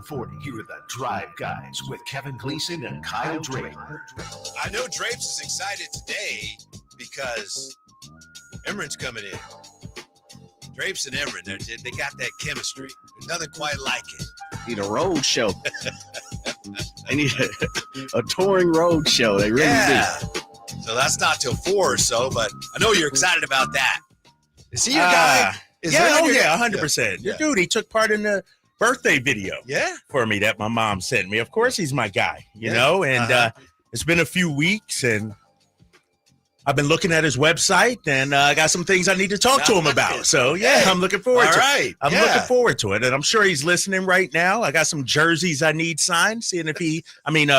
740. Here are the Drive Guys with Kevin Gleason and Kyle Draper. I know Drapes is excited today because Emran's coming in. Drapes and Emran, they got that chemistry. There's nothing quite like it. Need a road show. They need a touring road show. They really do. So that's not till 4 or so, but I know you're excited about that. Is he your guy? Yeah, 100%. Yeah. Dude, he took part in the birthday video for me that my mom sent me. Of course, he's my guy, you know, and it's been a few weeks, and I've been looking at his website, and I got some ththings I need to talk to him about. So, I'm looking forward to it. I'm looking forward to it, and I'm sure he's listening right now. I got some jerseys I need signed, seeing if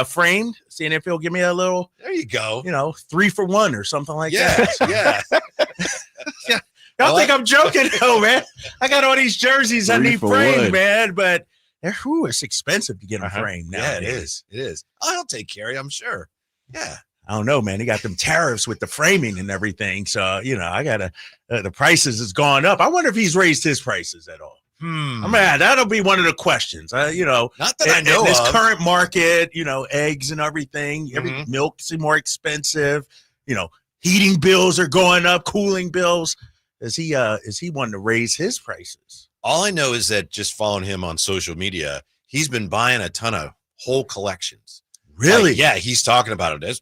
framed, seeing if he'll give me a little, there you go, 3 for 1 or something like that. Yeah. Y'all think I'm joking, though, man. I got all these jerseys I need framed, man, but it's expensive to get them framed now. Yeah, it is. I'll take care of you, I'm sure. Yeah. I don't know, man. They got them tariffs with the framing and everything. So, I got the prices has gone up. I wonder if he's raised his prices at all. That'll be one of the questions. Not that I know in this of. Current market, eggs and everything, milk's more expensive. Heating bills are going up, cooling bills. Is he wanting to raise his prices? All I know is that just following him on social media, he's been buying a ton of whole collections. Really? He's talking about it.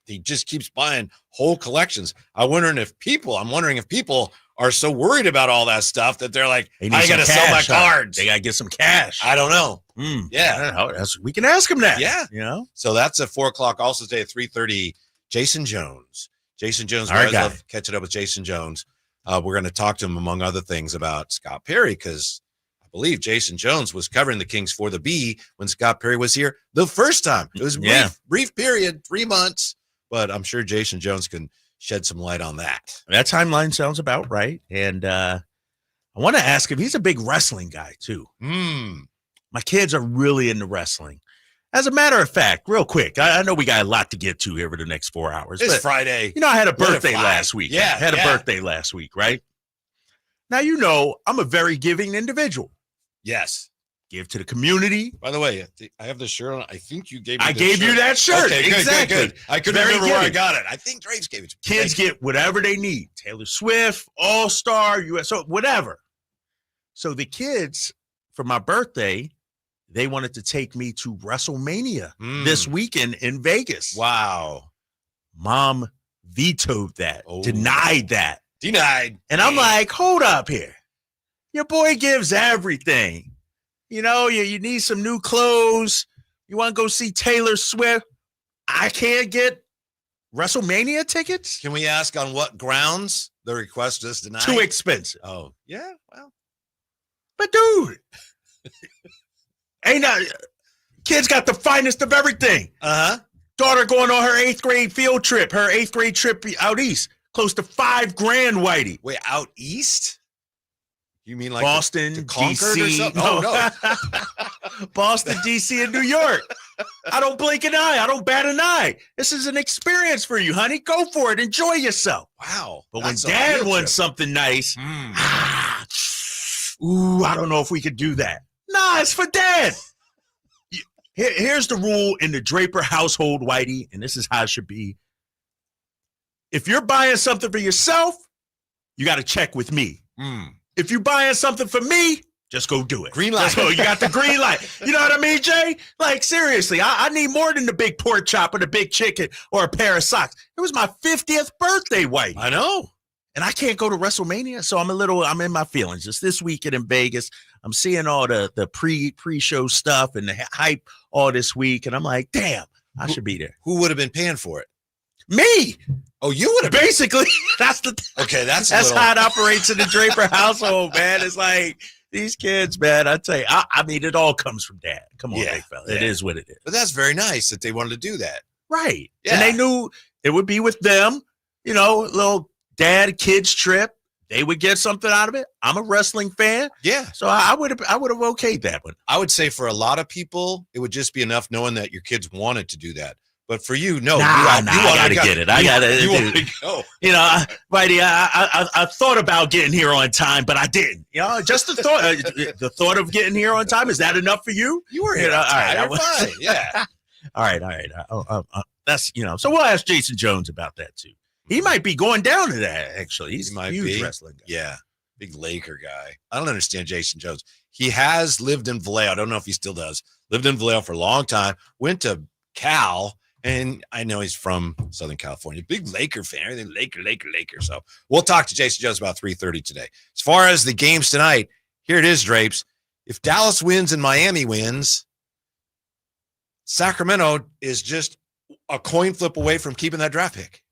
He just keeps buying whole collections. I'm wondering if people are so worried about all that stuff that they're like, I got to sell my cards. They got to get some cash. I don't know. Yeah. I don't know. We can ask him that. Yeah. So that's at 4 o'clock. Also today at 3:30, Jason Jones. Jason Jones. I love catching up with Jason Jones. We're going to talk to him, among other things, about Scott Perry, because I believe Jason Jones was covering the Kings for the B when Scott Perry was here the first time. It was a brief period, 3 months, but I'm sure Jason Jones can shed some light on that. That timeline sounds about right. And I want to ask him, he's a big wrestling guy, too. My kids are really into wrestling. As a matter of fact, real quick, I know we got a lot to get to here for the next 4 hours. It's Friday. I had a birthday last week. Yeah. I had a birthday last week, right? Now, I'm a very giving individual. Yes. Give to the community. By the way, I have this shirt on. I think you gave me I gave you that shirt. Okay, exactly. Good. I couldn't remember where I got it. I think Drapes gave it to me. Kids get whatever they need. Taylor Swift, All-Star, USO, whatever. So the kids, for my birthday, they wanted to take me to WrestleMania this weekend in Vegas. Wow. Mom vetoed that, denied that. Denied. And I'm like, hold up here. Your boy gives everything. You need some new clothes. You want to go see Taylor Swift. I can't get WrestleMania tickets. Can we ask on what grounds the request is denied? Too expensive. Oh, yeah. Well, but dude, kids got the finest of everything. Daughter going on her 8th grade field trip, her 8th grade trip out east, close to $5,000, Whitey. Wait, out east? You mean like Boston, DC? Or something? Oh, no. Boston, DC, and New York. I don't blink an eye. I don't bat an eye. This is an experience for you, honey. Go for it. Enjoy yourself. Wow. But when Dad wants something nice, I don't know if we could do that. Nah, it's for Dad. Here's the rule in the Draper household, Whitey, and this is how it should be. If you're buying something for yourself, you got to check with me. If you're buying something for me, just go do it. Green light. So you got the green light. You know what I mean, Jay? Like, seriously, I need more than the big pork chop or the big chicken or a pair of socks. It was my 50th birthday, Whitey. I know. And I can't go to WrestleMania, so I'm in my feelings. Just this weekend in Vegas, I'm seeing all the pre-show stuff and the hype all this week, and I'm like, damn, I should be there. Who would have been paying for it? Me. Oh, you would have basically. That's how it operates in the Draper household, man. It's like these kids, man. I tell you, I mean, it all comes from Dad. Come on, big fella. It is what it is. But that's very nice that they wanted to do that, right? Yeah. And they knew it would be with them. Little dad kids trip. They would get something out of it. I'm a wrestling fan. Yeah. So I would have okayed that one. I would say for a lot of people, it would just be enough knowing that your kids wanted to do that. But for you, no. I gotta get it. I gotta. You want to go? You know, Whitey, I thought about getting here on time, but I didn't. You know, just the thought. The thought of getting here on time, is that enough for you? You were here. All right, fine. Yeah. All right. That's So we'll ask Jason Jones about that too. He might be going down to that. Actually, he's a huge wrestling guy. Yeah, big Laker guy. I don't understand Jason Jones. He has lived in Vallejo. I don't know if he still does. Lived in Vallejo for a long time. Went to Cal. And I know he's from Southern California. Big Laker fan. Everything Laker. So we'll talk to Jason Jones about 3:30 today. As far as the games tonight, here it is, Drapes. If Dallas wins and Miami wins, Sacramento is just a coin flip away from keeping that draft pick.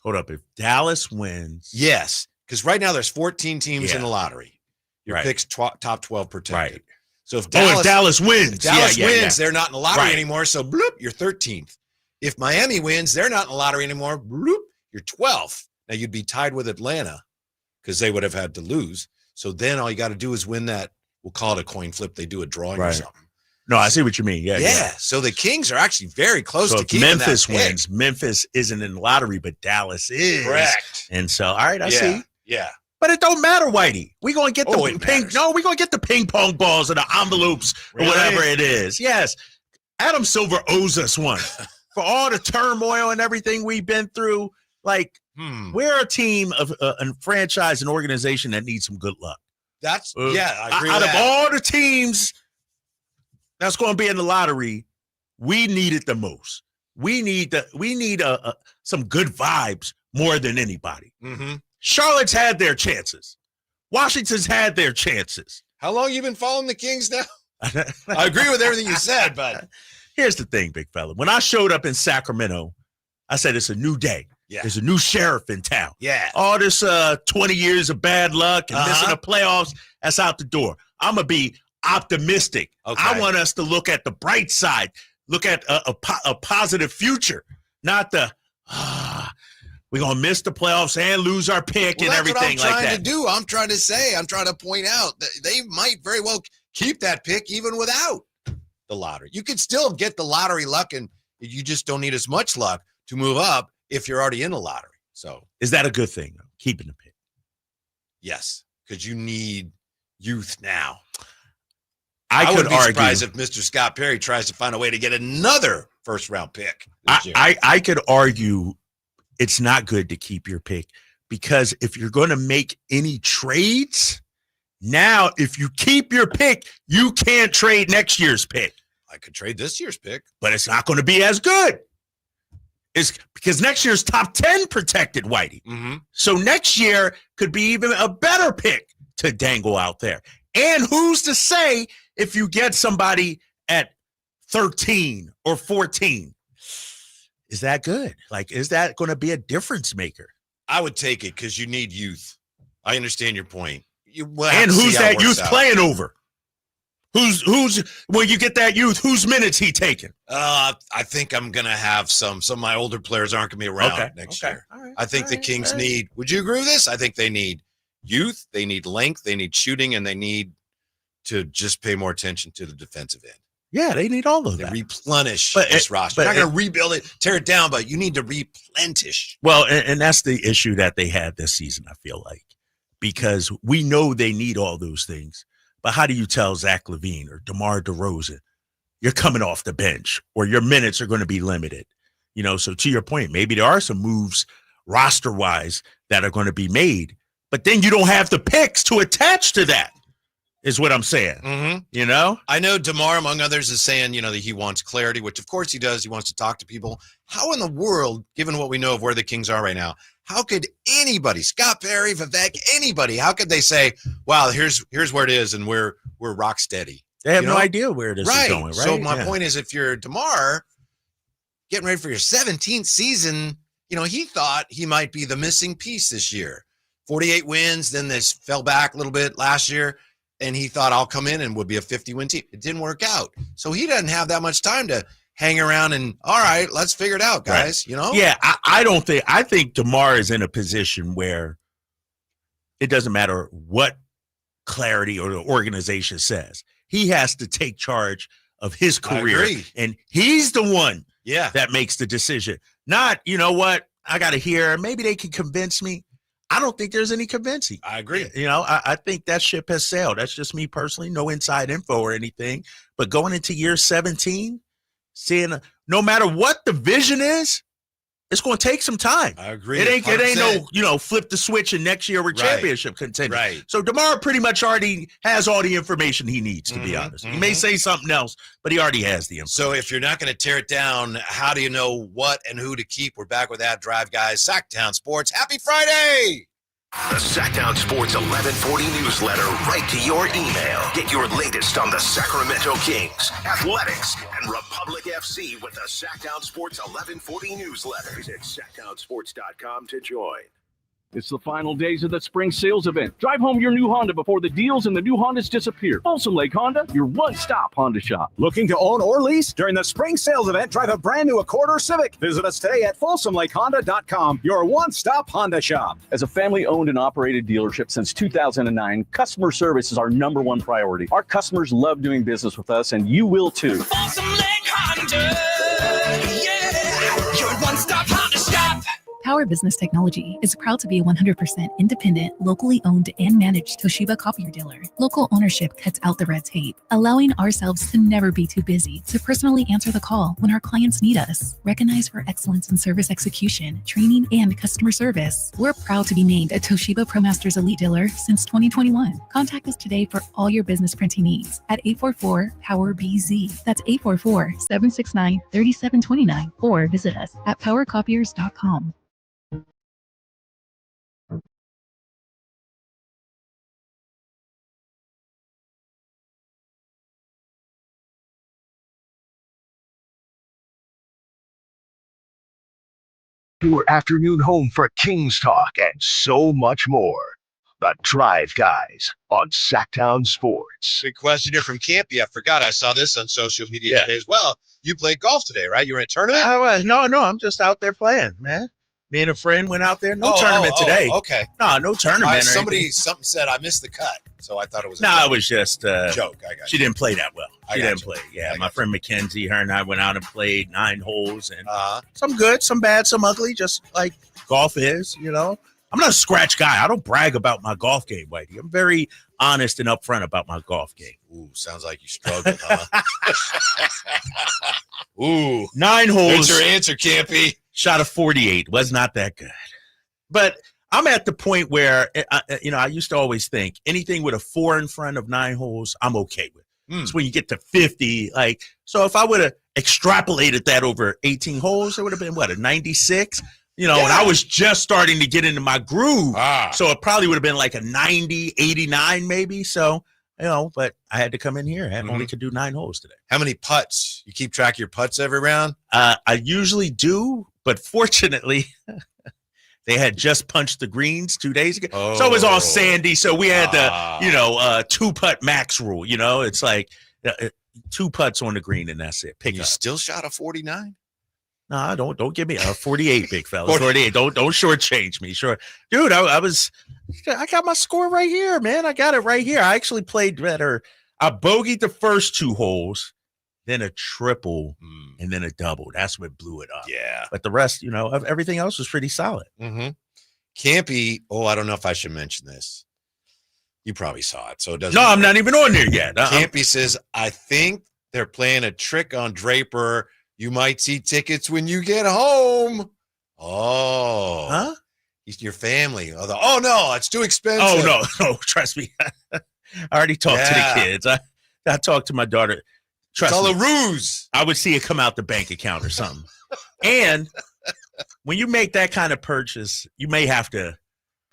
Hold up. If Dallas wins. Yes, because right now there's 14 teams in the lottery. Your pick's top 12 protected. Right. So if Dallas wins. They're not in the lottery anymore. So bloop, you're 13th. If Miami wins, they're not in the lottery anymore. Bloop, you're 12th. Now you'd be tied with Atlanta because they would have had to lose. So then all you got to do is win that. We'll call it a coin flip. They do a drawing or something. No, I see what you mean. Yeah. So the Kings are actually very close to keeping Memphis that wins. Pick. Memphis isn't in the lottery, but Dallas is. Correct. And so, all right, I see. Yeah. But it don't matter, Whitey. We're going to get we're going to get the ping pong balls or the envelopes or whatever it is. Yes. Adam Silver owes us one. For all the turmoil and everything we've been through, we're a team of a franchise, an organization that needs some good luck. I agree out with of all the teams that's going to be in the lottery, we need it the most. We need some good vibes more than anybody. Mm-hmm. Charlotte's had their chances. Washington's had their chances. How long you been following the Kings now? I agree with everything you said, but here's the thing, big fella. When I showed up in Sacramento, I said it's a new day. Yeah. There's a new sheriff in town. Yeah. All this 20 years of bad luck and missing the playoffs, that's out the door. I'm going to be optimistic. Okay. I want us to look at the bright side, look at a positive future, not the we're going to miss the playoffs and lose our pick and everything like that. That's what I'm trying to do. I'm trying to point out that they might very well keep that pick even without the lottery. You could still get the lottery luck, and you just don't need as much luck to move up if you're already in the lottery. So is that a good thing, keeping the pick? Yes, because you need youth now. I would be surprised if Mr. Scott Perry tries to find a way to get another first-round pick this year. I could argue it's not good to keep your pick because if you're going to make any trades, now if you keep your pick, you can't trade next year's pick. I could trade this year's pick. But it's not going to be as good. It's because next year's top 10 protected, Whitey. Mm-hmm. So next year could be even a better pick to dangle out there. And who's to say if you get somebody at 13 or 14, is that good? Like, is that going to be a difference maker? I would take it because you need youth. I understand your point. And who's that youth playing over? Who's when you get that youth, whose minutes he taking? I think I'm gonna have some of my older players aren't gonna be around next year. Right, I think the Kings need, would you agree with this? I think they need youth, they need length, they need shooting, and they need to just pay more attention to the defensive end. Yeah, they need all of that. Replenish this roster. You're not going to rebuild it, tear it down, but you need to replenish. Well, and that's the issue that they had this season, I feel like, because we know they need all those things. But how do you tell Zach LaVine or DeMar DeRozan, you're coming off the bench or your minutes are going to be limited? You know, so to your point, maybe there are some moves roster-wise that are going to be made, but then you don't have the picks to attach to that. Is what I'm saying. Mm-hmm. You know? I know DeMar, among others, is saying, that he wants clarity, which of course he does. He wants to talk to people. How in the world, given what we know of where the Kings are right now, how could anybody, Scott Perry, Vivek, anybody, how could they say, wow, here's where it is and we're rock steady? They have no idea where this is going, right? So my point is, if you're DeMar getting ready for your 17th season, he thought he might be the missing piece this year. 48 wins, then this fell back a little bit last year. And he thought I'll come in and would be a 50-win team. It didn't work out. So he doesn't have that much time to hang around and, all right, let's figure it out, guys, Yeah, I think DeMar is in a position where it doesn't matter what clarity or the organization says. He has to take charge of his career. I agree. And he's the one that makes the decision. Not, you know what, I got to hear, maybe they can convince me. I don't think there's any convincing. I agree. You know, I think that ship has sailed. That's just me personally, no inside info or anything. But going into year 17, seeing no matter what the vision is, it's going to take some time. I agree. It ain't no, flip the switch and next year we're championship contender. Right. So DeMar pretty much already has all the information he needs, to be honest. He may say something else, but he already has the information. So if you're not going to tear it down, how do you know what and who to keep? We're back with that Drive Guys, Sacktown Sports. Happy Friday! The Sacktown Sports 1140 newsletter right to your email. Get your latest on the Sacramento Kings, athletics, and Republic FC with the Sacktown Sports 1140 newsletter. Visit sacktownsports.com to join. It's the final days of the spring sales event. Drive home your new Honda before the deals and the new Hondas disappear. Folsom Lake Honda, your one-stop Honda shop. Looking to own or lease? During the spring sales event, drive a brand new Accord or Civic. Visit us today at folsomlakehonda.com, your one-stop Honda shop. As a family-owned and operated dealership since 2009, customer service is our number one priority. Our customers love doing business with us, and you will too. Folsom Lake Honda, yeah, your one-stop Honda shop. Power Business Technology is proud to be a 100% independent, locally owned and managed Toshiba copier dealer. Local ownership cuts out the red tape, allowing ourselves to never be too busy to personally answer the call when our clients need us. Recognized for excellence in service execution, training, and customer service, we're proud to be named a Toshiba ProMasters Elite Dealer since 2021. Contact us today for all your business printing needs at 844-POWER-BZ. That's 844-769-3729, or visit us at powercopiers.com. Your afternoon home for Kings talk and so much more. The Drive Guys on Sacktown Sports. Big question here from Campy. I forgot I saw this on social media today as well. You played golf today, right? You were in a tournament? No, I'm just out there playing, man. Me and a friend went out there. No tournament today. Okay. No tournament. Something said I missed the cut, so I thought it was it was just a joke. I got she didn't play that well. She didn't you. play. Yeah, my friend Mackenzie, her and I went out and played 9 holes, and Uh-huh. some good, some bad, some ugly, just like golf is, you know. I'm not a scratch guy. I don't brag about my golf game, Whitey. I'm very honest and upfront about my golf game. Ooh, sounds like you struggled, huh? Ooh. 9 holes. There's your answer, Campy. Shot a 48. Was not that good. But I'm at the point where, I used to always think anything with a 4 in front of 9 holes, I'm okay with. So when you get to 50, so if I would have extrapolated that over 18 holes, it would have been, a 96? And I was just starting to get into my groove. So it probably would have been like a 90, 89 maybe. So, but I had to come in here. I only could do 9 holes today. How many putts? You keep track of your putts every round? I usually do, but fortunately, they had just punched the greens 2 days ago. So it was all sandy. So we had the, 2-putt max rule. It's like 2 putts on the green and that's it. You still shot a 49? No, don't give me a 48, big fella. 48. Don't shortchange me. Sure. Dude, I got my score right here, man. I got it right here. I actually played better. I bogeyed the first 2 holes, then a triple, and then a double. That's what blew it up. Yeah. But the rest, of everything else was pretty solid. Mm-hmm. Campy, I don't know if I should mention this. You probably saw it, so it doesn't. No, I'm not even on there yet. Campy says, I think they're playing a trick on Draper. You might see tickets when you get home. Oh. Huh? Your family. Oh, no, it's too expensive. Oh, no, trust me. I already talked to the kids. I talked to my daughter. Trust it's all me, a ruse. I would see it come out the bank account or something. And when you make that kind of purchase, you may have to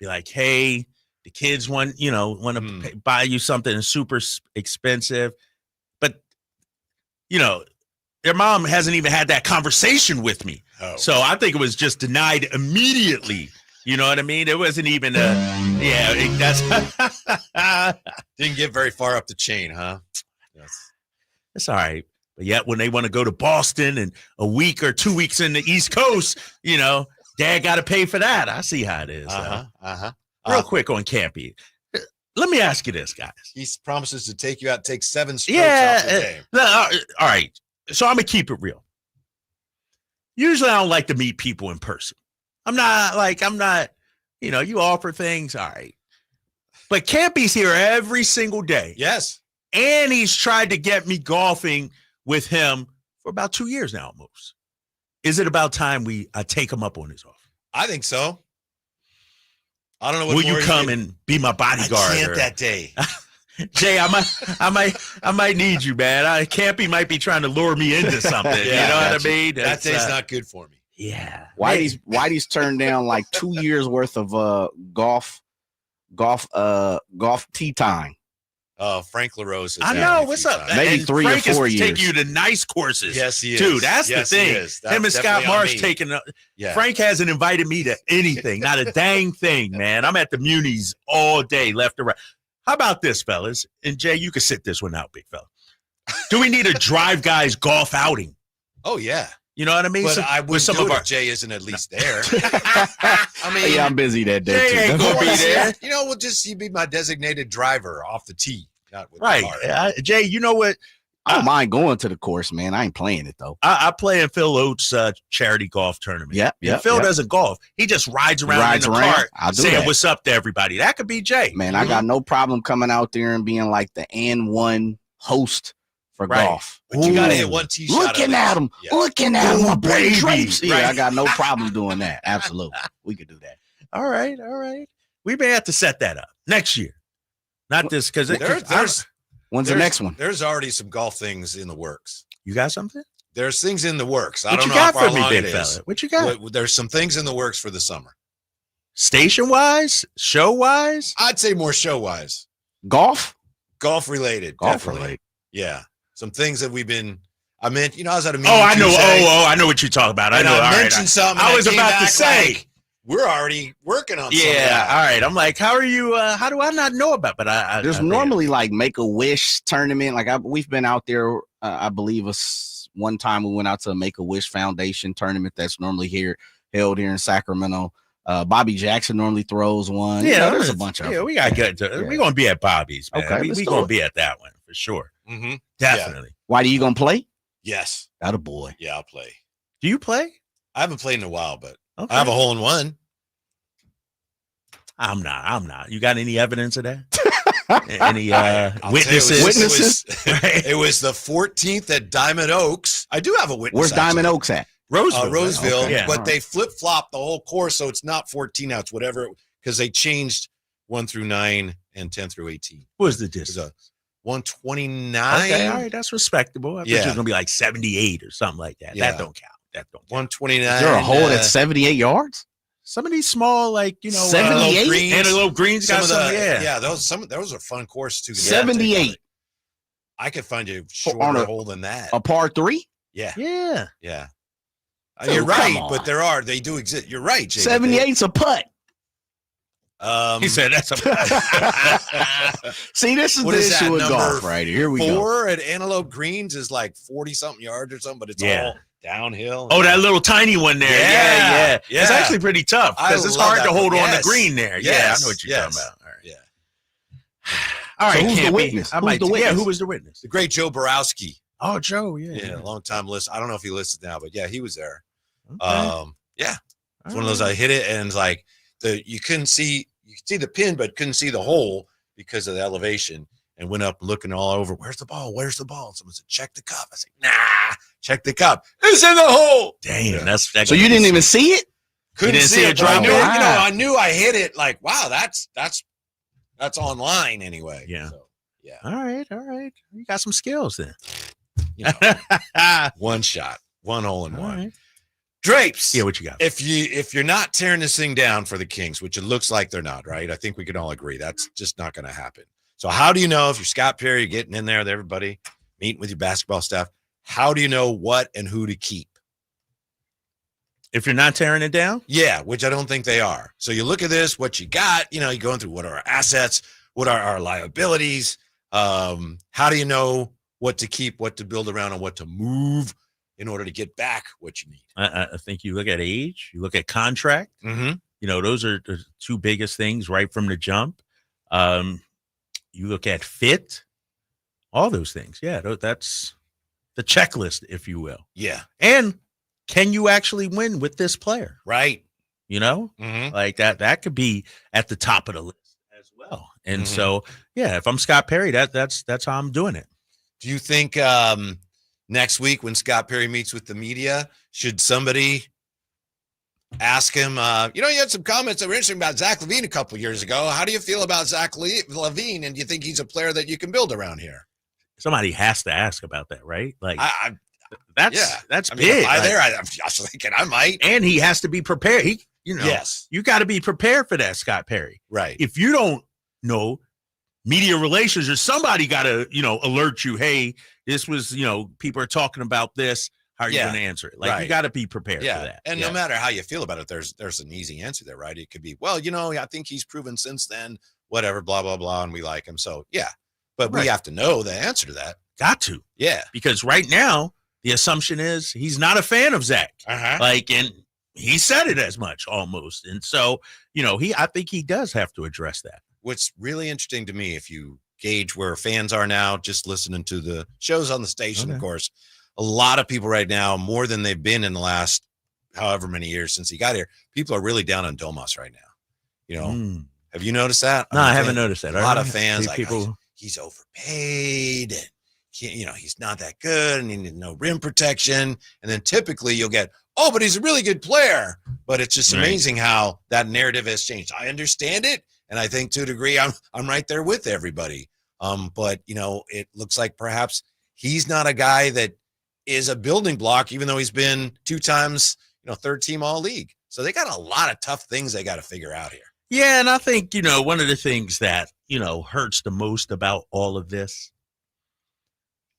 be like, hey, the kids want to buy you something super expensive. But, their mom hasn't even had that conversation with me. Oh. So I think it was just denied immediately. You know what I mean? It wasn't even that's didn't get very far up the chain, huh? Yes. It's all right. But yet when they want to go to Boston and a week or 2 weeks in the East Coast, dad got to pay for that. I see how it is. Real quick on Campy. Let me ask you this, guys. He promises to take you out, take 7 strokes off the game. All right. So I'm going to keep it real. Usually I don't like to meet people in person. I'm not, you offer things. All right. But Campy's here every single day. Yes. And he's tried to get me golfing with him for about 2 years now almost. Is it about time I take him up on his offer? I think so. I don't know what Will you come and be my bodyguard? I can't that day. Jay, I might need you, man. Campy might be trying to lure me into something. You know what I mean? That day's not good for me. Yeah. Whitey's turned down like 2 years worth of golf tee time. Frank LaRose. I know. What's up? Maybe and 3 Frank or 4 years. Take you to nice courses. Yes, he is. Dude, that's yes, the thing. Him and Scott Marsh taking. Frank hasn't invited me to anything. Not a dang thing, man. I'm at the Munis all day, left and right. How about this, fellas? And Jay, you can sit this one out, big fella. Do we need a drive guys golf outing? Oh yeah. You know what I mean? But I would some do of it our if Jay isn't at least there. I mean, yeah, I'm busy that day Jay too. ain't gonna be there. You know, you be my designated driver off the tee, not with Right. the car. Jay, you know what? I don't mind going to the course, man. I ain't playing it though. I play in Phil Oates' charity golf tournament. Yeah. Phil doesn't golf. He just rides around in the cart saying what's up to everybody. That could be Jay. Man, I got no problem coming out there and being like the N1 host for golf. But you got to hit one tee shot. Looking at him. Yeah. Looking at him. My boy baby. Drapes. Yeah, Right. I got no problem doing that. Absolutely. We could do that. All right. We may have to set that up next year. Not this, because When's the next one? There's already some golf things in the works. You got something? There's things in the works. I What don't you know got how far for me, along big it fella? is. What you got? There's some things in the works for the summer. Station-wise? Show-wise? I'd say more show-wise. Golf Related. Golf definitely. related. Yeah. Some things that I was at a meeting. Oh, I know. Tuesday, I know what you're talking about. I and know. I All right. mentioned something. I and was came about to back say. like, we're already working on something. Yeah. All right. I'm like, how are you? How do I not know about? But There's normally like Make-A-Wish tournament. Like we've been out there. I believe one time we went out to a Make-A-Wish Foundation tournament that's normally held here in Sacramento. Bobby Jackson normally throws one. Yeah, there's a bunch of them. Yeah, we got to get to. We're gonna be at Bobby's. Man. Okay, we're gonna be at that one for sure. Mm-hmm. Definitely. Why do you gonna play? Yes. Atta boy. Yeah, I'll play. Do you play? I haven't played in a while, but Okay. I have a hole in one. I'm not. You got any evidence of that? Any I'll witnesses? tell you, it was the 14th at Diamond Oaks. I do have a witness. Where's Diamond Oaks at? Roseville. Roseville. Okay. Yeah. But they flip-flopped the whole course, so it's not 14 now. It's whatever, because they changed 1 through 9 and 10 through 18. What was the It was distance? a 129. Okay, all right, that's respectable. I thought it was gonna be like 78 or something like that. Yeah. That don't count. 129. Is there a hole that's 78 yards? Some of these small, like 78? Antelope Greens got some. Yeah. Those are fun courses too. 78. I could find you a shorter hole than that. A par 3? Yeah. Yeah. You're come right, on. but they do exist. You're right, Jay. 78's a putt. He said that's a. See, this is What the is that, issue with number golf right here. Here we go. 4 at Antelope Greens is like 40-something yards or something, but it's all downhill. Oh, that little tiny one there. Yeah. Yeah. It's actually pretty tough because it's hard to hold on the green there. Yeah, I know what you're talking about. All right. Yeah. All right, So who's the Campy. witness? I Who's might, the witness? Yeah, who was the witness? The great Joe Borowski. Oh, Joe. Yeah, long time list. I don't know if he listed now, but yeah, he was there. Okay. It's one of those I hit it and it's like you could see the pin, but couldn't see the hole because of the elevation. And went up looking all over. Where's the ball? Where's the ball? Someone said, check the cup. I said, nah, check the cup. It's in the hole. Damn, that So you didn't even see it? Couldn't see it. drop I knew, in? I knew I hit it like, wow, that's online anyway. Yeah. So, yeah. All right. You got some skills then. You know, one shot, one hole in All one. right. Drapes. Yeah, what you got? If you're not tearing this thing down for the Kings, which it looks like they're not, right? I think we can all agree that's just not going to happen. So how do you know if you're Scott Perry, you're getting in there with everybody, meeting with your basketball staff? How do you know what and who to keep? If you're not tearing it down? Yeah, which I don't think they are. So you look at this, what you got, you're going through what are our assets, what are our liabilities? How do you know what to keep, what to build around, and what to move in order to get back what you need? I think you look at age, you look at contract. Mm-hmm. Those are the two biggest things right from the jump. You look at fit, all those things. Yeah, that's the checklist, if you will. Yeah. And can you actually win with this player? Right. You know, like that could be at the top of the list as well. And so, yeah, if I'm Scott Perry, that's how I'm doing it. Do you think next week when Scott Perry meets with the media, should somebody ask him, you had some comments that were interesting about Zach LaVine a couple years ago. How do you feel about Zach LaVine? And do you think he's a player that you can build around here? Somebody has to ask about that, right? Like, that's I mean, big. I'm just thinking I might. And he has to be prepared. Yes. You got to be prepared for that, Scott Perry. Right. If you don't know, media relations or somebody got to, alert you, hey, this was, people are talking about this. How are you going to answer it? Like, you got to be prepared for that. And no matter how you feel about it, there's an easy answer there, right? It could be, well, I think he's proven since then, whatever, blah, blah, blah, and we like him. So, yeah. But we have to know the answer to that. Got to. Yeah. Because right now, the assumption is he's not a fan of Zach. And he said it as much almost. And so, I think he does have to address that. What's really interesting to me, if you gauge where fans are now, just listening to the shows on the station, of course, a lot of people right now, more than they've been in the last however many years since he got here, people are really down on Domas right now. Have you noticed that? No, I haven't noticed that. A lot of fans, people, he's overpaid. And he's not that good, and he needs no rim protection. And then typically you'll get, oh, but he's a really good player. But it's just amazing how that narrative has changed. I understand it, and I think to a degree I'm right there with everybody. But it looks like perhaps he's not a guy that is a building block, even though he's been 2 times, third team all league. So they got a lot of tough things they got to figure out here. Yeah, and I think one of the things that hurts the most about all of this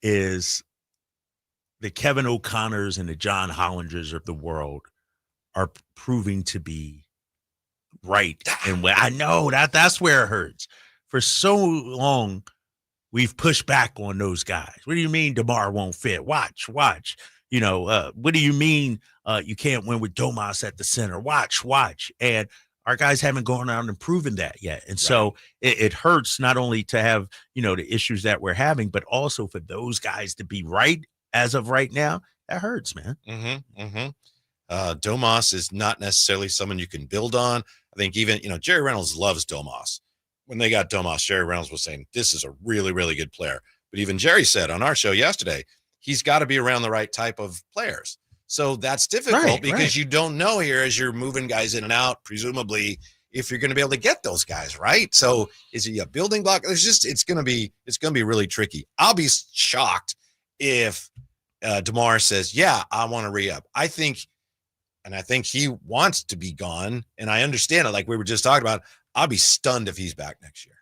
is the Kevin O'Connors and the John Hollingers of the world are proving to be right. And I know that's where it hurts. For so long, we've pushed back on those guys. What do you mean DeMar won't fit? Watch. What do you mean you can't win with Domas at the center? Watch. And our guys haven't gone out and proven that yet. And so it hurts not only to have, the issues that we're having, but also for those guys to be right as of right now. That hurts, man. Domas is not necessarily someone you can build on. I think even, Jerry Reynolds loves Domas. When they got Domas, Jerry Reynolds was saying, this is a really, really good player. But even Jerry said on our show yesterday, he's got to be around the right type of players. So that's difficult because you don't know here as you're moving guys in and out, presumably, if you're going to be able to get those guys, right? So is he a building block? It's going to be really tricky. I'll be shocked if DeMar says, yeah, I want to re-up. I think he wants to be gone, and I understand it. Like we were just talking about, I'll be stunned if he's back next year.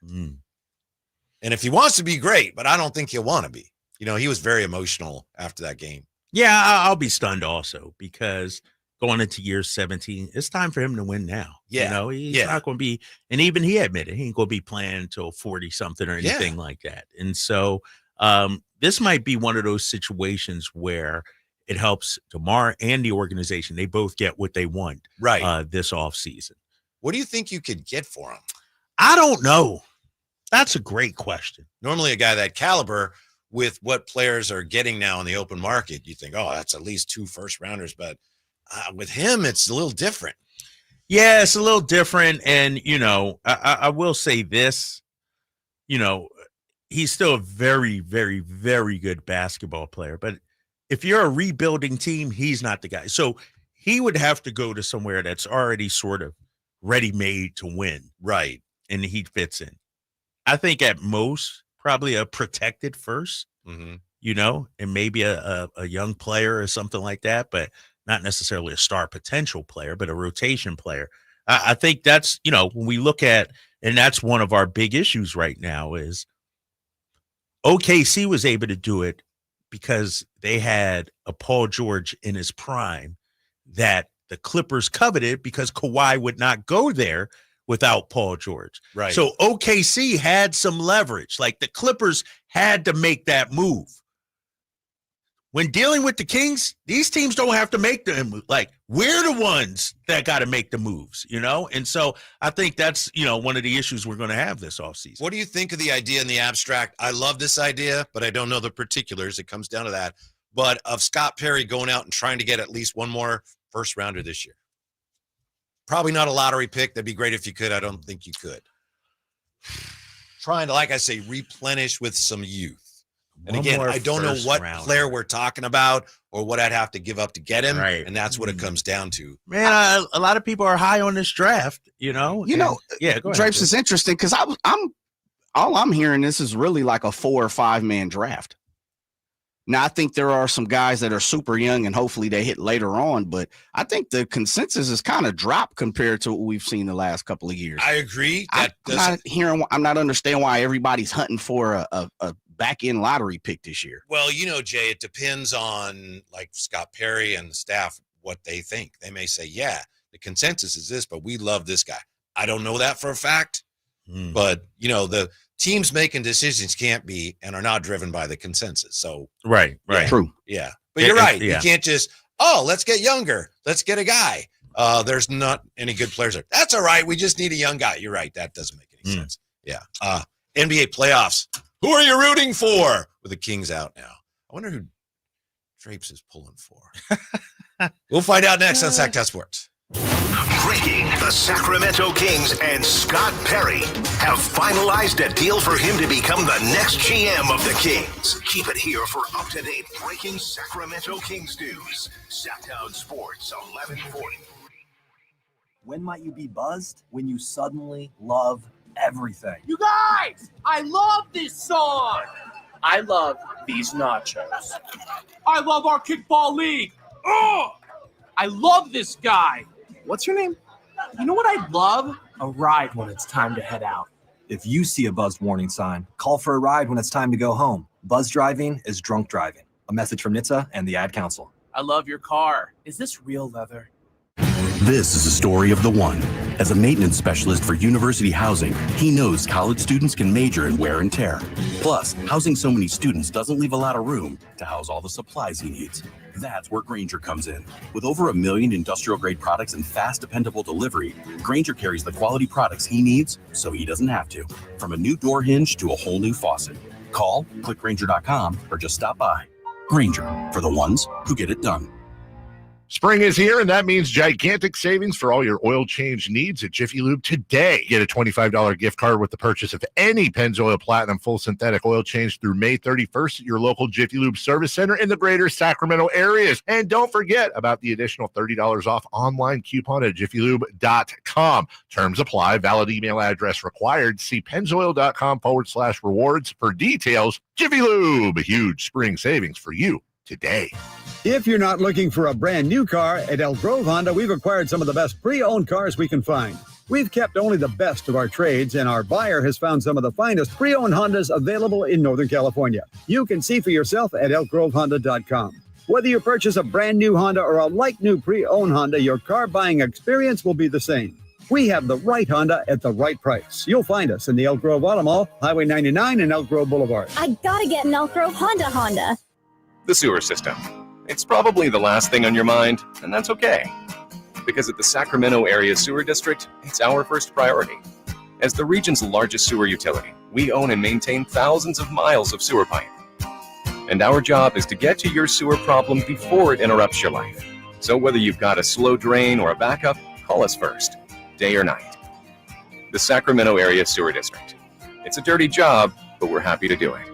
And if he wants to be, great, but I don't think he'll want to be. He was very emotional after that game. Yeah, I'll be stunned also because going into year 17, it's time for him to win now. Yeah. He's not going to be, and even he admitted he ain't going to be playing until 40 something or anything like that. And so this might be one of those situations where it helps DeMar and the organization. They both get what they want this offseason. What do you think you could get for him? I don't know. That's a great question. Normally a guy that caliber, with what players are getting now in the open market, you think, oh, that's at least 2 first rounders. But with him, it's a little different. Yeah, it's a little different. And, I will say this, he's still a very, very, very good basketball player. But if you're a rebuilding team, he's not the guy. So he would have to go to somewhere that's already sort of ready-made to win. Right. And he fits in. I think at most, probably a protected first, and maybe a young player or something like that, but not necessarily a star potential player, but a rotation player. I think that's, when we look at, and that's one of our big issues right now is OKC was able to do it because they had a Paul George in his prime that the Clippers coveted because Kawhi would not go there without Paul George. Right. So OKC had some leverage. Like the Clippers had to make that move. When dealing with the Kings, these teams don't have to make them. Like we're the ones that got to make the moves, And so I think that's, one of the issues we're going to have this offseason. What do you think of the idea in the abstract? I love this idea, but I don't know the particulars. It comes down to that. but of Scott Perry going out and trying to get at least one more first rounder this year. Probably not a lottery pick. That'd be great if you could. I don't think you could. Trying to, like I say, replenish with some youth. And again, I don't know what player we're talking about or what I'd have to give up to get him. Right. And that's what it comes down to. Man, a lot of people are high on this draft, Yeah, go ahead, Drapes is interesting because I'm hearing this is really like a 4 or 5 man draft. Now, I think there are some guys that are super young and hopefully they hit later on, but I think the consensus is kind of dropped compared to what we've seen the last couple of years. I agree. I'm not understanding why everybody's hunting for a back-end lottery pick this year. Well, Jay, it depends on like Scott Perry and the staff, what they think. They may say, yeah, the consensus is this, but we love this guy. I don't know that for a fact, but the teams making decisions can't be and are not driven by the consensus. So right. True. Yeah. But you're right. You can't just, let's get younger. Let's get a guy. There's not any good players there. That's all right. We just need a young guy. You're right. That doesn't make any sense. Yeah. NBA playoffs. Who are you rooting for? With the Kings out now. I wonder who Drapes is pulling for. We'll find out next on Sacktown Sports. Breaking: the Sacramento Kings and Scott Perry have finalized a deal for him to become the next GM of the Kings. Keep it here for up-to-date breaking Sacramento Kings news. Sacktown Sports 1140. When might you be buzzed? When you suddenly love everything. You guys, I love this song. I love these nachos. I love our kickball league. Oh, I love this guy. What's your name? You know what I'd love? A ride when it's time to head out. If you see a buzzed warning sign, call for a ride when it's time to go home. Buzz driving is drunk driving. A message from NHTSA and the Ad Council. I love your car. Is this real leather? This is a story of the one. As a maintenance specialist for university housing, he knows college students can major in wear and tear. Plus, housing so many students doesn't leave a lot of room to house all the supplies he needs. That's where Grainger comes in. With over 1 million industrial-grade products and fast, dependable delivery, Grainger carries the quality products he needs so he doesn't have to. From a new door hinge to a whole new faucet. Call, click Grainger.com, or just stop by. Grainger, for the ones who get it done. Spring is here, and that means gigantic savings for all your oil change needs at Jiffy Lube today. Get a $25 gift card with the purchase of any Pennzoil Platinum full synthetic oil change through May 31st at your local Jiffy Lube service center in the greater Sacramento areas. And don't forget about the additional $30 off online coupon at jiffylube.com. Terms apply. Valid email address required. See pennzoil.com/rewards for details. Jiffy Lube, huge spring savings for you today. If you're not looking for a brand new car, at Elk Grove Honda, we've acquired some of the best pre-owned cars we can find. We've kept only the best of our trades, and our buyer has found some of the finest pre-owned Hondas available in Northern California. You can see for yourself at elkgrovehonda.com. Whether you purchase a brand new Honda or a like-new pre-owned Honda, your car buying experience will be the same. We have the right Honda at the right price. You'll find us in the Elk Grove Auto Mall, Highway 99 and Elk Grove Boulevard. I gotta get an Elk Grove Honda. The sewer system. It's probably the last thing on your mind, and that's okay. Because at the Sacramento Area Sewer District, it's our first priority. As the region's largest sewer utility, we own and maintain thousands of miles of sewer pipe. And our job is to get to your sewer problem before it interrupts your life. So whether you've got a slow drain or a backup, call us first, day or night. The Sacramento Area Sewer District. It's a dirty job, but we're happy to do it.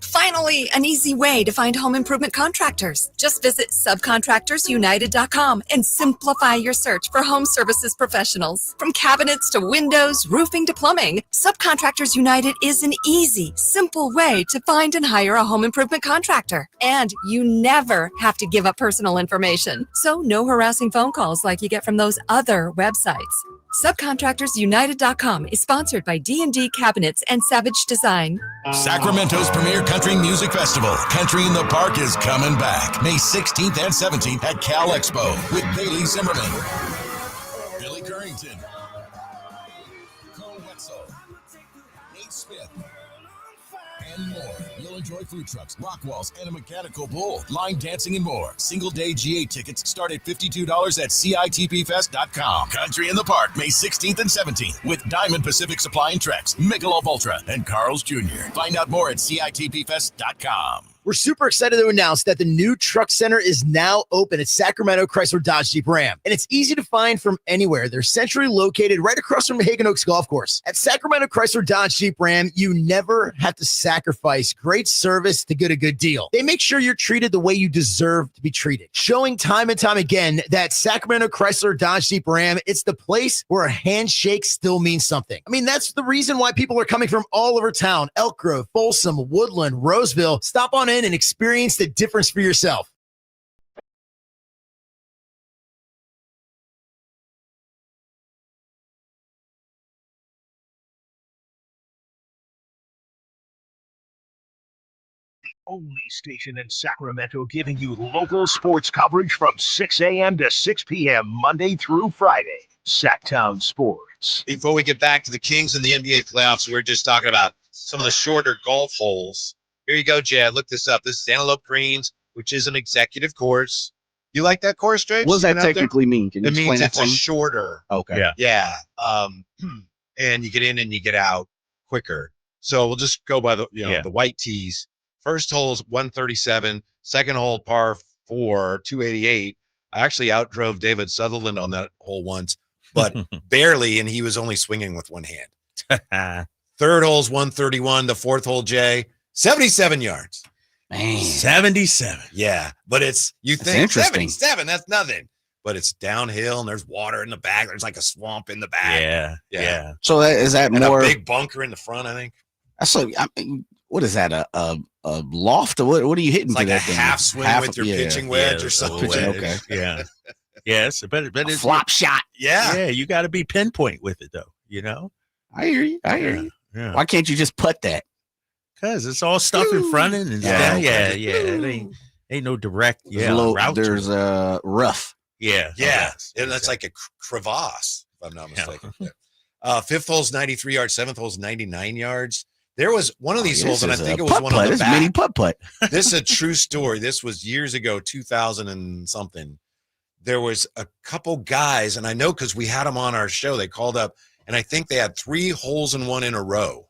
Finally, an easy way to find home improvement contractors. Just visit subcontractorsunited.com and simplify your search for home services professionals. From cabinets to windows, roofing to plumbing, Subcontractors United is an easy, simple way to find and hire a home improvement contractor. And you never have to give up personal information. So no harassing phone calls like you get from those other websites. Subcontractorsunited.com is sponsored by D&D Cabinets and Savage Design. Sacramento's premier country music festival, Country in the Park, is coming back May 16th and 17th at Cal Expo with Bailey Zimmerman, Billy Currington, Cole Wetzel, Nate Smith, and more. You'll enjoy food trucks, rock walls, and a mechanical bull, line dancing, and more. Single-day GA tickets start at $52 at CITPFest.com. Country in the Park, May 16th and 17th with Diamond Pacific Supply and Trex, Michelob Ultra, and Carl's Jr. Find out more at CITPFest.com. We're super excited to announce that the new Truck Center is now open at Sacramento Chrysler Dodge Jeep Ram, and it's easy to find from anywhere. They're centrally located right across from Hagen Oaks Golf Course. At Sacramento Chrysler Dodge Jeep Ram, you never have to sacrifice great service to get a good deal. They make sure you're treated the way you deserve to be treated, showing time and time again that Sacramento Chrysler Dodge Jeep Ram, it's the place where a handshake still means something. I mean, that's the reason why people are coming from all over town. Elk Grove, Folsom, Woodland, Roseville. Stop on in and experience the difference for yourself. Only station in Sacramento giving you local sports coverage from 6 a.m. to 6 p.m. Monday through Friday. Sacktown Sports. Before we get back to the Kings and the NBA playoffs, we were just talking about some of the shorter golf holes. Here you go, Jad. Look this up. This is Antelope Greens, which is an executive course. You like that course, Drapes? What does that technically mean? Can you it explain means that it's for a me? shorter. Okay. Yeah. And you get in and you get out quicker. So we'll just go by the white tees. First hole is 137. Second hole, par 4, 288. I actually outdrove David Sutherland on that hole once, but barely, and he was only swinging with one hand. Third hole's 131. The fourth hole, Jay, 77 yards. Man. 77. Yeah, but you That's think interesting. 77, that's nothing. But it's downhill, and there's water in the back. There's like a swamp in the back. Yeah. So is that And more a big bunker in the front, I think. So I mean, what is that? A loft? Or what are you hitting? It's like to a that thing? half swing with your pitching wedge or something. Okay. Yeah. Yes, but it's flop shot. Yeah. You got to be pinpoint with it, though. You know. I hear you. Yeah. Why can't you just putt that? Because it's all stuff in front and it's down. Yeah. It ain't no direct. Route. There's rough. Yeah. And that's like a crevasse, if I'm not mistaken. Fifth hole's 93 yards. Seventh hole's 99 yards. There was one of these holes, and I think it was one on the back. Mini putt. This is a true story. This was years ago, 2000 and something. There was a couple guys, and I know because we had them on our show. They called up, and I think they had 3 holes in one in a row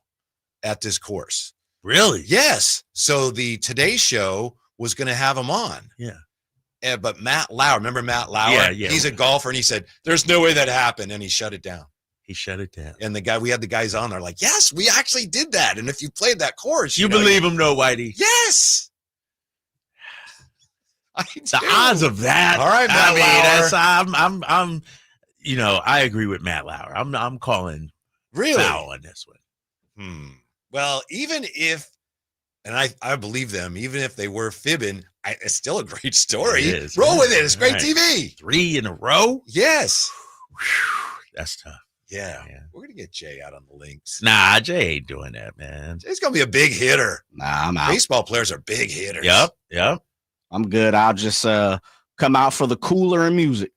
at this course. Really? Yes. So the Today Show was going to have them on. Yeah. But Matt Lauer, remember Matt Lauer? Yeah. He's a golfer, and he said, "There's no way that happened," and he shut it down. He shut it down. And we had the guys on there like, yes, we actually did that. And if you played that course, you believe him, no, Whitey? Yes. The odds of that. All right, Matt Lauer. I'm I agree with Matt Lauer. I'm calling foul on this one. Well, even if, and I believe them, even if they were fibbing, it's still a great story. It is, Roll man. with it. It's great All right. TV. 3 in a row? Yes. That's tough. Yeah. We're going to get Jay out on the links. Nah, Jay ain't doing that, man. Jay's going to be a big hitter. Nah, I'm out. Baseball players are big hitters. Yep. I'm good. I'll just come out for the cooler and music.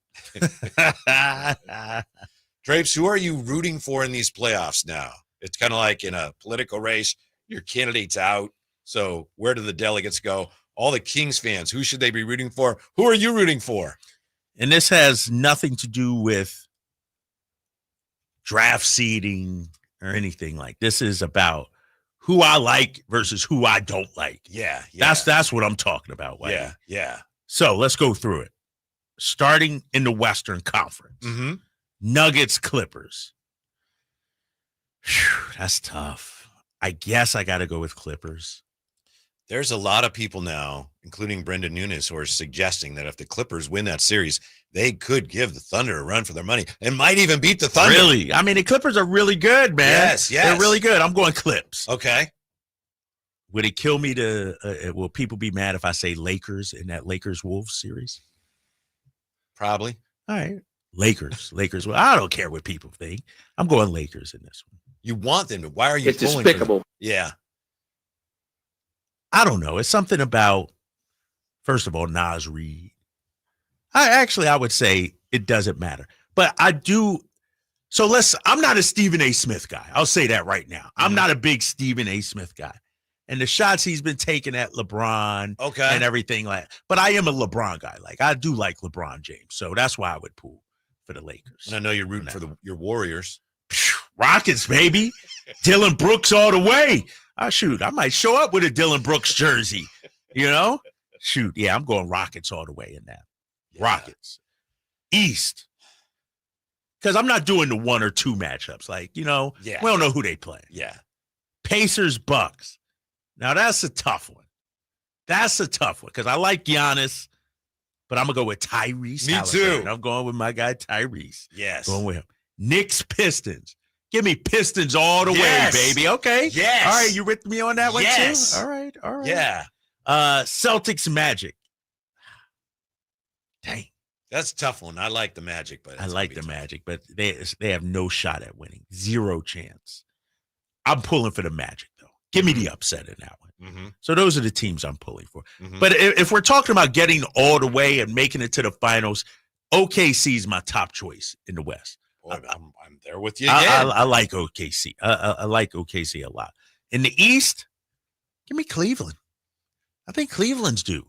Drapes, who are you rooting for in these playoffs now? It's kind of like in a political race, your candidate's out. So where do the delegates go? All the Kings fans, who should they be rooting for? Who are you rooting for? And this has nothing to do with draft seeding or anything like this. Is about who I like versus who I don't like. Yeah. That's what I'm talking about. Whitey. Yeah. So let's go through it. Starting in the Western Conference, Nuggets, Clippers. Whew, that's tough. I guess I got to go with Clippers. There's a lot of people now, including Brendan Nunes, who are suggesting that if the Clippers win that series, they could give the Thunder a run for their money and might even beat the Thunder. Really? I mean, the Clippers are really good, man. Yes. They're really good. I'm going Clips. Okay. Would it kill me will people be mad if I say Lakers in that Lakers-Wolves series? Probably. All right. Lakers. Well, I don't care what people think. I'm going Lakers in this one. You want them to. Why are you It's pulling despicable. for them? Yeah. I don't know. It's something about, first of all, Nas Reed. I would say it doesn't matter. But I do. So I'm not a Stephen A. Smith guy. I'll say that right now. I'm not a big Stephen A. Smith guy. And the shots he's been taking at LeBron and everything like that. But I am a LeBron guy. Like, I do like LeBron James. So that's why I would pull for the Lakers. And I know you're rooting for your Warriors. Rockets, baby. Dylan Brooks all the way. Shoot, I might show up with a Dylan Brooks jersey. You know? Shoot, yeah, I'm going Rockets all the way in that. Yeah. Rockets. East. Because I'm not doing the 1 or 2 matchups. Like, we don't know who they play. Yeah. Pacers, Bucks. Now, that's a tough one. Because I like Giannis, but I'm going to go with Tyrese. Me Halliburton. too. I'm going with my guy, Tyrese. Yes. Going with him. Knicks, Pistons. Give me Pistons all the way, baby. Okay. Yes. All right, you with me on that one yes. too? All right. Yeah. Celtics, Magic. Dang. That's a tough one. I like the Magic, but I like the Magic, but they have no shot at winning. 0 chance. I'm pulling for the Magic, though. Give me the upset in that one. Mm-hmm. So those are the teams I'm pulling for. Mm-hmm. But if we're talking about getting all the way and making it to the finals, OKC is my top choice in the West. Boy, I'm there with you again. I like OKC. I like OKC a lot. In the East, give me Cleveland. I think Cleveland's due.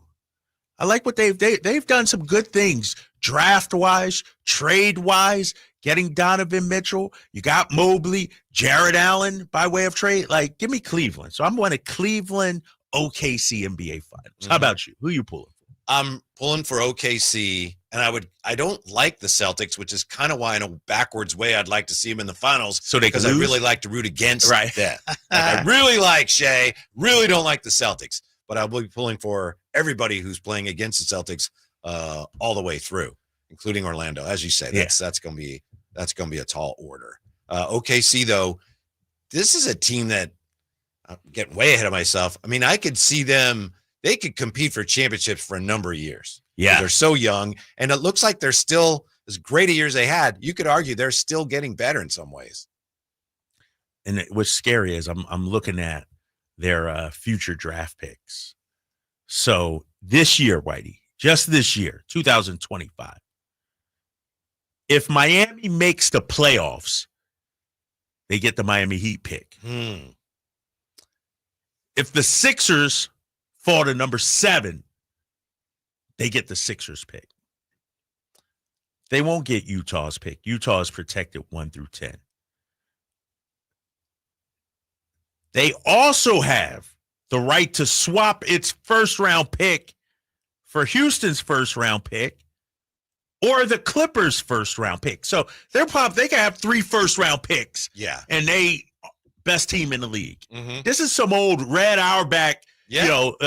I like what they've done some good things draft-wise, trade-wise, getting Donovan Mitchell. You got Mobley, Jared Allen by way of trade. Like, give me Cleveland. So I'm going to Cleveland, OKC, NBA Finals. Mm-hmm. How about you? Who are you pulling for? I'm pulling for OKC, and I don't like the Celtics, which is kind of why in a backwards way I'd like to see them in the finals. So they because I really like to root against them. I really like Shea, really don't like the Celtics, but I will be pulling for everybody who's playing against the Celtics all the way through, including Orlando. As you say, that's going to be a tall order. OKC though, this is a team that I'm getting way ahead of myself. I mean, I could see them. They could compete for championships for a number of years. Yeah. They're so young, and it looks like they're still as great a years they had. You could argue they're still getting better in some ways. And what's scary is I'm looking at their future draft picks. So this year, Whitey, just this year, 2025, if Miami makes the playoffs, they get the Miami Heat pick. If the Sixers fall to number 7, they get the Sixers pick. They won't get Utah's pick. Utah is protected 1 through 10. They also have the right to swap its first-round pick for Houston's first-round pick or the Clippers' first-round pick. So they can have 3 first-round picks. Yeah. And they best team in the league. Mm-hmm. This is some old Red Auerbach,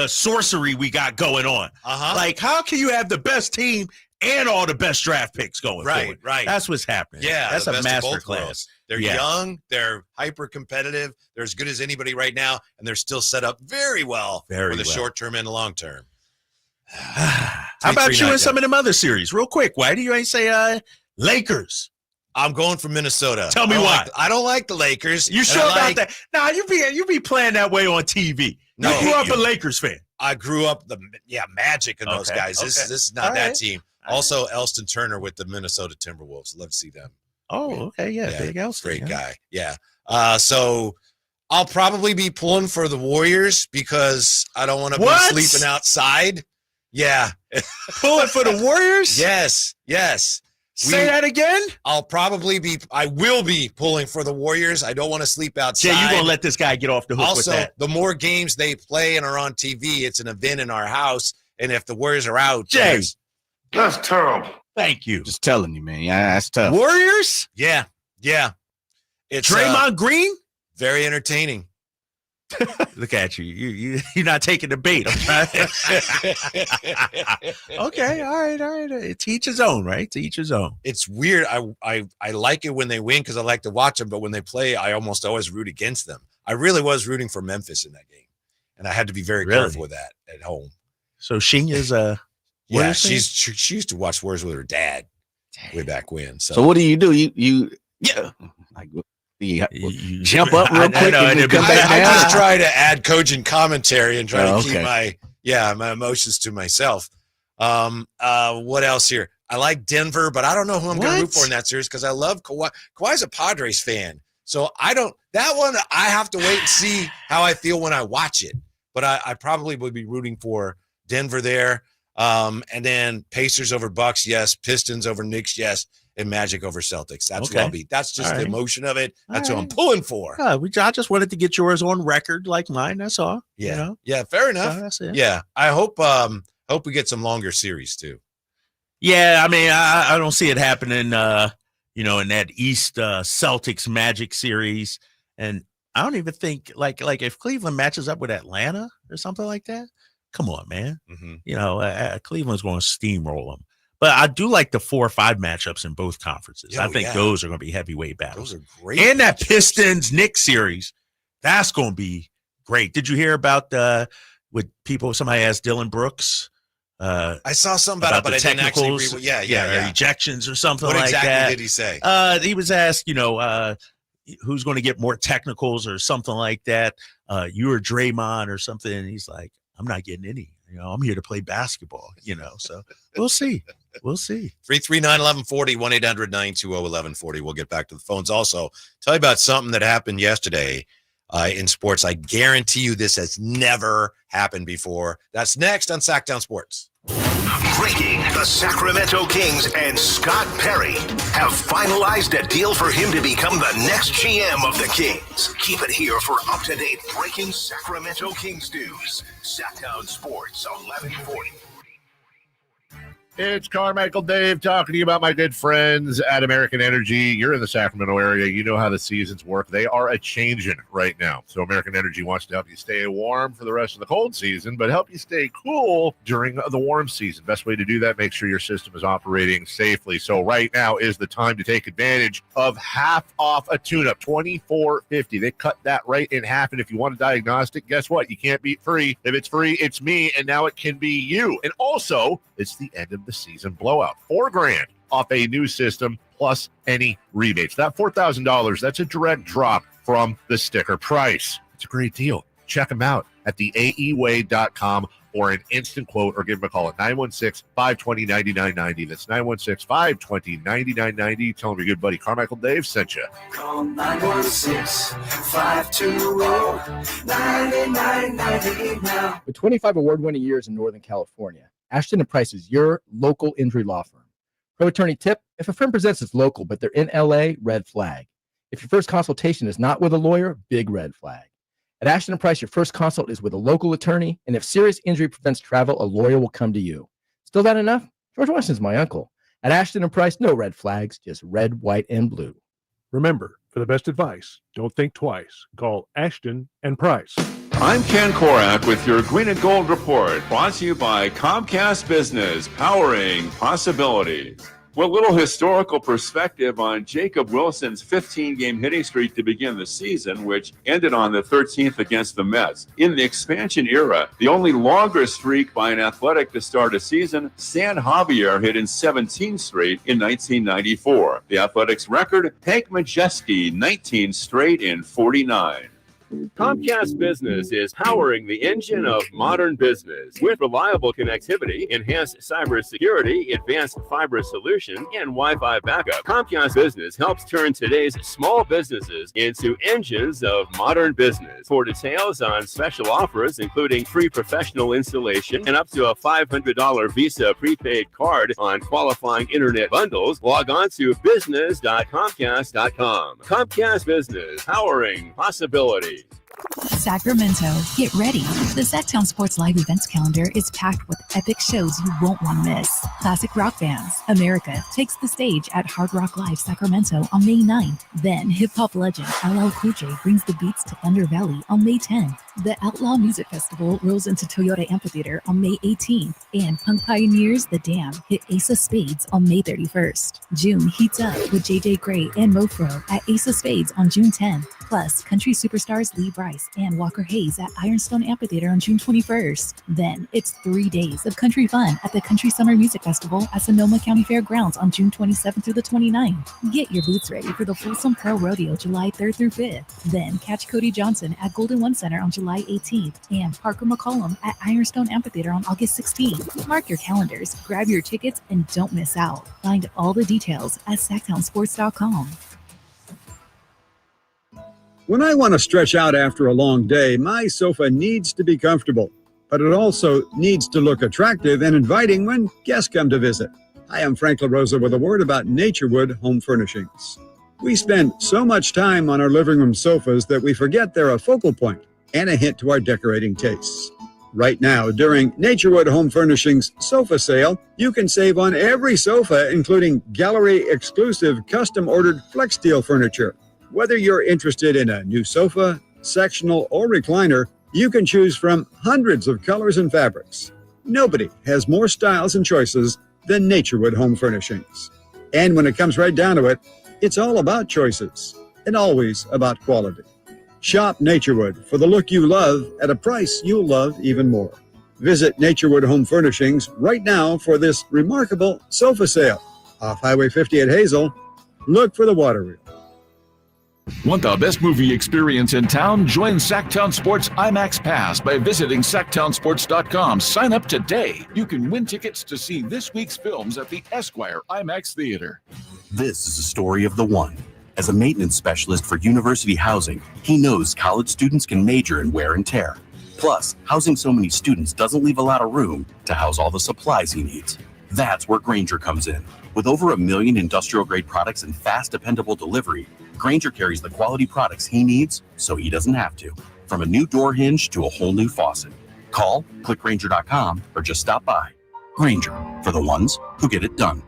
sorcery we got going on. Like, how can you have the best team and all the best draft picks going forward? Right. That's what's happening. Yeah, that's a master class. Worlds. They're young, they're hyper competitive, they're as good as anybody right now, and they're still set up very well for the short term and the long term. How about you in some of them other series? Real quick, why do you ain't say Lakers? I'm going for Minnesota. Tell me why. I don't like the Lakers. You sure about that? Nah, you be playing that way on TV. You grew up a Lakers fan. I grew up Magic and those guys. This is not that team. Also, Elston Turner with the Minnesota Timberwolves. Love to see them. Oh, okay, yeah, big Elston, great guy. Yeah. So I'll probably be pulling for the Warriors because I don't want to be sleeping outside. Yeah. Pulling for the Warriors? Yes. Say that again? I will be pulling for the Warriors. I don't want to sleep outside. Jay, you're going to let this guy get off the hook with that. Also, the more games they play and are on TV, it's an event in our house. And if the Warriors are out, Jay, that's terrible. Thank you. Just telling you, man. Yeah, that's tough. Warriors? Yeah. It's Draymond Green? Very entertaining. Look at you. You're not taking the bait. I'm trying. Okay, all right. To each his own, right? To each his own. It's weird. I like it when they win because I like to watch them, but when they play, I almost always root against them. I really was rooting for Memphis in that game, and I had to be very careful with that at home. So Shinya's yeah, she used to watch Warriors with her dad way back when. So what do? You jump up real quick and come back down. I just try to add cogent commentary and try to keep my emotions to myself. What else here? I like Denver, but I don't know who I'm going to root for in that series because I love Kawhi. Kawhi's a Padres fan, so that one I have to wait and see how I feel when I watch it. But I probably would be rooting for Denver there. And then Pacers over Bucks, yes. Pistons over Knicks, yes. and Magic over Celtics. That's what I'll be. That's just All the right. emotion of it. That's All what I'm right. pulling for. I just wanted to get yours on record like mine. That's all. Yeah. You know? Yeah. Fair enough. So that's it. Yeah. I hope we get some longer series too. Yeah. I mean, I don't see it happening, in that East Celtics Magic series. And I don't even think like if Cleveland matches up with Atlanta or something like that, come on, man. Mm-hmm. Cleveland's going to steamroll them. But I do like the 4 or 5 matchups in both conferences. I think those are going to be heavyweight battles. Those are great. And that Pistons-Knicks series, that's going to be great. Did you hear about with people? Somebody asked Dylan Brooks. I saw something about it, but I didn't actually read. Ejections or something What like exactly that. did he say? He was asked, who's going to get more technicals or something like that. You or Draymond or something. And he's like, I'm not getting any. I'm here to play basketball, so we'll see. We'll see. 339-1140, 1-800-920-1140. We'll get back to the phones. Also, tell you about something that happened yesterday in sports. I guarantee you this has never happened before. That's next on Sacktown Sports. Breaking: the Sacramento Kings and Scott Perry have finalized a deal for him to become the next GM of the Kings. Keep it here for up-to-date breaking Sacramento Kings news. Sacktown Sports 1140. It's Carmichael Dave talking to you about my good friends at American Energy. You're in the Sacramento area. You know how the seasons work. They are a-changing right now. So American Energy wants to help you stay warm for the rest of the cold season, but help you stay cool during the warm season. Best way to do that, make sure your system is operating safely. So right now is the time to take advantage of half off a tune-up, $24.50. They cut that right in half, and if you want a diagnostic, guess what? You can't beat free. If it's free, it's me, and now it can be you. And also, it's the end of the season blowout. $4,000 off a new system plus any rebates. That $4,000, that's a direct drop from the sticker price. It's a great deal. Check them out at the AEWay.com or an instant quote, or give them a call at 916-520-9990. That's 916-520-9990. Tell them your good buddy Carmichael Dave sent you. Call 916-520-9990 now. With 25 award-winning years in Northern California, Ashton & Price is your local injury law firm. Pro attorney tip: if a firm presents as local but they're in LA, red flag. If your first consultation is not with a lawyer, big red flag. At Ashton & Price, your first consult is with a local attorney, and if serious injury prevents travel, a lawyer will come to you. Still not enough? George Washington's my uncle. At Ashton & Price, no red flags, just red, white, and blue. Remember, for the best advice, don't think twice. Call Ashton & Price. I'm Ken Korak with your Green and Gold Report, brought to you by Comcast Business, powering possibilities. Well, a little historical perspective on Jacob Wilson's 15-game hitting streak to begin the season, which ended on the 13th against the Mets. In the expansion era, the only longer streak by an athletic to start a season, Stan Javier hit in 17 straight in 1994. The Athletics record, Hank Majeski, 19 straight in 49. Comcast Business is powering the engine of modern business with reliable connectivity, enhanced cybersecurity, advanced fiber solution, and Wi-Fi backup. Comcast Business helps turn today's small businesses into engines of modern business. For details on special offers, including free professional installation and up to a $500 Visa prepaid card on qualifying internet bundles, log on to business.comcast.com. Comcast Business, powering possibility. Sacramento, get ready. The Sacktown Sports Live events calendar is packed with epic shows you won't want to miss. Classic rock bands. America takes the stage at Hard Rock Live Sacramento on May 9th. Then hip-hop legend LL Cool J brings the beats to Thunder Valley on May 10th. The Outlaw Music Festival rolls into Toyota Amphitheater on May 18th. And punk pioneers The Dam hit Ace of Spades on May 31st. June heats up with JJ Gray and Mofro at Ace of Spades on June 10th. Plus, country superstars Lee Brice and Walker Hayes at Ironstone Amphitheater on June 21st. Then it's 3 days of country fun at the Country Summer Music Festival at Sonoma County Fairgrounds on June 27th through the 29th. Get your boots ready for the Folsom Pearl Rodeo July 3rd through 5th. Then catch Cody Johnson at Golden One Center on July 18th and Parker McCollum at Ironstone Amphitheater on August 16th. Mark your calendars, grab your tickets, and don't miss out. Find all the details at sacktownsports.com. When I want to stretch out after a long day, my sofa needs to be comfortable, but it also needs to look attractive and inviting when guests come to visit. Hi, I'm Frank LaRosa with a word about Naturewood Home Furnishings. We spend so much time on our living room sofas that we forget they're a focal point and a hint to our decorating tastes. Right now, during Naturewood Home Furnishings sofa sale, you can save on every sofa, including gallery-exclusive custom-ordered FlexSteel furniture. Whether you're interested in a new sofa, sectional, or recliner, you can choose from hundreds of colors and fabrics. Nobody has more styles and choices than Naturewood Home Furnishings. And when it comes right down to it, it's all about choices and always about quality. Shop Naturewood for the look you love at a price you'll love even more. Visit Naturewood Home Furnishings right now for this remarkable sofa sale. Off Highway 50 at Hazel, look for the water wheel. Want the best movie experience in town? Join Sacktown Sports IMAX Pass by visiting SacktownSports.com. Sign up today. You can win tickets to see this week's films at the Esquire IMAX Theater. This is a story of the one. As a maintenance specialist for university housing, he knows college students can major in wear and tear. Plus, housing so many students doesn't leave a lot of room to house all the supplies he needs. That's where Grainger comes in. With over 1 million industrial-grade products and fast, dependable delivery, Grainger carries the quality products he needs so he doesn't have to. From a new door hinge to a whole new faucet. Call, click Grainger.com, or just stop by. Grainger, for the ones who get it done.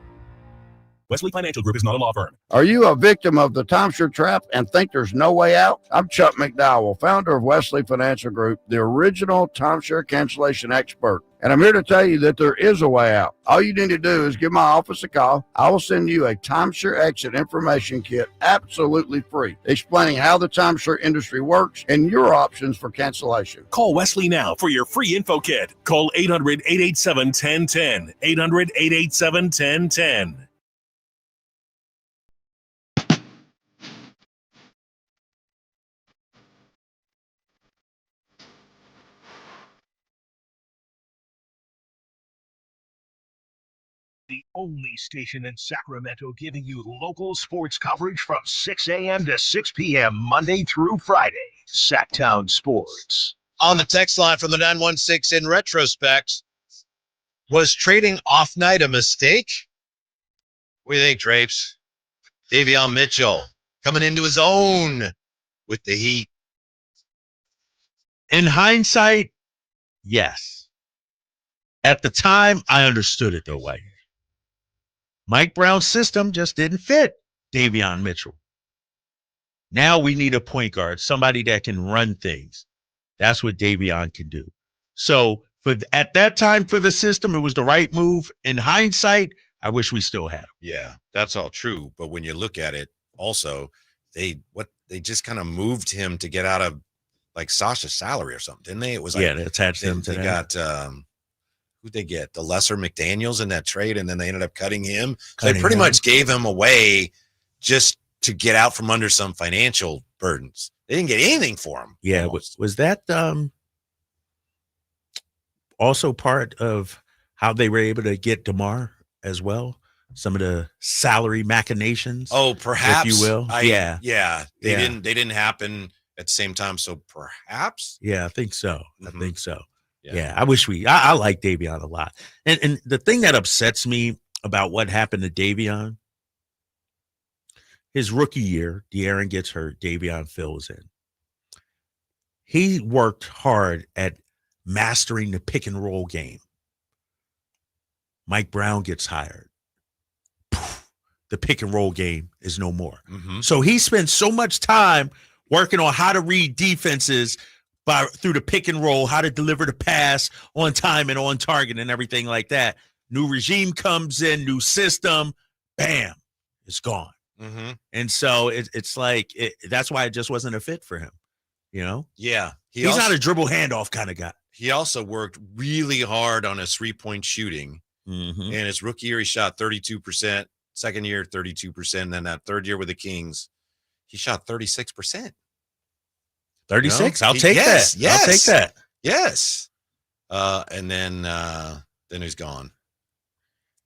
Wesley Financial Group is not a law firm. Are you a victim of the timeshare trap and think there's no way out? I'm Chuck McDowell, founder of Wesley Financial Group, the original timeshare cancellation expert. And I'm here to tell you that there is a way out. All you need to do is give my office a call. I will send you a timeshare exit information kit absolutely free, explaining how the timeshare industry works and your options for cancellation. Call Wesley now for your free info kit. Call 800-887-1010. 800-887-1010. The only station in Sacramento giving you local sports coverage from 6 a.m. to 6 p.m. Monday through Friday. Sacktown Sports. On the text line from the 916, in retrospect, was trading off night a mistake? What do you think, Drapes? Davion Mitchell coming into his own with the Heat. In hindsight, yes. At the time, I understood it the way. Mike Brown's system just didn't fit Davion Mitchell. Now we need a point guard, somebody that can run things. That's what Davion can do. So at that time for the system, it was the right move. In hindsight, I wish we still had him. Yeah, that's all true. But when you look at it, also, they just kind of moved him to get out of like Sasha's salary or something, didn't they? It was like they attached him to that. They got who'd they get? The lesser McDaniels in that trade, and then they ended up cutting him. So they pretty much gave him away just to get out from under some financial burdens. They didn't get anything for him. Yeah, was that also part of how they were able to get DeMar as well? Some of the salary machinations. Oh, perhaps, if you will. They didn't happen at the same time. So perhaps. Yeah, I think so. I think so. Yeah, I wish I like Davion a lot. And the thing that upsets me about what happened to Davion, his rookie year, De'Aaron gets hurt, Davion fills in. He worked hard at mastering the pick and roll game. Mike Brown gets hired. The pick and roll game is no more. Mm-hmm. So he spent so much time working on how to read defenses through the pick and roll, how to deliver the pass on time and on target and everything like that. New regime comes in, new system, bam, it's gone. Mm-hmm. And so it's like that's why it just wasn't a fit for him, you know? Yeah. He's not a dribble handoff kind of guy. He also worked really hard on his three-point shooting. Mm-hmm. And his rookie year, he shot 32%. Second year, 32%. And then that third year with the Kings, he shot 36%. 36. I'll take that. Yes. I'll take that. Yes. And then he's gone.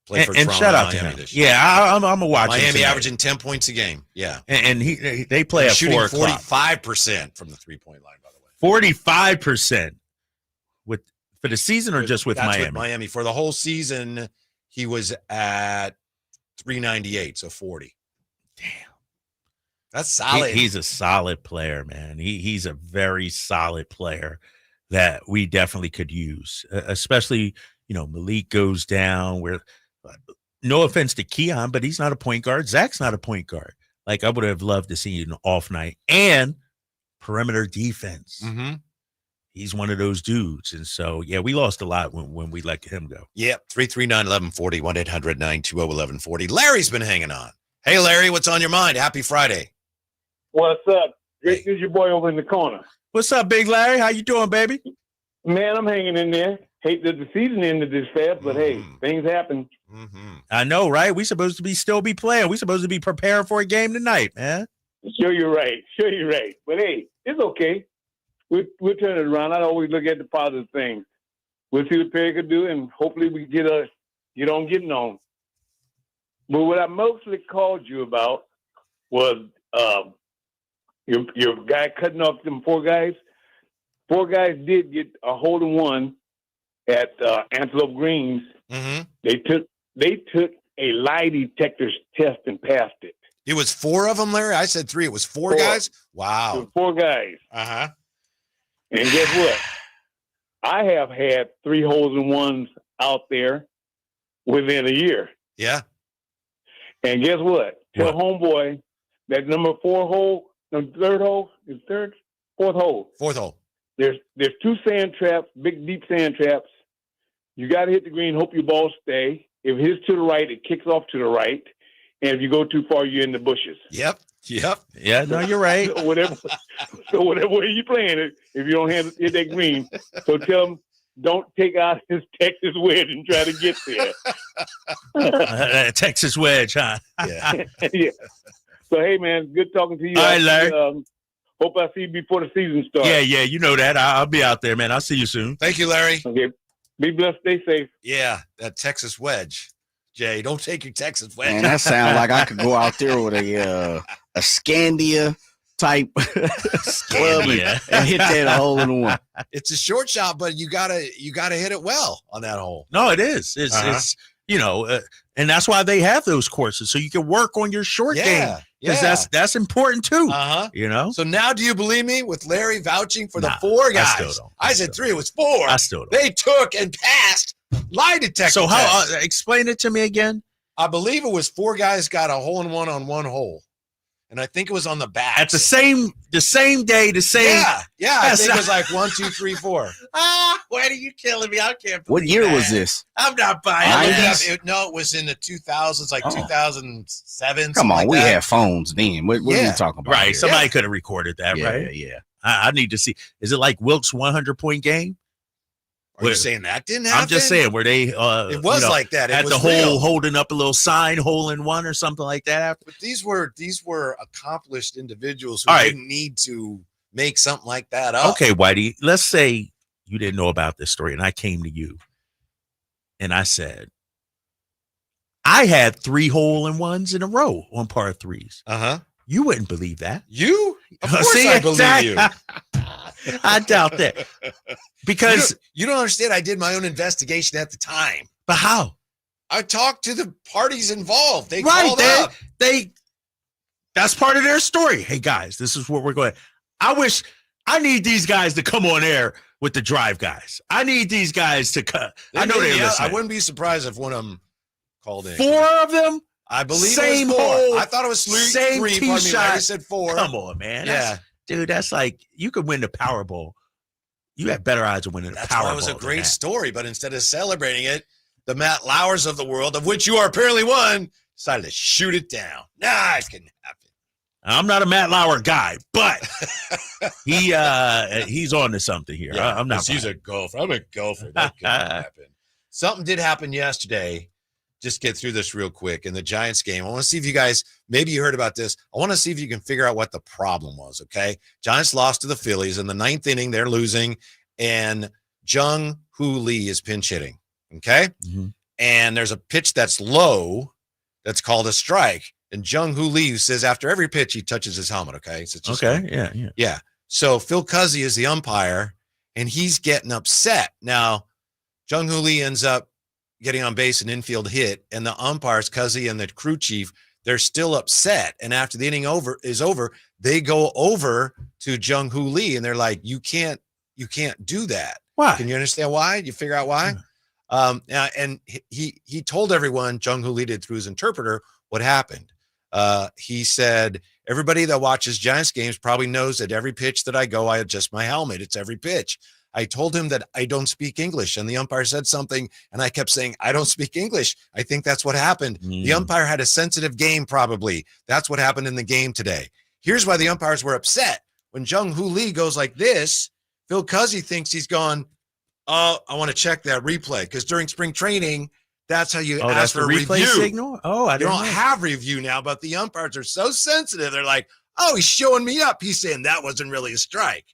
Played for and Toronto, shout out to Miami him. this year. Yeah, I'm a watch. Miami averaging 10 points a game. Yeah. And they play at shooting 4:00. 45% from the 3-point line, by the way. 45% for the season or just with That's Miami? With Miami. For the whole season, he was at 398, so 40. Damn. That's solid. He's a solid player, man. He's a very solid player that we definitely could use, especially, Malik goes down where, no offense to Keon, but he's not a point guard. Zach's not a point guard. Like, I would have loved to see an off night and perimeter defense. Mm-hmm. He's one of those dudes. And so, yeah, we lost a lot when we let him go. Yep. 339-1140, 1-800-920-1140. Larry's been hanging on. Hey, Larry, what's on your mind? Happy Friday. What's up? Great to see your boy over in the corner. What's up, Big Larry? How you doing, baby? Man, I'm hanging in there. Hate that the season ended this fast, but hey, things happen. I know, right? We supposed to still be playing. We supposed to be preparing for a game tonight, man. Sure, you're right. But hey, it's okay. We'll turn it around. I always look at the positive things. We'll see what Perry can do, and hopefully we get on getting on. But what I mostly called you about was your guy cutting off them four guys. Four guys did get a hole-in-one at Antelope Greens. Mm-hmm. They took a lie detector test and passed it. It was 4 of them, Larry? I said 3. It was 4 guys? Wow. It was 4 guys. Uh-huh. And guess what? I have had 3 holes-in-ones out there within a year. Yeah. And guess what? Tell homeboy that number 4 hole, no, third hole, fourth hole. Fourth hole. There's 2 sand traps, big, deep sand traps. You got to hit the green, hope your ball stay. If it hits to the right, it kicks off to the right. And if you go too far, you're in the bushes. Yep. Yeah, no, you're right. So whatever way you playing it, if you don't hit that green, so tell him don't take out his Texas wedge and try to get there. Texas wedge, huh? Yeah. Yeah. So, hey, man, good talking to you. All right, Larry. Hope I see you before the season starts. Yeah, you know that. I'll be out there, man. I'll see you soon. Thank you, Larry. Okay. Be blessed. Stay safe. Yeah, that Texas wedge. Jay, don't take your Texas wedge. Man, that sounds like I could go out there with a Scandia type club and hit that hole-in-one. It's a short shot, but you gotta hit it well on that hole. No, it is. It's and that's why they have those courses, so you can work on your short game. Because that's important too. So now, do you believe me with Larry vouching for the 4 guys? I still don't. I said 3. It was 4. I still don't. They took and passed lie detector. So how? Explain it to me again. I believe it was 4 guys got a hole-in-one on 1 hole, and I think it was on the back at the same day. The same. Yeah. I think it was like 1, 2, 3, 4. Why are you killing me? I can't. What year was this? I'm not buying it. No, it was in the 2000s, like 2007. Come on, like we that. had phones then. What are you talking about? Right. Here? Somebody could have recorded that, right? Yeah. I need to see. Is it like Wilkes' 100-point game? Are you saying that didn't happen? I'm just saying, where they it was like that. It at was the hole, real. holding up a little sign, hole-in-one or something like that. But these were accomplished individuals who didn't need to make something like that up. Okay, Whitey, let's say you didn't know about this story, and I came to you, and I said, I had 3 hole-in-ones in a row on par 3s. Uh-huh. You wouldn't believe that. You? Of course I believe you. I doubt that. Because you don't understand. I did my own investigation at the time. But how? I talked to the parties involved. They called up. That's part of their story. Hey guys, this is what we're going. I need these guys to come on air with the drive guys. I need these guys to cut. I know they're listening. I wouldn't be surprised if one of them called in. 4 of them? I believe same it was 4. hole. I thought it was 3. Same 3. tee Pardon me. shot. Larry said 4. Come on, man. Yeah. Dude, that's like you could win the Powerball. You have better odds of winning the Powerball. That's why it was a great story. But instead of celebrating it, the Matt Lauers of the world, of which you are apparently one, decided to shoot it down. Nah, it can happen. I'm not a Matt Lauer guy, but he's on to something here. Yeah, I'm not. He's a golfer. I'm a golfer. That could happen. Something did happen yesterday. Just get through this real quick. In the Giants game, I want to see if you guys, maybe you heard about this. I want to see if you can figure out what the problem was, okay? Giants lost to the Phillies. In the 9th inning, they're losing, and Jung Hoo Lee is pinch hitting, okay? Mm-hmm. And there's a pitch that's low that's called a strike. And Jung Hoo Lee says after every pitch, he touches his helmet, okay? So it's just yeah. So Phil Cuzzy is the umpire, and he's getting upset. Now, Jung Hoo Lee ends up getting on base, an infield hit, and the umpires, Cuzzy and the crew chief, they're still upset. And after the inning is over, they go over to Jung-Hoo Lee and they're like, you can't do that. Why? Can you understand why? You figure out why? And he told everyone, Jung-Hoo Lee did through his interpreter, what happened. He said, everybody that watches Giants games probably knows that every pitch that I go, I adjust my helmet. It's every pitch. I told him that I don't speak English, and the umpire said something, and I kept saying, I don't speak English. I think that's what happened. The umpire had a sensitive game, probably. That's what happened in the game today. Here's why the umpires were upset. When Jung-Hoo Lee goes like this, Phil Cuzzy thinks he's gone, oh, I want to check that replay, because during spring training, that's how you ask for a replay review. Signal? Oh, I don't have review now, but the umpires are so sensitive. They're like, oh, he's showing me up. He's saying that wasn't really a strike.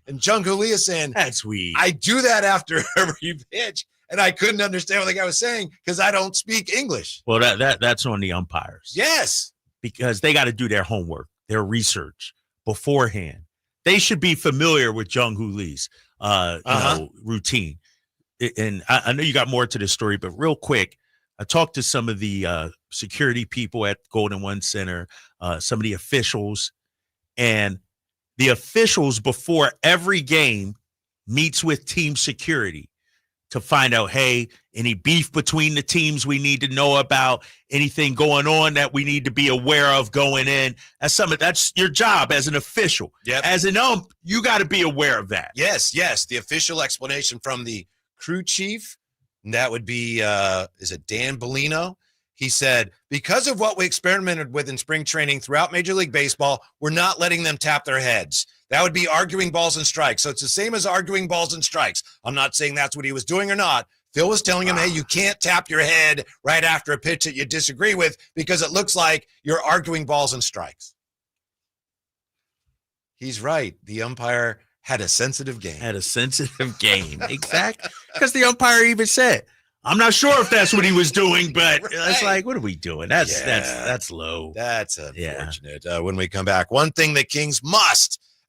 And Jung-Hoo Lee is saying, that's weird. I do that after every pitch, and I couldn't understand what the guy was saying because I don't speak English. Well, that's on the umpires. Yes. Because they got to do their homework, their research beforehand. They should be familiar with Jung-Hoo Lee's routine. And I know you got more to this story, but real quick, I talked to some of the security people at Golden One Center, some of the officials, and the officials before every game meets with team security to find out, hey, any beef between the teams we need to know about, anything going on that we need to be aware of going in. That's your job as an official. Yep. As an ump, you got to be aware of that. Yes. The official explanation from the crew chief, and that would be, is it Dan Bellino? He said, because of what we experimented with in spring training throughout Major League Baseball, we're not letting them tap their heads. That would be arguing balls and strikes. So it's the same as arguing balls and strikes. I'm not saying that's what he was doing or not. Phil was telling him, hey, you can't tap your head right after a pitch that you disagree with because it looks like you're arguing balls and strikes. He's right. The umpire had a sensitive game. Exactly. Because the umpire even said, I'm not sure if that's what he was doing, but it's like, what are we doing? That's low. That's unfortunate. When we come back, one thing the Kings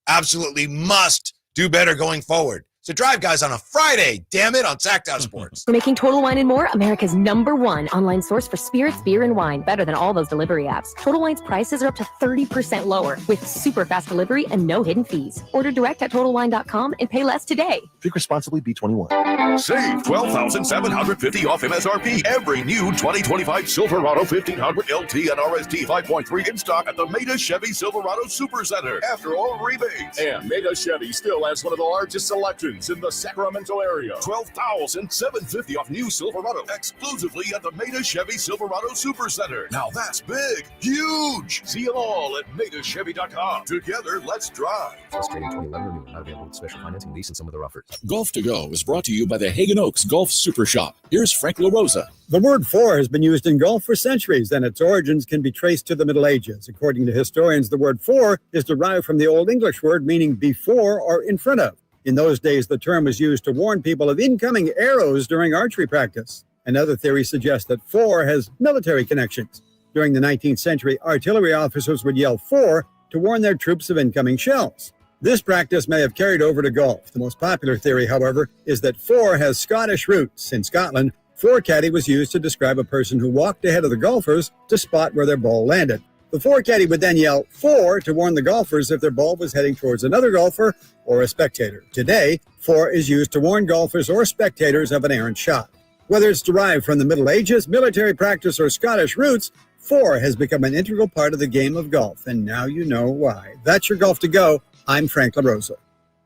absolutely must do better going forward. So Drive Guys on a Friday, damn it, on Sacktown Sports. We're making Total Wine & More America's #1 online source for spirits, beer, and wine. Better than all those delivery apps. Total Wine's prices are up to 30% lower with super fast delivery and no hidden fees. Order direct at TotalWine.com and pay less today. Drink responsibly, B21. Save $12,750 off MSRP. Every new 2025 Silverado 1500 LT and RST 5.3 in stock at the Maida Chevy Silverado Supercenter. After all rebates. And Maida Chevy still has one of the largest selections in the Sacramento area. $12,750 off new Silverado exclusively at the Maida Chevy Silverado Supercenter. Now that's big, huge. See them all at MaidaChevy.com. Together, let's drive. Plus trading 2011 renewal. Not available with special financing, lease, and some other offers. Golf to Go is brought to you by the Hagen Oaks Golf Super Shop. Here's Frank LaRosa. The word "for" has been used in golf for centuries, and its origins can be traced to the Middle Ages. According to historians, the word "for" is derived from the Old English word meaning before or in front of. In those days, the term was used to warn people of incoming arrows during archery practice. Another theory suggests that "for" has military connections. During the 19th century, artillery officers would yell "for" to warn their troops of incoming shells. This practice may have carried over to golf. The most popular theory, however, is that "for" has Scottish roots. In Scotland, "for-caddy" was used to describe a person who walked ahead of the golfers to spot where their ball landed. The "for-caddy" would then yell "for" to warn the golfers if their ball was heading towards another golfer or a spectator. Today, "for" is used to warn golfers or spectators of an errant shot. Whether it's derived from the Middle Ages, military practice, or Scottish roots, "for" has become an integral part of the game of golf, and now you know why. That's your Golf to Go. I'm Frank LaRosa.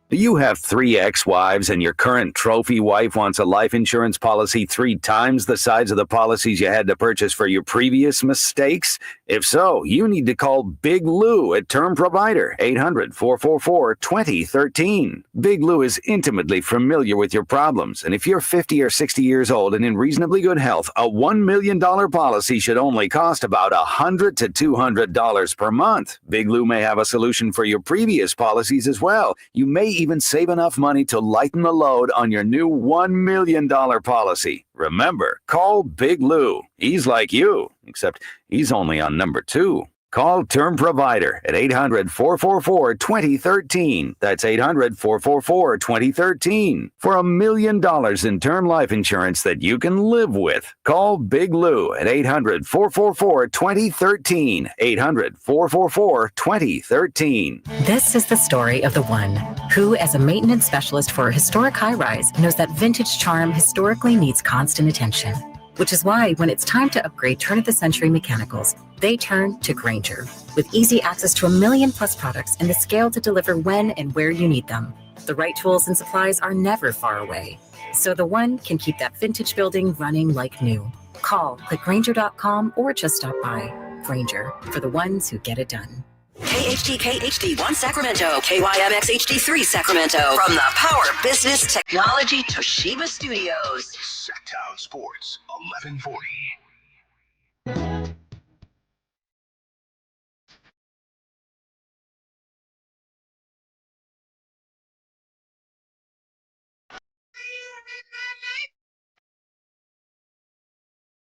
Do you have 3 ex-wives and your current trophy wife wants a life insurance policy 3 times the size of the policies you had to purchase for your previous mistakes? If so, you need to call Big Lou at Term Provider, 800-444-2013. Big Lou is intimately familiar with your problems, and if you're 50 or 60 years old and in reasonably good health, a $1 million policy should only cost about $100 to $200 per month. Big Lou may have a solution for your previous policies as well. You may even save enough money to lighten the load on your new $1 million policy. Remember, call Big Lou. He's like you, except he's only on number 2. Call Term Provider at 800-444-2013. That's 800-444-2013. For $1 million in term life insurance that you can live with. Call Big Lou at 800-444-2013. 800-444-2013. This is the story of the one who, as a maintenance specialist for a historic high-rise, knows that vintage charm historically needs constant attention. Which is why when it's time to upgrade turn-of-the-century mechanicals, they turn to Grainger. With easy access to 1 million+ products and the scale to deliver when and where you need them. The right tools and supplies are never far away. So the one can keep that vintage building running like new. Call, click Grainger.com, or just stop by. Grainger, for the ones who get it done. KHTK HD1 Sacramento, KYMX HD3 Sacramento. From the Power Business Technology Toshiba Studios. Sacktown Sports, 1140.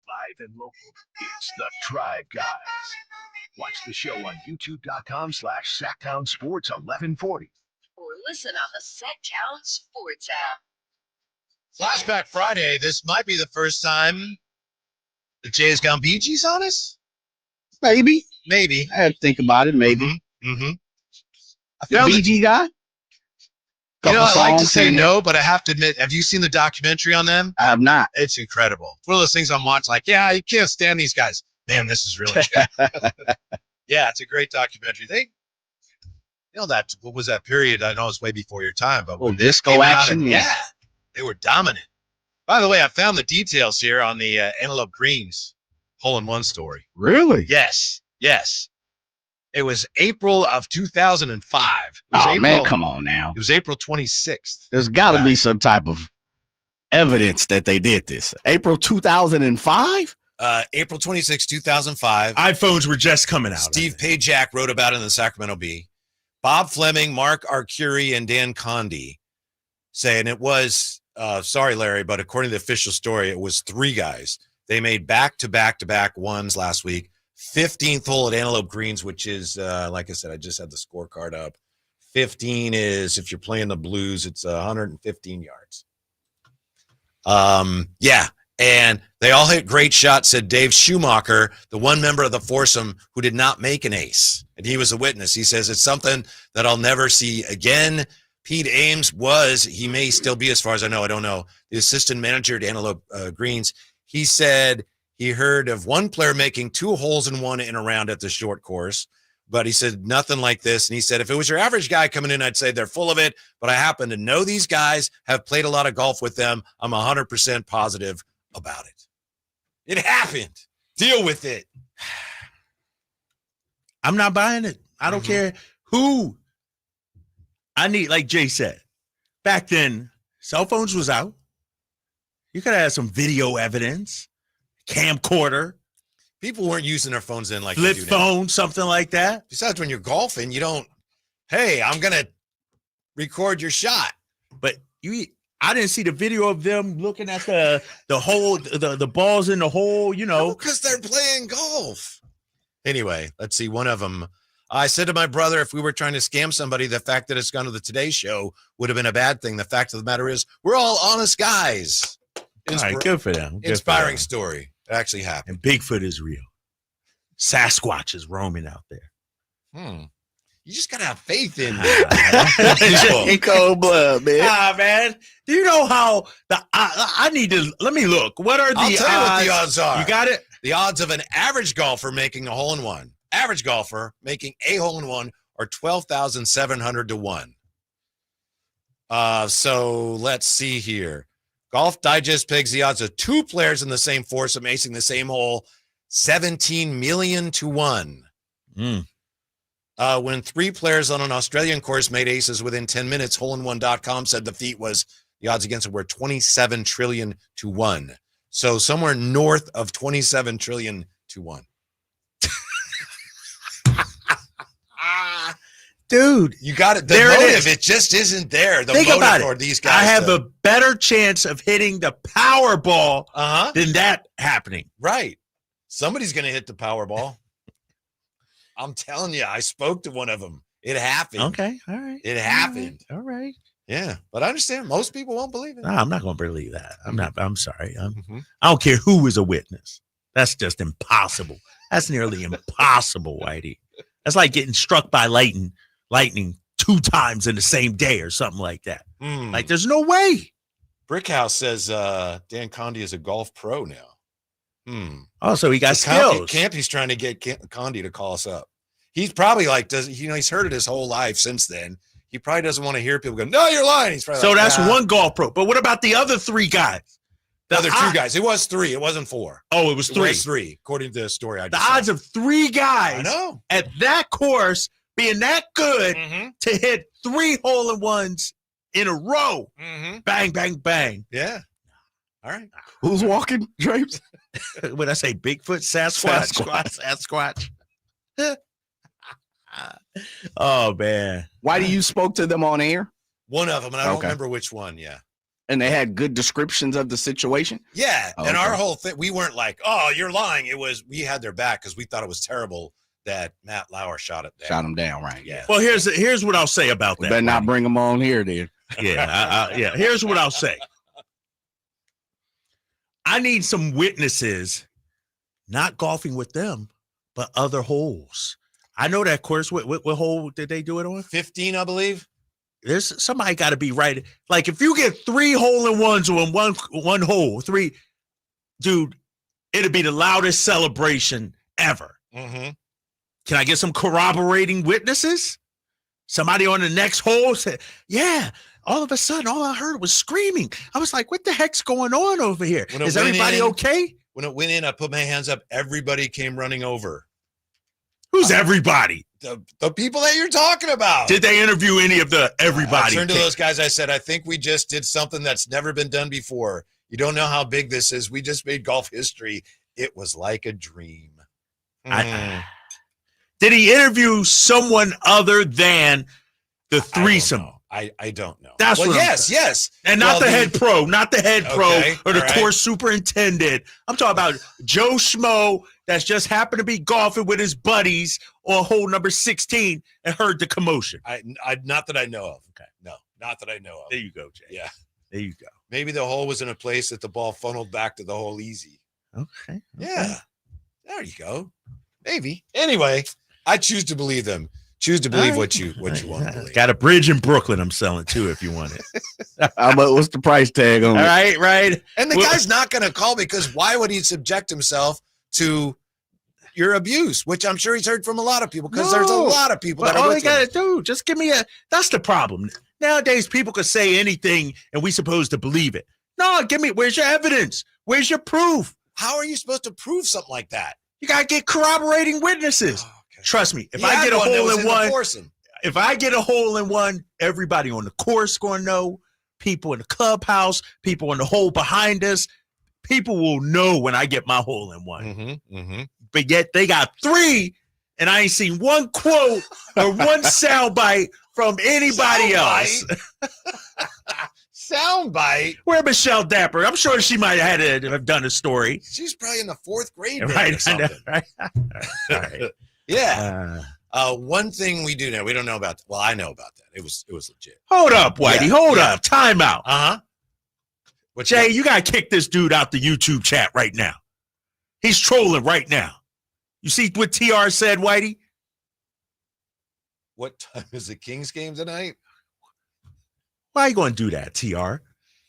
Live and local, it's the Tribe Guys. Watch the show on youtube.com/Sacktown Sports 1140. Or listen on the Sacktown Sports app. Flashback Friday. This might be the first time the Jay's gone BG's on us. Maybe. Maybe. I had to think about it. Maybe. Mm-hmm. BG guy? You know, I like to songs say in no, but I have to admit, have you seen the documentary on them? I have not. It's incredible. It's one of those things I'm watching like, yeah, you can't stand these guys. Man, this is really good. Yeah, it's a great documentary. That what was that period? I know it's way before your time, but when disco action, yeah, they were dominant. By the way, I found the details here on the Antelope Greens hole-in-one story. Really? Yes. It was April of 2005. Man, come on now. It was April 26th. There's got to be some type of evidence that they did this. April 2005? April 26, 2005. iPhones were just coming out. Steve Pajak wrote about it in the Sacramento Bee. Bob Fleming, Mark Arcuri, and Dan Condi saying it was, sorry, Larry, but according to the official story, it was 3 guys. They made back-to-back ones last week. 15th hole at Antelope Greens, which is, like I said, I just had the scorecard up. 15 is, if you're playing the Blues, it's 115 yards. Yeah, and they all hit great shots, said Dave Schumacher, the one member of the foursome who did not make an ace, and he was a witness. He says it's something that I'll never see again. Pete Ames he may still be, as far as I know, I don't know, the assistant manager at Antelope Greens. He said he heard of one player making 2 holes in one in a round at the short course, but he said nothing like this. And he said, if it was your average guy coming in, I'd say they're full of it, but I happen to know these guys, have played a lot of golf with them. I'm 100% positive about it. It happened. Deal with it. I'm not buying it. I don't care who. I need, like Jay said, back then, cell phones was out. You could have had some video evidence, camcorder. People weren't using their phones then like flip they do phone, now. Something like that. Besides, when you're golfing, you don't, hey, I'm going to record your shot. But I didn't see the video of them looking at the hole, the balls in the hole, because they're playing golf. Anyway, let's see. One of them, I said to my brother, if we were trying to scam somebody, the fact that it's gone to the Today Show would have been a bad thing. The fact of the matter is, we're all honest guys. All right, good for them. Inspiring story. It actually happened. And Bigfoot is real. Sasquatch is roaming out there. You just gotta have faith in in cold blood, man. Man. Do you know how I need to let me look? What are the I'll tell odds? you what the odds are. You got it? The odds of an average golfer making a hole in one. Average golfer making a hole in one are 12,700 to 1. So let's see here. Golf Digest pegs the odds of 2 players in the same foursome acing the same hole 17 million to 1. When 3 players on an Australian course made aces within 10 minutes, holein1.com said the feat was, the odds against it were 27 trillion to 1. So somewhere north of 27 trillion to 1. Dude, you got it. The there motive, it just isn't there. The Think motive about for it. these guys. I have a better chance of hitting the Powerball than that happening. Right. Somebody's going to hit the Powerball. I'm telling you, I spoke to one of them. It happened. Okay, all right. It happened. All right. Yeah, but I understand most people won't believe it. No, I'm not going to believe that. I'm sorry. I don't care who was a witness. That's just impossible. That's nearly impossible, Whitey. That's like getting struck by lightning 2 times in the same day or something like that. Like, there's no way. Brickhouse says Dan Condi is a golf pro now. Oh, so he got skills. Campy's trying to get Condi to call us up. He's probably like, he's heard it his whole life since then. He probably doesn't want to hear people go, no, you're lying. He's probably so like, that's one golf pro. But what about the other 3 guys? The other 2 guys. It was 3. It wasn't 4. Oh, it was 3. It was 3, according to the story I just The odds saw. of 3 guys I know. at that course being that good to hit 3 hole-in-ones in a row. Bang, bang, bang. Yeah. All right. Who's walking, Drapes? When I say Bigfoot, Sasquatch. Oh, man. Why do you spoke to them on air? One of them, and I don't remember which one. Yeah. And they had good descriptions of the situation? Yeah. Oh, and okay. our whole thing, we weren't like, oh, you're lying. It was, we had their back because we thought it was terrible that Matt Lauer shot it down. Shot him down, right? Yeah. Well, here's what I'll say about that. Better not bring them on here, then. Yeah. Yeah. Here's what I'll say. I need some witnesses, not golfing with them, but other holes. I know that course. What hole did they do it on? 15, I believe. There's somebody got to be right. Like if you get 3 hole-in-ones on one hole, 3, dude, it'd be the loudest celebration ever. Can I get some corroborating witnesses? Somebody on the next hole said, yeah, all of a sudden, all I heard was screaming. I was like, what the heck's going on over here? Is everybody okay? When it went in, I put my hands up. Everybody came running over. Who's everybody? The people that you're talking about. Did they interview any of the everybody? I turned to those guys. I said, I think we just did something that's never been done before. You don't know how big this is. We just made golf history. It was like a dream. Did he interview someone other than the threesome? I don't know. That's what yes. And not the head pro, not the head pro or the all right. course superintendent. I'm talking about Joe Schmo that's just happened to be golfing with his buddies on hole number 16 and heard the commotion. I not that I know of. Okay. No, not that I know of. There you go, Jay. Yeah. There you go. Maybe the hole was in a place that the ball funneled back to the hole easy. Okay. Yeah. There you go. Maybe. Anyway, I choose to believe them. Choose to believe what you want to believe. Got a bridge in Brooklyn I'm selling too if you want it. What's the price tag on it? All right. And the guy's not going to call because why would he subject himself to your abuse, which I'm sure he's heard from a lot of people because there's a lot of people that are all with they got him. to do, just give me that's the problem. Nowadays, people can say anything and we supposed to believe it. No, where's your evidence? Where's your proof? How are you supposed to prove something like that? You got to get corroborating witnesses. Trust me, if I get a hole in one, everybody on the course going to know, people in the clubhouse, people in the hole behind us, people will know when I get my hole in one. But yet they got 3, and I ain't seen one quote or one soundbite from anybody else. Soundbite? Where Michelle Dapper? I'm sure she might have done a story. She's probably in the 4th grade. Right, or something. right. All right. Yeah. One thing we do know, we don't know about. Well, I know about that. It was legit. Hold up, Whitey. Hold up. Time out. Jay, that? you got to kick this dude out the YouTube chat right now. He's trolling right now. You see what TR said, Whitey? What time is the Kings game tonight? Why are you going to do that, TR?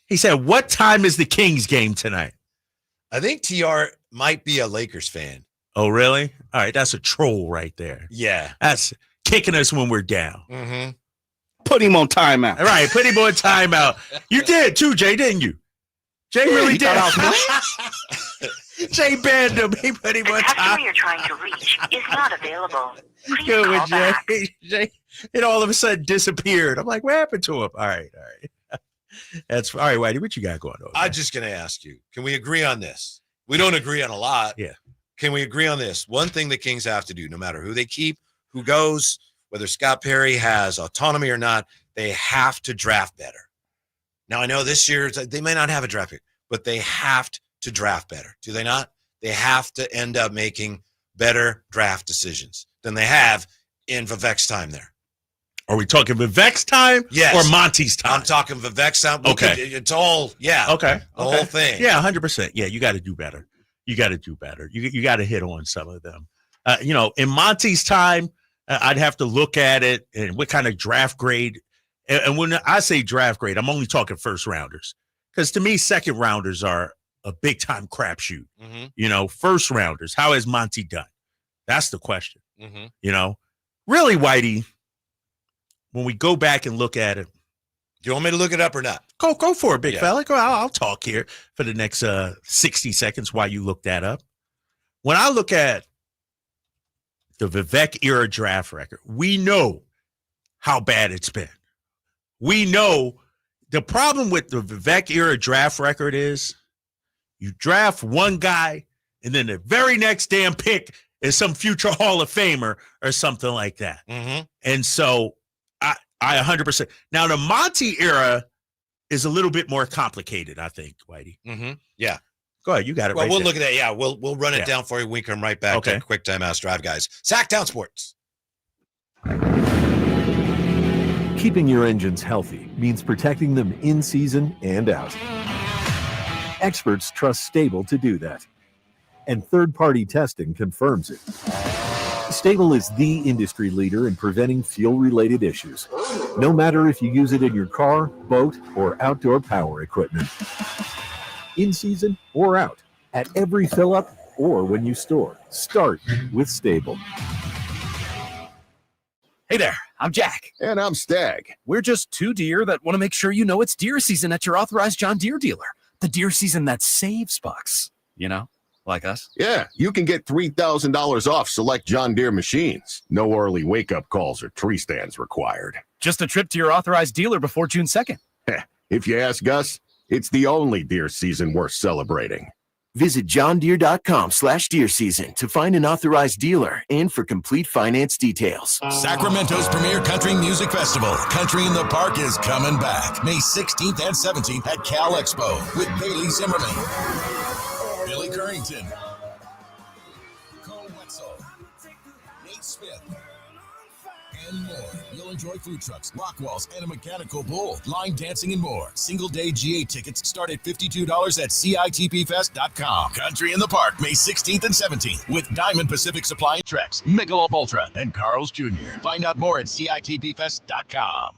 He said, what time is the Kings game tonight? I think TR might be a Lakers fan. Oh, really? All right, that's a troll right there. Yeah. That's kicking us when we're down. Put him on timeout. All right, put him on timeout. You did too, Jay, didn't you? Jay really did. Jay banned him. He put him on timeout. The customer you're trying to reach is not available. Please call back. Jay, it all of a sudden disappeared. I'm like, what happened to him? All right. That's all right, Whitey. What you got going on? I'm just going to ask you, can we agree on this? We don't agree on a lot. Yeah. Can we agree on this? One thing the Kings have to do, no matter who they keep, who goes, whether Scott Perry has autonomy or not, they have to draft better. Now, I know this year they may not have a draft pick, but they have to draft better. Do they not? They have to end up making better draft decisions than they have in Vivek's time there. Are we talking Vivek's time Yes. or Monty's time? I'm talking Vivek's time. Okay. It's all, Okay. The whole thing. Yeah, 100%. Yeah, you got to do better. You got to do better. You got to hit on some of them. In Monty's time, I'd have to look at it and what kind of draft grade. And when I say draft grade, I'm only talking first rounders. Because to me, second rounders are a big time crapshoot. Mm-hmm. First rounders. How has Monty done? That's the question. Mm-hmm. Really, Whitey, when we go back and look at it. Do you want me to look it up or not? Go for it, big fella. I'll talk here for the next 60 seconds while you look that up. When I look at the Vivek era draft record, we know how bad it's been. We know the problem with the Vivek era draft record is you draft one guy and then the very next damn pick is some future Hall of Famer or something like that. Mm-hmm. And so I 100%. Now, the Monty era is a little bit more complicated, I think, Whitey. Mm-hmm. Yeah. Go ahead. You got it Well, right we'll there. look at that. Yeah, we'll run it down for you. We come right back to Quick Timeout Drive, guys. Sacktown Sports. Keeping your engines healthy means protecting them in season and out. Experts trust Stable to do that. And third-party testing confirms it. Stable is the industry leader in preventing fuel-related issues, no matter if you use it in your car, boat, or outdoor power equipment. In season or out, at every fill-up or when you store, start with Stable. Hey there, I'm Jack. And I'm Stag. We're just two deer that want to make sure you know it's deer season at your authorized John Deere dealer. The deer season that saves bucks, like us. Yeah, you can get $3,000 off select John Deere machines. No early wake-up calls or tree stands required. Just a trip to your authorized dealer before June 2nd. If you ask us, it's the only deer season worth celebrating. Visit johndeere.com/deer season to find an authorized dealer and for complete finance details. Sacramento's premier country music festival, Country in the Park, is coming back May 16th and 17th at Cal Expo with Bailey Zimmerman, Billy Currington, Cole Wetzel, Nate Smith, and more. You'll enjoy food trucks, rock walls, and a mechanical bull, line dancing, and more. Single-day GA tickets start at $52 at CITPFest.com. Country in the Park, May 16th and 17th with Diamond Pacific Supply and Trex, Michelob Ultra, and Carl's Jr. Find out more at CITPFest.com.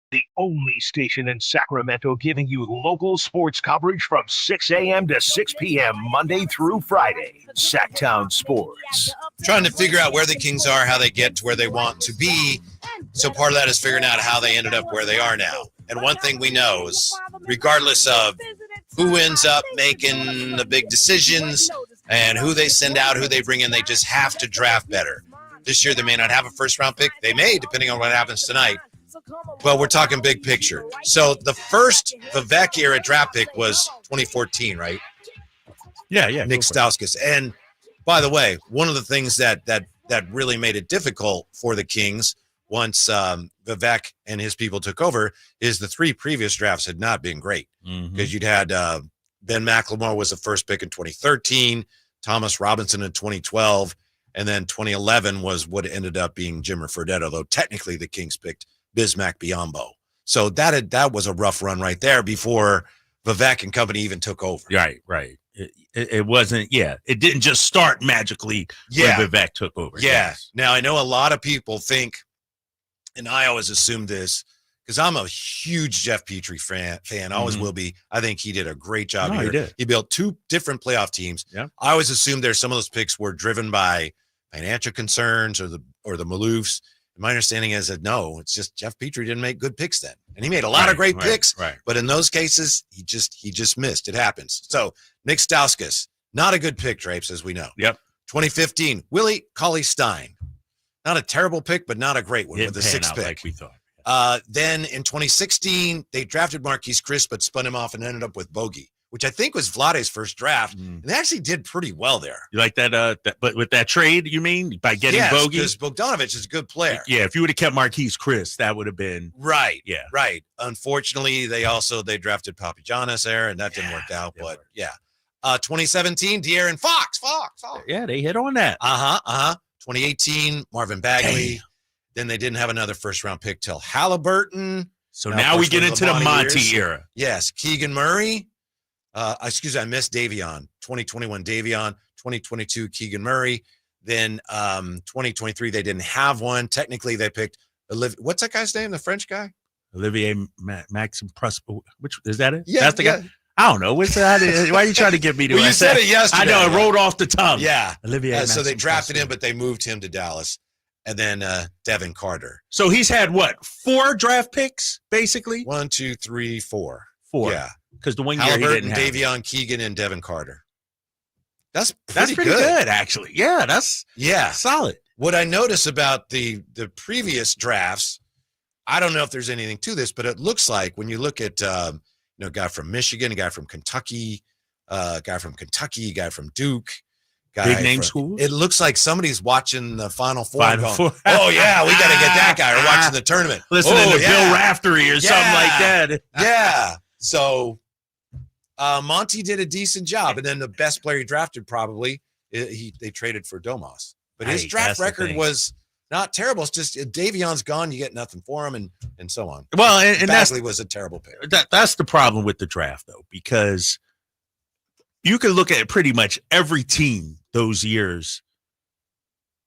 The only station in Sacramento giving you local sports coverage from 6 a.m. to 6 p.m. Monday through Friday. Sacktown Sports. Trying to figure out where the Kings are, how they get to where they want to be. So part of that is figuring out how they ended up where they are now. And one thing we know is, regardless of who ends up making the big decisions and who they send out, who they bring in, they just have to draft better. This year they may not have a first-round pick. They may, depending on what happens tonight. Well, we're talking big picture. So the first Vivek era draft pick was 2014, right? Yeah. Nick Stauskas. And by the way, one of the things that really made it difficult for the Kings once Vivek and his people took over is the three previous drafts had not been great. Because you'd had Ben McLemore was the first pick in 2013, Thomas Robinson in 2012, and then 2011 was what ended up being Jimmer Fredette, although technically the Kings picked Bismack Biyombo. So that was a rough run right there before Vivek and company even took over. Right. It wasn't, it didn't just start magically when Vivek took over. Yeah. Now, I know a lot of people think, and I always assumed this, because I'm a huge Jeff Petrie fan, always will be. I think he did a great job here. He did. He built two different playoff teams. Yeah. I always assumed some of those picks were driven by financial concerns or the Maloofs. My understanding is that no, it's just Jeff Petrie didn't make good picks then. And he made a lot of great picks, but in those cases, he just missed. It happens. So Nick Stauskas, not a good pick, Drapes, as we know. Yep. 2015, Willie Cauley-Stein. Not a terrible pick, but not a great one with the sixth pick. Like we thought. Then in 2016, they drafted Marquise Chris, but spun him off and ended up with Bogey, which I think was Vlade's first draft. And they actually did pretty well there. You like that? But with that trade, you mean by getting Bogey? Because Bogdanovich is a good player. Yeah, if you would have kept Marquise Chris, that would have been right. Yeah, right. Unfortunately, they drafted Papagiannis there, and that didn't work out. But 2017, De'Aaron Fox. Yeah, they hit on that. 2018, Marvin Bagley. Damn. Then they didn't have another first-round pick till Halliburton. So now we get into the Monty era. Yes, Keegan Murray. I missed Davion. 2021 Davion. 2022 Keegan Murray. Then 2023 they didn't have one. Technically they picked what's that guy's name? The French guy? Olivier Maxime Prosper. Which is that it? Yeah, that's the guy. I don't know. What's that? Why are you trying to get me to? Well, you said it yesterday. I know it rolled off the tongue. Yeah, Olivier. So they drafted him, but they moved him to Dallas, and then Devin Carter. So he's had what? 4 draft picks, basically. 1, 2, 3, 4. 4. Yeah, because the one year Halliburton, he didn't have Davion, Keegan, and Devin Carter. That's pretty good, actually. Yeah, that's solid. What I notice about the previous drafts, I don't know if there's anything to this, but it looks like when you look at a guy from Michigan, a guy from Kentucky, guy from Duke, big name schools. It looks like somebody's watching the Final Four. Oh yeah, we got to get that guy. Or watching the tournament, listening to Bill Raftery or something like that. Yeah. So Monty did a decent job, and then the best player he drafted probably they traded for Domas, but his draft record was not terrible. It's just Davion's gone, you get nothing for him, and so on. Well, and Bagley was a terrible pick. That's the problem with the draft, though, because you can look at pretty much every team those years.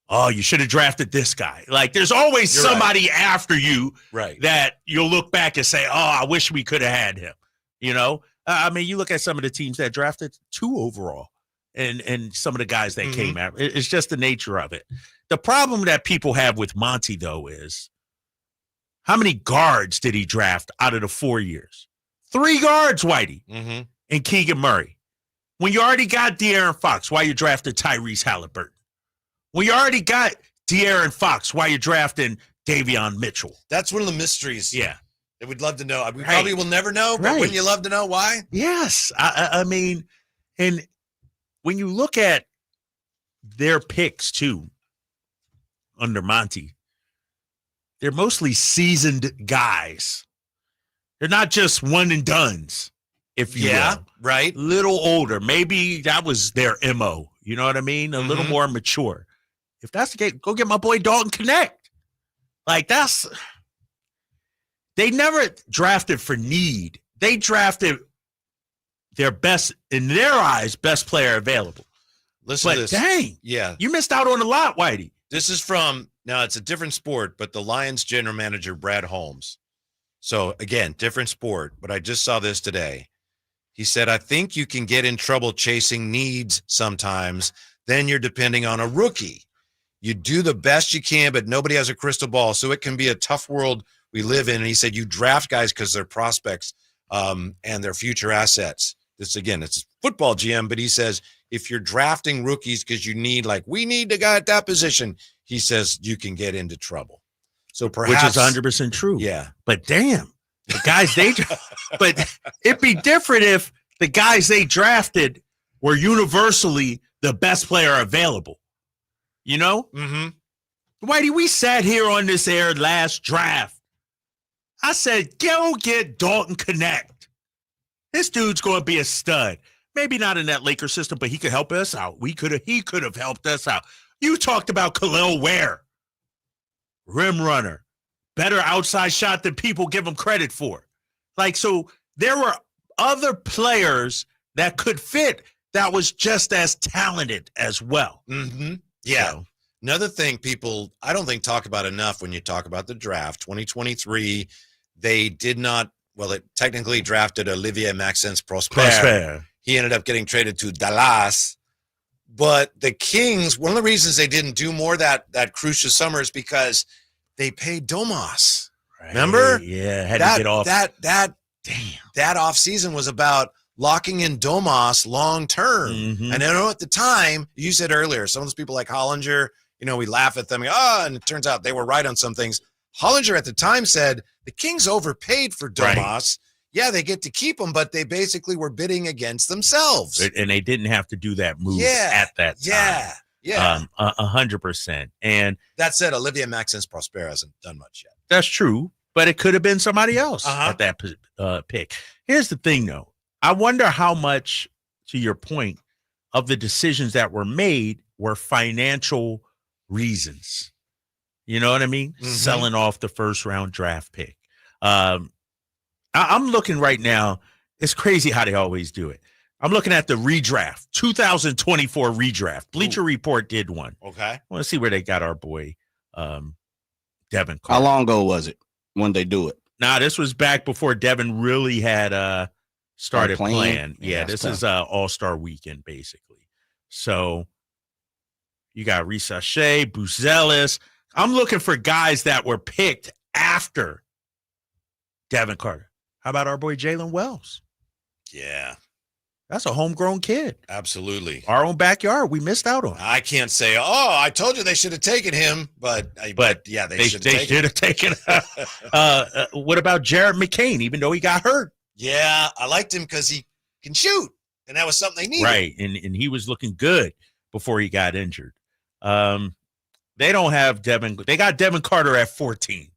Oh, you should have drafted this guy. Like, there's always somebody after you that you'll look back and say, oh, I wish we could have had him. You know? I mean, you look at some of the teams that drafted 2 overall and some of the guys that came out. It's just the nature of it. The problem that people have with Monty, though, is how many guards did he draft out of the 4 years? 3 guards, Whitey, and Keegan Murray. When you already got De'Aaron Fox, why you drafted Tyrese Halliburton? When you already got De'Aaron Fox, why you drafting Davion Mitchell? That's one of the mysteries. Yeah. That we'd love to know. We probably will never know, but wouldn't you love to know why? Yes. I mean, and when you look at their picks, too, under Monty, they're mostly seasoned guys. They're not just one and dones, if you will. Right. Little older. Maybe that was their MO. You know what I mean? A little more mature. If that's the case, go get my boy Dalton Connect. Like, they never drafted for need. They drafted their best, in their eyes, best player available. Listen to this. Dang. Yeah. You missed out on a lot, Whitey. This is from, now it's a different sport, but the Lions general manager, Brad Holmes. So again, different sport, but I just saw this today. He said, I think you can get in trouble chasing needs sometimes. Then you're depending on a rookie. You do the best you can, but nobody has a crystal ball. So it can be a tough world we live in. And he said, you draft guys because they're prospects and their future assets. This, again, it's football GM, but he says, if you're drafting rookies because you need, like, we need a guy at that position, he says you can get into trouble. So perhaps, which is 100% true. Yeah. But damn, the guys but it'd be different if the guys they drafted were universally the best player available. You know? Whitey, we sat here on this air last draft. I said, go get Dalton Connect. This dude's going to be a stud. Maybe not in that Lakers system, but he could help us out. He could have helped us out. You talked about Khalil Ware. Rim runner. Better outside shot than people give him credit for. Like, so there were other players that could fit that was just as talented as well. Yeah. So, another thing people, I don't think, talk about enough when you talk about the draft, 2023, they did not, well, it technically drafted Olivier Maxime Prosper. He ended up getting traded to Dallas. But the Kings, one of the reasons they didn't do more that crucial summer is because they paid Domas. Remember? Yeah, had to get off. That offseason was about locking in Domas long term. And I know at the time, you said earlier, some of those people like Hollinger, you know, we laugh at them. And it turns out they were right on some things. Hollinger at the time said the Kings overpaid for Domas. yeah, they get to keep them, but they basically were bidding against themselves. And they didn't have to do that move at that time. Yeah. 100%. And that said, Olivia Maxence Prosper hasn't done much yet. That's true, but it could have been somebody else at that pick. Here's the thing, though. I wonder how much, to your point, of the decisions that were made were financial reasons. You know what I mean? Mm-hmm. Selling off the first round draft pick. I'm looking right now. It's crazy how they always do it. I'm looking at the redraft, 2024 redraft. Bleacher Report did one. Okay. I want to see where they got our boy Devin Carter. How long ago was it when they do it? Nah, this was back before Devin really had started playing. Yeah, this is All-Star weekend, basically. So you got Risa Shea, Buzelis. I'm looking for guys that were picked after Devin Carter. How about our boy Jalen Wells? Yeah. That's a homegrown kid. Absolutely. Our own backyard. We missed out on. I can't say, I told you they should have taken him, but yeah, they should have taken him. What about Jared McCain, even though he got hurt? Yeah, I liked him because he can shoot, and that was something they needed. Right, and he was looking good before he got injured. They don't have Devin. They got Devin Carter at 14.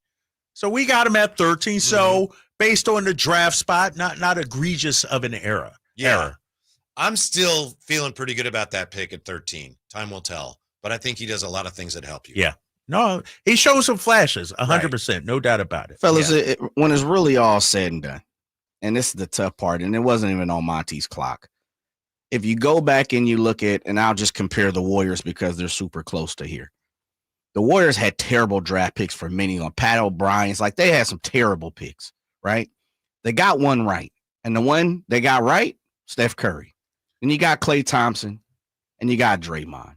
So we got him at 13. So based on the draft spot, not egregious of an error. I'm still feeling pretty good about that pick at 13. Time will tell. But I think he does a lot of things that help you. Yeah. No, he shows some flashes, 100%. No doubt about it. Fellas, when it's really all said and done, and this is the tough part, and it wasn't even on Monty's clock. If you go back and you look at, and I'll just compare the Warriors because they're super close to here. The Warriors had terrible draft picks for many on Pat O'Brien's. Like, they had some terrible picks, right? They got one right. And the one they got right, Steph Curry. And you got Klay Thompson, and you got Draymond.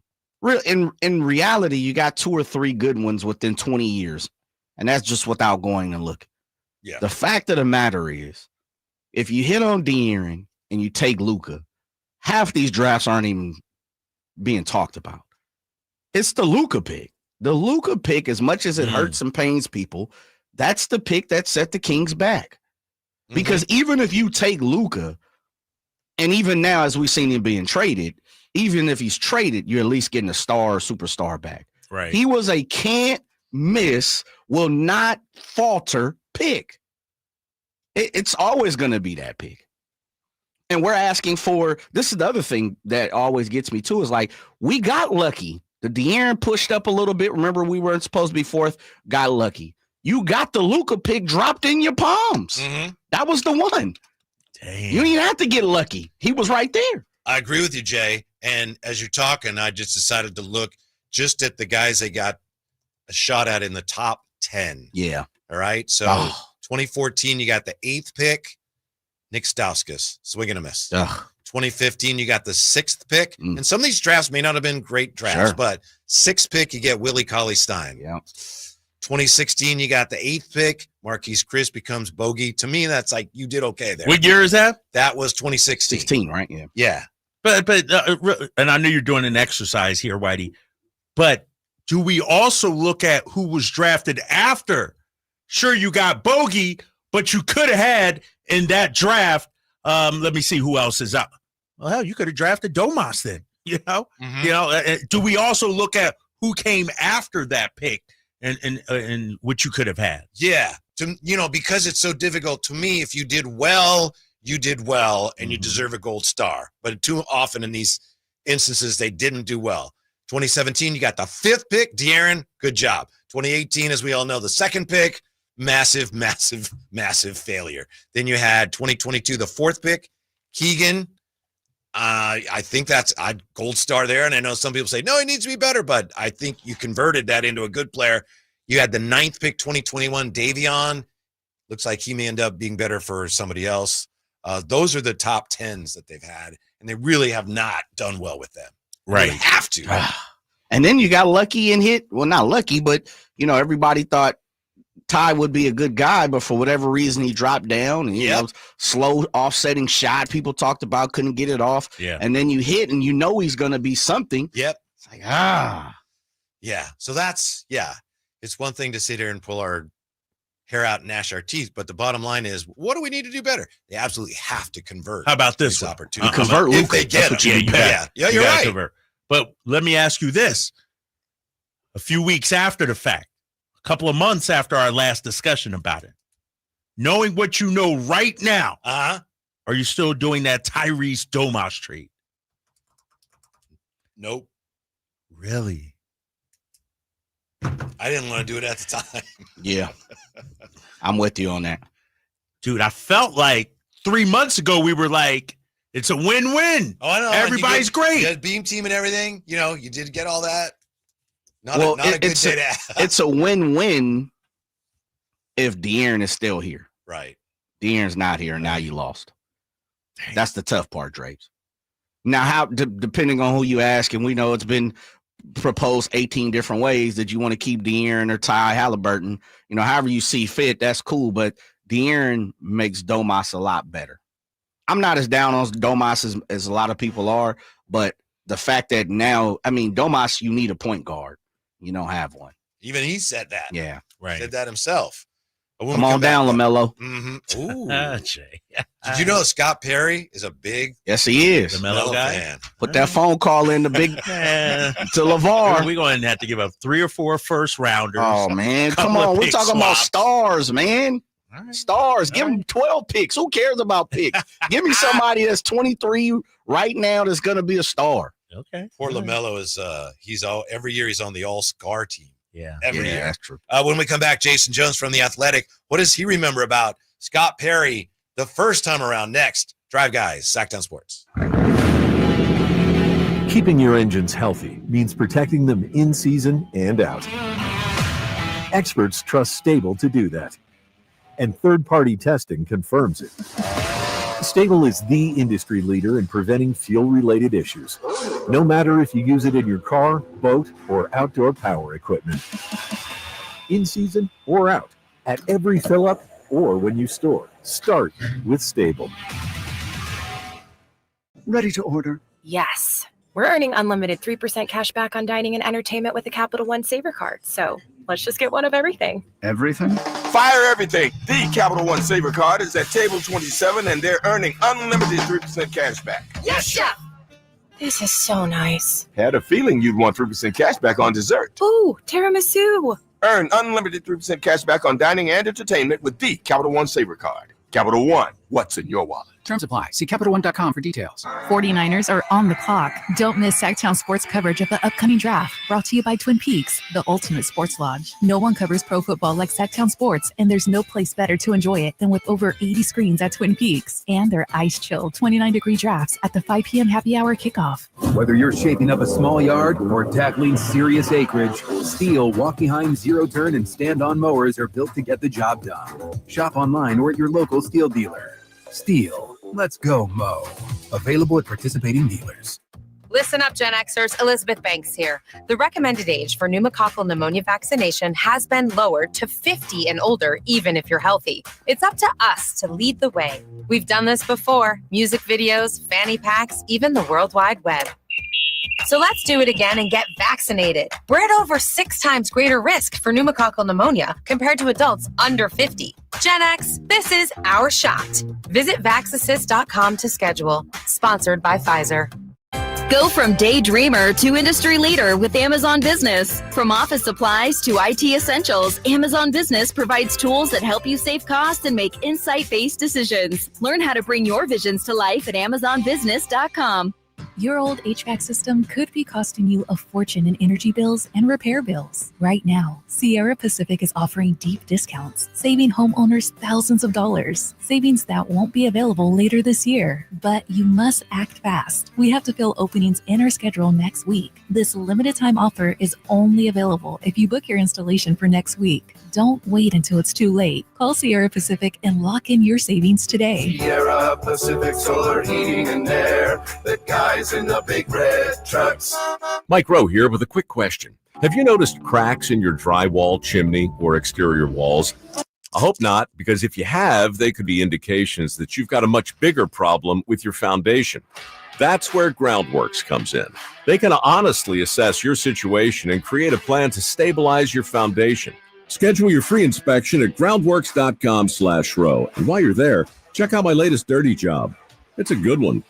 In reality, you got 2 or 3 good ones within 20 years. And that's just without going and looking. Yeah. The fact of the matter is, if you hit on De'Aaron and you take Luka, half these drafts aren't even being talked about. It's the Luka pick. The Luka pick, as much as it hurts and pains people, that's the pick that set the Kings back. Because even if you take Luka, and even now as we've seen him being traded, even if he's traded, you're at least getting a star or superstar back. Right. He was a can't miss, will not falter pick. It's always going to be that pick. And we're asking for, this is the other thing that always gets me too, is like, we got lucky. The De'Aaron pushed up a little bit. Remember, we weren't supposed to be 4th. Got lucky. You got the Luka pick dropped in your palms. That was the one. Damn. You didn't even have to get lucky. He was right there. I agree with you, Jay. And as you're talking, I just decided to look just at the guys they got a shot at in the top 10. Yeah. All right. So 2014, you got the 8th pick, Nick Stauskas, swing and a miss. 2015, you got the 6th pick. And some of these drafts may not have been great drafts, but 6th pick, you get Willie Cauley-Stein. Yeah. 2016, you got the 8th pick. Marquise Chris becomes bogey. To me, that's like, you did okay there. What year is that? That was 2016. 16, right? Yeah. Yeah. But and I know you're doing an exercise here, Whitey, but do we also look at who was drafted after? Sure, you got bogey, but you could have had in that draft. Let me see who else is up. Well, hell, you could have drafted Domas then. You know, do we also look at who came after that pick and what you could have had? Yeah, because it's so difficult to me. If you did well, you did well, and you deserve a gold star. But too often in these instances, they didn't do well. 2017, you got the 5th pick, De'Aaron. Good job. 2018, as we all know, the 2nd pick, massive failure. Then you had 2022, the 4th pick, Keegan. I think that's a gold star there. And I know some people say, no, he needs to be better, but I think you converted that into a good player. You had the 9th pick, 2021, Davion. Looks like he may end up being better for somebody else. Those are the top 10s that they've had, and they really have not done well with them. Right. They have to. And then you got lucky and hit. Well, not lucky, but, everybody thought Ty would be a good guy, but for whatever reason, he dropped down. And, you know, slow offsetting shot people talked about, couldn't get it off. Yeah. And then you hit, and he's going to be something. Yep. It's like, Yeah. So it's one thing to sit here and pull our hair out and gnash our teeth. But the bottom line is, what do we need to do better? They absolutely have to convert. How about this these one? opportunities? Convert if Luka. they get That's them. what you do. Yeah, you're gotta right. convert. But let me ask you this. A few weeks after the fact, a couple of months after our last discussion about it, knowing what you know right now, are you still doing that Tyrese Domas trade? Nope. Really? I didn't want to do it at the time. Yeah. I'm with you on that. Dude, I felt like 3 months ago we were like, it's a win-win. Oh, I know. Everybody's great. You had beam team and everything. You know, you did get all that. Not a good day to have. It's a win-win if De'Aaron is still here. Right. De'Aaron's not here, and now you lost. That's the tough part, Drapes. Now, how depending on who you ask, and we know it's been proposed 18 different ways that you want to keep De'Aaron or Ty Halliburton. You know, however you see fit, that's cool. But De'Aaron makes Domas a lot better. I'm not as down on Domas as a lot of people are, but the fact that now, I mean, Domas, you need a point guard. You don't have one. Even he said that. Yeah. Right. Said that himself. Come on down, LaMelo. Mm-hmm. Ooh. Jay. Did you know Scott Perry is a big Yes, he is. LaMelo guy? fan? Put that phone call in the big to LeVar. We're going to have to give up 3 or 4 first rounders. Oh, man. Come couple of on. We're pick talking about swaps. stars, man. Stars. Give them 12 picks. Who cares about picks? Give me somebody that's 23 right now that's going to be a star. Okay. Poor LaMelo is every year he's on the all-star team. Yeah. Every year. That's true. When we come back, Jason Jones from The Athletic. What does he remember about Scott Perry the first time around? Next, Drive Guys, Sacktown Sports. Keeping your engines healthy means protecting them in season and out. Experts trust Stable to do that. And third-party testing confirms it. Stable is the industry leader in preventing fuel-related issues, no matter if you use it in your car, boat, or outdoor power equipment. In season or out, at every fill-up or when you store, start with Stable. Ready to order? Yes. We're earning unlimited 3% cash back on dining and entertainment with the Capital One Saver card. So let's just get one of everything. Everything? Fire everything. The Capital One Saver card is at table 27, and they're earning unlimited 3% cash back. Yes, chef. This is so nice. Had a feeling you'd want 3% cash back on dessert. Ooh, tiramisu. Earn unlimited 3% cash back on dining and entertainment with the Capital One Saver card. Capital One, what's in your wallet? Terms apply. See CapitalOne.com for details. 49ers are on the clock. Don't miss Sacktown Sports coverage of the upcoming draft. Brought to you by Twin Peaks, the ultimate sports lodge. No one covers pro football like Sacktown Sports, and there's no place better to enjoy it than with over 80 screens at Twin Peaks. And their ice-chill 29-degree drafts at the 5 p.m. happy hour kickoff. Whether you're shaping up a small yard or tackling serious acreage, Steel walk-behind zero-turn and stand-on mowers are built to get the job done. Shop online or at your local Steel dealer. Steel, let's go mow. Available at participating dealers. Listen up, Gen Xers. Elizabeth Banks here. The recommended age for pneumococcal pneumonia vaccination has been lowered to 50 and older, even if you're healthy. It's up to us to lead the way. We've done this before. Music videos, fanny packs, even the World Wide Web. So let's do it again and get vaccinated. We're at over 6 times greater risk for pneumococcal pneumonia compared to adults under 50. Gen X, this is our shot. Visit vaxassist.com to schedule. Sponsored by Pfizer. Go from daydreamer to industry leader with Amazon Business. From office supplies to IT essentials, Amazon Business provides tools that help you save costs and make insight-based decisions. Learn how to bring your visions to life at amazonbusiness.com. Your old HVAC system could be costing you a fortune in energy bills and repair bills. Right now, Sierra Pacific is offering deep discounts, saving homeowners thousands of dollars. Savings that won't be available later this year. But you must act fast. We have to fill openings in our schedule next week. This limited time offer is only available if you book your installation for next week. Don't wait until it's too late. Call Sierra Pacific and lock in your savings today. Sierra Pacific Solar Heating and Air. The guys in the big red trucks. Mike Rowe here with a quick question. Have you noticed cracks in your drywall, chimney, or exterior walls? I hope not, because if you have, they could be indications that you've got a much bigger problem with your foundation. That's where Groundworks comes in. They can honestly assess your situation and create a plan to stabilize your foundation. Schedule your free inspection at groundworks.com/row. And while you're there, check out my latest dirty job. It's a good one.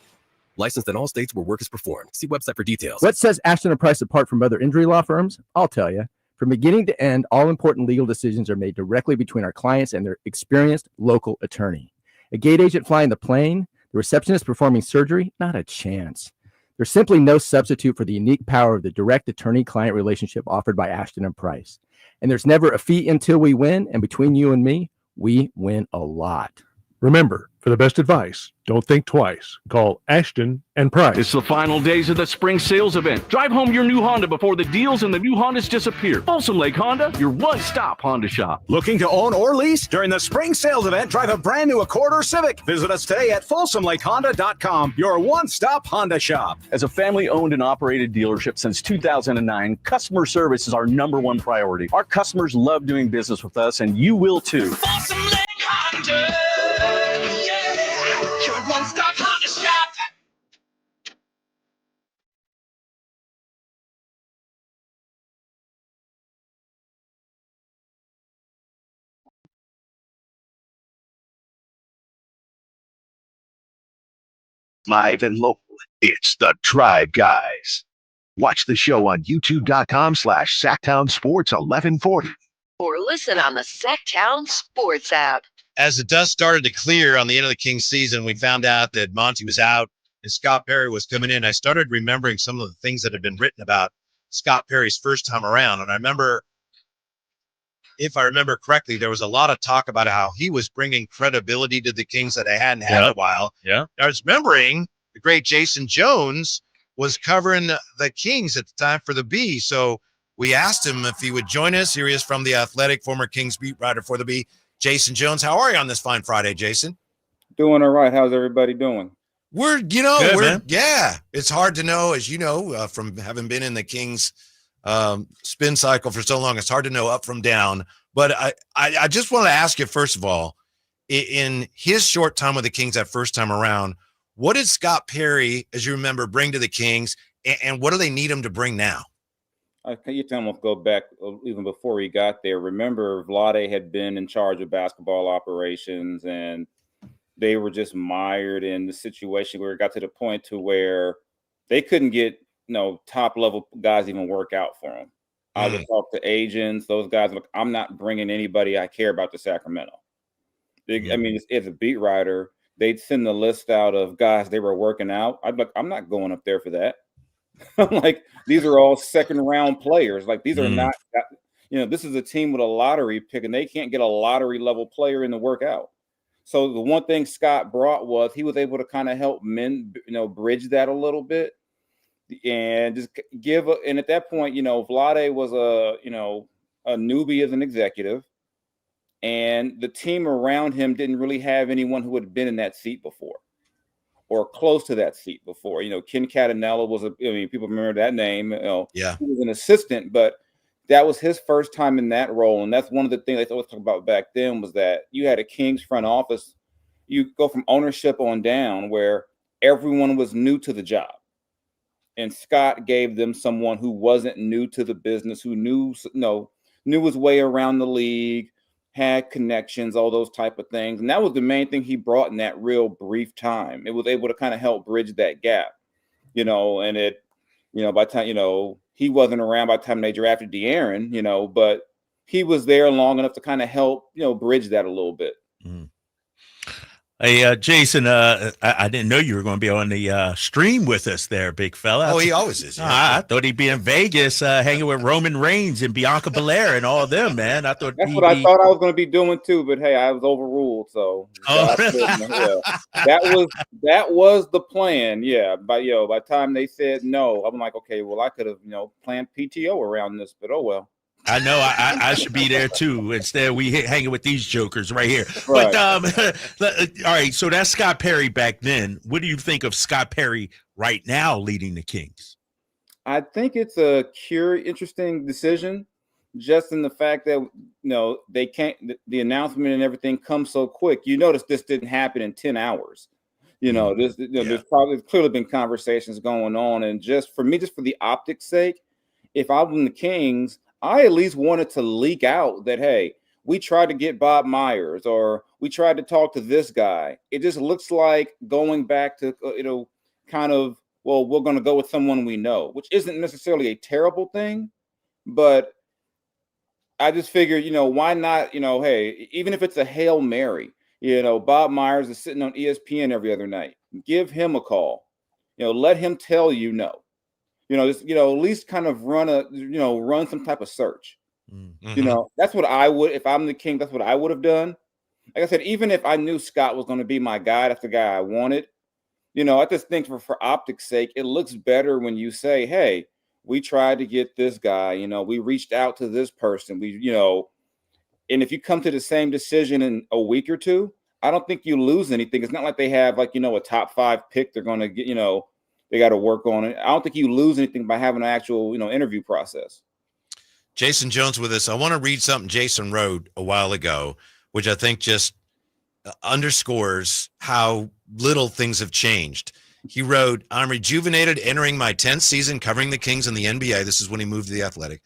Licensed in all states where work is performed. See website for details. What sets Ashton & Price apart from other injury law firms? I'll tell you. From beginning to end, all important legal decisions are made directly between our clients and their experienced local attorney. A gate agent flying the plane, the receptionist performing surgery, not a chance. There's simply no substitute for the unique power of the direct attorney-client relationship offered by Ashton & Price. And there's never a fee until we win, and between you and me, we win a lot. Remember, for the best advice, don't think twice. Call Ashton and Price. It's the final days of the spring sales event. Drive home your new Honda before the deals and the new Hondas disappear. Folsom Lake Honda, your one-stop Honda shop. Looking to own or lease? During the spring sales event, drive a brand new Accord or Civic. Visit us today at folsomlakehonda.com, your one-stop Honda shop. As a family-owned and operated dealership since 2009, customer service is our number one priority. Our customers love doing business with us, and you will too. Folsom Lake Honda. One-stop Honda shop. Live and local, it's the Tribe Guys. Watch the show on youtube.com/Sacktown Sports 1140. Or listen on the Sacktown Sports app. As the dust started to clear on the end of the Kings season, we found out that Monty was out and Scott Perry was coming in. I started remembering some of the things that had been written about Scott Perry's first time around. And I remember, if I remember correctly, there was a lot of talk about how he was bringing credibility to the Kings that they hadn't had in a while. Yeah. I was remembering the great Jason Jones was covering the Kings at the time for the Bee. So we asked him if he would join us. Here he is from The Athletic, former Kings beat writer for the Bee, Jason Jones. How are you on this fine Friday, Jason? Doing all right. How's everybody doing? We're, Good, yeah, it's hard to know, as you know, from having been in the Kings spin cycle for so long, it's hard to know up from down. But I just want to ask you, first of all, in his short time with the Kings that first time around, what did Scott Perry, as you remember, bring to the Kings, and what do they need him to bring now? You can almost go back even before he got there. Remember, Vlade had been in charge of basketball operations, and they were just mired in the situation where it got to the point to where they couldn't get top level guys even work out for them. I would talk to agents, those guys. Look, I'm not bringing anybody I care about to Sacramento. I mean, as a beat writer, they'd send the list out of guys they were working out. I'd be like, I'm not going up there for that. I'm like, these are all second round players. Like, these are not, this is a team with a lottery pick, and they can't get a lottery level player in the workout. So the one thing Scott brought was he was able to kind of help men, bridge that a little bit, and just give. And at that point, Vlade was a newbie as an executive, and the team around him didn't really have anyone who had been in that seat before, or close to that seat before. Ken Catanella was people remember that name. Yeah, he was an assistant, but that was his first time in that role. And that's one of the things they always talk about back then was that you had a Kings front office. You go from ownership on down where everyone was new to the job. And Scott gave them someone who wasn't new to the business, who knew his way around the league, had connections, all those type of things. And that was the main thing he brought in that real brief time. It was able to kind of help bridge that gap, and it, by the time, he wasn't around by the time they drafted De'Aaron, but he was there long enough to kind of help, bridge that a little bit. Hey, Jason, I didn't know you were going to be on the stream with us there, big fella. Oh, he always is. Yeah. I thought he'd be in Vegas hanging with Roman Reigns and Bianca Belair and all of them, man. I thought that's what I thought I was going to be doing too, but hey, I was overruled. So that was the plan. Yeah, but by the time they said no, I'm like, okay, well, I could have planned PTO around this, but oh well. I know I should be there too. Instead, we hanging with these jokers right here. Right. But all right, so that's Scott Perry back then. What do you think of Scott Perry right now leading the Kings? I think it's a interesting decision, just in the fact that they can't. The announcement and everything comes so quick. You notice this didn't happen in 10 hours. There's clearly been conversations going on, and just for the optics sake, if I'm in the Kings, I at least wanted to leak out that, hey, we tried to get Bob Myers or we tried to talk to this guy. It just looks like going back to, kind of, well, we're going to go with someone we know, which isn't necessarily a terrible thing. But I just figured, why not, hey, even if it's a Hail Mary, Bob Myers is sitting on ESPN every other night. Give him a call. Let him tell you no. Just, at least kind of run some type of search. That's what I would, if I'm the King, that's what I would have done. Like I said, even if I knew Scott was going to be my guy, that's the guy I wanted. I just think for optics sake, it looks better when you say, hey, we tried to get this guy, we reached out to this person, and if you come to the same decision in a week or two, I don't think you lose anything. It's not like they have a top 5 pick they're going to get, they got to work on it. I don't think you lose anything by having an actual, interview process. Jason Jones with us. I want to read something Jason wrote a while ago, which I think just underscores how little things have changed. He wrote, I'm rejuvenated entering my 10th season covering the Kings in the NBA. This is when he moved to the Athletic.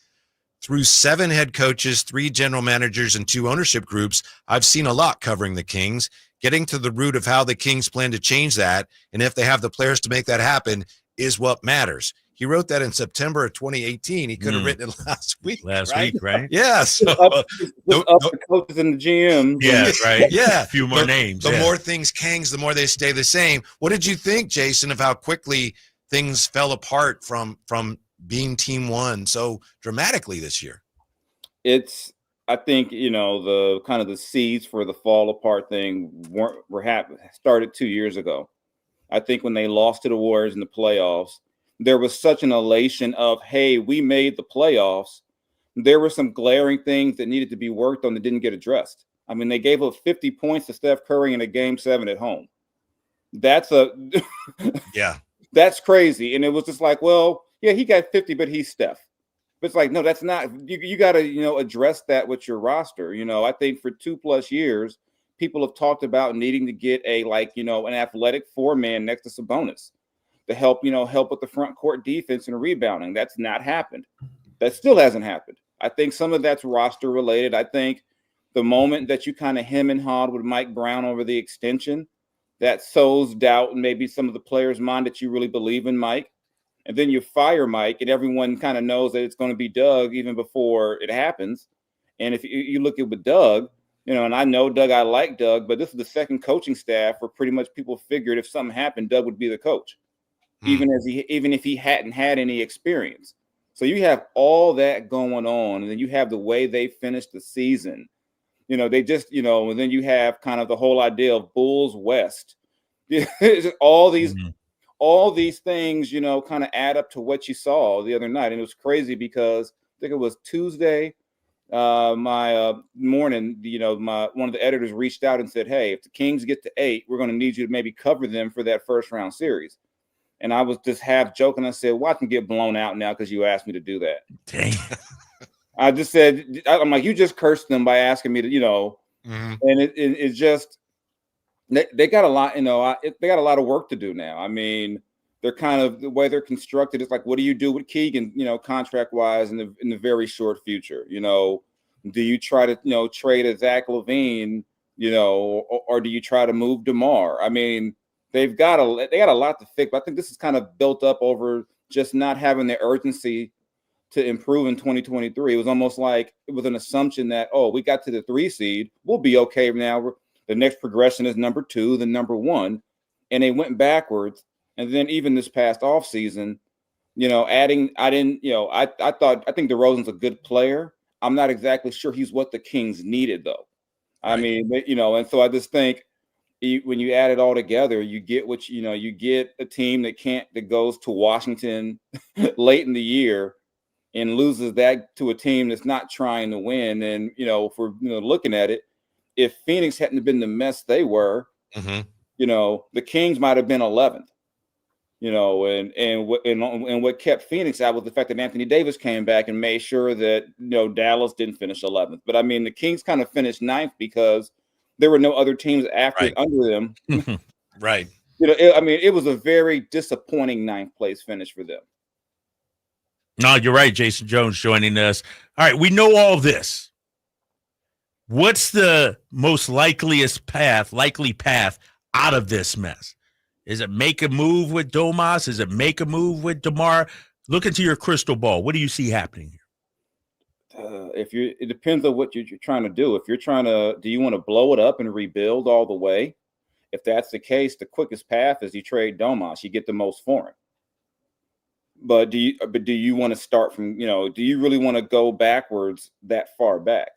Through 7 head coaches, 3 general managers, and 2 ownership groups, I've seen a lot covering the Kings. Getting to the root of how the Kings plan to change that, and if they have the players to make that happen, is what matters. He wrote that in September of 2018. He could have written it last week. Right? Yeah. So, up the coaches and the GMs. Yeah, right. Yeah. A few more names. The more things Kings, the more they stay the same. What did you think, Jason, of how quickly things fell apart from being team one so dramatically this year? I think, the kind of the seeds for the fall apart thing started 2 years ago. I think when they lost to the Warriors in the playoffs, there was such an elation of, hey, we made the playoffs. There were some glaring things that needed to be worked on that didn't get addressed. I mean, they gave up 50 points to Steph Curry in a Game 7 at home. That's that's crazy. And it was just like, well, yeah, he got 50, but he's Steph. But it's like, no, that's not. You got to, address that with your roster. I think for 2+ years, people have talked about needing to get an athletic 4-man next to Sabonis to help with the front court defense and rebounding. That's not happened. That still hasn't happened. I think some of that's roster related. I think the moment that you kind of hem and hawed with Mike Brown over the extension, that sows doubt in maybe some of the players' mind that you really believe in Mike. And then you fire Mike, and everyone kind of knows that it's going to be Doug even before it happens. And if you look at with Doug, and I know Doug, I like Doug, but this is the second coaching staff where pretty much people figured if something happened, Doug would be the coach, even if he hadn't had any experience. So you have all that going on, and then you have the way they finished the season. They just, and then you have kind of the whole idea of Bulls West. all these things, kind of add up to what you saw the other night. And it was crazy because I think it was Tuesday, my morning, one of the editors reached out and said, hey, if the Kings get to 8, we're going to need you to maybe cover them for that first round series. And I was just half joking. I said, well, I can get blown out now because you asked me to do that. Dang. I just said, I'm like, you just cursed them by asking me to, and it's just, they got a lot, they got a lot of work to do now. I mean, they're kind of the way they're constructed. It's like, what do you do with Keegan, contract wise in the very short future? Do you try to, trade a Zach LaVine, or do you try to move DeMar? I mean, they got a lot to fix. But I think this is kind of built up over just not having the urgency to improve in 2023. It was almost like it was an assumption that, we got to the 3 seed, we'll be okay now. The next progression is number 2, then number 1, and they went backwards. And then even this past offseason, I think DeRozan's a good player. I'm not exactly sure he's what the Kings needed, though. I mean, and so I just think when you add it all together, you get you get a team that goes to Washington late in the year and loses that to a team that's not trying to win. And, if we're looking at it, if Phoenix hadn't been the mess they were, the Kings might have been 11th. And what kept Phoenix out was the fact that Anthony Davis came back and made sure that Dallas didn't finish 11th. But I mean, the Kings kind of finished 9th because there were no other teams under them. Right. It was a very disappointing 9th place finish for them. No, you're right. Jason Jones joining us. All right, we know all this. What's the most likely path out of this mess? Is it make a move with Domas? Is it make a move with DeMar? Look into your crystal ball. What do you see happening here? It depends on what you're trying to do. If you're trying to, do you want to blow it up and rebuild all the way? If that's the case, the quickest path is you trade Domas. You get the most for him. But do you want to start from, do you really want to go backwards that far back?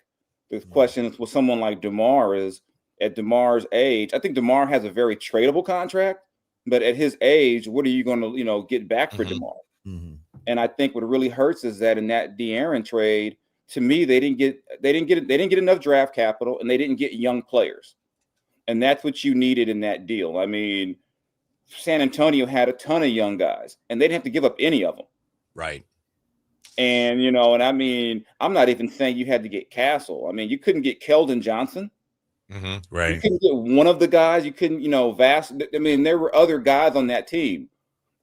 The question is with someone like DeMar is at DeMar's age. I think DeMar has a very tradable contract, but at his age, what are you going to, get back for DeMar? Mm-hmm. And I think what really hurts is that in that De'Aaron trade, to me, they didn't get enough draft capital and they didn't get young players. And that's what you needed in that deal. I mean, San Antonio had a ton of young guys and they didn't have to give up any of them. Right. And, and I mean, I'm not even saying you had to get Castle. I mean, you couldn't get Keldon Johnson. Mm-hmm. Right. You couldn't get one of the guys. You couldn't, Vast. I mean, there were other guys on that team.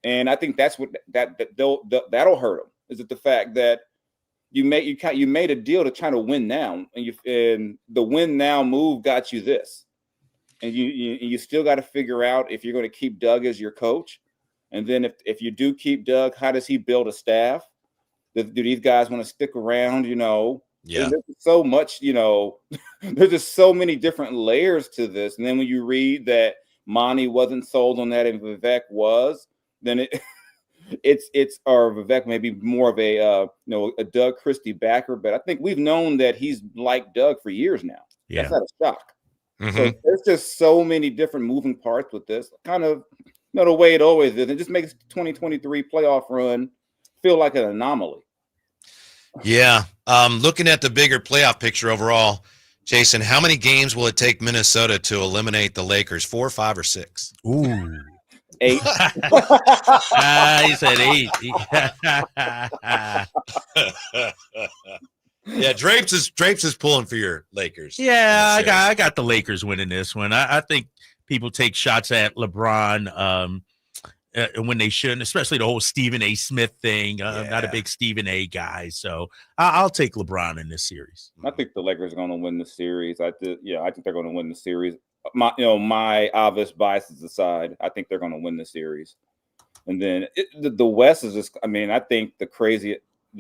And I think that's what that'll hurt them. Is it the fact that you made a deal to try to win now, and the win now move got you this, and you still got to figure out if you're going to keep Doug as your coach, and then if you do keep Doug, how does he build a staff? Do these guys want to stick around? Yeah. There's so much, there's just so many different layers to this, and then when you read that Monty wasn't sold on that and Vivek was, then or Vivek may be more of a Doug Christie backer, but I think we've known that he's liked Doug for years now. Yeah. That's not a shock. Mm-hmm. So there's just so many different moving parts with this. Kind of, the way it always is. It just makes the 2023 playoff run feel like an anomaly. Yeah. Looking at the bigger playoff picture overall, Jason, how many games will it take Minnesota to eliminate the Lakers? 4, 5, or 6? Ooh. 8. He said 8. Yeah, Drapes is pulling for your Lakers. Yeah, I got the Lakers winning this one. I think people take shots at LeBron when they shouldn't, especially the whole Stephen A. Smith thing. Not a big Stephen A. guy, so I'll take LeBron in this series. I think the Lakers are going to win the series. I think they're going to win the series. My obvious biases aside, I think they're going to win the series. And then the West is just, I think the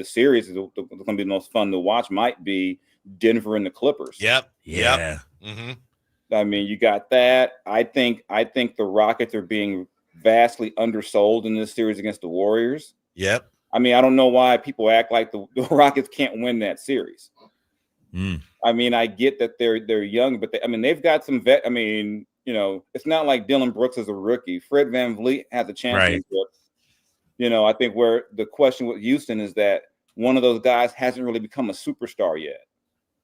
series is going to be the most fun to watch might be Denver and the Clippers. Yep. Yeah. Mm-hmm. I mean, you got that. I think the Rockets are being vastly undersold in this series against the Warriors. Yep. I mean, I don't know why people act like the Rockets can't win that series. Mm. I mean, I get that they're young, but they've got some vet. I mean, it's not like Dylan Brooks is a rookie. Fred VanVleet has a championship. Right. I think where the question with Houston is that one of those guys hasn't really become a superstar yet.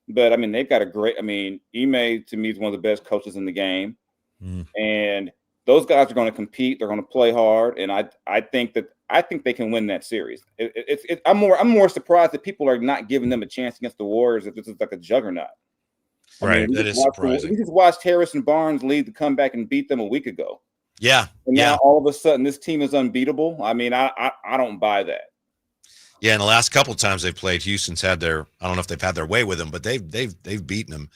But I mean, they've got Ime to me is one of the best coaches in the game. Mm. And those guys are going to compete. They're going to play hard. And I think they can win that series. I'm more surprised that people are not giving them a chance against the Warriors if this is like a juggernaut. Right. That is surprising. We just watched Harrison Barnes lead the comeback and beat them a week ago. Yeah. And now all of a sudden this team is unbeatable. I mean, I don't buy that. Yeah, and the last couple of times they played, Houston's had I don't know if they've had their way with them, but they've beaten them.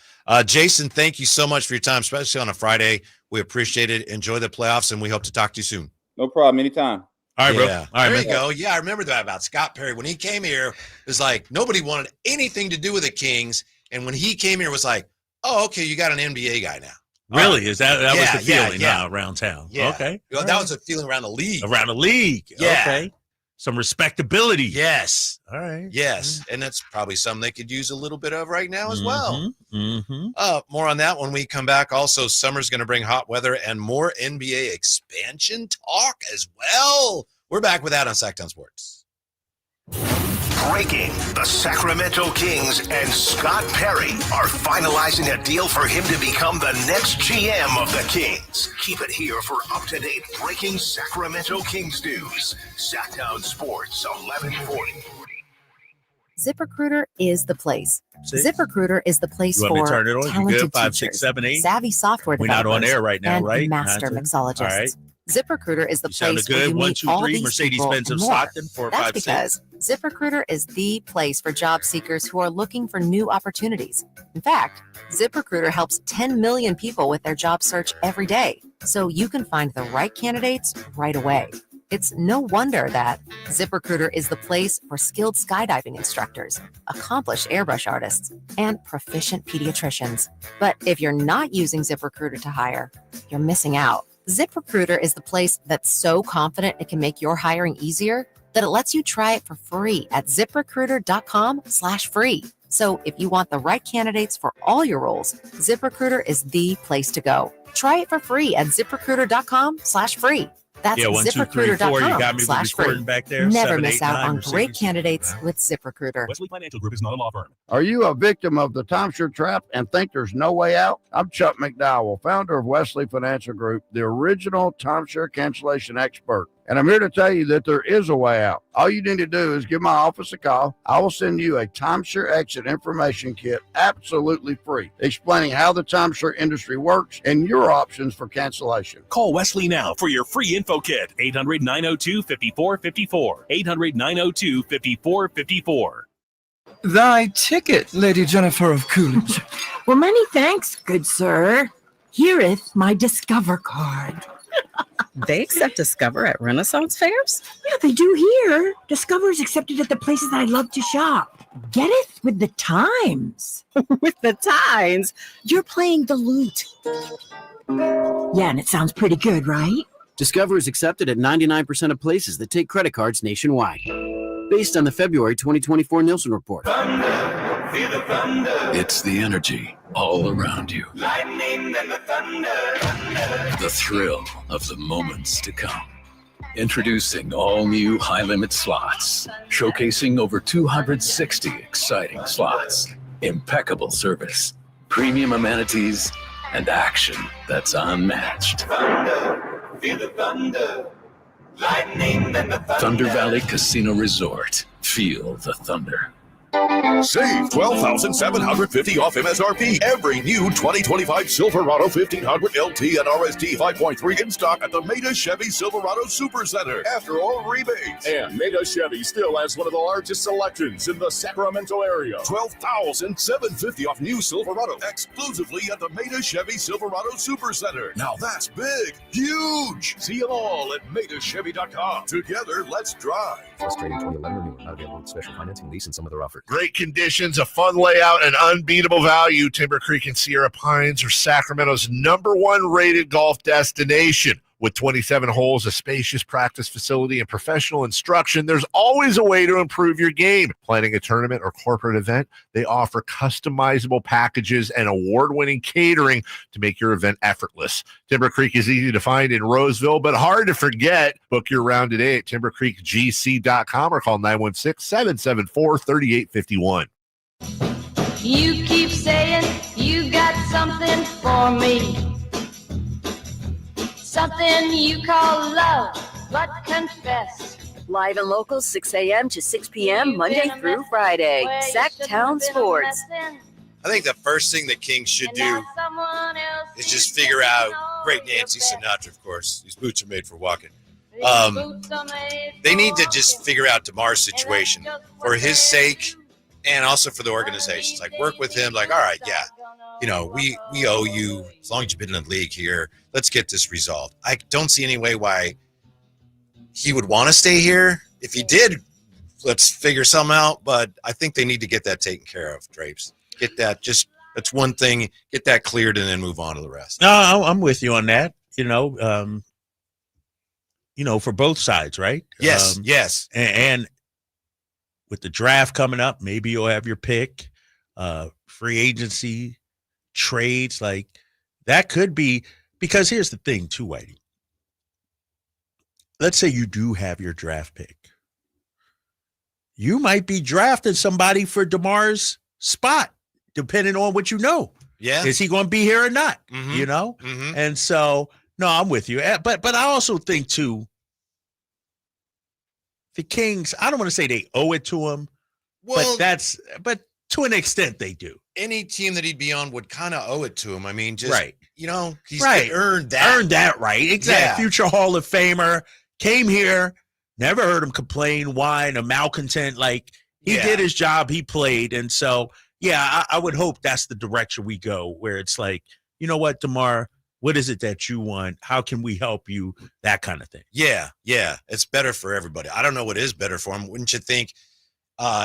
Jason, thank you so much for your time, especially on a Friday. We appreciate it. Enjoy the playoffs, and we hope to talk to you soon. No problem. Anytime. All right, bro. Yeah. All right, there man. you go. Yeah, I remember that about Scott Perry. When he came here, it was like nobody wanted anything to do with the Kings. And when he came here, it was like, oh, okay, you got an NBA guy now. Really? Is that was the feeling around town? Yeah. Okay. Well, that was the feeling around the league. Around the league. Yeah. Okay. Some respectability. Yes. All right. Yes. And that's probably something they could use a little bit of right now as well. Mm-hmm. More on that when we come back. Also, summer's going to bring hot weather and more NBA expansion talk as well. We're back with that on Sacktown Sports. Breaking: the Sacramento Kings and Scott Perry are finalizing a deal for him to become the next GM of the Kings. Keep it here for up-to-date breaking Sacramento Kings news. Sacktown Sports 1140. ZipRecruiter is the place. See? ZipRecruiter is the place You want me to for turn it on? You talented good? 5, teachers, 6, 7, 8? savvy software We're not developers, on air right now, and right? master Not to- mixologists. All right. ZipRecruiter is the You sounded place where good. you 1, meet 2, all 3, these Mercedes-Benz people of and more. Stockton, 4, That's 5, 6. because ZipRecruiter is the place for job seekers who are looking for new opportunities. In fact, ZipRecruiter helps 10 million people with their job search every day, so you can find the right candidates right away. It's no wonder that ZipRecruiter is the place for skilled skydiving instructors, accomplished airbrush artists, and proficient pediatricians. But if you're not using ZipRecruiter to hire, you're missing out. ZipRecruiter is the place that's so confident it can make your hiring easier that it lets you try it for free at ZipRecruiter.com/free. So if you want the right candidates for all your roles, ZipRecruiter is the place to go. Try it for free at ZipRecruiter.com/free. That's 1, 2, 3, 4. You got me with ZipRecruiter.com/free. recording back there. Never 7, miss 8, out 9, on Mercedes. great candidates with ZipRecruiter. Wesley Financial Group is not a law firm. Are you a victim of the timeshare trap and think there's no way out? I'm Chuck McDowell, founder of Wesley Financial Group, the original timeshare cancellation expert. And I'm here to tell you that there is a way out. All you need to do is give my office a call. I will send you a timeshare exit information kit absolutely free, explaining how the timeshare industry works and your options for cancellation. Call Wesley now for your free info kit. 800-902-5454. 800-902-5454. Thy ticket, Lady Jennifer of Coolidge. Well, many thanks, good sir. Hereeth my Discover card. They accept Discover at Renaissance fairs? Yeah, they do here. Discover is accepted at the places I love to shop. Get it with the times. With the times? You're playing the lute. Yeah, and it sounds pretty good, right? Discover is accepted at 99% of places that take credit cards nationwide. Based on the February 2024 Nielsen report. Feel the thunder. It's the energy all around you. Lightning and the thunder. The thrill of the moments to come. Introducing all new high-limit slots, showcasing over 260 exciting slots, impeccable service, premium amenities, and action that's unmatched. Thunder. Feel the thunder. Lightning and the thunder. Thunder Valley Casino Resort. Feel the thunder. Save $12,750 off MSRP. Every new 2025 Silverado 1500 LT and RST 5.3 in stock at the Maida Chevy Silverado Supercenter. After all rebates. And Maida Chevy still has one of the largest selections in the Sacramento area. $12,750 off new Silverado exclusively at the Maida Chevy Silverado Supercenter. Now that's big, huge. See them all at MaidaChevy.com. Together, let's drive. Frustrating 2011 renewal. Not available with special financing, lease, and some other offers. Great conditions, a fun layout, and unbeatable value. Timber Creek and Sierra Pines are Sacramento's #1 rated golf destination. With 27 holes, a spacious practice facility, and professional instruction, there's always a way to improve your game. Planning a tournament or corporate event, they offer customizable packages and award-winning catering to make your event effortless. Timber Creek is easy to find in Roseville, but hard to forget. Book your round today at timbercreekgc.com or call 916-774-3851. You keep saying you got something for me. Something you call love, but confess. Live and local, 6 a.m. to 6 p.m., Monday through Friday. Sacktown Sports. I think the first thing the Kings should do is just figure out, great Nancy Sinatra, of course. These boots are made for walking. They need to just figure out DeMar's situation for his sake and also for the organizations. Like, work with him, like, all right, yeah, you know, we owe you as long as you've been in the league here. Let's get this resolved. I don't see any way why he would want to stay here. If he did, let's figure something out. But I think they need to get that taken care of, Drapes. Get that, just, that's one thing, get that cleared and then move on to the rest. No, I'm with you on that. You know, for both sides, right? Yes, yes. And with the draft coming up, maybe you'll have your pick. Free agency, trades, like that could be, because here's the thing too, Whitey. Let's say you do have your draft pick. You might be drafting somebody for DeMar's spot, depending on what you know. Yeah. Is he going to be here or not? Mm-hmm. You know? Mm-hmm. And so, no, I'm with you. But I also think too, the Kings, I don't want to say they owe it to him, but To an extent, they do. Any team that he'd be on would kind of owe it to him. I mean, just, Right. He's Right. earned that. Earned that right. Exactly. Yeah. Future Hall of Famer. Came here. Never heard him complain, whine, a malcontent. Like, he did his job. He played. And so, yeah, I would hope that's the direction we go, where it's like, you know what, DeMar, what is it that you want? How can we help you? That kind of thing. Yeah. It's better for everybody. I don't know what is better for him. Wouldn't you think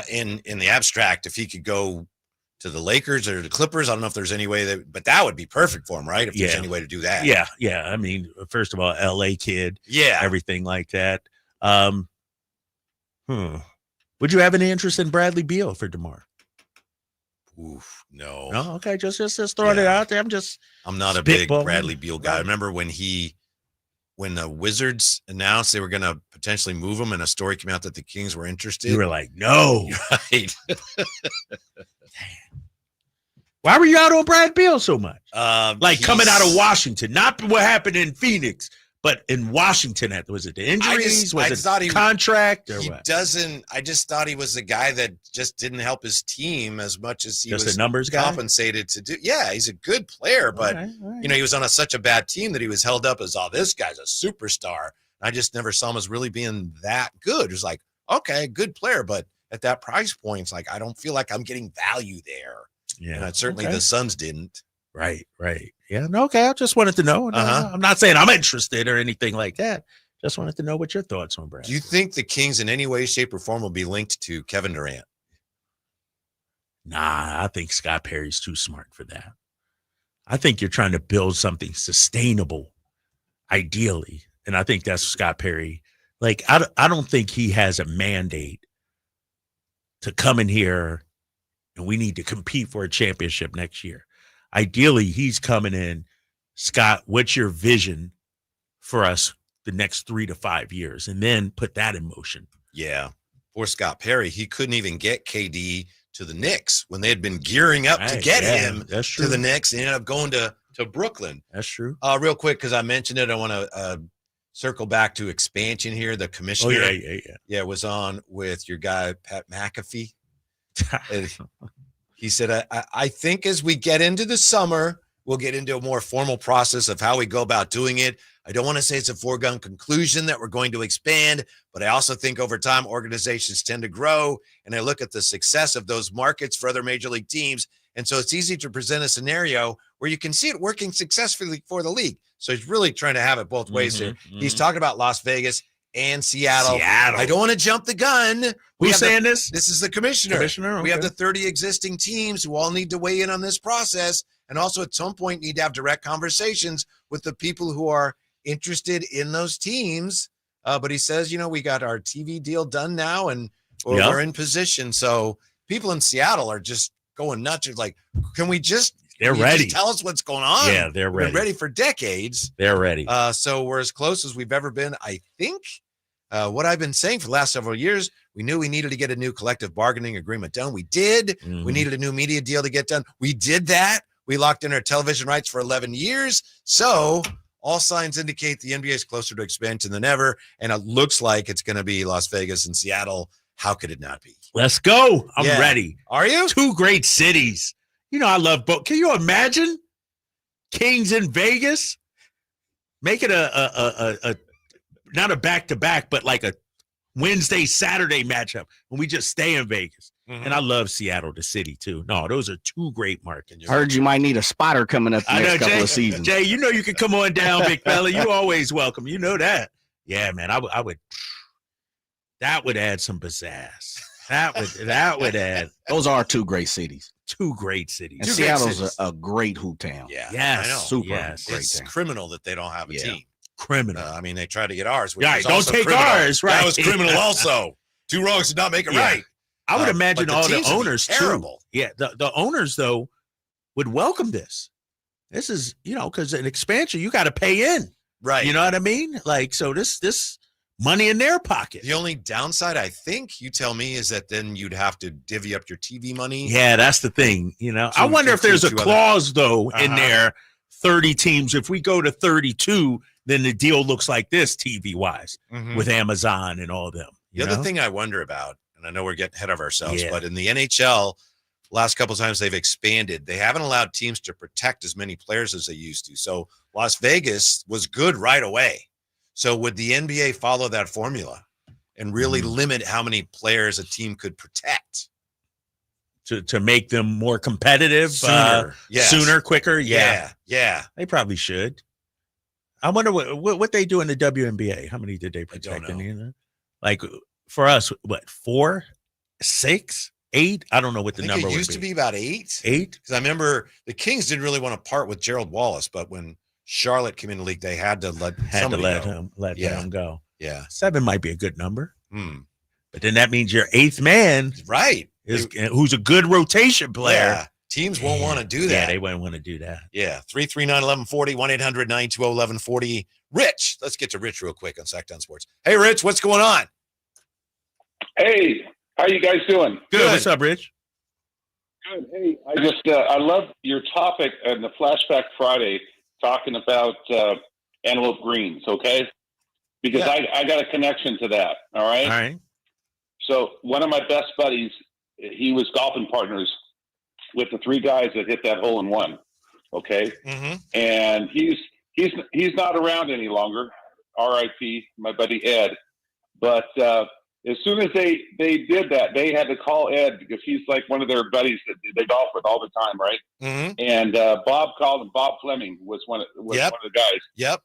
in the abstract, if he could go to the Lakers or the Clippers? I don't know if there's any way but that would be perfect for him, right? If there's any way to do that. Yeah. I mean, first of all, LA kid. Yeah. Everything like that. Would you have any interest in Bradley Beal for DeMar? Oof, no. No, okay, just throwing it out there. I'm not a big Bradley Beal guy. I remember when the Wizards announced they were going to potentially move him, and a story came out that the Kings were interested. You were like, no. Right. Why were you out on Brad Beal so much? Coming out of Washington, not what happened in Phoenix, but in Washington. Was it the injuries? Was it contract? Or what? I just thought he was a guy that just didn't help his team as much as he Just was a numbers guy? compensated to do. Yeah, he's a good player, but he was on such a bad team that he was held up as, this guy's a superstar. I just never saw him as really being that good. It was like, okay, good player, but at that price point, it's like I don't feel like I'm getting value there. Yeah, and certainly the Suns didn't. Right. Yeah, no, okay. I just wanted to know. I'm not saying I'm interested or anything like that. Just wanted to know what your thoughts on Brad. Do you think the Kings in any way, shape, or form will be linked to Kevin Durant? Nah, I think Scott Perry's too smart for that. I think you're trying to build something sustainable, ideally. And I think that's Scott Perry. Like, I don't think he has a mandate to come in here and we need to compete for a championship next year. Ideally, he's coming in, Scott, what's your vision for us the next 3 to 5 years? And then put that in motion. Yeah. For Scott Perry, he couldn't even get KD to the Knicks when they had been gearing up to get him to the Knicks. He ended up going to Brooklyn. That's true. Real quick, because I mentioned it, I want to circle back to expansion here. The commissioner was on with your guy, Pat McAfee. He said, I think as we get into the summer, we'll get into a more formal process of how we go about doing it. I don't want to say it's a foregone conclusion that we're going to expand, but I also think over time, organizations tend to grow, and I look at the success of those markets for other major league teams. And so it's easy to present a scenario where you can see it working successfully for the league. So he's really trying to have it both ways here. He's talking about Las Vegas and Seattle. I don't want to jump the gun. Who's saying this? This is the commissioner. Okay. We have the 30 existing teams who all need to weigh in on this process, and also at some point need to have direct conversations with the people who are interested in those teams. But he says, we got our TV deal done now, and we're in position. So people in Seattle are just going nuts. It's like, can we just They're ready. Just tell us what's going on? Yeah, they're ready. We've been ready for decades. They're ready. So we're as close as we've ever been, I think. What I've been saying for the last several years, we knew we needed to get a new collective bargaining agreement done. We did. We needed a new media deal to get done. We did that. We locked in our television rights for 11 years. So all signs indicate the NBA is closer to expansion than ever. And it looks like it's going to be Las Vegas and Seattle. How could it not be? Let's go. I'm ready. Are you? 2 great cities. I love both. Can you imagine Kings in Vegas? Make it a not a back-to-back, but like a Wednesday, Saturday matchup when we just stay in Vegas. And I love Seattle, the city, too. No, those are 2 great markets. I heard you might need a spotter coming up the next couple of seasons. Jay, you can come on down, big fella. You always welcome. You know that. Yeah, man, I would. That would add some pizzazz. That would add. Those are 2 great cities. 2 great cities. And Seattle's a great hoot town. Yeah, yes, I know. Super great It's town. criminal that they don't have a team. Criminal. I mean, they tried to get ours. Which Right, was don't also take criminal. ours, right. That was criminal also. 2 wrongs did not make it right. I would imagine but all the teams would be owners, terrible. too. Yeah, the owners, though, would welcome this. This is, because an expansion, you got to pay in. Right. You know what I mean? Like, so this money in their pocket. The only downside, I think, you tell me, is that then you'd have to divvy up your TV money. Yeah, that's the thing. I wonder if there's a clause, though, in there, 30 teams. If we go to 32, then the deal looks like this TV-wise with Amazon and all them. The other thing I wonder about, and I know we're getting ahead of ourselves, but in the NHL, last couple of times they've expanded, they haven't allowed teams to protect as many players as they used to. So Las Vegas was good right away. So would the NBA follow that formula and really limit how many players a team could protect? To make them more competitive sooner, quicker. Yeah. They probably should. I wonder what they do in the WNBA. How many did they protect? Like for us, what, 4, 6, 8? I don't know what the number it used to be about 8. 8? Because I remember the Kings didn't really want to part with Gerald Wallace, but when Charlotte came in the league, they had to let him go. Yeah. 7 might be a good number. But then that means your 8th man, right, who's a good rotation player. Yeah. Teams won't want to do that. Yeah, they won't want to do that. Yeah. 339-1140, 1-800-920-1140. Rich, let's get to Rich real quick on Sacktown Sports. Hey, Rich, what's going on? Hey, how you guys doing? Good. What's up, Rich? Good. Hey, I just I love your topic in the Flashback Friday talking about antelope greens. Okay, because I got a connection to that. All right. All right. So one of my best buddies, he was golfing partners with the 3 guys that hit that hole in one. Okay, and he's not around any longer. R.I.P. My buddy Ed. But as soon as they did that, they had to call Ed because he's like one of their buddies that they golf with all the time, right? And Bob called him. Bob Fleming was one of the guys. Yep.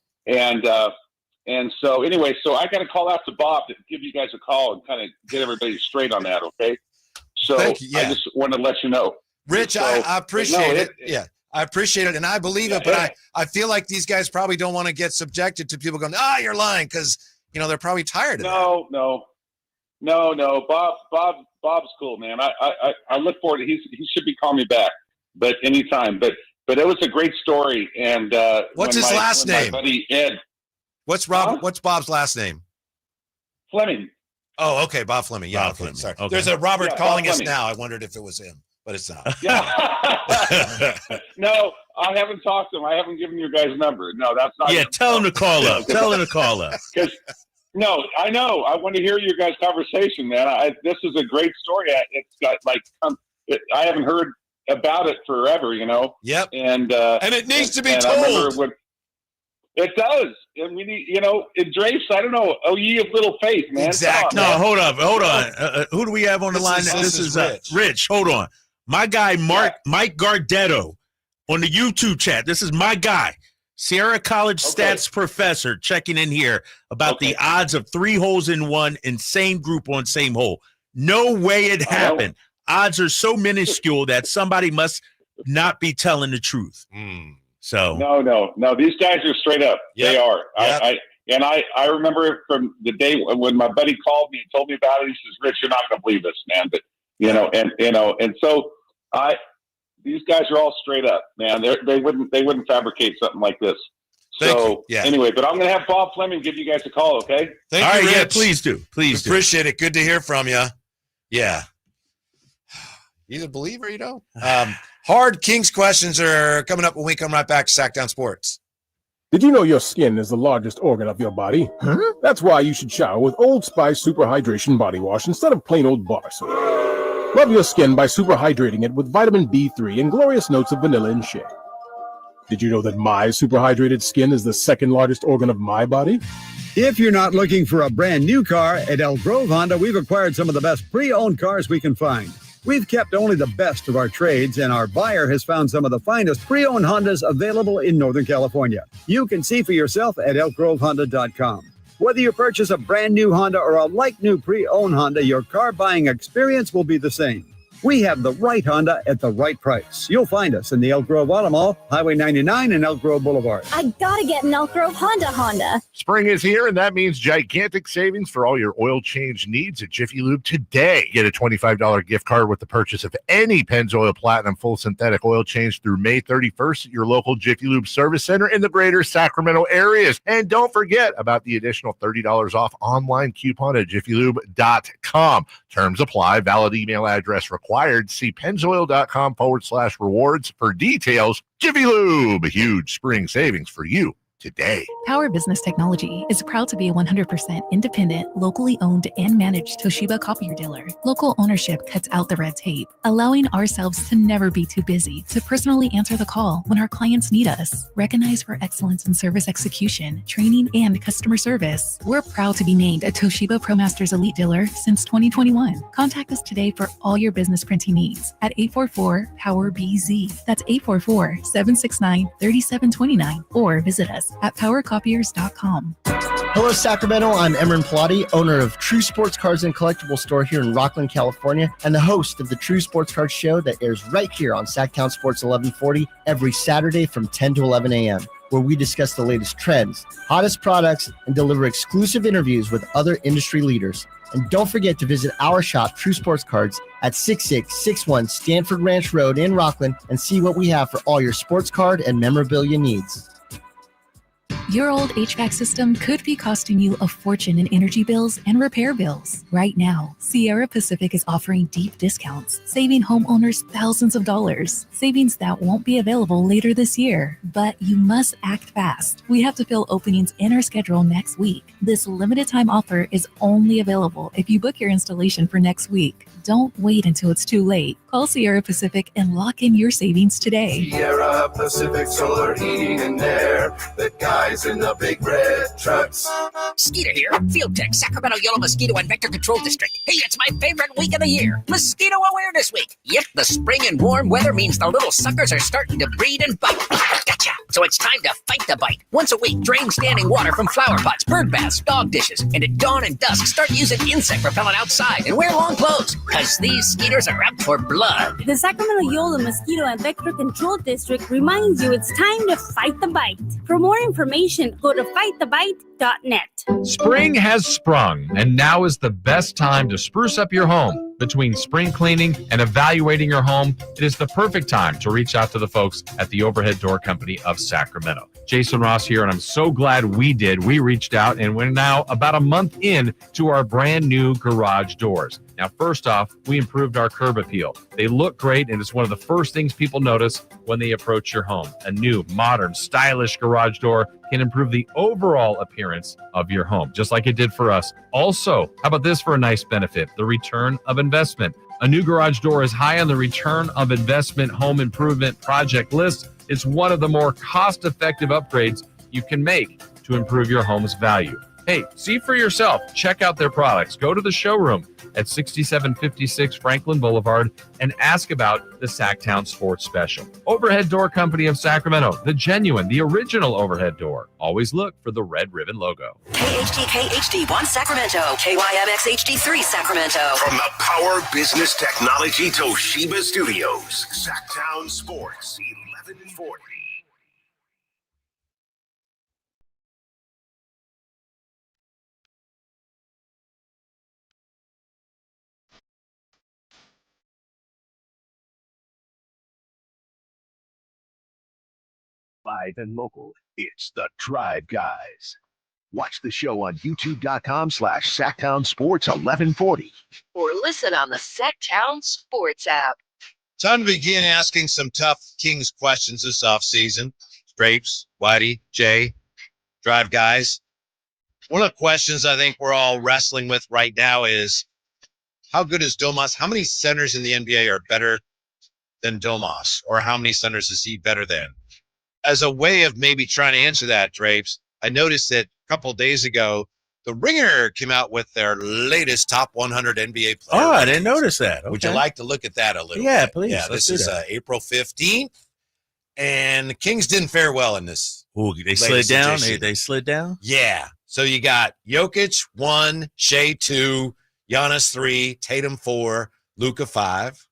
And so anyway, so I got to call out to Bob to give you guys a call and kind of get everybody straight on that. Okay. So I just want to let you know, Rich. So, I appreciate it. Yeah. I appreciate it, and I believe it, but I feel like these guys probably don't want to get subjected to people going, you're lying, because they're probably tired of that. No. Bob's cool, man. I look forward to he should be calling me back, but anytime. But it was a great story. And what's his last name? My buddy Ed. What's Bob's last name? Fleming. Oh, okay, Bob Fleming. Yeah, Bob okay. Fleming. Sorry. Okay. There's a Robert calling us Fleming. now. I wondered if it was him, but it's not. No, I haven't talked to him. I haven't given your guys' number. No, that's not. Yeah, tell him to call up. Tell him to call up. No, I know. I want to hear your guys' conversation, man. This is a great story. It's got I haven't heard about it forever, Yep. And it needs to be told. It does, and we need, in Drapes. I don't know. Oh, ye of little faith, man. Exactly. On, No, man. hold on. Who do we have on the line? This is Rich. Hold on. My guy, Mike Gardetto, on the YouTube chat. This is my guy. Sierra College stats professor checking in here about the odds of 3 holes in one and same group on same hole. No way it happened. Odds are so minuscule that somebody must not be telling the truth. So No. These guys are straight up. Yep. They are. Yep. I remember it from the day when my buddy called me and told me about it. He says, "Rich, you're not going to believe this, man." But and so these guys are all straight up, man. They wouldn't fabricate something like this. Anyway, but I'm going to have Bob Fleming give you guys a call, okay? Thank you, Rich. Yeah, please do. Please do. Appreciate it. Good to hear from you. Yeah. You a believer, Hard Kings questions are coming up when we come right back to Sacktown Sports. Did you know your skin is the largest organ of your body? That's why you should shower with Old Spice Super Hydration Body Wash instead of plain old bar soap. Love your skin by super hydrating it with vitamin B3 and glorious notes of vanilla and shea. Did you know that my super hydrated skin is the second largest organ of my body? If you're not looking for a brand new car, at Elk Grove Honda, we've acquired some of the best pre-owned cars we can find. We've kept only the best of our trades, and our buyer has found some of the finest pre-owned Hondas available in Northern California. You can see for yourself at elkgrovehonda.com. Whether you purchase a brand new Honda or a like-new pre-owned Honda, your car buying experience will be the same. We have the right Honda at the right price. You'll find us in the Elk Grove Auto Mall, Highway 99 and Elk Grove Boulevard. I gotta get an Elk Grove Honda. Spring is here, and that means gigantic savings for all your oil change needs at Jiffy Lube today. Get a $25 gift card with the purchase of any Pennzoil Platinum full synthetic oil change through May 31st at your local Jiffy Lube service center in the greater Sacramento areas. And don't forget about the additional $30 off online coupon at jiffylube.com. Terms apply. Valid email address required. See pennzoil.com/rewards for details. Jiffy Lube, huge spring savings for you today. Power Business Technology is proud to be a 100% independent, locally owned and managed Toshiba copier dealer. Local ownership cuts out the red tape, allowing ourselves to never be too busy to personally answer the call when our clients need us. Recognized for excellence in service execution, training, and customer service, we're proud to be named a Toshiba ProMasters Elite dealer since 2021. Contact us today for all your business printing needs at 844-POWER-BZ. That's 844-769-3729, or visit us at powercopiers.com. Hello, Sacramento. I'm Emran Pilati, owner of True Sports Cards and Collectible Store here in Rockland, California, and the host of the True Sports Cards Show that airs right here on Sacktown Sports 1140 every Saturday from 10 to 11 a.m., where we discuss the latest trends, hottest products, and deliver exclusive interviews with other industry leaders. And don't forget to visit our shop, True Sports Cards, at 6661 Stanford Ranch Road in Rockland and see what we have for all your sports card and memorabilia needs. Your old HVAC system could be costing you a fortune in energy bills and repair bills. Right now, Sierra Pacific is offering deep discounts, saving homeowners thousands of dollars. Savings that won't be available later this year. But you must act fast. We have to fill openings in our schedule next week. This limited time offer is only available if you book your installation for next week. Don't wait until it's too late. Call Sierra Pacific and lock in your savings today. Sierra Pacific Solar Heating and Air. The guys in the big red trucks. Skeeter here, Field Tech, Sacramento Yellow Mosquito and Vector Control District. Hey, it's my favorite week of the year, Mosquito Awareness Week. Yep, the spring and warm weather means the little suckers are starting to breed and bite. Gotcha. So it's time to fight the bite. Once a week, drain standing water from flower pots, bird baths, dog dishes, and at dawn and dusk, start using insect repellent outside and wear long clothes, because these skeeters are out for blood. The Sacramento Yolo Mosquito and Vector Control District reminds you it's time to fight the bite. For more information, go to fightthebite.net. Spring has sprung, and now is the best time to spruce up your home. Between spring cleaning and evaluating your home, it is the perfect time to reach out to the folks at the Overhead Door Company of Sacramento. Jason Ross here, and I'm so glad we did. We reached out, and we're now about a month in to our brand new garage doors. Now, first off, we improved our curb appeal. They look great, and it's one of the first things people notice when they approach your home. A new, modern, stylish garage door can improve the overall appearance of your home, just like it did for us. Also, how about this for a nice benefit? The return of investment. A new garage door is high on the return of investment home improvement project list. It's one of the more cost-effective upgrades you can make to improve your home's value. Hey, see for yourself. Check out their products. Go to the showroom at 6756 Franklin Boulevard and ask about the Sacktown Sports Special. Overhead Door Company of Sacramento, the genuine, the original overhead door. Always look for the red ribbon logo. KHD1 Sacramento, KYMX HD3 Sacramento. From the Power Business Technology Toshiba Studios, Sacktown Sports 1140. Live and local, it's the Drive Guys. Watch the show on youtube.com/Sacktown Sports 1140. Or listen on the Sacktown Sports app. Time to begin asking some tough Kings questions this offseason. Drapes, Whitey, Jay, Drive Guys. One of the questions I think we're all wrestling with right now is, how good is Domas? How many centers in the NBA are better than Domas? Or how many centers is he better than? As a way of maybe trying to answer that, Drapes, I noticed that a couple of days ago, The Ringer came out with their latest top 100 NBA players. Oh, I didn't notice that. Okay. Would you like to look at that a little Yeah, bit? please. Yeah, this is April 15th, and the Kings didn't fare well in this. Ooh, they slid down? They slid down? Yeah. So you got Jokic 1, Shea 2, Giannis 3, Tatum 4, Luka 5.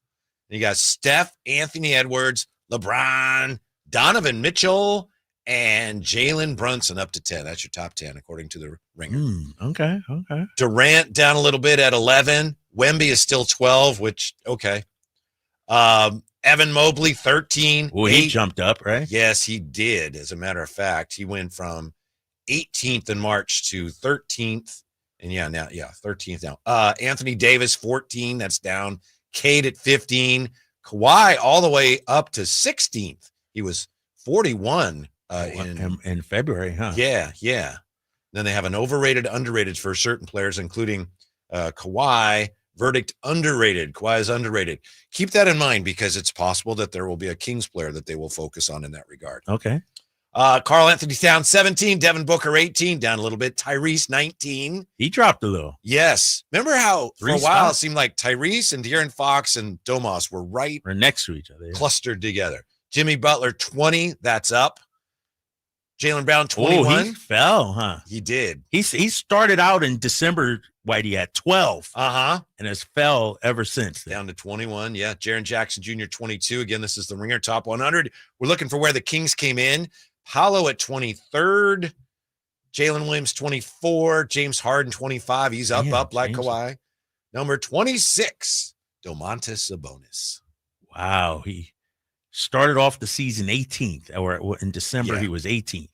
You got Steph, Anthony Edwards, LeBron, Donovan Mitchell, and Jalen Brunson up to 10. That's your top 10, according to the Ringer. Okay. Durant down a little bit at 11. Wemby is still 12, which, okay. Evan Mobley, 13. Well, he jumped up, right? Yes, he did. As a matter of fact, he went from 18th in March to 13th. And 13th now. Anthony Davis, 14. That's down. Cade at 15. Kawhi all the way up to 16th. He was 41 in February, huh? Yeah. Then they have an overrated, underrated for certain players, including Kawhi. Verdict underrated. Kawhi is underrated. Keep that in mind because it's possible that there will be a Kings player that they will focus on in that regard. Okay. Karl Anthony Towns, 17. Devin Booker, 18. Down a little bit. Tyrese, 19. He dropped a little. Yes. Remember how for a while spots. it seemed like Tyrese and De'Aaron Fox and Domas were next to each other. Yeah. Clustered together. Jimmy Butler, 20. That's up. Jaylen Brown, 21. Oh, he fell, huh? He did. He started out in December, Whitey, at 12. Uh-huh. And has fell ever since then. Down to 21. Yeah. Jaren Jackson Jr., 22. Again, this is the Ringer Top 100. We're looking for where the Kings came in. Paolo at 23rd. Jalen Williams, 24. James Harden, 25. He's up like Kawhi. Number 26, Domantas Sabonis. Wow. He started off the season 18th, or in December he was 18th.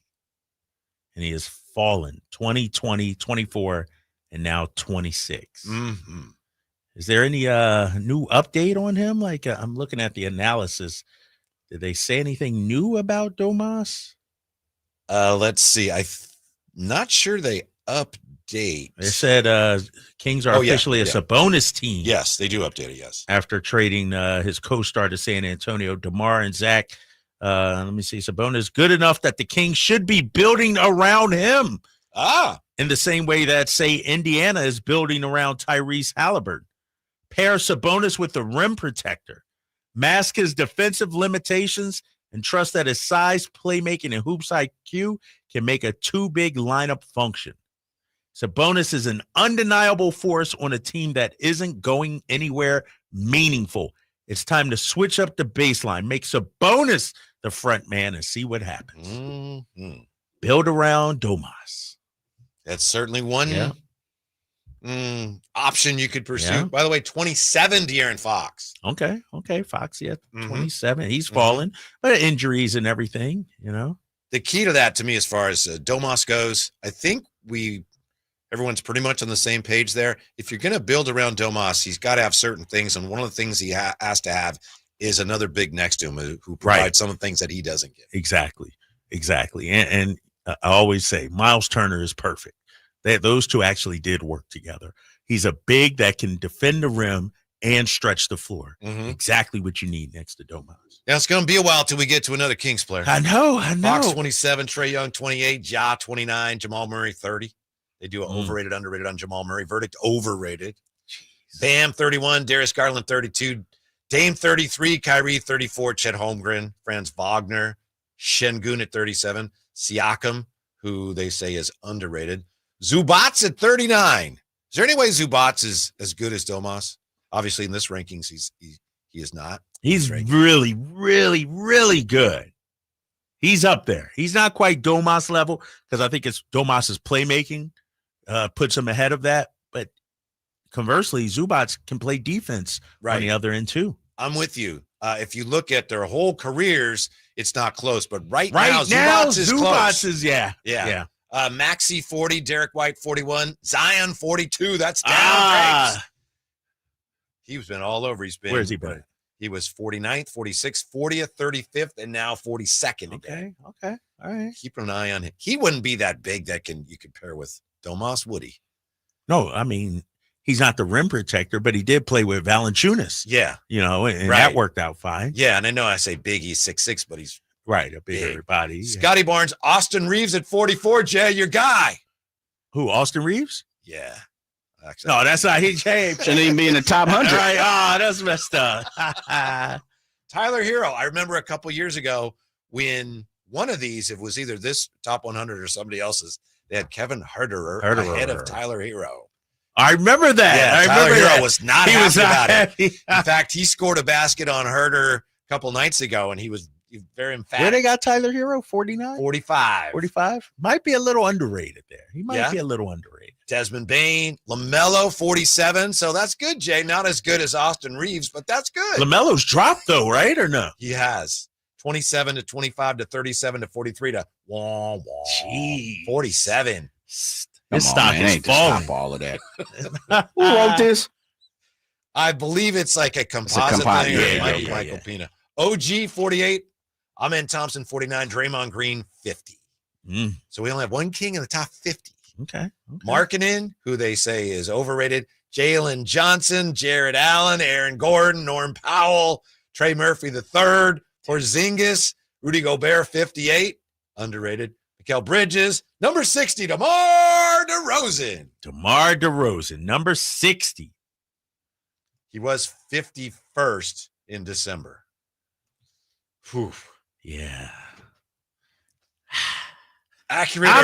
And he has fallen 20, 20, 24, and now 26. Mm-hmm. Is there any new update on him? Like I'm looking at the analysis. Did they say anything new about Domas? Let's see. I'm not sure they update. They said Kings are officially a Sabonis team. Yes, they do update it, yes. After trading his co-star to San Antonio, DeMar and Zach. Let me see. Sabonis good enough that the Kings should be building around him. In the same way that, say, Indiana is building around Tyrese Halliburton. Pair Sabonis with the rim protector. Mask his defensive limitations and trust that his size, playmaking, and hoops IQ can make a two-big lineup function. Sabonis is an undeniable force on a team that isn't going anywhere meaningful. It's time to switch up the baseline, make Sabonis the front man, and see what happens. Mm-hmm. Build around Domas. That's certainly one option you could pursue. Yeah. By the way, 27, De'Aaron Fox. Okay. Fox, 27. He's fallen, but injuries and everything, The key to that, to me, as far as Domas goes, I think everyone's pretty much on the same page there. If you're going to build around Domas, he's got to have certain things, and one of the things he has to have is another big next to him who provides some of the things that he doesn't get. Exactly. And I always say Miles Turner is perfect. Those two actually did work together. He's a big that can defend the rim and stretch the floor. Exactly what you need next to Domas. Now, it's going to be a while till we get to another Kings player. I know. Fox, 27, Trae Young, 28, Ja, 29, Jamal Murray, 30. They do an overrated, underrated on Jamal Murray. Verdict, overrated. Jeez. Bam, 31, Darius Garland, 32, Dame, 33, Kyrie, 34, Chet Holmgren, Franz Wagner, Şengün at 37, Siakam, who they say is underrated. Zubats at 39. Is there any way Zubats is as good as Domas? Obviously, in this rankings, he is not. He's really, really, really good. He's up there. He's not quite Domas level because I think it's Domas's playmaking puts him ahead of that. But conversely, Zubats can play defense on the other end too. I'm with you. If you look at their whole careers, it's not close. But right now, Zubats is close. Yeah. Maxey, 40, Derek White, 41, Zion, 42. That's down. He's been all over. Where's he been? He was 49th, 46th, 40th, 35th, and now 42nd. Okay. All right. Keep an eye on him. He wouldn't be that big that you could pair with Domas, would he? No, I mean, he's not the rim protector, but he did play with Valanciunas. Yeah. And that worked out fine. Yeah, and I know I say big, he's 6'6", but he's a bigger body. Scotty Barnes, Austin Reeves at 44, Jay, your guy. Who, Austin Reeves? Yeah. Actually, no, that's not he. Shouldn't even be in the top 100. Right. That's messed up. Tyler Hero. I remember a couple years ago when one of these, it was either this top 100 or somebody else's, they had Kevin Herterer ahead of Tyler Hero. I remember that. Yeah, Tyler Hero was not happy about it. In fact, he scored a basket on Herter a couple nights ago, and he was very emphatic. Where they got Tyler Hero? 49? 45. 45? Might be a little underrated there. He might be a little underrated. Desmond Bain, LaMelo, 47. So that's good, Jay. Not as good as Austin Reeves, but that's good. LaMelo's dropped, though, right, or no? He has. 27 to 25 to 37 to 43 to 47. His stock is falling. Stop all of that. Who wrote this? I believe it's like a composite thing. Michael Pina. OG, 48. Amen Thompson, 49. Draymond Green, 50. So we only have one king in the top 50. Okay. Markkanen, who they say is overrated. Jalen Johnson, Jared Allen, Aaron Gordon, Norm Powell, Trey Murphy III, Porzingis, Rudy Gobert, 58. Underrated. Mikal Bridges, number 60, DeMar DeRozan. DeMar DeRozan, number 60. He was 51st in December. Whew. Yeah. Accurate. I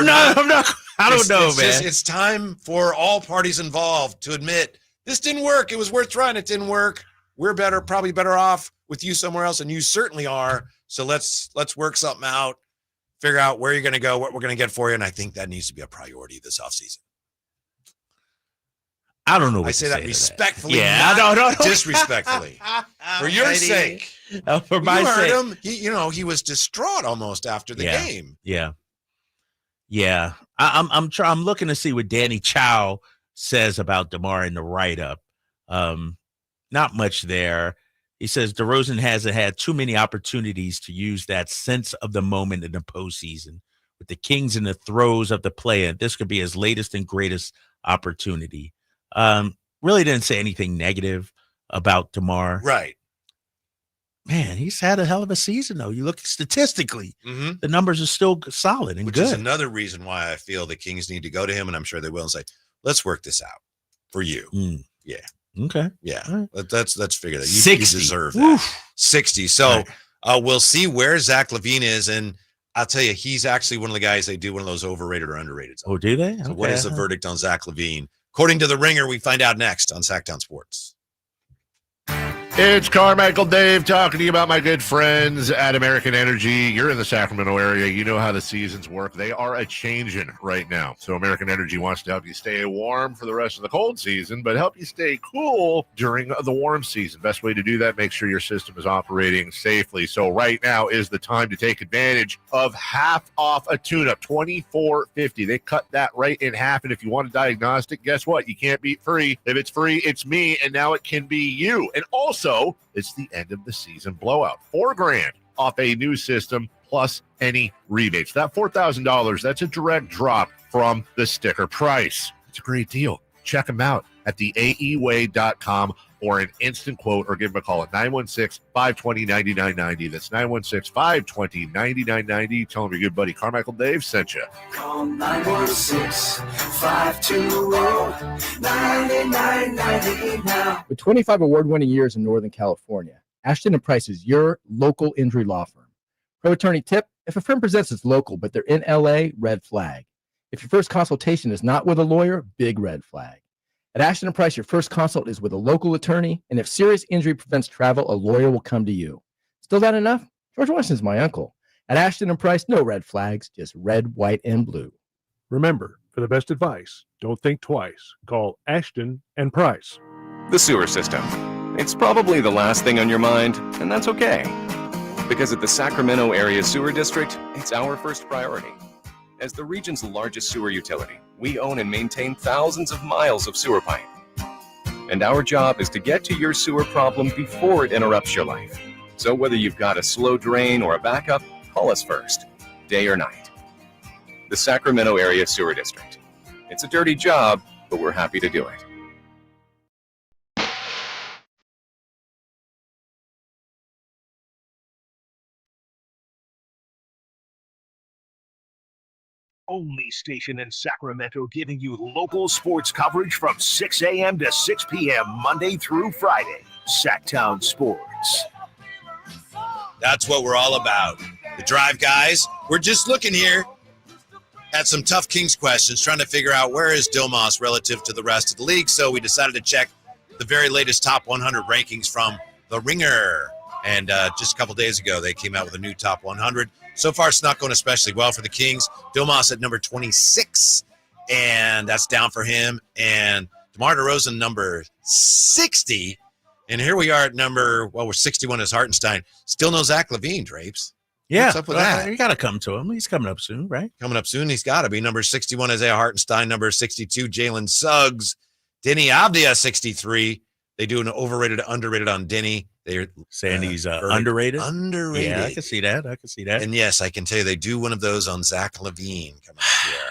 don't know, man. It's time for all parties involved to admit this didn't work. It was worth trying. It didn't work. We're probably better off with you somewhere else, and you certainly are. So let's work something out, figure out where you're going to go, what we're going to get for you, and I think that needs to be a priority this offseason. I don't know. I say that respectfully, disrespectfully, for your sake. For my you heard sake. him. He was distraught almost after the game. Yeah. I'm looking to see what Danny Chow says about DeMar in the write-up. Not much there. He says DeRozan hasn't had too many opportunities to use that sense of the moment in the postseason. With the Kings in the throes of the play-in, this could be his latest and greatest opportunity. Really didn't say anything negative about DeMar. Right. Man, he's had a hell of a season, though. You look statistically, the numbers are still solid and Which good. is another reason why I feel the Kings need to go to him, and I'm sure they will, and say, let's work this out for you. Yeah. Okay. Yeah. Right. Let's figure that. You 60. deserve that. Oof. 60. So we'll see where Zach LaVine is, and I'll tell you, he's actually one of the guys they do one of those overrated or underrated. Oh, do they? So what is the verdict on Zach LaVine? According to The Ringer, we find out next on Sacktown Sports. It's Carmichael Dave talking to you about my good friends at American Energy. You're in the Sacramento area. You know how the seasons work. They are a-changing right now. So American Energy wants to help you stay warm for the rest of the cold season, but help you stay cool during the warm season. Best way to do that, make sure your system is operating safely. So right now is the time to take advantage of half off a tune-up, $24.50. They cut that right in half, and if you want a diagnostic, guess what? You can't beat free. If it's free, it's me, and now it can be you. And also, it's the end of the season blowout. $4,000 off a new system plus any rebates. That $4,000, that's a direct drop from the sticker price. It's a great deal. Check them out at theaeway.com or an instant quote, or give them a call at 916-520-9990. That's 916-520-9990. Tell them your good buddy Carmichael Dave sent you. Call 916-520-9990 now. With 25 award-winning years in Northern California, Ashton & Price is your local injury law firm. Pro attorney tip: if a firm presents as local but they're in LA, red flag. If your first consultation is not with a lawyer, big red flag. At Ashton & Price, your first consult is with a local attorney, and if serious injury prevents travel, a lawyer will come to you. Still not enough? George Washington's my uncle. At Ashton & Price, no red flags, just red, white, and blue. Remember, for the best advice, don't think twice. Call Ashton & Price. The sewer system. It's probably the last thing on your mind, and that's okay. Because at the Sacramento Area Sewer District, it's our first priority. As the region's largest sewer utility, we own and maintain thousands of miles of sewer pipe. And our job is to get to your sewer problem before it interrupts your life. So whether you've got a slow drain or a backup, call us first, day or night. The Sacramento Area Sewer District. It's a dirty job, but we're happy to do it. Only station in Sacramento giving you local sports coverage from 6 a.m. to 6 p.m. Monday through Friday. Sacktown Sports. That's what we're all about. The Drive guys, we're just looking here at some tough Kings questions, trying to figure out where is Domas relative to the rest of the league. So we decided to check the very latest top 100 rankings from The Ringer. And just a couple days ago, they came out with a new top 100. So far, it's not going especially well for the Kings. Domas at number 26, and that's down for him. And DeMar DeRozan, number 60. And here we are at we're 61 as Hartenstein. Still no Zach LaVine, Drapes. Yeah. What's up with that? You got to come to him. He's coming up soon, right? Coming up soon. He's got to be. Number 61, Isaiah Hartenstein. Number 62, Jalen Suggs. Denny Avdia, 63. They do an overrated, underrated on Denny. They're saying he's underrated. Underrated. Yeah, I can see that. And yes, I can tell you they do one of those on Zach Levine coming up here.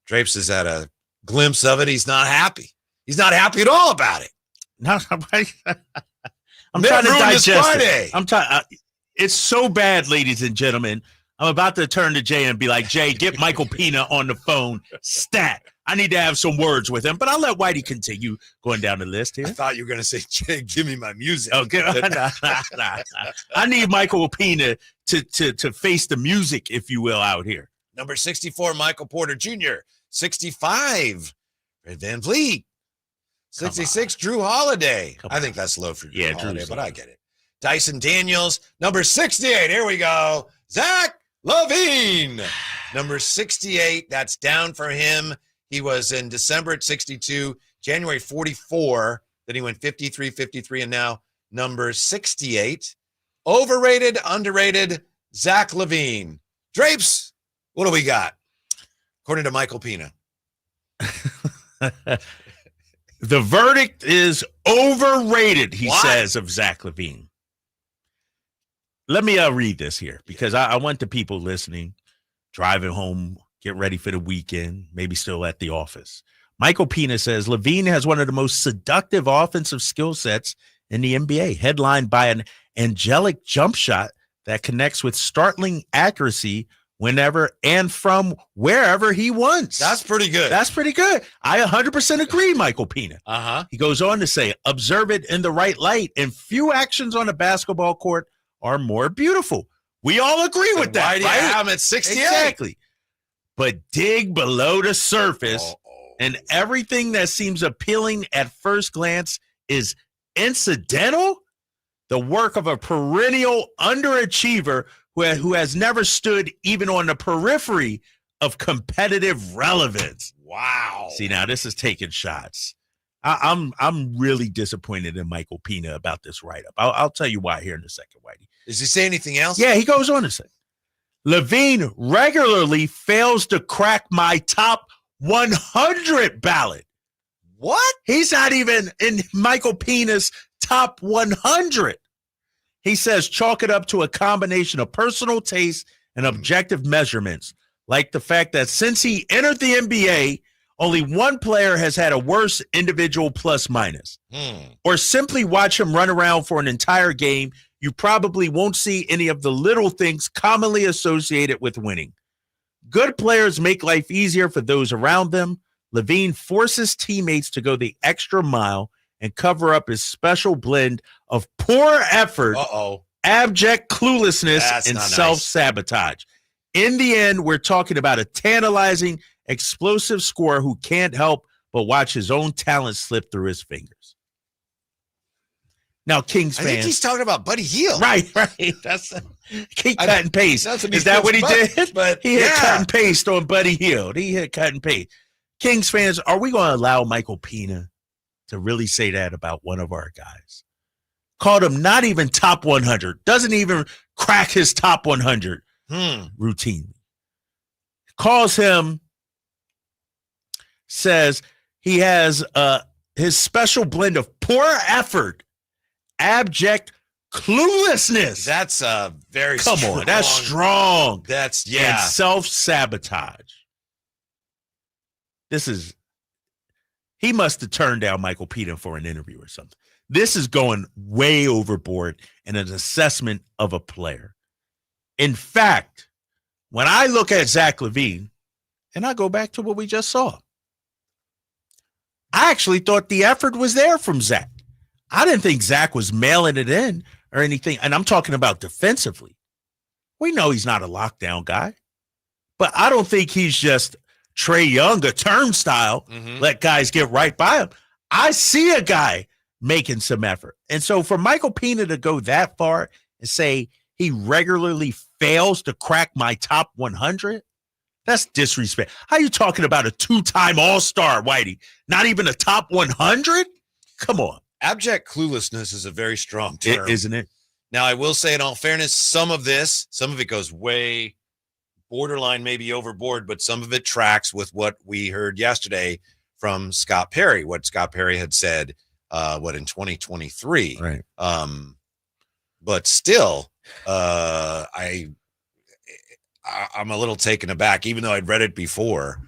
Drapes has had a glimpse of it. He's not happy. He's not happy at all about it. No, I'm trying to digest it. I'm trying. It's so bad, ladies and gentlemen. I'm about to turn to Jay and be like, Jay, get Michael Pina on the phone. Stat. I need to have some words with him, but I'll let Whitey continue going down the list here. I thought you were going to say, Jay, give me my music. Okay. Nah. I need Michael Pina to face the music, if you will, out here. Number 64, Michael Porter Jr. 65, Red Van Vliet. 66, Drew Holiday. I think that's low for Drew Holiday, but I get it. Dyson Daniels. Number 68, here we go. Zach Levine. Number 68, that's down for him. He was in December at 62, January 44. Then he went 53, 53, and now number 68. Overrated, underrated, Zach Levine. Drapes, what do we got? According to Michael Pina. The verdict is overrated, he says, of Zach Levine. Let me read this here because I want the people listening, driving home, get ready for the weekend, maybe still at the office. Michael Pina says, Levine has one of the most seductive offensive skill sets in the NBA, headlined by an angelic jump shot that connects with startling accuracy whenever and from wherever he wants. That's pretty good. That's pretty good. I 100% agree, Michael Pina. Uh-huh. He goes on to say, observe it in the right light, and few actions on a basketball court are more beautiful. We all agree with that, why do you right? have him at 68? Exactly. But dig below the surface, and everything that seems appealing at first glance is incidental. The work of a perennial underachiever who has never stood even on the periphery of competitive relevance. Wow. See, now this is taking shots. I'm really disappointed in Michael Pina about this write-up. I'll tell you why here in a second, Whitey. Does he say anything else? Yeah, he goes on to say, Levine regularly fails to crack my top 100 ballot. What? He's not even in Michael Pina's top 100. He says chalk it up to a combination of personal taste and objective measurements, like the fact that since he entered the NBA, only one player has had a worse individual plus minus. Or simply watch him run around for an entire game. You probably won't see any of the little things commonly associated with winning. Good players make life easier for those around them. Levine forces teammates to go the extra mile and cover up his special blend of poor effort, abject cluelessness, and self-sabotage. In the end, we're talking about a tantalizing, explosive scorer who can't help but watch his own talent slip through his fingers. Now, Kings fans. I think he's talking about Buddy Hield. Right. That's he cut and paste. Is that what he did? But he hit cut and paste on Buddy Hield. He hit cut and paste. Kings fans, are we going to allow Michael Pina to really say that about one of our guys? Called him not even top 100. Doesn't even crack his top 100 routinely. Calls him, says he has his special blend of poor effort, abject cluelessness. That's very Come strong. on, that's strong. That's, and self-sabotage. He must have turned down Michael Pina for an interview or something. This is going way overboard in an assessment of a player. In fact, when I look at Zach Levine, and I go back to what we just saw, I actually thought the effort was there from Zach. I didn't think Zach was mailing it in or anything. And I'm talking about defensively. We know he's not a lockdown guy, but I don't think he's just Trae Young, a turnstile, let guys get right by him. I see a guy making some effort. And so for Michael Pina to go that far and say he regularly fails to crack my top 100, that's disrespect. How are you talking about a two-time All-Star, Whitey? Not even a top 100? Come on. Abject cluelessness is a very strong term. Isn't it? Now, I will say in all fairness, some of it goes way borderline, maybe overboard, but some of it tracks with what we heard yesterday from Scott Perry, what Scott Perry had said in 2023. Right. But still, I'm a little taken aback, even though I'd read it before,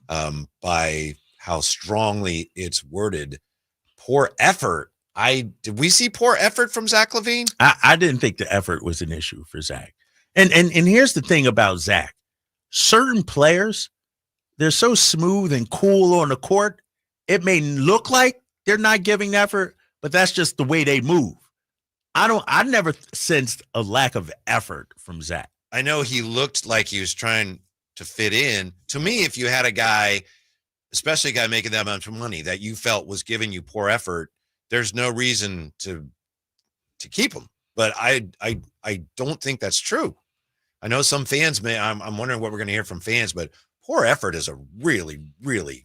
by how strongly it's worded. Poor effort. Did we see poor effort from Zach LaVine? I didn't think the effort was an issue for Zach. And here's the thing about Zach. Certain players, they're so smooth and cool on the court. It may look like they're not giving effort, but that's just the way they move. I never sensed a lack of effort from Zach. I know he looked like he was trying to fit in. To me, if you had a guy, especially a guy making that amount of money, that you felt was giving you poor effort, there's no reason to keep him. But I don't think that's true. I know some fans may. I'm wondering what we're going to hear from fans, but poor effort is a really, really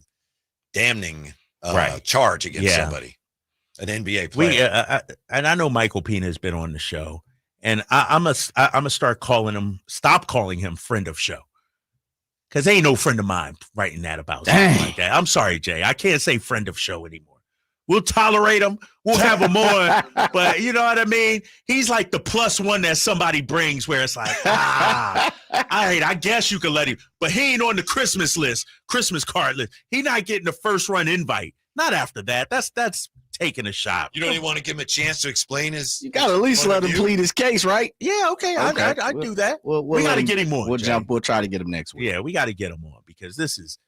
damning charge against somebody, an NBA player. And I know Michael Pina has been on the show, and I'm gonna stop calling him friend of show, because ain't no friend of mine writing that about something like that. I'm sorry, Jay, I can't say friend of show anymore. We'll tolerate him. We'll have him on. But you know what I mean? He's like the plus one that somebody brings where it's like, I guess you can let him. But he ain't on the Christmas card list. He not getting the first run invite. Not after that. That's taking a shot. You don't even want to give him a chance to explain his. You got to at least let him plead his case, right? Yeah, okay. I do that. We got to get him on. We'll try to get him next week. Yeah, we got to get him on, because this is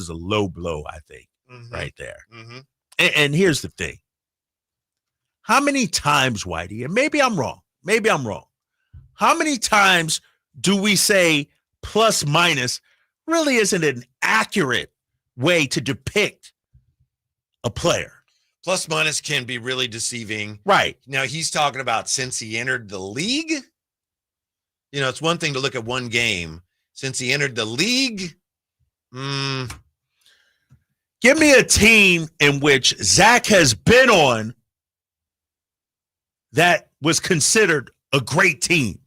a low blow, I think, right there. Mm-hmm. And here's the thing. How many times, Whitey, and maybe I'm wrong. How many times do we say plus minus really isn't an accurate way to depict a player? Plus minus can be really deceiving. Right. Now he's talking about since he entered the league. You know, it's one thing to look at one game. Since he entered the league, give me a team in which Zach has been on that was considered a great team.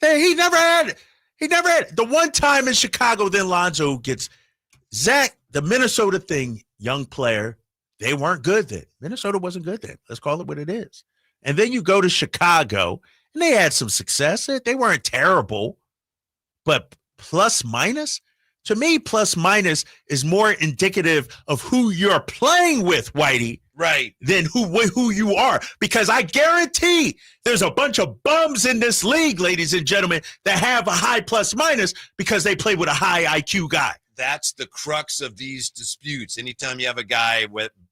He never had it. The one time in Chicago, then Lonzo gets Zach, the Minnesota thing, young player. They weren't good then. Minnesota wasn't good then. Let's call it what it is. And then you go to Chicago, and they had some success. They weren't terrible, but plus minus? To me, plus minus is more indicative of who you're playing with, Whitey, right, than who you are. Because I guarantee there's a bunch of bums in this league, ladies and gentlemen, that have a high plus minus because they play with a high IQ guy. That's the crux of these disputes. Anytime you have a guy,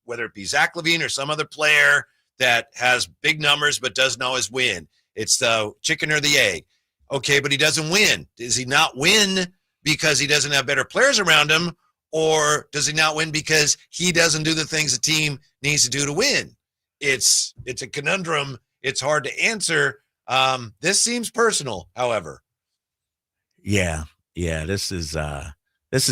whether it be Zach LaVine or some other player that has big numbers but doesn't always win, it's the chicken or the egg. Okay, but he doesn't win. Does he not win because he doesn't have better players around him, or does he not win because he doesn't do the things the team needs to do to win? It's a conundrum. It's hard to answer. This seems personal, however. Yeah. This is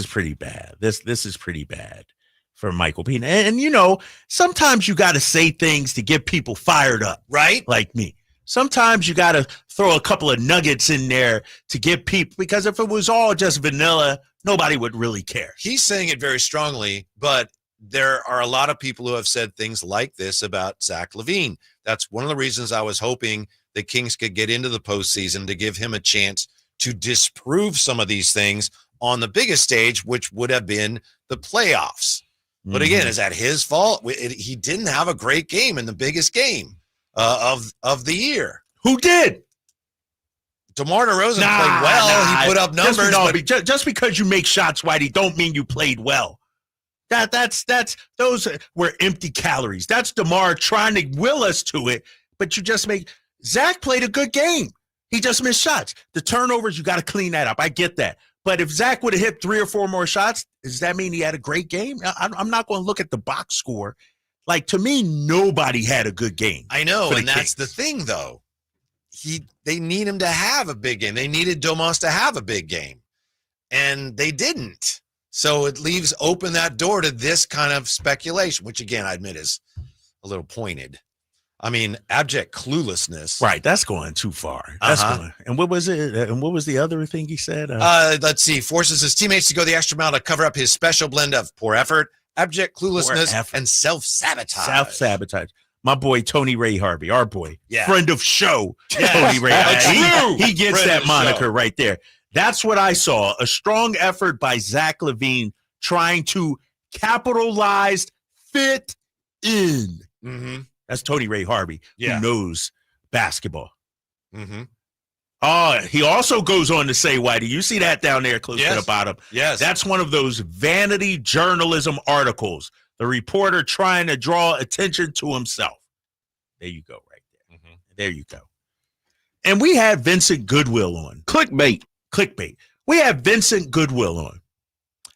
pretty bad. This is pretty bad for Michael Pina. And you know, sometimes you got to say things to get people fired up, right? Like me. Sometimes you got to throw a couple of nuggets in there to get people, because if it was all just vanilla, nobody would really care. He's saying it very strongly, but there are a lot of people who have said things like this about Zach LaVine. That's one of the reasons I was hoping the Kings could get into the postseason, to give him a chance to disprove some of these things on the biggest stage, which would have been the playoffs. But again, is that his fault? He didn't have a great game in the biggest game of the year. Who did? DeMar DeRozan played well. He put up numbers. Just because you make shots, Whitey, don't mean you played well. That's those were empty calories. That's DeMar trying to will us to it, but you just make. Zach played a good game. He just missed shots. The turnovers, you got to clean that up. I get that. But if Zach would have hit 3 or 4 more shots, does that mean he had a great game? I'm not going to look at the box score. Like, to me, nobody had a good game. I know, and that's the thing, though. They need him to have a big game. They needed Domas to have a big game, and they didn't. So it leaves open that door to this kind of speculation, which, again, I admit is a little pointed. I mean, abject cluelessness. Right, that's going too far. That's going. And what was it? And what was the other thing he said? Let's see. Forces his teammates to go the extra mile to cover up his special blend of poor effort, abject cluelessness and self-sabotage. Self-sabotage. My boy Tony Ray Harvey, our boy, Yeah. friend of show, Yes. Tony Ray. He gets Friend that of the moniker show. right there. That's what I saw. A strong effort by Zach LaVine trying to capitalize fit in. Mm-hmm. That's Tony Ray Harvey, Yeah. who knows basketball. Mm-hmm. He also goes on to say, Whitey, you see that down there close to the bottom? Yes. That's one of those vanity journalism articles. The reporter trying to draw attention to himself. There you go, right there. Mm-hmm. There you go. And we had Vincent Goodwill on. Clickbait. We had Vincent Goodwill on.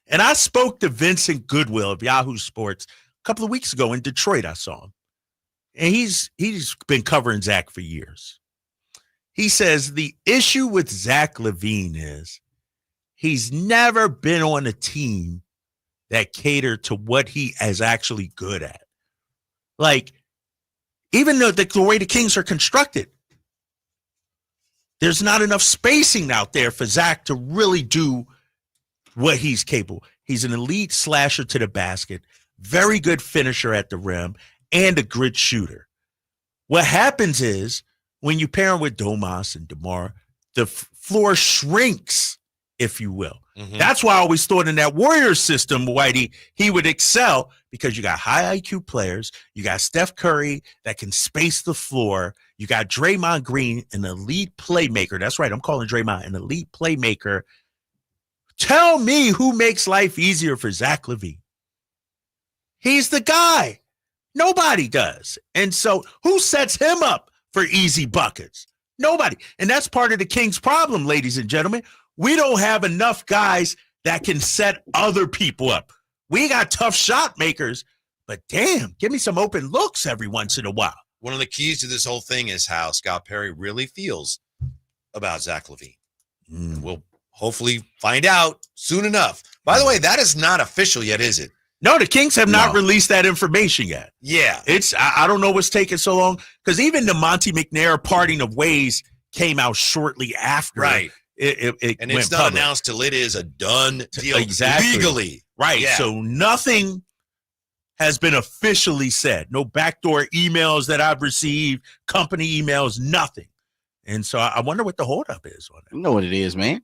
And I spoke to Vincent Goodwill of Yahoo Sports a couple of weeks ago in Detroit. I saw him. And he's been covering Zach for years. He says the issue with Zach LaVine is he's never been on a team that catered to what he is actually good at. Like, even though the way the Kings are constructed, there's not enough spacing out there for Zach to really do what he's capable. He's an elite slasher to the basket, very good finisher at the rim, and a good shooter. What happens is when you pair him with Domas and DeMar, the floor shrinks, if you will. Mm-hmm. That's why I always thought in that Warriors system, Whitey, he would excel because you got high IQ players. You got Steph Curry that can space the floor. You got Draymond Green, an elite playmaker. That's right. I'm calling Draymond an elite playmaker. Tell me who makes life easier for Zach LaVine. He's the guy. Nobody does. And so who sets him up for easy buckets? Nobody. And that's part of the Kings' problem, ladies and gentlemen. We don't have enough guys that can set other people up. We got tough shot makers, but damn, give me some open looks every once in a while. One of the keys to this whole thing is how Scott Perry really feels about Zach LaVine. We'll hopefully find out soon enough. By the way, that is not official yet, is it? No, the Kings have not released that information yet. Yeah. I don't know what's taking so long, because even the Monty McNair parting of ways came out shortly after. Right. It And went it's not public. announced till it is a done deal Exactly. legally. Right. Yeah. So nothing has been officially said. No backdoor emails that I've received, company emails, nothing. And so I wonder what the holdup is on it. You know what it is, man.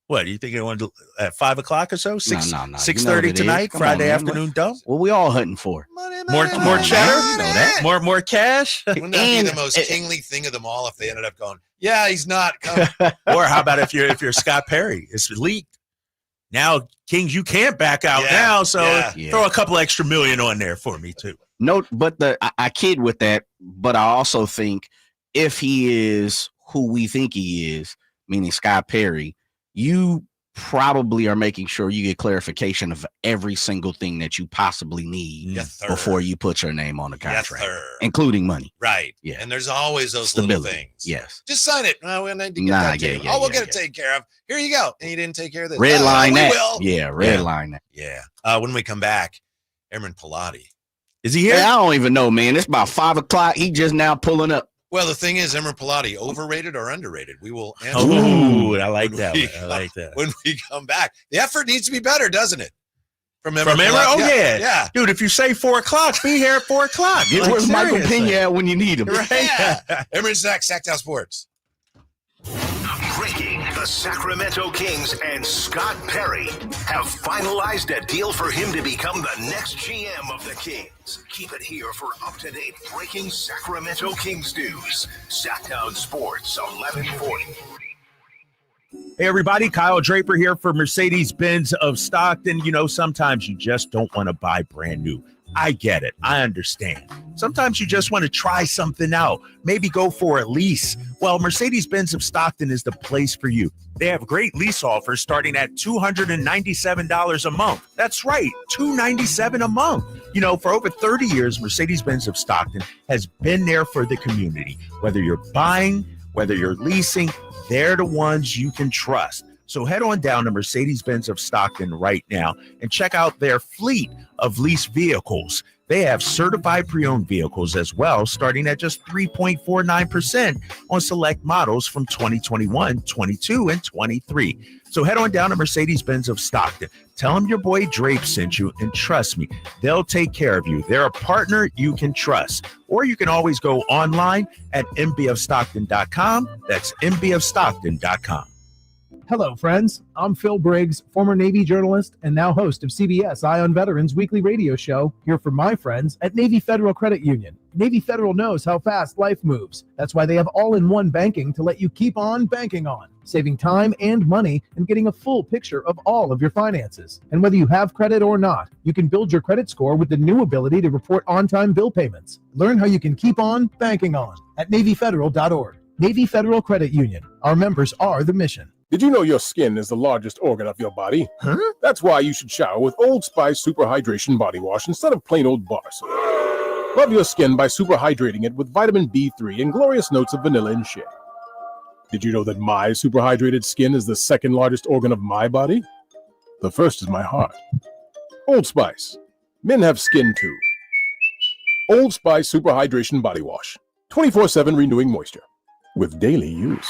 What, you think it wanted at 5 o'clock or so? No. 6:30 tonight, Friday afternoon dump? What we all hunting for? More cheddar? You know that. More cash? Wouldn't that be the most kingly thing of them all if they ended up going, yeah, he's not coming. Or how about if you're Scott Perry? It's leaked. Now, Kings, you can't back out now, so throw a couple extra million on there for me too. No, but I kid with that, but I also think if he is who we think he is, meaning Scott Perry, you probably are making sure you get clarification of every single thing that you possibly need before you put your name on the contract, including money. Right. Yeah. And there's always those Stability. little things. Yes. Just sign it. No, we need to get Nah, that yeah, taken. yeah, we'll yeah, get it taken care of. Here you go. And you didn't take care of this. Red line we that. will. Yeah, red line that. Yeah. When we come back, Aaron Pilati. Is he here? Hey, I don't even know, man. It's about 5 o'clock. He just now pulling up. Well, the thing is, Emerald Pilati, overrated or underrated? We will answer. Ooh, I like that one. I like that. When we come back, the effort needs to be better, doesn't it? From Emerald? Oh, yeah. Dude, if you say 4 o'clock, be here at 4 o'clock. Where's Michael Pena at when you need him? Right. Yeah. Emerald Zach, Sacktown Sports. Breaking: the Sacramento Kings and Scott Perry have finalized a deal for him to become the next GM of the Kings. Keep it here for up-to-date breaking Sacramento Kings news. Sacktown Sports 1140. Hey, everybody. Kyle Draper here for Mercedes-Benz of Stockton. You know, sometimes you just don't want to buy brand new. I get it. I understand. Sometimes you just want to try something out, maybe go for a lease. Well, Mercedes-Benz of Stockton is the place for you. They have great lease offers starting at $297 a month. That's right, $297 a month. You know, for over 30 years, Mercedes-Benz of Stockton has been there for the community. Whether you're buying, whether you're leasing, they're the ones you can trust. So head on down to Mercedes-Benz of Stockton right now and check out their fleet of leased vehicles. They have certified pre-owned vehicles as well, starting at just 3.49% on select models from 2021, 22, and 23. So head on down to Mercedes-Benz of Stockton. Tell them your boy Drape sent you, and trust me, they'll take care of you. They're a partner you can trust. Or you can always go online at mbfstockton.com. That's mbfstockton.com. Hello, friends. I'm Phil Briggs, former Navy journalist and now host of CBS Eye on Veterans weekly radio show, here for my friends at Navy Federal Credit Union. Navy Federal knows how fast life moves. That's why they have all-in-one banking to let you keep on banking on, saving time and money and getting a full picture of all of your finances. And whether you have credit or not, you can build your credit score with the new ability to report on-time bill payments. Learn how you can keep on banking on at NavyFederal.org. Navy Federal Credit Union. Our members are the mission. Did you know your skin is the largest organ of your body? Huh? That's why you should shower with Old Spice Super Hydration Body Wash instead of plain old bar soap. Love your skin by super hydrating it with vitamin B3 and glorious notes of vanilla and shea. Did you know that my super hydrated skin is the second largest organ of my body? The first is my heart. Old Spice. Men have skin too. Old Spice Super Hydration Body Wash. 24/7 renewing moisture with daily use.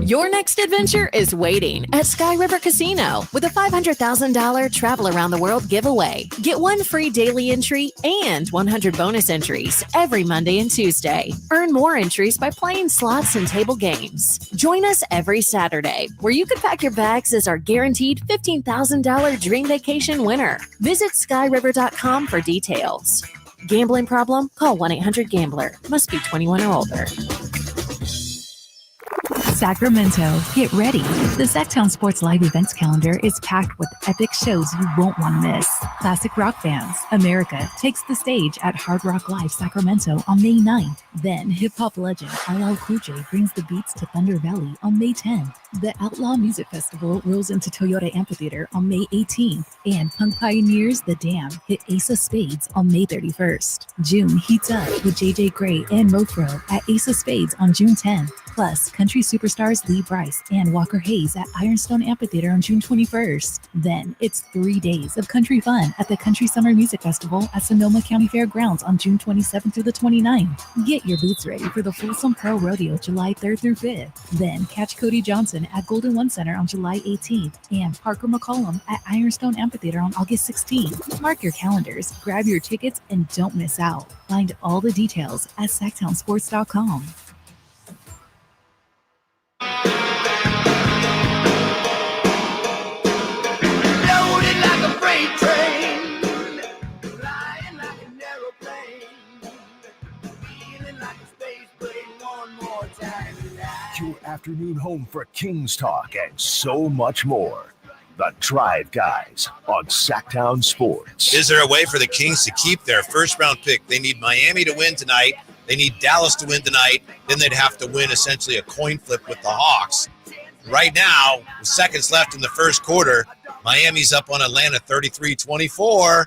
Your next adventure is waiting at Sky River Casino with a $500,000 travel around the world giveaway. Get one free daily entry and 100 bonus entries every Monday and Tuesday. Earn more entries by playing slots and table games. Join us every Saturday, where you can pack your bags as our guaranteed $15,000 dream vacation winner. Visit skyriver.com for details. Gambling problem? Call 1-800-GAMBLER. Must be 21 or older. Sacramento, get ready. The Sacktown Sports Live events calendar is packed with epic shows you won't want to miss. Classic rock bands, America takes the stage at Hard Rock Live Sacramento on May 9th. Then hip-hop legend LL Cool J brings the beats to Thunder Valley on May 10th. The Outlaw Music Festival rolls into Toyota Amphitheater on May 18th. And punk pioneers The Dam hit Ace of Spades on May 31st. June heats up with JJ Gray and Mofro at Ace of Spades on June 10th. Plus, country superstars Lee Brice and Walker Hayes at Ironstone Amphitheater on June 21st. Then it's 3 days of country fun at the Country Summer Music Festival at Sonoma County Fairgrounds on June 27th through the 29th. Get your boots ready for the Folsom Pearl Rodeo July 3rd through 5th. Then catch Cody Johnson at Golden One Center on July 18th and Parker McCollum at Ironstone Amphitheater on August 16th. Mark your calendars, grab your tickets, and don't miss out. Find all the details at sacktownsports.com. Loaded like a freight train, flying like an aeroplane, feeling like a space plane one more time tonight. Your afternoon home for Kings talk and so much more. The Drive Guys on Sacktown Sports. Is there a way for the Kings to keep their first-round pick? They need Miami to win tonight. They need Dallas to win tonight. Then they'd have to win essentially a coin flip with the Hawks. Right now, with seconds left in the first quarter, Miami's up on Atlanta 33-24.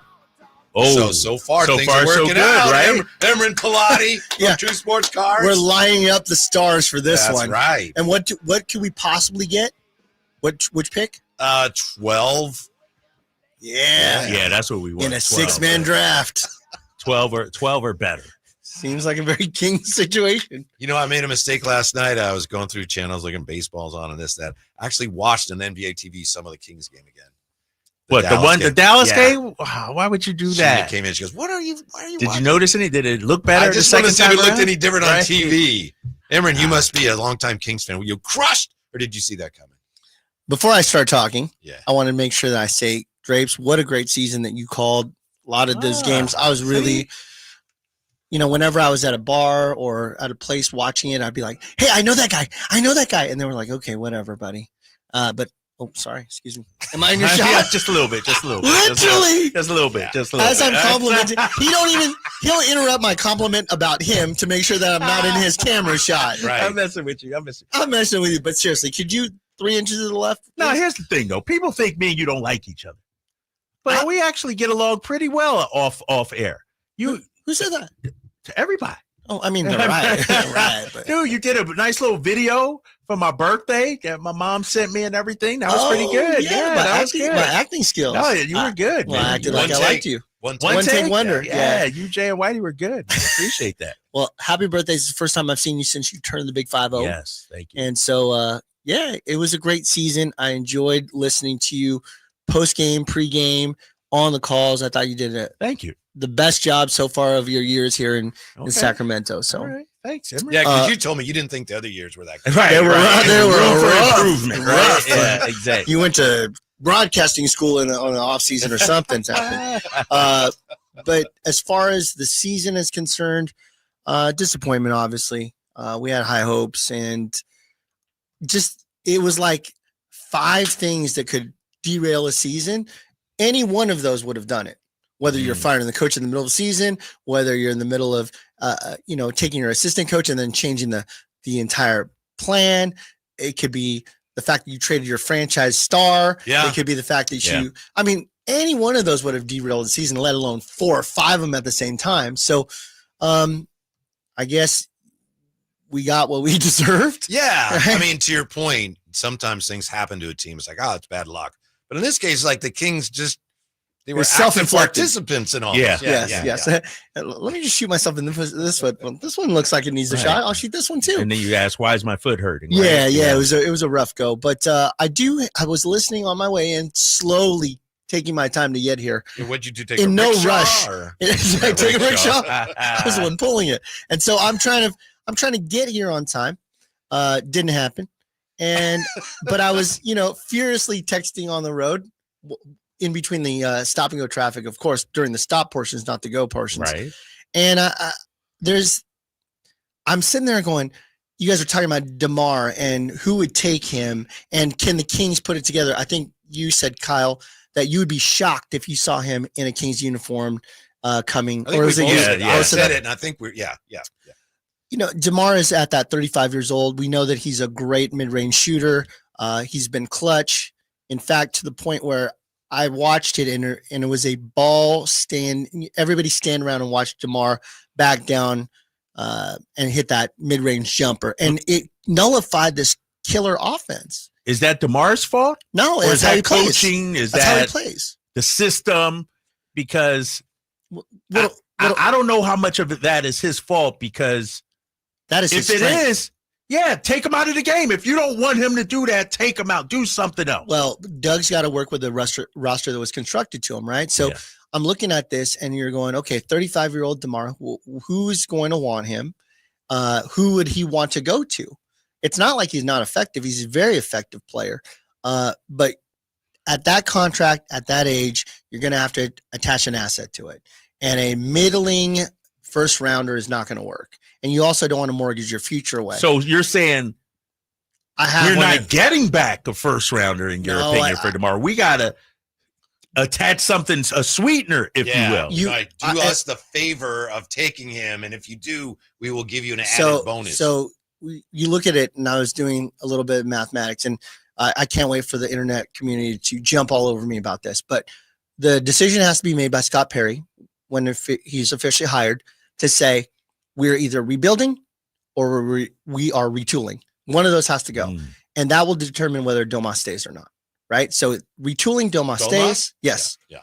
Oh, so far things are working so good, out, right? Emran Pilati from True Sports Cars. We're lining up the stars for this one. That's right. And what could we possibly get? Which pick? 12. Yeah, that's what we want. In a 6-man draft. 12 or better. Seems like a very king situation. You know, I made a mistake last night. I was going through channels looking baseball's on and this, that. I actually watched on NBA TV some of the Kings game again. The Dallas game? Wow, why would you do that? She came in. She goes, "Why are you Did watching?" you notice any? Did it look better? I just want to see if it looked any different on Right? TV. Emran, you must be a longtime Kings fan. Were you crushed, or did you see that coming? Before I start talking, I want to make sure that I say, Drapes, what a great season that you called. A lot of those games, I was really, whenever I was at a bar or at a place watching it, I'd be like, hey, I know that guy. And they were like, okay, whatever, buddy. Sorry, excuse me. Am I in your shot? Yeah, just a little bit. Literally. Just a little bit. As I'm complimenting, he'll interrupt my compliment about him to make sure that I'm not in his camera shot. Right. I'm messing with you. I'm messing with you, but seriously, could you 3 inches to the left? Now, here's the thing, though. People think me and you don't like each other. But we actually get along pretty well off air. Who said that? To everybody. Oh, I mean, right. But. Dude, you did a nice little video for my birthday that my mom sent me and everything. That was pretty good. Yeah, that was good. My acting skills. No, you were good. Well, man. I acted like I liked you. One take wonder. Yeah, you, Jay, and Whitey were good. I appreciate that. Well, happy birthday. It's the first time I've seen you since you turned the big 5-0. Yes, thank you. And so, it was a great season. I enjoyed listening to you post-game, pre-game, on the calls. I thought you did Thank you. the best job so far of your years here in Sacramento. So, all right. Thanks, Emery. Yeah, because you told me you didn't think the other years were that good. Right, They were rough. improvement, right? Yeah, exactly. You went to broadcasting school on the off season or something's happened. But as far as the season is concerned, disappointment, obviously. We had high hopes, and just it was like 5 things that could derail a season. Any one of those would have done it. Whether you're firing the coach in the middle of the season, whether you're in the middle of taking your assistant coach and then changing the entire plan. It could be the fact that you traded your franchise star. Yeah. It could be the fact that any one of those would have derailed the season, let alone 4 or 5 of them at the same time. So I guess we got what we deserved. Yeah. Right? I mean, to your point, sometimes things happen to a team. It's like, it's bad luck. But in this case, like the Kings they were self-inflicted participants in all this. this. Yes. Let me just shoot myself in this foot. Well, this one looks like it needs a shot. I'll shoot this one too. And then you ask, why is my foot hurting? Yeah, right? yeah. It was a rough go, but I was listening on my way in, slowly taking my time to get here. What'd you do? Take in a no rickshaw, rush. Or? Take a rickshaw. I was the one pulling it, and so I'm trying to get here on time. Didn't happen, but I was furiously texting on the road. In between the stop and go traffic, of course, during the stop portions, not the go portions. Right. And I'm sitting there going, you guys are talking about DeMar and who would take him and can the Kings put it together? I think you said, Kyle, that you would be shocked if you saw him in a Kings uniform coming. I think we said it, and I think yeah. DeMar is at that 35 years old. We know that he's a great mid-range shooter. He's been clutch. In fact, to the point where I watched it and it was a ball stand. Everybody stand around and watch DeMar back down and hit that mid-range jumper. And it nullified this killer offense. Is that DeMar's fault? No, or is that coaching? Plays. Is that's that how he plays. The system? Because I don't know how much of that is his fault, because that is if it is, take him out of the game. If you don't want him to do that, take him out. Do something else. Well, Doug's got to work with the roster that was constructed to him, right? So I'm looking at this, and you're going, okay, 35-year-old DeMar, who's going to want him? Who would he want to go to? It's not like he's not effective. He's a very effective player. But at that contract, at that age, you're going to have to attach an asset to it. And a middling first rounder is not going to work. And you also don't want to mortgage your future away. So you're saying we're not getting back a first rounder, in your opinion, for DeMar. We got to attach something, a sweetener, if you will. Do us the favor of taking him, and if you do, we will give you an added bonus. So you look at it, and I was doing a little bit of mathematics, and I can't wait for the internet community to jump all over me about this. But the decision has to be made by Scott Perry when he's officially hired to say, we're either rebuilding or we are retooling. One of those has to go. And that will determine whether Doma stays or not. Right? So retooling, Doma stays. Yes. Yeah.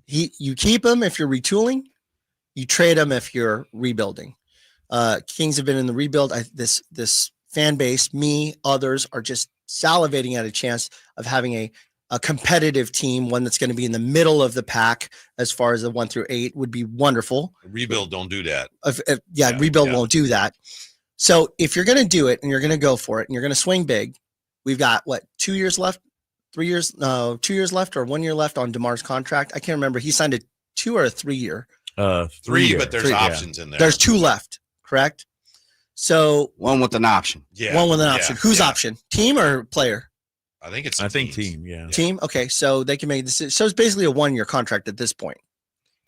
You keep him if you're retooling. You trade him if you're rebuilding. Kings have been in the rebuild. This fan base, me, others are just salivating at a chance of having a competitive team, one that's going to be in the middle of the pack as far as the 1 through 8 would be wonderful. Rebuild don't do that. Rebuild won't do that. So if you're going to do it and you're going to go for it and you're going to swing big, we've got 2 years left, 3 years, no, 2 years left or 1 year left on DeMar's contract. I can't remember. He signed a 2 or a 3 year. 3, but there's options in there. There's 2 left, correct? So one with an option. Yeah. One with an option. Whose option? Team or player? I think it's team. Yeah. Team. Okay. So they can make this. So it's basically a 1 year contract at this point.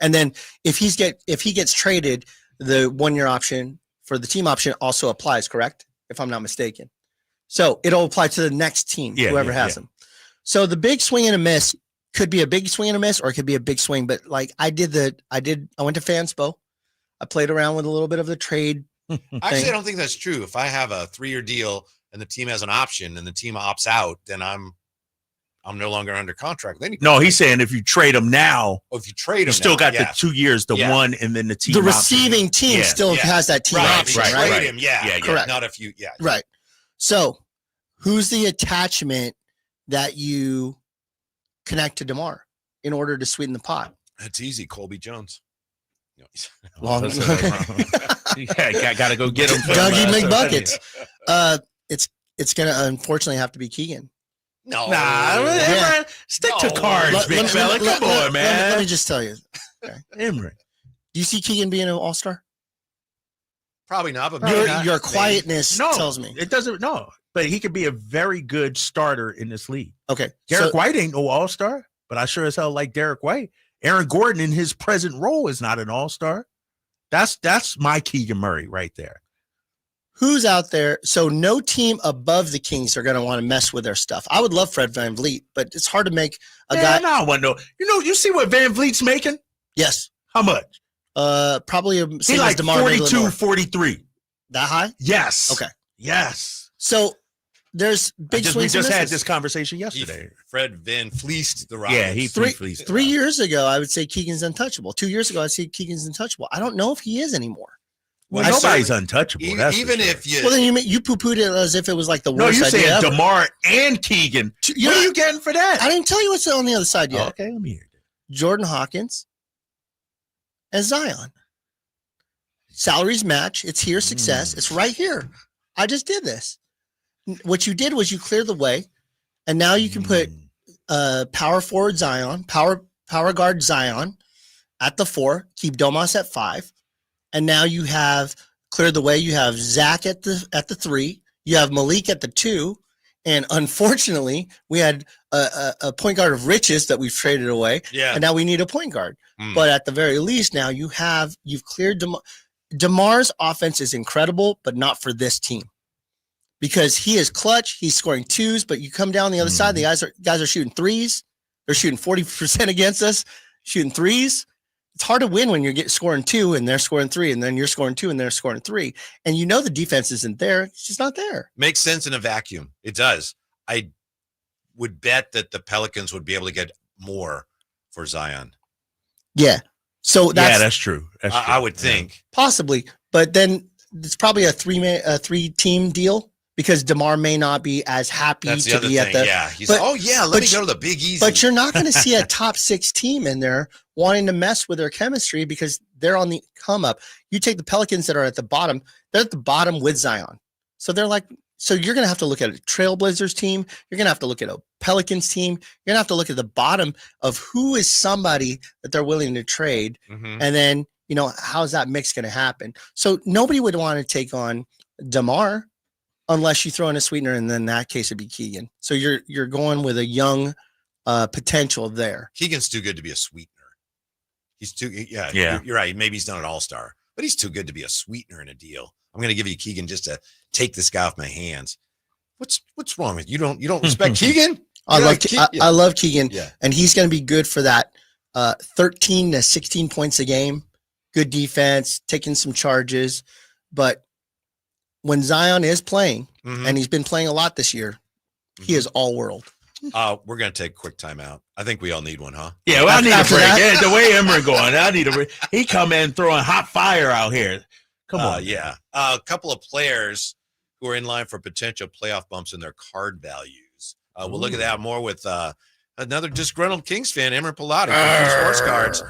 And then if he gets traded, the 1 year option for the team option also applies, correct? If I'm not mistaken. So it'll apply to the next team, whoever has him. So the big swing and a miss could be a big swing and a miss, or it could be a big swing. But like I went to Fanspo. I played around with a little bit of the trade. Actually, I don't think that's true. If I have a 3 year deal and the team has an option and the team opts out, then I'm I'm no longer under contract. Then No, he's saying if you trade him now, if you trade him, you still now, got yeah. the 2 years, the one, and then the team. The option. receiving team still has that team right, option, right? right? Trade him, yeah, correct. Not if you, yeah, right. So, who's the attachment that you connect to DeMar in order to sweeten the pot? That's easy. Colby Jones. Long, yeah, got to go get him. Dougie McBuckets. It's gonna unfortunately have to be Keegan. No, stick to cards, big fella. Come on, man. Let me just tell you, Emory. Do you see Keegan being an all-star? Probably not. But your quietness No, tells me it doesn't. No, but he could be a very good starter in this league. Okay, Derek White ain't no all-star, but I sure as hell like Derek White. Aaron Gordon in his present role is not an all-star. That's my Keegan Murray right there. Who's out there? So no team above the Kings are going to want to mess with their stuff. I would love Fred VanVleet, but it's hard to make a guy. No, I want to know. You see what VanVleet's making? Yes. How much? Probably he like 42, 43. That high? Yes. Okay. Yes. So there's big swings. We just had this conversation yesterday. Fred Van fleeced the Rockets. Yeah, he fleeced. 3 years ago, I would say Keegan's untouchable. 2 years ago, I'd say Keegan's untouchable. I don't know if he is anymore. Well, nobody's untouchable. Even if you. Well, then you poo-pooed it as if it was like the No, worst you're idea saying ever. DeMar and Keegan. What are you getting for that? I didn't tell you what's on the other side yet. Oh, okay, let me hear it. Jordan Hawkins and Zion. Salaries match. It's here. Success. It's right here. I just did this. What you did was you cleared the way, and now you can put power forward Zion, power guard Zion at the 4. Keep Domas at 5. And now you have cleared the way. You have Zach at the 3. You have Malik at the 2. And unfortunately, we had a point guard of riches that we've traded away. Yeah. And now we need a point guard. But at the very least, now you've cleared DeMar's offense is incredible, but not for this team. Because he is clutch. He's scoring 2s, but you come down the other side, the guys are shooting 3s. They're shooting 40% against us, shooting 3s. It's hard to win when you're scoring 2 and they're scoring 3, and then you're scoring 2 and they're scoring 3. And you know the defense isn't there. It's just not there. Makes sense in a vacuum. It does. I would bet that the Pelicans would be able to get more for Zion. Yeah. So that's true. I would think. Possibly. But then it's probably a 3-team deal because DeMar may not be as happy That's the to other be thing. at the. Yeah. He's like, let me go to the Big Easy. But you're not going to see a top 6 team in there wanting to mess with their chemistry because they're on the come up. You take the Pelicans that are at the bottom, they're at the bottom with Zion. So they're like, so you're going to have to look at a Trailblazers team. You're going to have to look at a Pelicans team. You're going to have to look at the bottom of who is somebody that they're willing to trade. Mm-hmm. And then, how's that mix going to happen? So nobody would want to take on DeMar unless you throw in a sweetener, and then in that case it'd be Keegan. So you're going with a young potential there. Keegan's too good to be a sweetener. He's too, yeah. You're right. Maybe he's not an all-star, but he's too good to be a sweetener in a deal. I'm going to give you Keegan just to take this guy off my hands. What's wrong with you? You don't respect Keegan? I love Keegan, Yeah. and he's going to be good for that 13 to 16 points a game. Good defense, taking some charges, but when Zion is playing, and he's been playing a lot this year, he is all world. We're going to take a quick timeout. I think we all need one, huh? Yeah, well, I need a break. Yeah, the way Emory going, I need a break. He come in throwing hot fire out here. Come on. Yeah. A couple of players who are in line for potential playoff bumps in their card values. We'll look at that more with another disgruntled Kings fan, Emory Pilati from Sports Cards.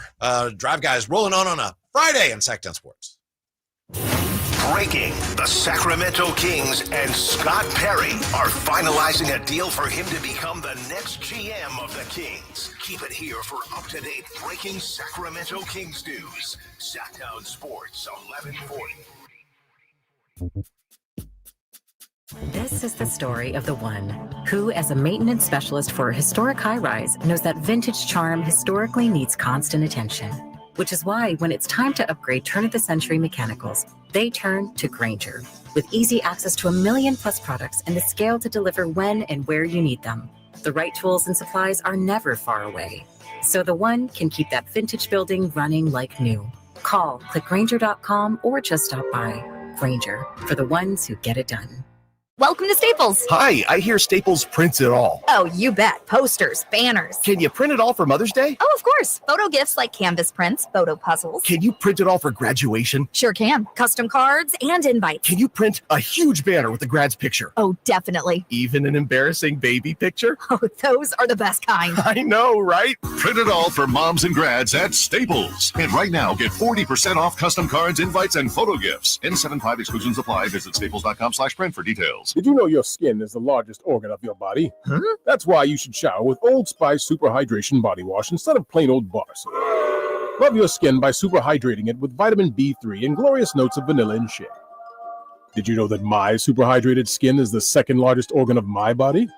Drive Guys rolling on a Friday on Sacktown Sports. Breaking: the Sacramento Kings and Scott Perry are finalizing a deal for him to become the next GM of the Kings. Keep it here for up-to-date breaking Sacramento Kings news. Sacktown Sports 1140. This is the story of the one who, as a maintenance specialist for a historic high-rise, knows that vintage charm historically needs constant attention. Which is why when it's time to upgrade turn-of-the-century mechanicals, they turn to Grainger. With easy access to 1 million-plus products and the scale to deliver when and where you need them, the right tools and supplies are never far away. So the one can keep that vintage building running like new. Call, click Grainger.com, or just stop by. Grainger, for the ones who get it done. Welcome to Staples. Hi, I hear Staples prints it all. Oh, you bet. Posters, banners. Can you print it all for Mother's Day? Oh, of course. Photo gifts like canvas prints, photo puzzles. Can you print it all for graduation? Sure can. Custom cards and invites. Can you print a huge banner with the grad's picture? Oh, definitely. Even an embarrassing baby picture? Oh, those are the best kind. I know, right? Print it all for moms and grads at Staples. And right now, get 40% off custom cards, invites, and photo gifts. N75 exclusions apply. Visit staples.com/print for details. Did you know your skin is the largest organ of your body? Huh? That's why you should shower with Old Spice Super Hydration Body Wash instead of plain old bar soap. Love your skin by super hydrating it with vitamin B3 and glorious notes of vanilla and shea. Did you know that my super hydrated skin is the second largest organ of my body?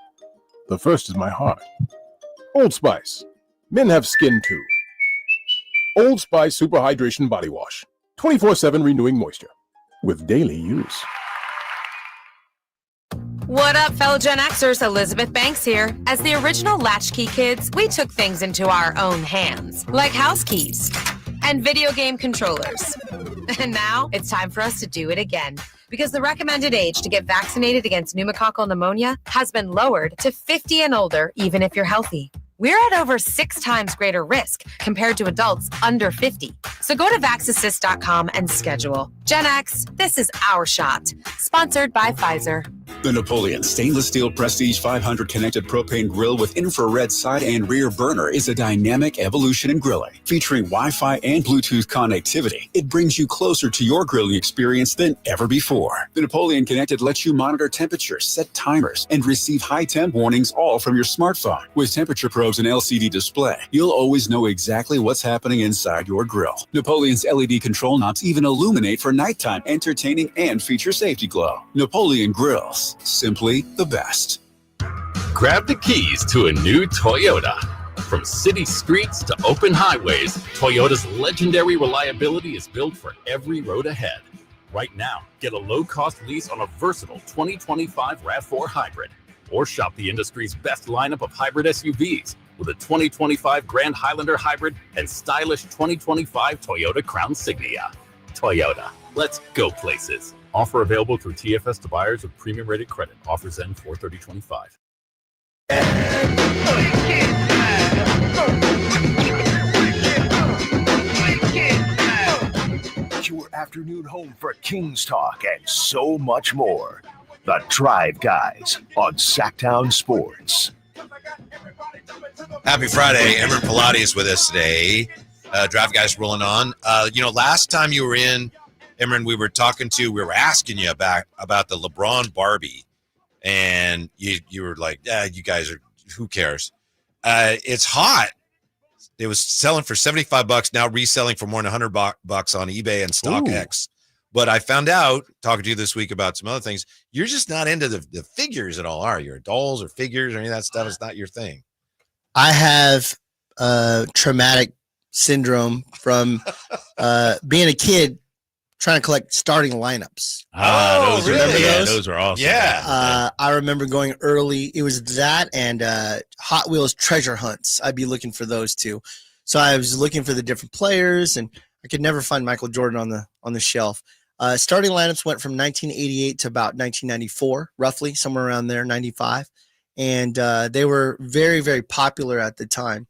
The first is my heart. Old Spice. Men have skin too. Old Spice Super Hydration Body Wash. 24/7 renewing moisture with daily use. What up, fellow Gen Xers? Elizabeth Banks here. As the original Latchkey kids, we took things into our own hands, like house keys and video game controllers. And now it's time for us to do it again, because the recommended age to get vaccinated against pneumococcal pneumonia has been lowered to 50 and older, even if you're healthy. We're at over 6 times greater risk compared to adults under 50. So go to vaxassist.com and schedule. Gen X, this is our shot. Sponsored by Pfizer. The Napoleon Stainless Steel Prestige 500 connected propane grill with infrared side and rear burner is a dynamic evolution in grilling. Featuring Wi-Fi and Bluetooth connectivity, it brings you closer to your grilling experience than ever before. The Napoleon Connected lets you monitor temperatures, set timers, and receive high temp warnings all from your smartphone. With temperature probes and LCD display, you'll always know exactly what's happening inside your grill. Napoleon's LED control knobs even illuminate for nighttime, entertaining and feature safety glow. Napoleon Grills, simply the best. Grab the keys to a new Toyota. From city streets to open highways, Toyota's legendary reliability is built for every road ahead. Right now, get a low-cost lease on a versatile 2025 RAV4 hybrid. Or shop the industry's best lineup of hybrid SUVs with a 2025 Grand Highlander hybrid and stylish 2025 Toyota Crown Signia. Toyota, let's go places. Offer available through TFS to buyers with premium rated credit. Offers end 4/30/25. Your afternoon home for Kings talk and so much more. The Drive Guys on Sacktown Sports. Happy Friday. Emran Pilati is with us today. Drive Guys rolling on. Last time you were in, Emran, we were asking you about the LeBron Barbie, and you were like, you guys are, who cares? It's hot. It was selling for $75, now reselling for more than $100 on eBay and StockX. Ooh. But I found out, talking to you this week about some other things, you're just not into the figures at all, are you? Dolls or figures or any of that stuff is not your thing. I have traumatic syndrome from being a kid trying to collect starting lineups. Those really? Remember those? Those are awesome. Yeah. I remember going early. It was that and Hot Wheels treasure hunts. I'd be looking for those two. So I was looking for the different players, and I could never find Michael Jordan on the shelf. Starting lineups went from 1988 to about 1994, roughly, somewhere around there, 95. And they were very, very popular at the time.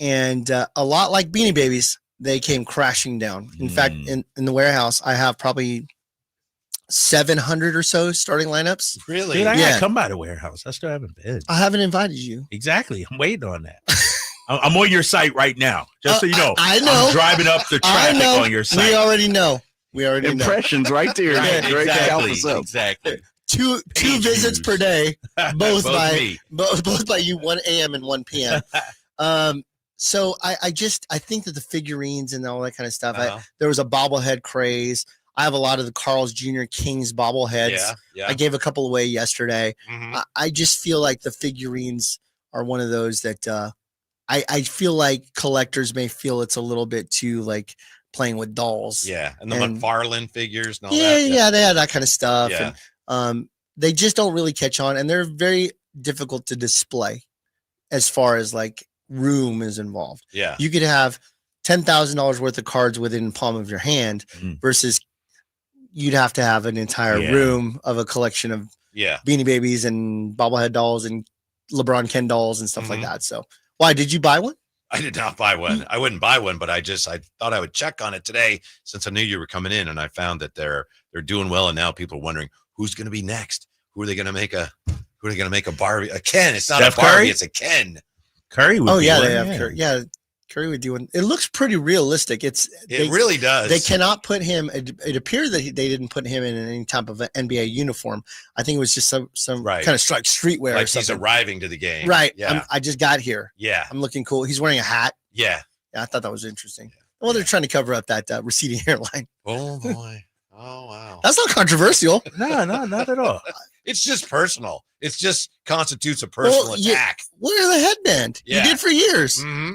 And a lot like Beanie Babies, they came crashing down. In fact, in the warehouse, I have probably 700 or so starting lineups. Really? Dude, I gotta come by the warehouse. I still haven't been. I haven't invited you. Exactly. I'm waiting on that. I'm on your site right now, just so you know. I know. I'm driving up the traffic on your site. We already know. Impressions right there. Exactly. Two visits per day, both by you, 1 a.m. and 1 p.m. So I think that the figurines and all that kind of stuff. There was a bobblehead craze. I have a lot of the Carl's Jr. Kings bobbleheads. Yeah. I gave a couple away yesterday. Mm-hmm. I just feel like the figurines are one of those that I feel like collectors may feel it's a little bit too like playing with dolls. Yeah, and the McFarlane figures and all that. Yeah, they had that kind of stuff. Yeah. And, they just don't really catch on, and they're very difficult to display as far as like room is involved. Yeah. You could have $10,000 worth of cards within the palm of your hand versus you'd have to have an entire room of a collection of Yeah. Beanie Babies and bobblehead dolls and LeBron Ken dolls and stuff like Mm-hmm. that. So why did you buy one? I did not buy one. I wouldn't buy one, but I thought I would check on it today since I knew you were coming in, and I found that they're doing well, and now people are wondering who's going to be next. Who are they going to make a Barbie? A Ken. It's not Steph a Barbie. Curry? It's a Ken. Curry would be They one, have Curry. Yeah, Curry would do one. It looks pretty realistic. It really does. They cannot put him. It appears that they didn't put him in any type of an NBA uniform. I think it was just some kind of streetwear, like or something. he's arriving to the game. Right. Yeah. I just got here. Yeah. I'm looking cool. He's wearing a hat. Yeah. I thought that was interesting. Well, they're trying to cover up that receding hairline. Oh boy. Oh wow. That's not controversial. No, not at all. It's just personal. It just constitutes a personal attack. Wear the headband. Yeah. You did for years. Mm-hmm.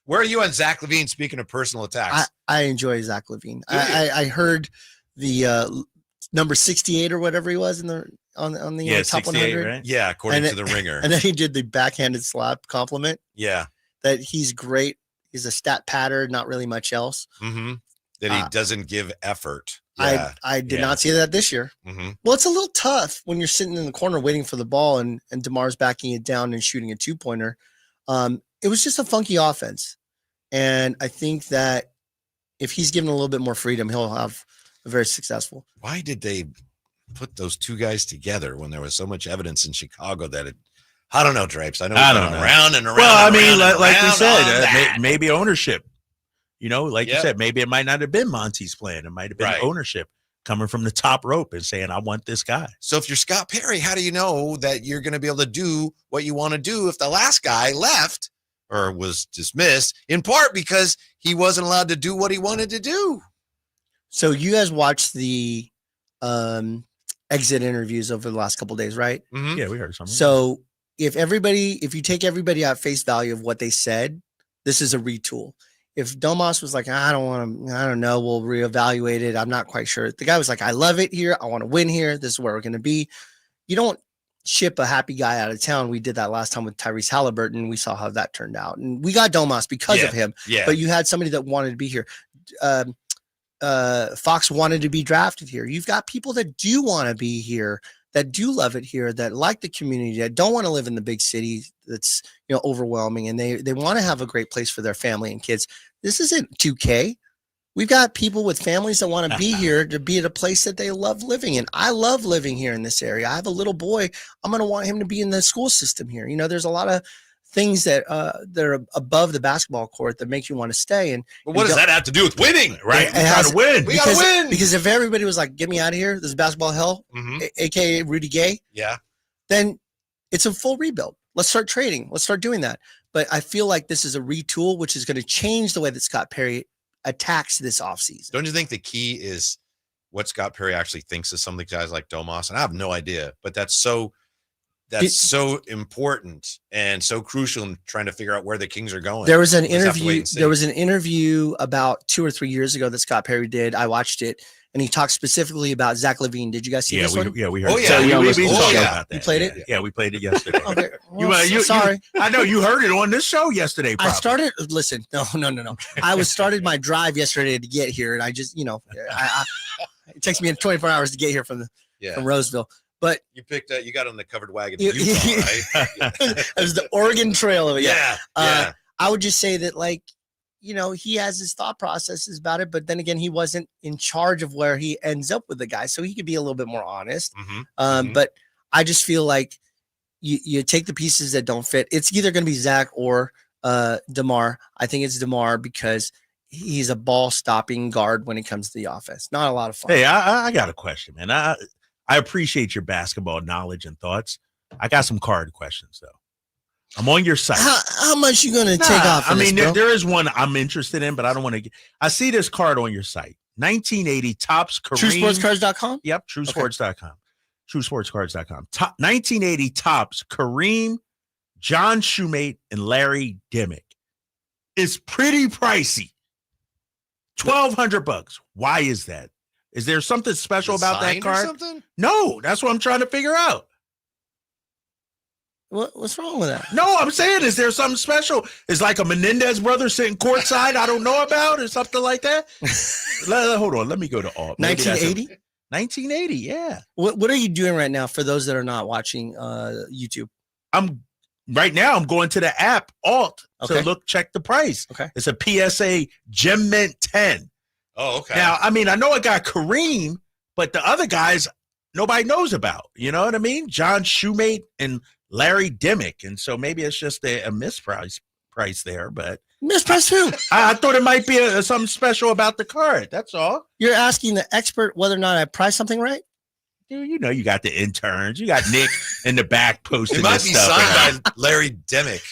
Where are you on Zach LaVine? Speaking of personal attacks, I enjoy Zach LaVine. I heard the number 68 or whatever he was in the on the top 100. Right? Yeah, according to the Ringer. And then he did the backhanded slap compliment. Yeah, that he's great. He's a stat pattern, not really much else. Mm-hmm. That he doesn't give effort. Yeah. I did not see that this year. Mm-hmm. Well, it's a little tough when you're sitting in the corner waiting for the ball and DeMar's backing it down and shooting a 2-pointer. It was just a funky offense. And I think that if he's given a little bit more freedom, he'll have a very successful. Why did they put those two guys together when there was so much evidence in Chicago that it? I don't know, Drapes. I know I we've don't gone know. around and around. Well, I mean, and like we around said, on that. maybe ownership. You know, like you said, maybe it might not have been Monty's plan. It might have been ownership coming from the top rope and saying, I want this guy. So if you're Scott Perry, how do you know that you're going to be able to do what you want to do if the last guy left or was dismissed in part because he wasn't allowed to do what he wanted to do? So you guys watched the exit interviews over the last couple of days, right? Mm-hmm. Yeah, we heard something. So if you take everybody at face value of what they said, this is a retool. If Domas was like, I don't know, we'll reevaluate it. I'm not quite sure. The guy was like, I love it here. I want to win here. This is where we're going to be. You don't ship a happy guy out of town. We did that last time with Tyrese Halliburton. We saw how that turned out. And we got Domas because of him. Yeah. But you had somebody that wanted to be here. Fox wanted to be drafted here. You've got people that do want to be here, that do love it here, that like the community, that don't want to live in the big city that's overwhelming, and they want to have a great place for their family and kids. This isn't 2K. We've got people with families that want to be here to be at a place that they love living in. I love living here in this area. I have a little boy. I'm going to want him to be in the school system here. There's a lot of things that are above the basketball court that make you want to stay. And but what does that have to do with winning? Right. We got to win. We got to win. Because if everybody was like, get me out of here, this is basketball hell, aka Rudy Gay. Yeah. Then it's a full rebuild. Let's start trading. Let's start doing that. But I feel like this is a retool, which is going to change the way that Scott Perry attacks this offseason. Don't you think the key is what Scott Perry actually thinks of some of the guys like Domas? And I have no idea, but that's so important and so crucial in trying to figure out where the Kings are going. There was an We'll just have to wait interview. and see. There was an interview about 2 or 3 years ago that Scott Perry did. I watched it, and he talked specifically about Zach LaVine. Did you guys see this one? We heard. Oh, yeah. So we Oh, talked yeah. about that. You played it? Yeah, we played it yesterday. Okay. Well, sorry. I know you heard it on this show yesterday. I started. Listen, no. I started my drive yesterday to get here, and I just, it takes me 24 hours to get here from Roseville. But you got on the covered wagon in Utah, right? It was the Oregon Trail of it. Yeah. I would just say that, he has his thought processes about it, but then again, he wasn't in charge of where he ends up with the guy, so he could be a little bit more honest. But I just feel like you take the pieces that don't fit. It's either going to be Zach or DeMar. I think it's DeMar because he's a ball stopping guard when it comes to the offense. Not a lot of fun. Hey, I got a question, man. I appreciate your basketball knowledge and thoughts. I got some card questions, though. I'm on your site. How much you going to take off? I mean, there is one I'm interested in, but I don't want to. I see this card on your site. 1980 Topps Kareem. TrueSportsCards.com? Yep, TrueSports.com. TrueSportsCards.com. 1980 Topps Kareem, John Shoemate, and Larry Dimmick. It's pretty pricey. $1,200. Why is that? Is there something special about that card? Something? No, that's what I'm trying to figure out. What's wrong with that? No, I'm saying, is there something special? Is like a Menendez brother sitting courtside I don't know about or something like that? Hold on, let me go to all. 1980? 1980, yeah. What are you doing right now for those that are not watching YouTube? I'm going to the app Alt to check the price. Okay. It's a PSA Gem Mint 10. Oh, okay. Now, I mean, I know I got Kareem, but the other guys nobody knows about. You know what I mean? John Shoemate and Larry Dimmick. And so maybe it's just a misprice price there, but misprice who? I thought it might be something special about the card. That's all. You're asking the expert whether or not I priced something right? Dude, you know you got the interns. You got Nick in the back posting. It might this be stuff. signed by Larry Dimmick.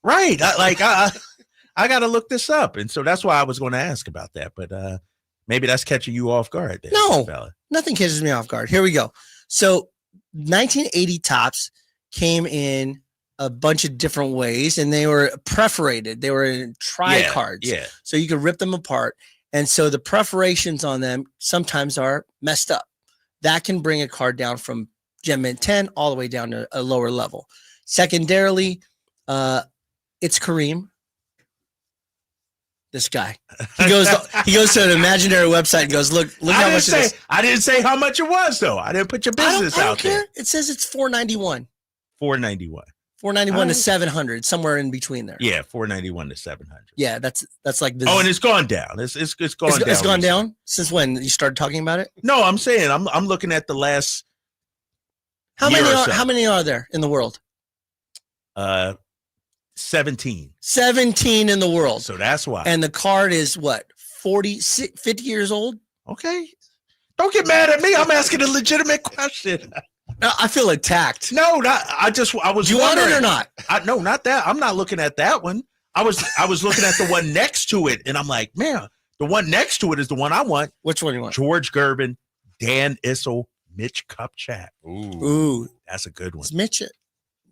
Right. I got to look this up. And so that's why I was going to ask about that. But maybe that's catching you off guard there. No, fella. Nothing catches me off guard. Here we go. So 1980 tops came in a bunch of different ways, and they were perforated. They were in tri-cards. Yeah. So you could rip them apart. And so the perforations on them sometimes are messed up. That can bring a card down from Gem Mint 10 all the way down to a lower level. Secondarily, it's Kareem. This guy. He goes to an imaginary website and goes, look how much it is. I didn't say how much it was, though. I didn't put your business I don't out care. there. It says it's $491. $491. $491 to $700, somewhere in between there. Yeah, $491 to $700. Yeah, that's like this. Oh, and it's gone down. It's gone down. It's gone down since when you started talking about it? No, I'm saying I'm looking at the last. How many are there in the world? 17. 17 in the world. So that's why. And the card is what? 50 years old? Okay. Don't get mad at me. I'm asking a legitimate question. No, I feel attacked. No, I was. Do you want it or not? No, not that. I'm not looking at that one. I was looking at the one next to it, and I'm like, man, the one next to it is the one I want. Which one do you want? George Gervin, Dan Issel, Mitch Kupchak. Ooh, that's a good one. Is Mitch?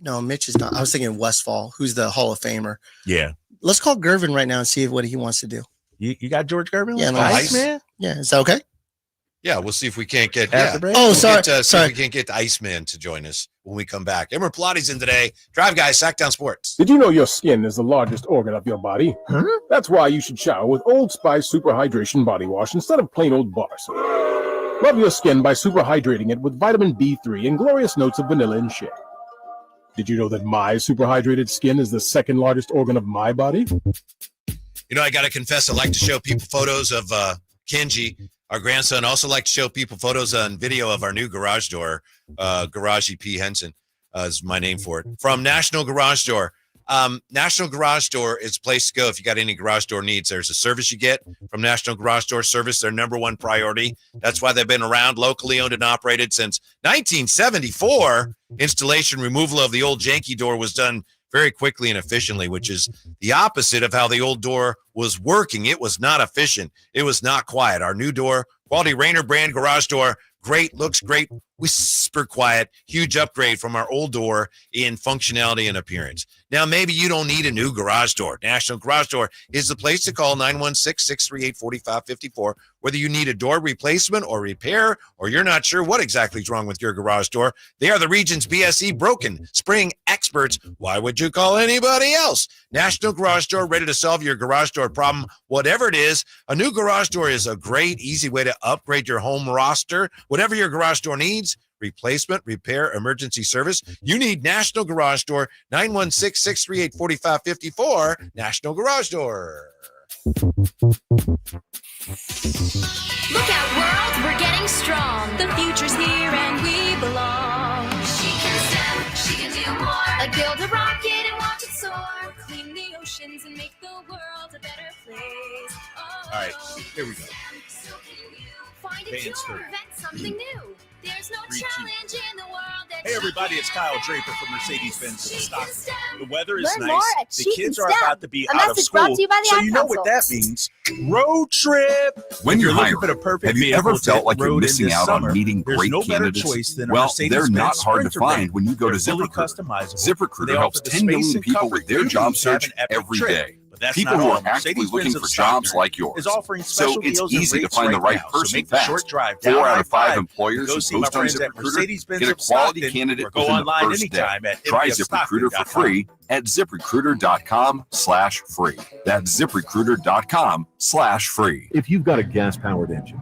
No, Mitch is not. I was thinking Westfall, who's the Hall of Famer. Yeah. Let's call Gervin right now and see what he wants to do. You got George Gervin? Yeah, Ice man. Yeah, is that okay? Yeah, we'll see if we can't get. After break? Oh, sorry. See sorry. if we can't get the Iceman to join us when we come back. Emmer Pilates in today. Drive Guys, Sacktown Sports. Did you know your skin is the largest organ of your body? Huh? That's why you should shower with Old Spice Super Hydration Body Wash instead of plain old bar soap. Love your skin by super hydrating it with vitamin B3 and glorious notes of vanilla and shea. Did you know that my super hydrated skin is the second largest organ of my body? You know, I got to confess, I like to show people photos of Kenji, our grandson. Also like to show people photos and video of our new garage door. Garage EP Henson is my name for it. From National Garage Door. National Garage Door is a place to go if you got any garage door needs. There's a service you get from National Garage Door Service, their number one priority. That's why they've been around, locally owned and operated since 1974. Installation removal of the old janky door was done very quickly and efficiently, which is the opposite of how the old door was working. It was not efficient. It was not quiet. Our new door, quality Rainer brand garage door, great, looks great, whisper quiet, huge upgrade from our old door in functionality and appearance. Now, maybe you don't need a new garage door. National Garage Door is the place to call, 916-638-4554. Whether you need a door replacement or repair, or you're not sure what exactly is wrong with your garage door, they are the region's BSE broken spring experts. Why would you call anybody else? National Garage Door, ready to solve your garage door problem, whatever it is. A new garage door is a great, easy way to upgrade your home roster. Whatever your garage door needs, replacement, repair, emergency service, you need National Garage Door, 916-638-4554, National Garage Door. Look out, world, we're getting strong. The future's here and we belong. She can step, she can do more. Like build a rocket and watch it soar. Clean the oceans and make the world a better place. Oh, all right, here we go. So can you find a Dance cure, through. invent something new. There's no challenge in the world that Hey everybody, it's Kyle Draper from Mercedes-Benz in Stockton. The weather is Learn nice. more at The She kids Can are STEM. about to be A out of message school. brought to you by the So Ad you know what that Council. means. Road trip. When you're looking hiring, for the perfect have you vehicle ever felt to like you're road in missing this out summer, on meeting there's great no better candidates? choice than a Well, they're Mercedes-Benz not hard to Sprinter find van. when you go to They're fully ZipRecruiter. customizable. ZipRecruiter They helps offer the 10 million space and people comfort with their you job need to have search an epic every trip. day. But that's People not who all. are actively Mercedes-Benz looking of for jobs Stockton like yours. is offering So special it's deals and easy to rates find the right right now. So person make the fast. short drive 4 down out of 5 I-5 employers to go who see my post on friends at ZipRecruiter Mercedes-Benz get a of quality Stockton, candidate or go within the online first day. anytime at Try ZipRecruiter for free at ZipRecruiter.com/free. That's ZipRecruiter.com/free. If you've got a gas-powered engine,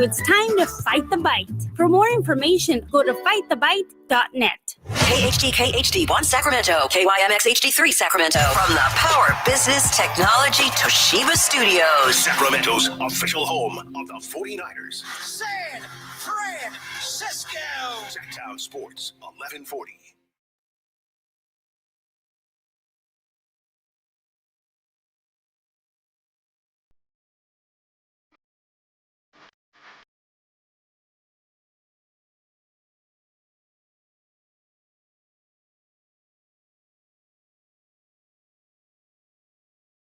you it's time to fight the bite. For more information, go to fightthebite.net. KHD 1 Sacramento, KYMX HD3 Sacramento. From the Power Business Technology Toshiba Studios. Sacramento's official home of the 49ers. San Francisco. Sacktown Sports 1140.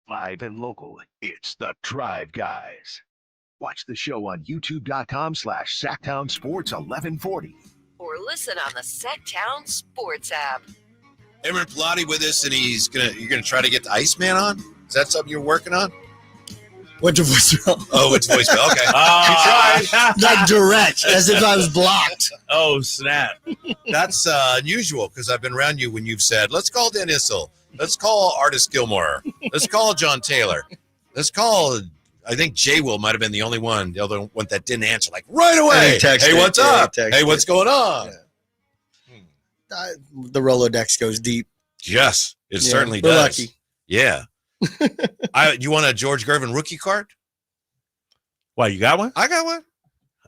Live and local, it's the Drive Guys. Watch the show on youtube.com/Sacktown Sports 1140. Or listen on the Sacktown Sports app. Emery Pilati with us, and you're gonna try to get the Iceman on. Is that something you're working on? What's your voicemail? Oh, it's voicemail. Okay. You tried. Not direct, as if I was blocked. Oh, snap. That's unusual because I've been around you when you've said, let's call Dan Issel. Let's call Artis Gilmore. Let's call John Taylor. Let's call, I think Jay Will might have been the only one, the other one that didn't answer, like right away. Hey, what's up? Hey, what's going on? Yeah. The Rolodex goes deep. Yes, it certainly we're does. lucky. Yeah. You want a George Gervin rookie card? Why, you got one? I got one.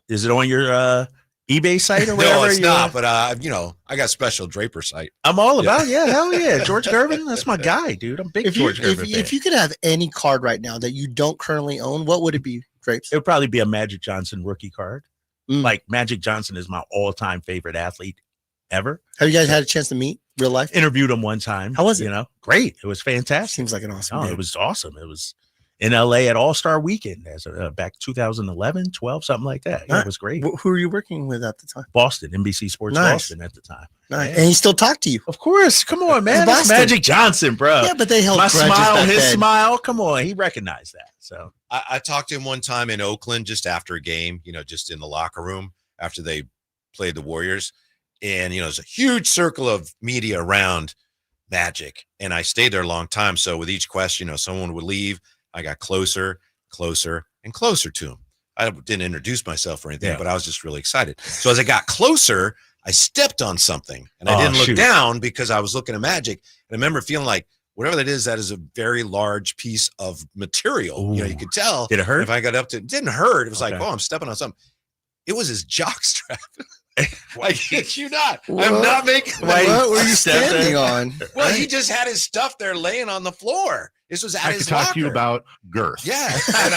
Is it on your eBay site or No, whatever? it's not. But I got special Draper site. I'm all about hell yeah. George Gervin, that's my guy, dude. I'm a big George Gervin fan. If you could have any card right now that you don't currently own, what would it be, Drapes? It would probably be a Magic Johnson rookie card. Like Magic Johnson is my all-time favorite athlete ever. Have you guys had a chance to meet real life? Interviewed him one time. How was it? Great. It was fantastic. Seems like an awesome It was awesome. It was in LA at All-Star Weekend as back 2011, 12, something like that. Yeah, it was great. Who were you working with at the time? Boston, NBC Sports Boston at the time. Nice. And he still talked to you? Of course. Come on, man. That's Magic Johnson, bro. Yeah, but they held my grudges smile, back his then. smile. Come on. He recognized that. So I talked to him one time in Oakland just after a game, just in the locker room after they played the Warriors. And, there's a huge circle of media around Magic. And I stayed there a long time. So with each question, someone would leave. I got closer, and closer to him. I didn't introduce myself or anything, but I was just really excited. So as I got closer, I stepped on something. And I didn't look down because I was looking at Magic. And I remember feeling like, whatever that is a very large piece of material. Ooh. You could tell. Did it hurt? If I got up to it, didn't hurt. It was like, I'm stepping on something. It was his jock strap. I kid you not. What? I'm not making. What were you standing on? Well, he just had his stuff there laying on the floor. This was at I his could talk locker. to you about girth. Yeah. And,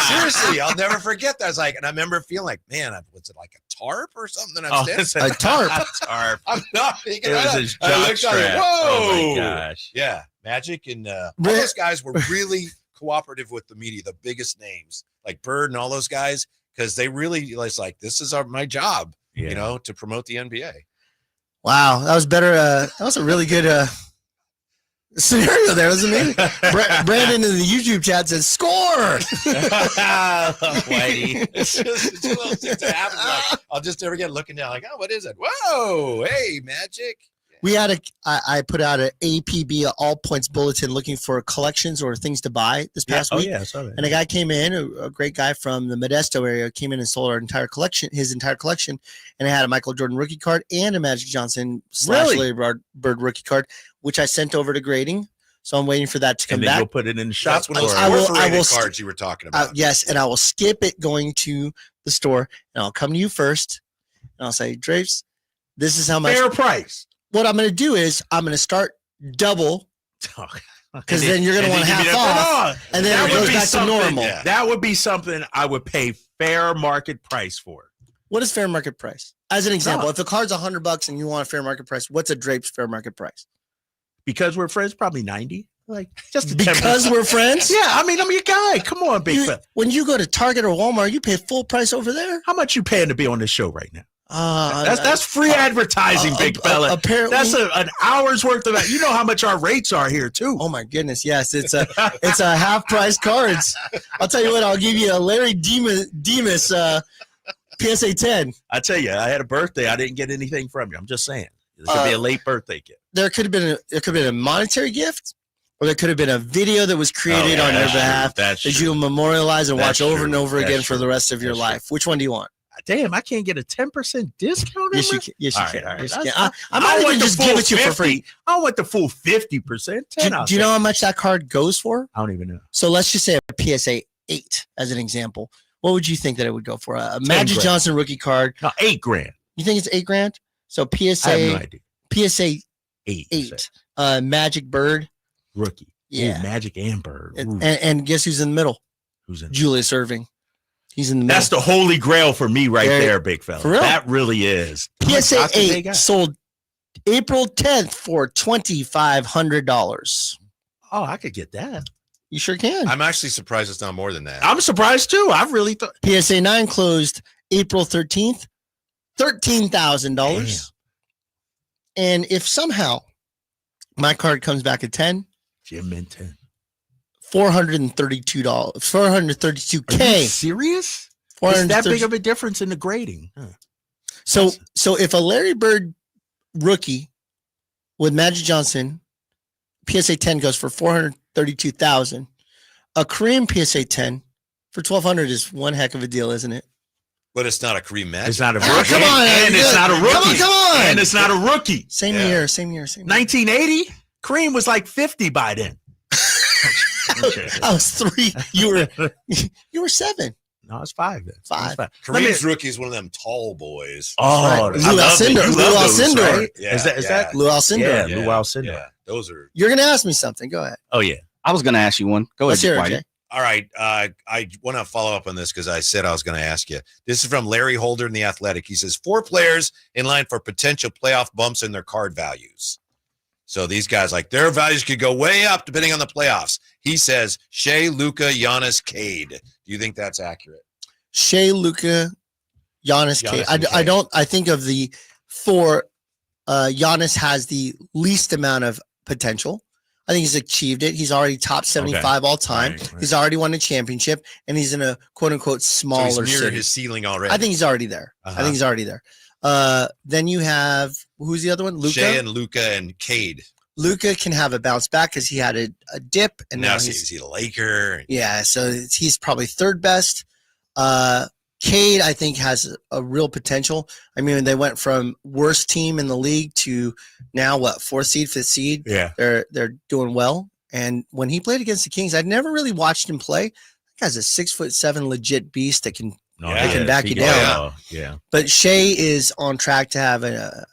seriously, I'll never forget that. I was like, and I remember feeling like, man, was it like a tarp or something? Oh, a tarp. Tarp. I'm not thinking It of was that. his I jock looked, I was like, strap. whoa. Oh, my gosh. Yeah. Magic and all those guys were really cooperative with the media, the biggest names like Bird and all those guys, because they really was like, this is my job, to promote the NBA. Wow, that was better. That was a really good scenario there, wasn't it? Brandon in the YouTube chat says, "Score!" Whitey. It's one of those things that happens. Like, I'll just never get looking down like, oh, what is it? Whoa, hey, Magic. We had I put out an APB, all points bulletin, looking for collections or things to buy this past week. Oh yeah, I saw that. And a guy came in, a great guy from the Modesto area, came in and sold his entire collection, and it had a Michael Jordan rookie card and a Magic Johnson / Larry Bird rookie card, which I sent over to grading. So I'm waiting for that to come and then back. you'll put it in the shop. That's one of those perforated cards you were talking about. Yes, and I will skip it going to the store, and I'll come to you first, and I'll say, Drapes, this is how much. Fair price. What I'm going to do is I'm going to start double, because then you're going to want half off, and then it goes back to normal. Yeah. That would be something I would pay fair market price for. What is fair market price? As an example, if the card's $100 and you want a fair market price, what's a Drapes fair market price? Because we're friends, probably 90. Like just because we're friends. Yeah, I mean, I'm your guy. Come on, big fella. When you go to Target or Walmart, you pay full price over there. How much you paying to be on this show right now? That's free advertising, big fella. Apparently, that's an hour's worth of that. You know how much our rates are here too. Oh my goodness, yes, it's a half price cards. I'll tell you what, I'll give you a Larry Demas PSA 10. I tell you, I had a birthday. I didn't get anything from you. I'm just saying, it could be a late birthday gift. There could have been a monetary gift, or there could have been a video that was created on your behalf that you memorialize and watch over and over again for the rest of your life. Which one do you want? Damn, I can't get a 10% discount. Yes, you can. Yes, you can. All right. Yes, you can. I might even just give it to you for free. I don't want the full 50%. Do you know how much that card goes for? I don't even know. So let's just say a PSA 8 as an example. What would you think that it would go for? A Magic Johnson rookie card? No, $8,000. You think it's $8,000? So PSA. I have no idea. PSA 8. Magic Bird rookie. Yeah, ooh, Magic and Bird. And guess who's in the middle? Who's in? Julius Erving. He's in the middle. That's the holy grail for me right there, big fella. For real? That really is. PSA 8 sold April 10th for $2,500. Oh, I could get that. You sure can. I'm actually surprised it's not more than that. I'm surprised too. I really thought PSA 9 closed April 13th, $13,000. And if somehow my card comes back at 10, Jim Mint 10. $432. $432K. Are you serious? Is that big of a difference in the grading? Huh. So if a Larry Bird rookie with Magic Johnson PSA 10 goes for $432,000, a Kareem PSA 10 for $1,200 is one heck of a deal, isn't it? But it's not a Kareem Magic. It's not a rookie. Come on, and it's not a rookie. Come on. And it's not a rookie. Same year. 1980, Kareem was like 50 by then. I was 3. You were 7. No, it's 5. Then. Five. Kareem's rookie is one of them tall boys. Oh, Lou Alcindor. Right? Is that Lou Alcindor? Yeah, Lou Alcindor. Yeah, those are. You're gonna ask me something. Go ahead. Oh yeah, I was gonna ask you one. Go Let's ahead, hear it, Whitey. Jay. All right. I want to follow up on this because I said I was going to ask you. This is from Larry Holder in The Athletic. He says 4 players in line for potential playoff bumps in their card values. So these guys, like, their values could go way up depending on the playoffs. He says Shea, Luka, Giannis, Cade. Do you think that's accurate? Shea, Luka, Giannis, Cade. I don't. I think of the 4. Giannis has the least amount of potential. I think he's achieved it. He's already top 75 all time. Right. He's already won a championship, and he's in a quote unquote smaller so he's near city. His ceiling already. I think he's already there. I think he's already there. Then you have who's the other one? Luka. Shea and Luka and Cade. Luka can have a bounce back because he had a dip, and now he's a Laker. Yeah, so he's probably 3rd best. Cade, I think, has a real potential. I mean, they went from worst team in the league to now 4th seed, 5th seed. Yeah, they're doing well. And when he played against the Kings, I'd never really watched him play. That guy's a 6'7" legit beast that can back you down. Yeah. But Shea is on track to have a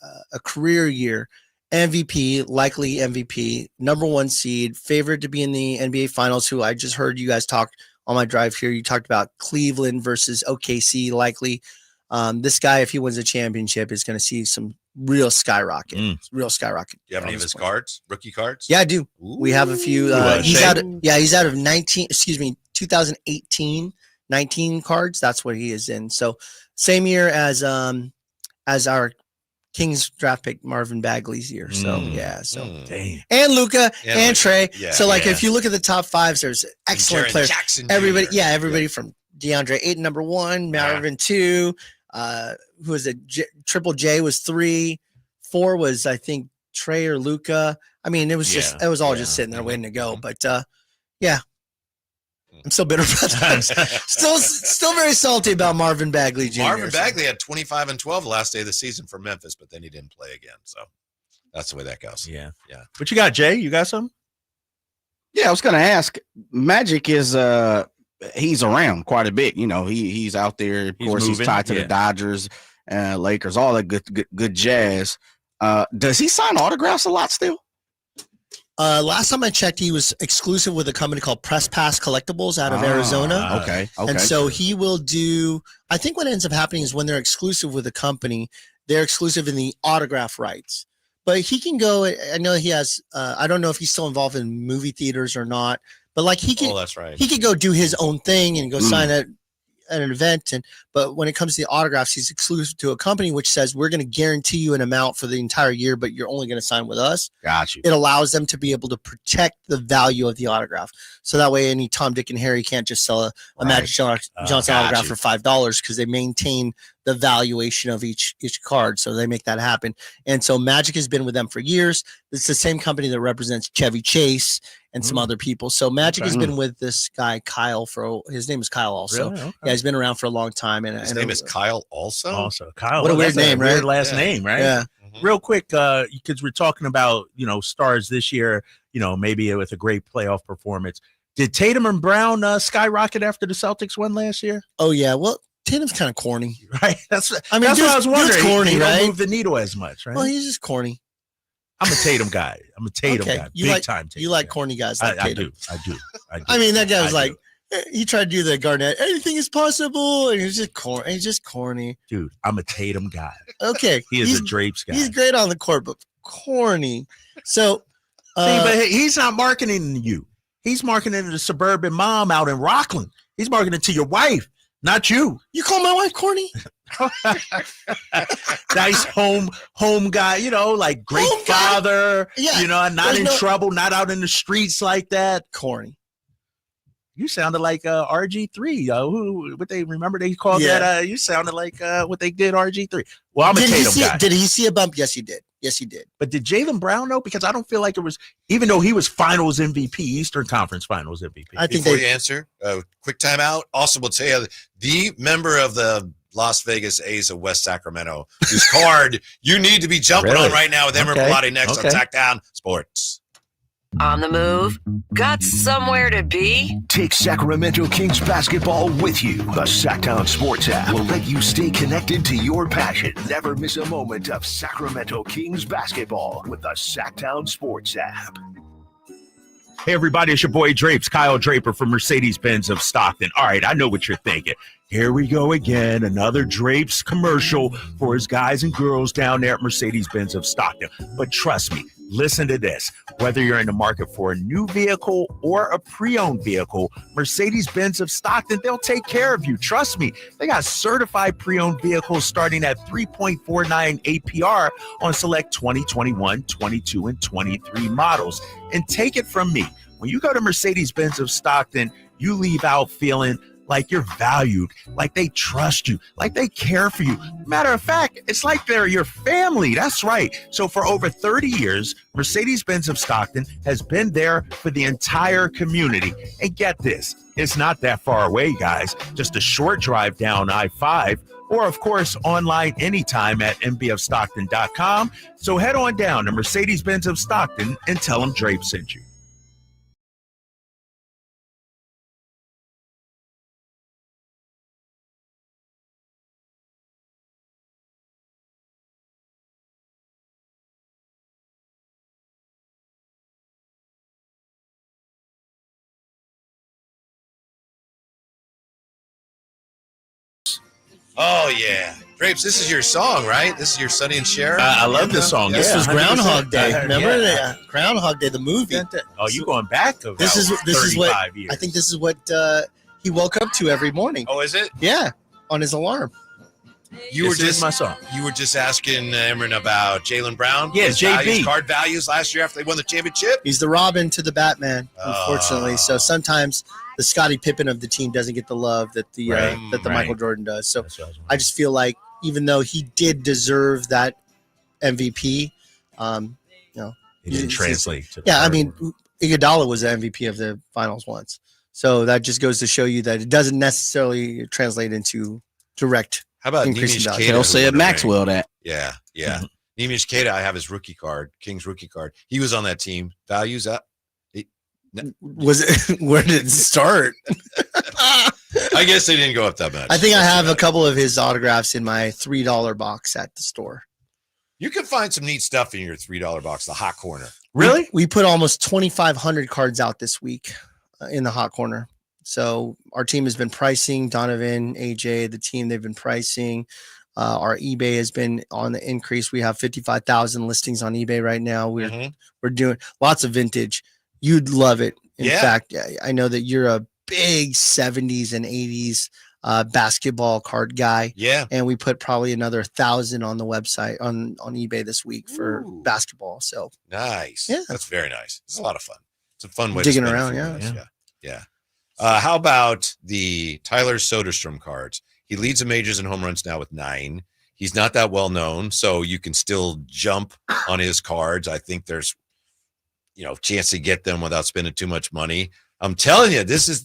career year. MVP, likely MVP, number 1 seed, favored to be in the NBA Finals. Who I just heard you guys talk on my drive here. You talked about Cleveland versus OKC, likely. This guy, if he wins a championship, is going to see some real skyrocket. Real skyrocket. Do you have any of his cards? Rookie cards? Yeah, I do. Ooh. We have a few. He's out of 2018, 19 cards. That's what he is in. So same year as our Kings draft pick Marvin Bagley's year. So Dang. And Luka and Trey. Yeah, so if you look at the top 5s, there's excellent players. Jackson everybody, everybody from DeAndre Ayton, number 1, Marvin 2. Who was it? Triple J was 3. 4 was, I think, Trey or Luka. I mean, it was just all just sitting there waiting to go. But I'm still bitter about that. still very salty about Marvin Bagley Jr. Marvin Bagley had 25 and 12 the last day of the season for Memphis, but then he didn't play again. So that's the way that goes. Yeah. What you got, Jay? You got something? Yeah, I was going to ask. Magic is he's around quite a bit. You know, he's out there. Of course, moving. He's tied to the Dodgers, Lakers, all that good jazz. Does he sign autographs a lot still? Last time I checked, he was exclusive with a company called Press Pass Collectibles out of Arizona. Okay. And so he will do, I think what ends up happening is when they're exclusive with a company, they're exclusive in the autograph rights. But he can go, I know he has, I don't know if he's still involved in movie theaters or not, but like he can, that's right. He could go do his own thing and go sign at an event. But when it comes to the autographs, he's exclusive to a company which says we're going to guarantee you an amount for the entire year, but you're only going to sign with us. Got you. It allows them to be able to protect the value of the autograph. So that way any Tom, Dick, and Harry can't just sell a Magic Johnson autograph for $5 because they maintain the valuation of each card. So they make that happen. And so Magic has been with them for years. It's the same company that represents Chevy Chase and some other people. So Magic has been with this guy, Kyle, his name is Kyle also. Really? Okay. Yeah, he's been around for a long time. And his name is Kyle also? Also, Kyle. What a weird name, right? Weird last name, right? Yeah. Real quick, because we're talking about, stars this year, maybe with a great playoff performance. Did Tatum and Brown skyrocket after the Celtics won last year? Oh, yeah. Well, Tatum's kind of corny. Right? That's what I was wondering. wondering. Corny, he right? Don't move the needle as much, right? Well, he's just corny. I'm a Tatum guy. Guy. Big time Tatum. You like corny guys like Tatum. I do. I mean, that guy was like, he tried to do the Garnett. Anything is possible. And he's just corny. Dude, I'm a Tatum guy. Okay. He is a Drapes guy. He's great on the court, but corny. So, but he's not marketing to you. He's marketing to the suburban mom out in Rockland. He's marketing to your wife, not you. You call my wife corny? Nice home guy, like great home father, not in trouble, not out in the streets like that. Corny. You sounded like RG3. What they remember they called that? You sounded like what they did RG3. Well, I'm a Tatum guy. Did he see a bump? Yes, he did. But did Jaylen Brown know? Because I don't feel like it was, even though he was Finals MVP, Eastern Conference Finals MVP. I think before you answer, quick timeout. Also, will tell you the member of the Las Vegas A's of West Sacramento, whose card you need to be jumping on right now with Emery Pilati next on Tackdown Sports. On the move? Got somewhere to be? Take Sacramento Kings basketball with you. The Sacktown Sports app will let you stay connected to your passion. Never miss a moment of Sacramento Kings basketball with the Sacktown Sports app. Hey, everybody, it's your boy Drapes, Kyle Draper from Mercedes-Benz of Stockton. All right, I know what you're thinking. Here we go again, another Drapes commercial for his guys and girls down there at Mercedes-Benz of Stockton. But trust me, listen to this. Whether you're in the market for a new vehicle or a pre-owned vehicle, Mercedes-Benz of Stockton, they'll take care of you. Trust me, they got certified pre-owned vehicles starting at 3.49 APR on select 2021, 22, and 23 models. And take it from me, when you go to Mercedes-Benz of Stockton, you leave out feeling like you're valued, like they trust you, like they care for you. Matter of fact, it's like they're your family. That's right. So for over 30 years, Mercedes-Benz of Stockton has been there for the entire community. And get this, it's not that far away, guys. Just a short drive down I-5, or of course, online anytime at mbofstockton.com. So head on down to Mercedes-Benz of Stockton and tell them Drape sent you. Oh, yeah. Drapes, this is your song, right? This is your Sonny and Cher? I love this song. This was 100%. Groundhog Day. Remember Yeah. Groundhog Day, the movie? Oh, you going back to This is what 35 years. I think. This is what he woke up to every morning. Oh, is it? Yeah, on his alarm. You were This is just my song. You were just asking Emron about Jaylen Brown. Yeah, his JB. values, card values last year after they won the championship. He's the Robin to the Batman, unfortunately. So sometimes the Scottie Pippen of the team doesn't get the love that the Michael Jordan does. So I just feel like even though he did deserve that MVP, It didn't translate to the I mean, Iguodala was the MVP of the finals once. So that just goes to show you that it doesn't necessarily translate into direct. How about increase in Nemish value. Queta? They'll say at Maxwell that. Yeah, yeah. Nemish Queta, I have his rookie card, King's rookie card. He was on that team. Values up. Was it? Where did it start? I guess they didn't go up that much. I think I have a couple of his autographs in my $3 box at the store. You can find some neat stuff in your $3 box, the hot corner. Really? We put almost 2,500 cards out this week in the hot corner. So our team has been pricing, Donovan, AJ, the team, they've been pricing. Our eBay has been on the increase. We have 55,000 listings on eBay right now. We're doing lots of vintage. You'd love it. In fact, I know that you're a big 70s and 80s basketball card guy. Yeah. And we put probably another 1,000 on the website on eBay this week for basketball. So nice. Yeah. That's very nice. It's a lot of fun. It's a fun way Digging to spend around, a few yeah. minutes. Yeah. How about the Tyler Soderstrom cards? He leads the majors in home runs now with 9. He's not that well known, so you can still jump on his cards. I think there's, chance to get them without spending too much money. I'm telling you, this is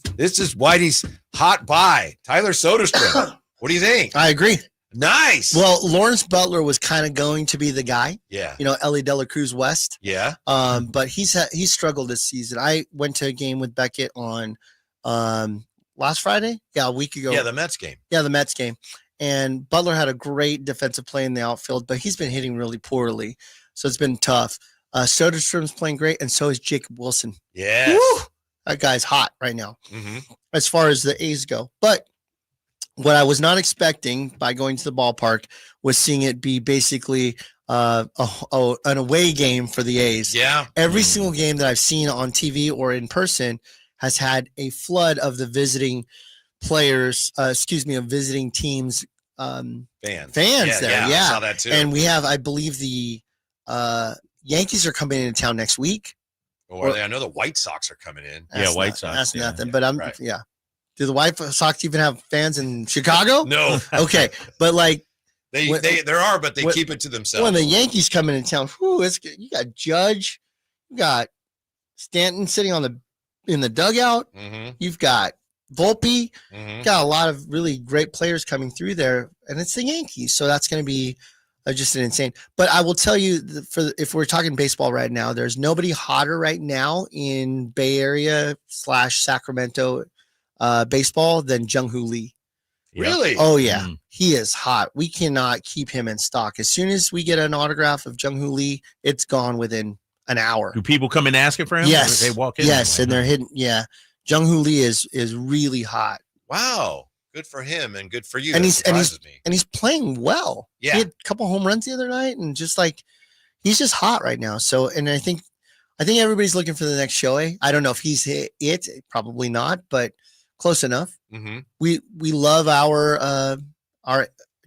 Whitey's hot buy. Tyler Soderstrom. What do you think? I agree. Nice. Well, Lawrence Butler was kind of going to be the guy. Yeah. Ellie De La Cruz West. Yeah. But he's struggled this season. I went to a game with Beckett on last Friday. Yeah, a week ago. Yeah, the Mets game. Yeah, the Mets game. And Butler had a great defensive play in the outfield, but he's been hitting really poorly. So it's been tough. Soderstrom's playing great, and so is Jacob Wilson. Yes. Woo! That guy's hot right now as far as the A's go. But what I was not expecting by going to the ballpark was seeing it be basically an away game for the A's. Yeah. Every single game that I've seen on TV or in person has had a flood of the visiting players, of visiting teams, fans there. I saw that too. And we have, I believe, the Yankees are coming into town next week. Or are they? I know the White Sox are coming in. White Sox. That's nothing. But do the White Sox even have fans in Chicago? No. Okay, but like there are, but they keep it to themselves. When the Yankees come in town, you got Judge, you got Stanton sitting in the dugout. You've got Volpe. Got a lot of really great players coming through there, and it's the Yankees, so that's going to be Just an insane. But I will tell you, if we're talking baseball right now, there's nobody hotter right now in Bay Area / Sacramento baseball than Jung-Hoo Lee. Really? Oh yeah, he is hot. We cannot keep him in stock. As soon as we get an autograph of Jung-Hoo Lee, it's gone within an hour. Do people come in asking for him? Yes, Or they walk in. yes, and they're hidden. Yeah, Jung-Hoo Lee is really hot. Wow, good for him and good for you. And That he's playing well. Yeah. He had a couple home runs the other night, and just like he's just hot right now. So, and I think everybody's looking for the next Shohei. I don't know if he's it, probably not, but close enough. Mm-hmm. We love our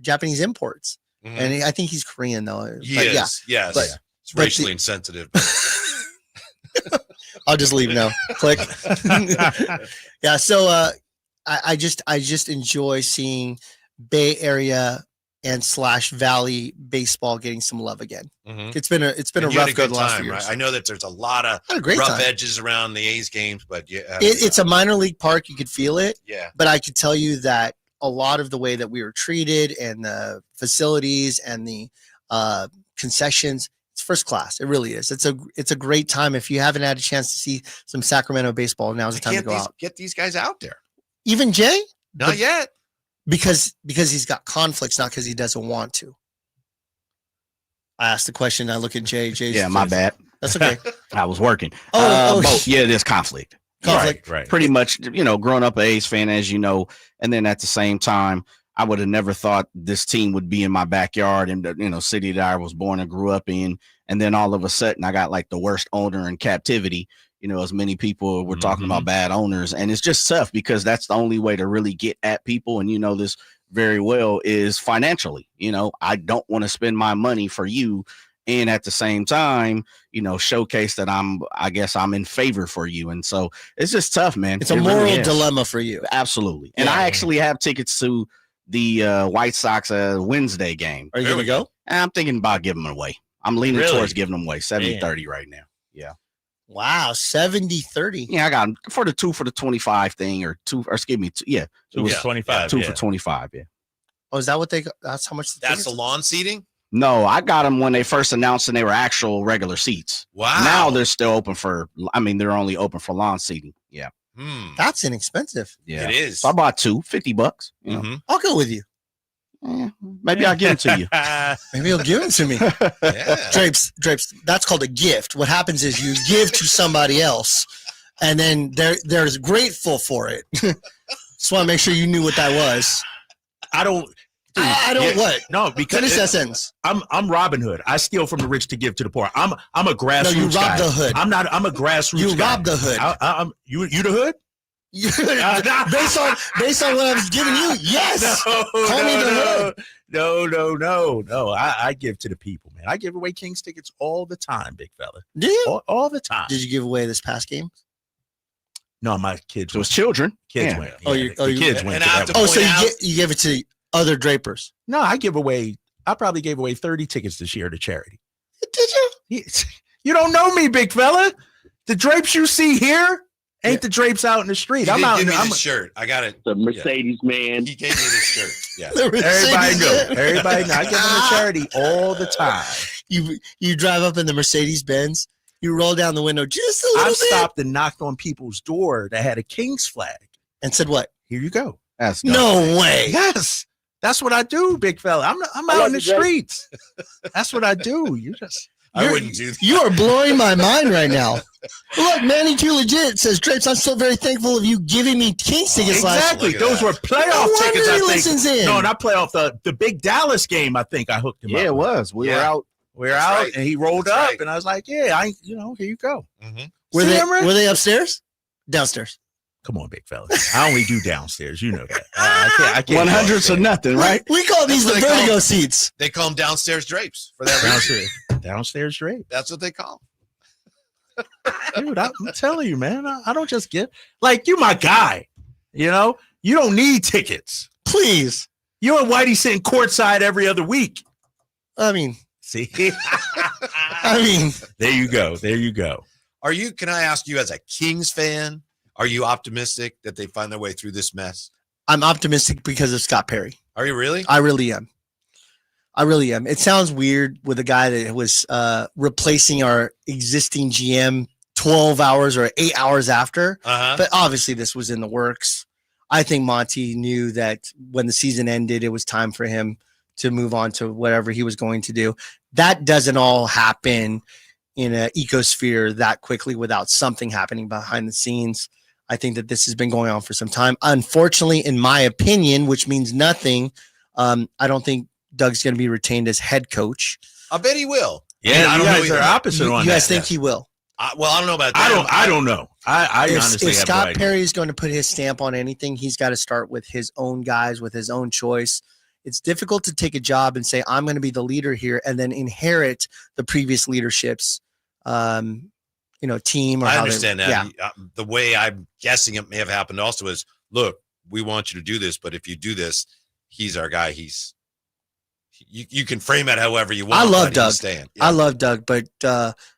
Japanese imports, and I think he's Korean though. He But is. yeah, Yes. but- It's racially insensitive. I'll just leave now. Click. Yeah. So I just enjoy seeing Bay Area and / Valley baseball getting some love again. Mhm. It's been a And rough you had a go good the last time, few years. right? I know that there's a lot of Had a great rough time. edges around the A's games, but yeah, It's a minor league park. You could feel it. Yeah. But I could tell you that a lot of the way that we were treated and the facilities and the concessions, it's first class. It really is. It's a great time. If you haven't had a chance to see some Sacramento baseball, now's the time to go out. Get these guys out there. Even Jay? Not yet. Because he's got conflicts, not because he doesn't want to. I asked the question. I look at Jay. Jay's Yeah, my bad. That's okay. I was working. Oh, yeah, there's conflict. Conflict. Right. Pretty much, growing up an A's fan, as you know, and then at the same time, I would have never thought this team would be in my backyard in the city that I was born and grew up in. And then all of a sudden, I got like the worst owner in captivity. As many people were talking about bad owners, and it's just tough because that's the only way to really get at people. And this very well is financially. I don't want to spend my money for you, and at the same time, showcase that I guess I'm in favor for you. And so it's just tough, man. It's a moral dilemma for you. Absolutely. And I actually have tickets to the White Sox Wednesday game. Are you going to go? I'm thinking about giving them away. I'm leaning Really? towards giving them away. 70-30 right now. Yeah. Wow, 70-30. Yeah, I got them for the 2 for the 25 thing, or excuse me, it was 25, 2 for 25. Yeah. Oh, is that what that's how much? That's the lawn seating? No, I got them when they first announced and they were actual regular seats. Wow. Now they're still open they're only open for lawn seating. Yeah. That's inexpensive. Yeah. It is. So I bought $50. I'll go with you. Maybe I'll give it to you. Maybe he'll give it to me. Drapes. That's called a gift. What happens is you give to somebody else, and then they're grateful for it. Just want to make sure you knew what that was. I don't. I don't what? No, because finish that sentence. I'm Robin Hood. I steal from the rich to give to the poor. I'm a grassroots. No, you rob guy. the hood. I'm a grassroots. You guy. rob the hood. You the hood? based on what I was giving you, yes. Call me the hood. No. I give to the people, man. I give away Kings tickets all the time, big fella. Do you? All the time. Did you give away this past game? No, my kids. It was children. Kids Yeah. went. The kids went. So you gave it to other drapers? No, I probably gave away 30 tickets this year to charity. Did you? You don't know me, big fella. The drapes you see here ain't the drapes out in the street. I'm out. Give me I'm this shirt. I got it. The Mercedes man. He gave me this shirt. Yeah. Everybody know. I give them to charity all the time. You drive up in the Mercedes Benz. You roll down the window just a little I've bit. stopped and knocked on people's door that had a Kings flag and said, "What? Here you go." That's no way. Yes, that's what I do, big fella. I'm out in the streets. That's what I do. I wouldn't do that. You are blowing my mind right now. Look, Manny Too Legit says, Drapes, I'm still very thankful of you giving me Kings tickets last year. Exactly. Those were playoff No tickets, wonder I he think. listens in. No, not playoff. The big Dallas game, I think I hooked him up. Yeah, it was. We were out. We were out, and he rolled up, and I was like, "Yeah, here you go." Were they upstairs? Downstairs. Come on, big fella. I only do downstairs. You know that. I can't. 100s or nothing, right? We call these the vertigo seats. They call them downstairs drapes for that reason. Downstairs drape. That's what they call them. Dude, I'm telling you, man. I don't just get you, my guy. You don't need tickets. Please. You and Whitey sitting courtside every other week. I mean, see. There you go. Can I ask you, as a Kings fan, are you optimistic that they find their way through this mess? I'm optimistic because of Scott Perry. Are you really? I really am. I really am. It sounds weird with a guy that was replacing our existing GM 12 hours or 8 hours after. But obviously this was in the works. I think Monty knew that when the season ended, it was time for him to move on to whatever he was going to do. That doesn't all happen in an ecosphere that quickly without something happening behind the scenes. I think that this has been going on for some time. Unfortunately, in my opinion, which means nothing, I don't think Doug's going to be retained as head coach. I bet he will. Yeah, I you don't guys know are either. opposite on that. You guys think he will? Well, I don't know about that. I don't know. I If honestly have Scott no idea. Perry is going to put his stamp on anything, he's got to start with his own guys, with his own choice. It's difficult to take a job and say, I'm going to be the leader here, and then inherit the previous leadership's, team. Or I how understand they, that. Yeah. The way I'm guessing it may have happened also is, look, we want you to do this, but if you do this, he's our guy. You can frame it however you want. I love but Doug. he's staying. I love Doug, but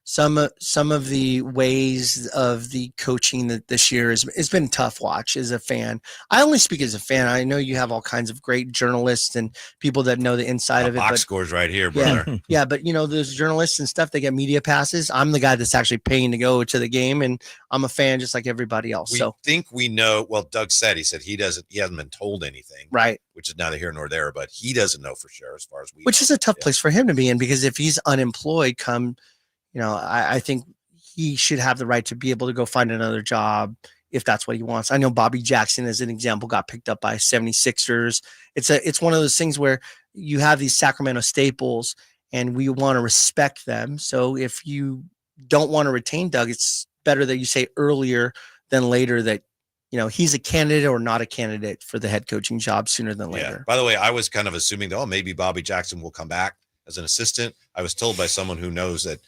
some of the ways of the coaching that this year it's been a tough watch as a fan. I only speak as a fan. I know you have all kinds of great journalists and people that know the inside of it. Box But scores right here, brother. yeah, but those journalists and stuff, they get media passes. I'm the guy that's actually paying to go to the game, and I'm a fan just like everybody else. We So think we know. Well, Doug said he hasn't been told anything, right, which is neither here nor there. But he doesn't know for sure as far as we. which is a tough place for him to be in, because if he's unemployed come, I think he should have the right to be able to go find another job if that's what he wants. I know Bobby Jackson, as an example, got picked up by 76ers. It's one of those things where you have these Sacramento staples and we want to respect them. So if you don't want to retain Doug, it's better that you say earlier than later that, he's a candidate or not a candidate for the head coaching job sooner than later. By the way, I was kind of assuming that, maybe Bobby Jackson will come back as an assistant. I was told by someone who knows that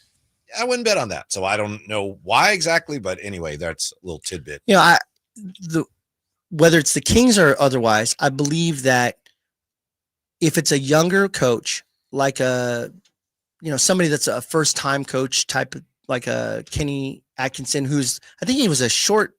I wouldn't bet on that. So I don't know why exactly, but anyway, that's a little tidbit. Whether it's the Kings or otherwise, I believe that if it's a younger coach, like somebody that's a first time coach type, like a Kenny Atkinson, I think he was a short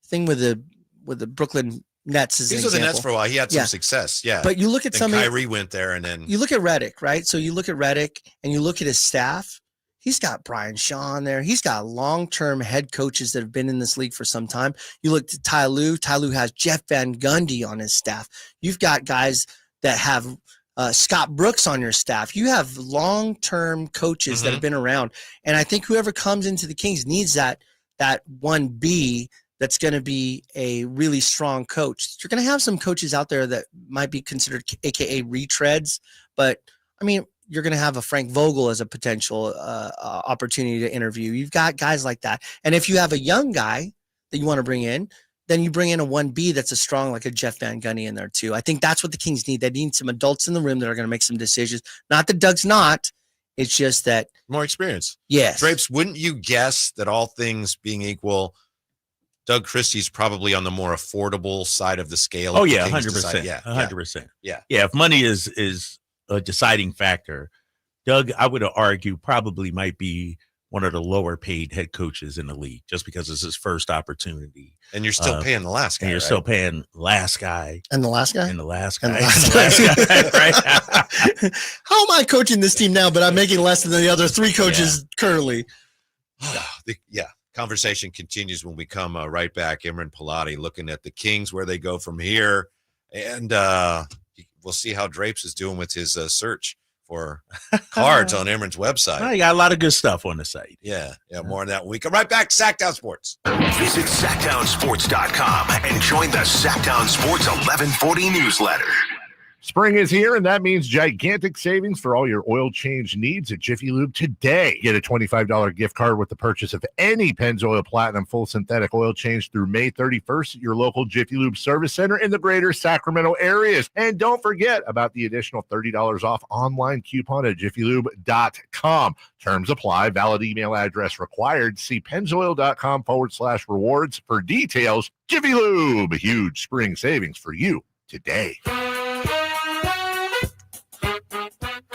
thing with the Brooklyn Nets. He was with the Nets for a while. He had some success. Yeah. But you look at somebody. Kyrie went there, and then you look at Redick, right? So you look at Redick and you look at his staff. He's got Brian Shaw there. He's got long-term head coaches that have been in this league for some time. You look at Ty Lue. Ty Lue has Jeff Van Gundy on his staff. You've got guys that have Scott Brooks on your staff. You have long-term coaches that have been around. And I think whoever comes into the Kings needs that 1B that's going to be a really strong coach. You're going to have some coaches out there that might be considered AKA retreads, but I mean, you're going to have a Frank Vogel as a potential opportunity to interview. You've got guys like that. And if you have a young guy that you want to bring in, then you bring in a 1B that's a strong, like a Jeff Van Gundy in there too. I think that's what the Kings need. They need some adults in the room that are going to make some decisions. Not that Doug's not. It's just that. More experience. Yes. Drapes, wouldn't you guess that all things being equal, Doug Christie's probably on the more affordable side of the scale? Oh, yeah, 100%. Yeah, 100%. Yeah. Yeah, if money is a deciding factor, Doug, I would argue, probably might be one of the lower paid head coaches in the league just because it's his first opportunity. And you're still paying the last guy. And you're still paying last guy. And the last guy? And the last guy. And the last guy. Right? How am I coaching this team now, but I'm making less than the other three coaches currently? Conversation continues when we come right back. Imran Pilati looking at the Kings, where they go from here. And we'll see how Drapes is doing with his search for cards on Imran's website. Well, you got a lot of good stuff on the site. Yeah, more on that when we come right back to Sacktown Sports. Visit SacktownSports.com and join the Sacktown Sports 1140 newsletter. Spring is here, and that means gigantic savings for all your oil change needs at Jiffy Lube today. Get a $25 gift card with the purchase of any Pennzoil Platinum full synthetic oil change through May 31st at your local Jiffy Lube service center in the greater Sacramento areas. And don't forget about the additional $30 off online coupon at jiffylube.com. Terms apply. Valid email address required. See pennzoil.com/rewards for details. Jiffy Lube, huge spring savings for you today.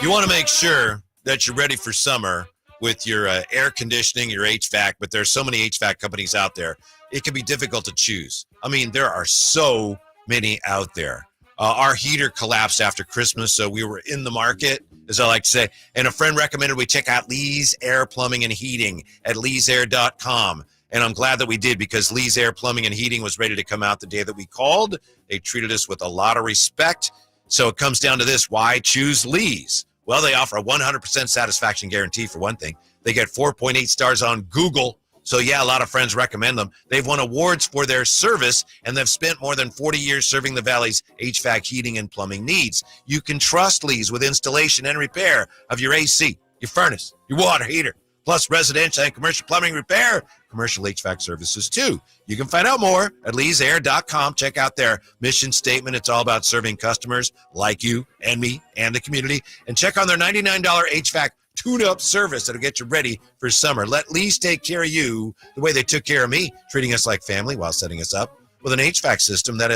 You want to make sure that you're ready for summer with your air conditioning, your HVAC, but there's so many HVAC companies out there. It can be difficult to choose. I mean, there are so many out there. Our heater collapsed after Christmas, so we were in the market, as I like to say. And a friend recommended we check out Lee's Air Plumbing and Heating at leesair.com. And I'm glad that we did, because Lee's Air Plumbing and Heating was ready to come out the day that we called. They treated us with a lot of respect. So it comes down to this. Why choose Lee's? Well, they offer a 100% satisfaction guarantee, for one thing. They get 4.8 stars on Google. So, yeah, a lot of friends recommend them. They've won awards for their service, and they've spent more than 40 years serving the Valley's HVAC heating and plumbing needs. You can trust Lee's with installation and repair of your AC, your furnace, your water heater, plus residential and commercial plumbing repair, commercial HVAC services, too. You can find out more at leesair.com. Check out their mission statement. It's all about serving customers like you and me and the community. And check on their $99 HVAC tune-up service that'll get you ready for summer. Let Lee's take care of you the way they took care of me, treating us like family while setting us up with an HVAC system that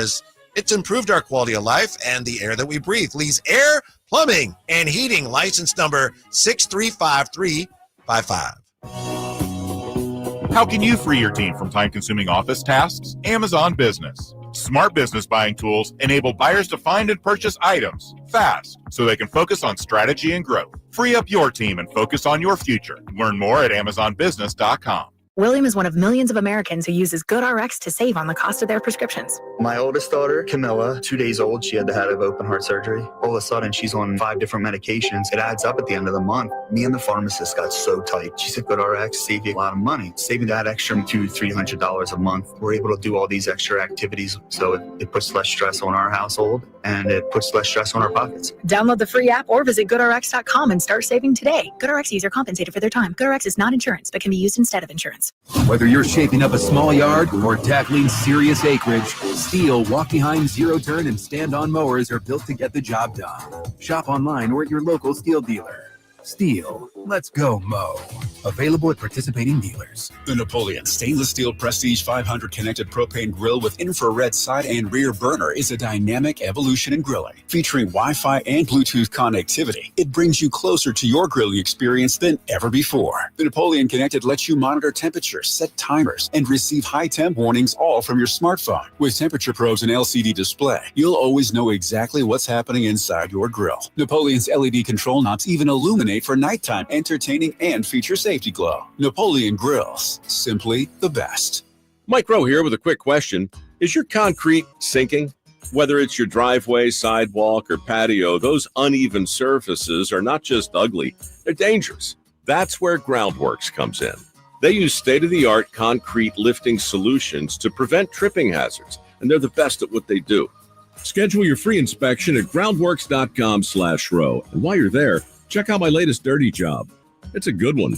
it's improved our quality of life and the air that we breathe. Lee's Air, Plumbing, and Heating, license number 635355. How can you free your team from time-consuming office tasks? Amazon Business. Smart business buying tools enable buyers to find and purchase items fast so they can focus on strategy and growth. Free up your team and focus on your future. Learn more at AmazonBusiness.com. William is one of millions of Americans who uses GoodRx to save on the cost of their prescriptions. My oldest daughter, Camilla, 2 days old, she had to have open heart surgery. All of a sudden, she's on 5 different medications. It adds up at the end of the month. Me and the pharmacist got so tight. She said, GoodRx save you a lot of money. Saving that extra $200-300 a month. We're able to do all these extra activities, so it puts less stress on our household, and it puts less stress on our pockets. Download the free app or visit GoodRx.com and start saving today. GoodRx user compensated for their time. GoodRx is not insurance, but can be used instead of insurance. Whether you're shaping up a small yard or tackling serious acreage, Steel walk-behind zero-turn and stand-on mowers are built to get the job done. Shop online or at your local Steel dealer. Steel, let's go mow. Available at participating dealers. The Napoleon Stainless Steel Prestige 500 connected propane grill with infrared side and rear burner is a dynamic evolution in grilling. Featuring Wi-Fi and Bluetooth connectivity, it brings you closer to your grilling experience than ever before. The Napoleon Connected lets you monitor temperature, set timers, and receive high temp warnings all from your smartphone. With temperature probes and LCD display, you'll always know exactly what's happening inside your grill. Napoleon's LED control knobs even illuminate for nighttime, entertaining, and feature safety glow. Napoleon Grills, simply the best. Mike Rowe here with a quick question. Is your concrete sinking? Whether it's your driveway, sidewalk, or patio, those uneven surfaces are not just ugly, they're dangerous. That's where Groundworks comes in. They use state-of-the-art concrete lifting solutions to prevent tripping hazards, and they're the best at what they do. Schedule your free inspection at groundworks.com/row. And while you're there, check out my latest dirty job. It's a good one.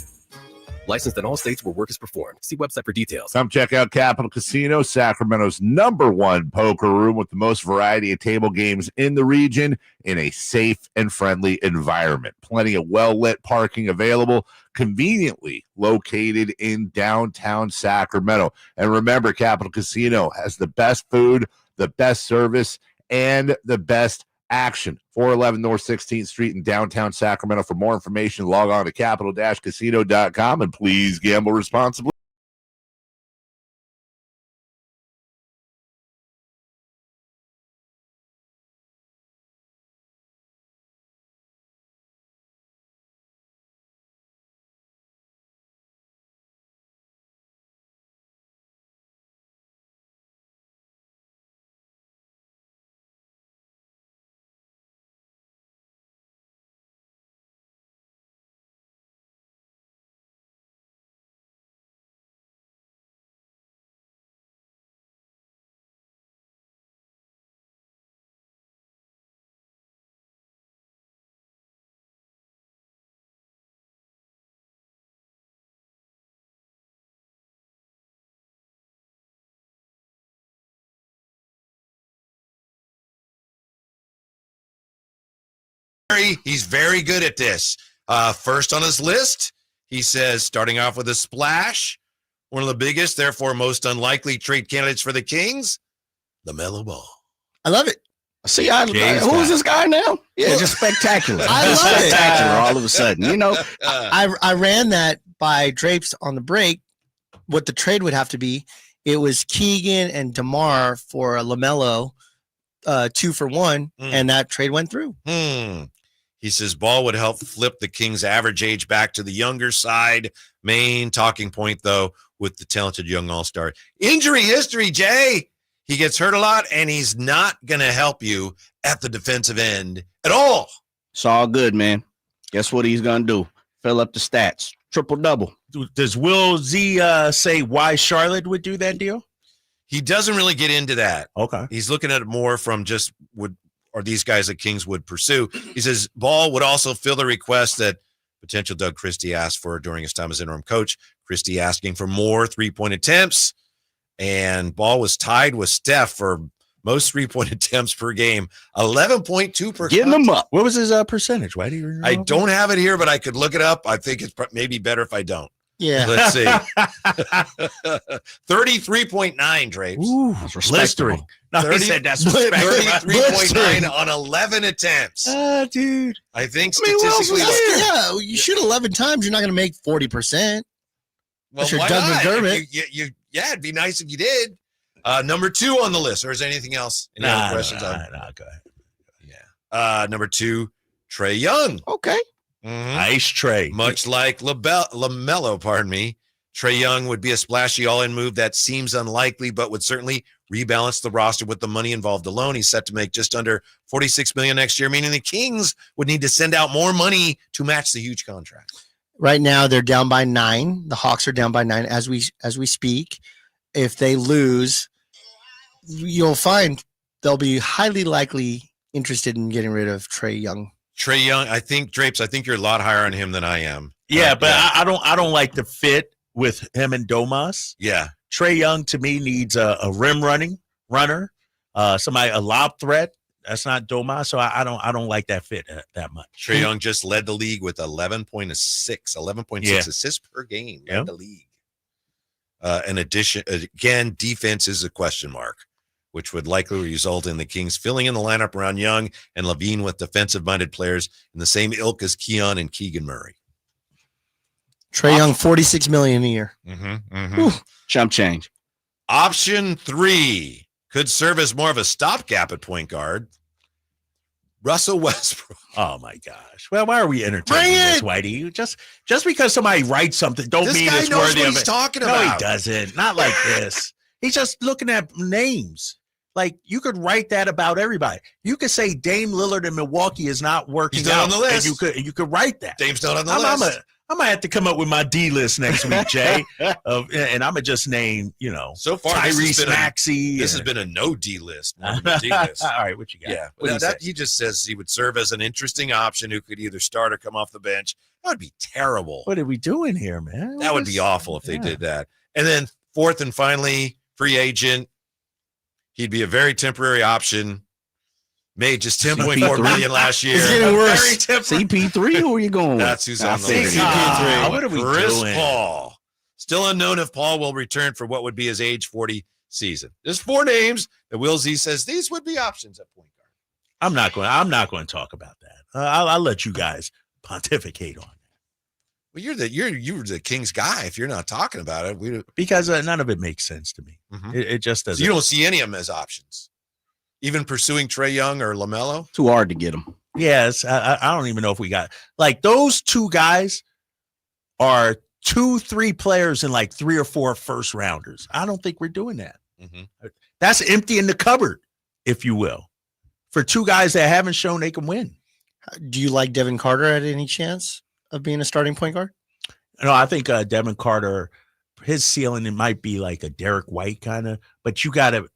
Licensed in all states where work is performed. See website for details. Come check out Capital Casino, Sacramento's #1 poker room with the most variety of table games in the region in a safe and friendly environment. Plenty of well-lit parking available, conveniently located in downtown Sacramento. And remember, Capital Casino has the best food, the best service, and the best action. 411 North 16th Street in downtown Sacramento. For more information, log on to capital-casino.com, and please gamble responsibly. He's very good at this. First on his list, he says, starting off with a splash, one of the biggest, therefore most unlikely trade candidates for the Kings, LaMelo Ball. I love it. See, who's this guy now? Yeah, just spectacular. I love spectacular it. all of a sudden, you know. I ran that by Drapes on the break. What the trade would have to be, it was Keegan and DeMar for a LaMelo 2 for 1, and that trade went through. He says Ball would help flip the Kings' average age back to the younger side. Main talking point, though, with the talented young all-star. Injury history, Jay. He gets hurt a lot, and he's not going to help you at the defensive end at all. It's all good, man. Guess what he's going to do? Fill up the stats. Triple-double. Does Will Z say why Charlotte would do that deal? He doesn't really get into that. Okay. He's looking at it more from just or these guys that Kings would pursue. He says Ball would also fill the request that potential Doug Christie asked for during his time as interim coach. Christie asking for more three-point attempts, and Ball was tied with Steph for most three-point attempts per game, 11.2 per. Getting them up. What was his percentage? Why do you remember? I don't have it here, but I could look it up. I think it's maybe better if I don't. Yeah. Let's see. 33.9, Drapes. Ooh, blistering. No, he said that's 33.9 on 11 attempts. Dude. I think statistically. statistically. You shoot 11 times, you're not going to make 40%. Well, you're why Doug not? McDermott. Yeah, it'd be nice if you did. Number 2 on the list, or is there anything else? Any other questions? Go ahead. Yeah. Number 2, Trae Young. Okay. Nice Trae. Much like LaMelo, pardon me, Trae Young would be a splashy all-in move that seems unlikely, but would certainly rebalance the roster with the money involved alone. He's set to make just under $46 million next year, meaning the Kings would need to send out more money to match the huge contract. Right now, they're down by 9. The Hawks are down by 9 as we speak. If they lose, you'll find they'll be highly likely interested in getting rid of Trae Young. Trae Young, I think, Drapes, I think you're a lot higher on him than I am. Yeah, but I don't like the fit with him and Domas. Yeah. Trae Young to me needs a rim runner, somebody a lob threat. That's not Domas, so I don't like that fit that much. Trae Young just led the league with 11.6 assists per game. Led the league. In addition, again, defense is a question mark, which would likely result in the Kings filling in the lineup around Young and Levine with defensive-minded players in the same ilk as Keon and Keegan Murray. Trae Young, $46 million a year. Chump change. Option 3 could serve as more of a stopgap at point guard. Russell Westbrook. Oh my gosh! Well, why are we entertaining this, Whitey? Just because somebody writes something, don't mean it's worthy of it. He's talking no, about. he doesn't. Not like this. He's just looking at names. Like, you could write that about everybody. You could say Dame Lillard in Milwaukee is not working. He's not on the list. And you could write that. Dame's not on the list. I'm gonna have to come up with my D list next week, Jay. And I'm gonna just name, so far Tyrese Maxey. This has been a no D list. All right, what you got? Yeah, he just says he would serve as an interesting option who could either start or come off the bench. That would be terrible. What are we doing here, man? That would be awful if they did that. And then 4th and finally, free agent. He'd be a very temporary option. Made just $10.4 million last year. It's getting worse. CP3, who are you going with? That's who's on the list. CP3. What are we Chris doing? Paul. Still unknown if Paul will return for what would be his age 40 season. There's 4 names that Will Z says these would be options at point guard. I'm not going to talk about that. I'll let you guys pontificate on that. Well, you're the Kings guy. If you're not talking about it, because none of it makes sense to me. It just doesn't. So you don't see any of them as options. Even pursuing Trae Young or LaMelo? Too hard to get them. Yes. I don't even know if we got like those 2 guys are 2-3 players and like 3 or 4 first rounders. I don't think we're doing that. That's empty in the cupboard, if you will, for 2 guys that haven't shown they can win. Do you like Devin Carter at any chance of being a starting point guard? No, I think Devin Carter, his ceiling, it might be like a Derek White kind of, but you got to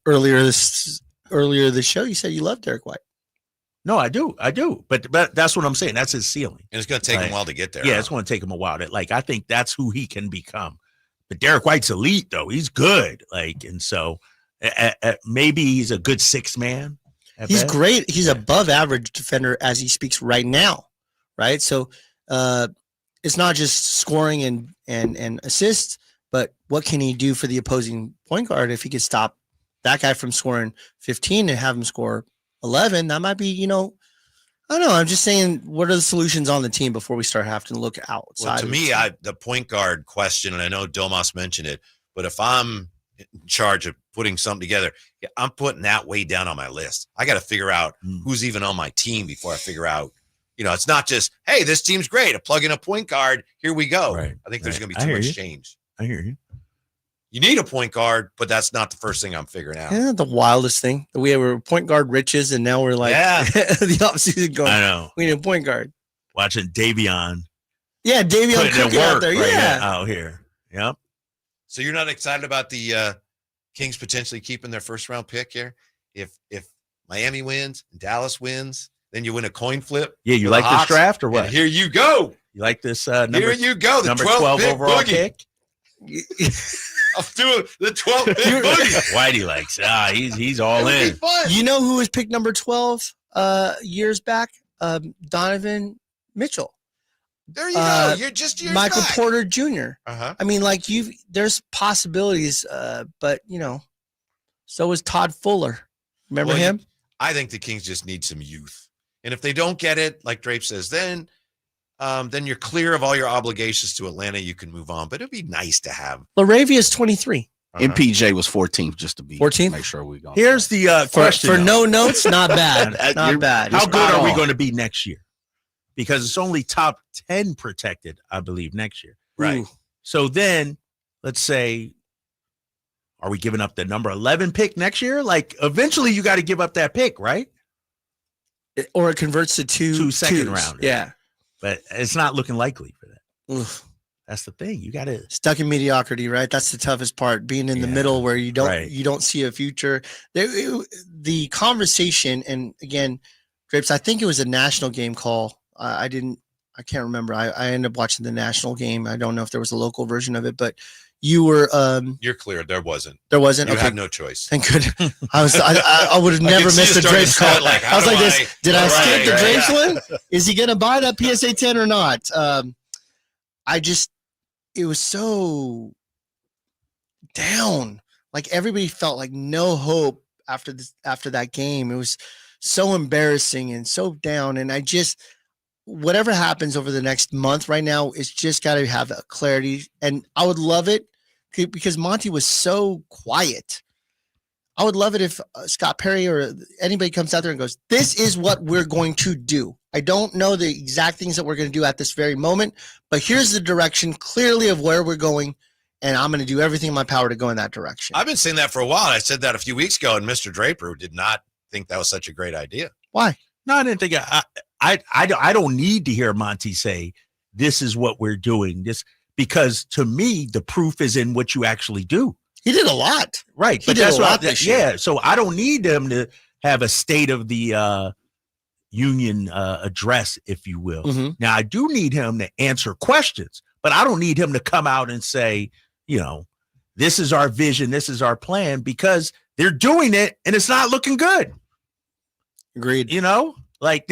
Earlier this show, you said you love Derek White. No, I do. But that's what I'm saying. That's his ceiling. And it's going to take him a while to get there. Yeah, it's going to take him a while. I think that's who he can become. But Derek White's elite, though. He's good. And so maybe he's a good 6th man. He's great. He's above average defender as he speaks right now, right? So it's not just scoring and assists, but what can he do for the opposing point guard if he could stop that guy from scoring 15 and have him score 11? That might be, I don't know. I'm just saying, what are the solutions on the team before we start having to look outside? Well, to me, the point guard question, and I know Domas mentioned it, but if I'm in charge of putting something together. Yeah, I'm putting that way down on my list. I got to figure out who's even on my team before I figure out, it's not just, hey, this team's great. I plug in a point guard. Here we go. Right. I think there's going to be too much change. I hear you. You need a point guard, but that's not the first thing I'm figuring out. Yeah, the wildest thing. We were point guard riches, and now we're like the offseason going. I know. We need a point guard. Watching Davion. Yeah, Davion cooking out there. Yeah. Out here. Yep. So you're not excited about the Kings potentially keeping their first round pick here? If Miami wins and Dallas wins, then you win a coin flip. Yeah, you like this draft or what? Here you go. You like this here you go. The number 12 overall boogie. pick? I'll do the 12th pick boogie. Whitey likes he's all in. You know who was picked number 12 years back? Donovan Mitchell. There you go. You're Michael back. Porter Jr. Uh-huh. I mean, like there's possibilities, but so is Todd Fuller. Remember him? I think the Kings just need some youth, and if they don't get it, like Drape says, then you're clear of all your obligations to Atlanta. You can move on, but it'd be nice to have. Laravia's 23. MPJ was 14th, just to be 14th. Make sure we go. Here's the question for no notes. Not bad. Not bad. How good are we going to be next year? Because it's only top 10 protected, I believe, next year. Right. Ooh. So then, let's say, are we giving up the number 11 pick next year? Like, eventually, you got to give up that pick, right? Or it converts to two second twos. rounders. Yeah. But it's not looking likely for that. Oof. That's the thing. You got to stuck in mediocrity, right? That's the toughest part. Being in the middle where you don't see a future. The conversation, and again, Drapes, I think it was a national game call. I can't remember. I ended up watching the national game. I don't know if there was a local version of it, but you were you're clear. There wasn't. There wasn't. You okay. had no choice. Thank goodness. I would have never missed the Drapes call. I was like this. Did I skip the Drapes one? Is he gonna buy that PSA 10 or not? It was so down. Like everybody felt like no hope after that game. It was so embarrassing and so down. And whatever happens over the next month right now, it's just got to have a clarity. And I would love it because Monty was so quiet. I would love it if Scott Perry or anybody comes out there and goes, this is what we're going to do. I don't know the exact things that we're going to do at this very moment, but here's the direction clearly of where we're going, and I'm going to do everything in my power to go in that direction. I've been saying that for a while. I said that a few weeks ago, and Mr. Draper did not think that was such a great idea. Why? No, I didn't think I don't need to hear Monty say, this is what we're doing. This because to me, the proof is in what you actually do. He did a lot. Right. He did a lot this year. Yeah. So I don't need them to have a state of the union address, if you will. Mm-hmm. Now, I do need him to answer questions, but I don't need him to come out and say, this is our vision, this is our plan, because they're doing it and it's not looking good. Agreed. Like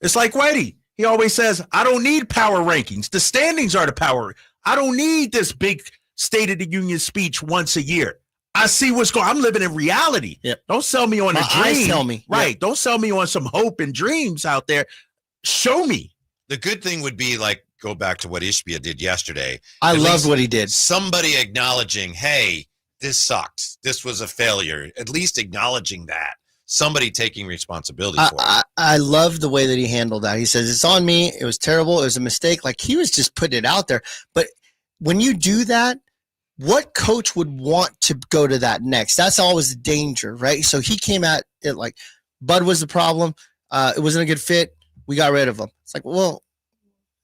it's like Whitey. He always says, I don't need power rankings. The standings are the power. I don't need this big State of the Union speech once a year. I see what's going on. I'm living in reality. Yep. Don't sell me on My a dream. eyes tell me. Right. Yep. Don't sell me on some hope and dreams out there. Show me. The good thing would be go back to what Ishbia did yesterday. I loved what he did. Somebody acknowledging, hey, this sucked. This was a failure. At least acknowledging that. Somebody taking responsibility for it. I love the way that he handled that. He says, it's on me. It was terrible. It was a mistake. Like he was just putting it out there. But when you do that, what coach would want to go to that next? That's always the danger, right? So he came at it like Bud was the problem. It wasn't a good fit. We got rid of him. It's like, well,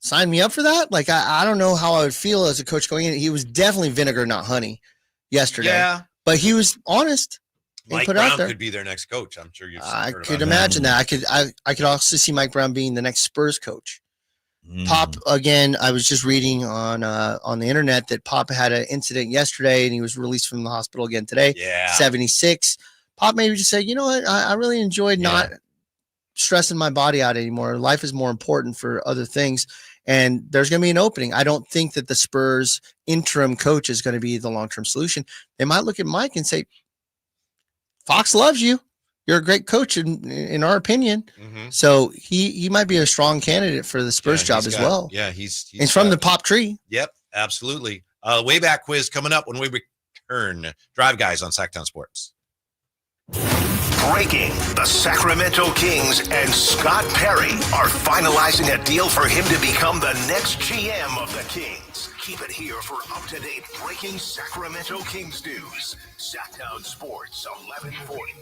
sign me up for that? Like, I don't know how I would feel as a coach going in. He was definitely vinegar, not honey yesterday. Yeah. But he was honest. Mike put Brown out there. could be their next coach. I'm sure you've I heard could about imagine that. I could also see Mike Brown being the next Spurs coach. Pop, again, I was just reading on the internet that Pop had an incident yesterday and he was released from the hospital again today. Yeah. 76. Pop maybe just say, you know what? I really enjoyed not stressing my body out anymore. Life is more important for other things. And there's going to be an opening. I don't think that the Spurs interim coach is going to be the long-term solution. They might look at Mike and say, Fox loves you. You're a great coach in our opinion. Mm-hmm. So he might be a strong candidate for the Spurs job as well. Yeah, he's from the Pop tree. Yep, absolutely. Way back quiz coming up when we return. Drive Guys on Sacktown Sports. Breaking: the Sacramento Kings and Scott Perry are finalizing a deal for him to become the next GM of the Kings. Keep it here for up-to-date breaking Sacramento Kings news. Sacktown Sports 1140.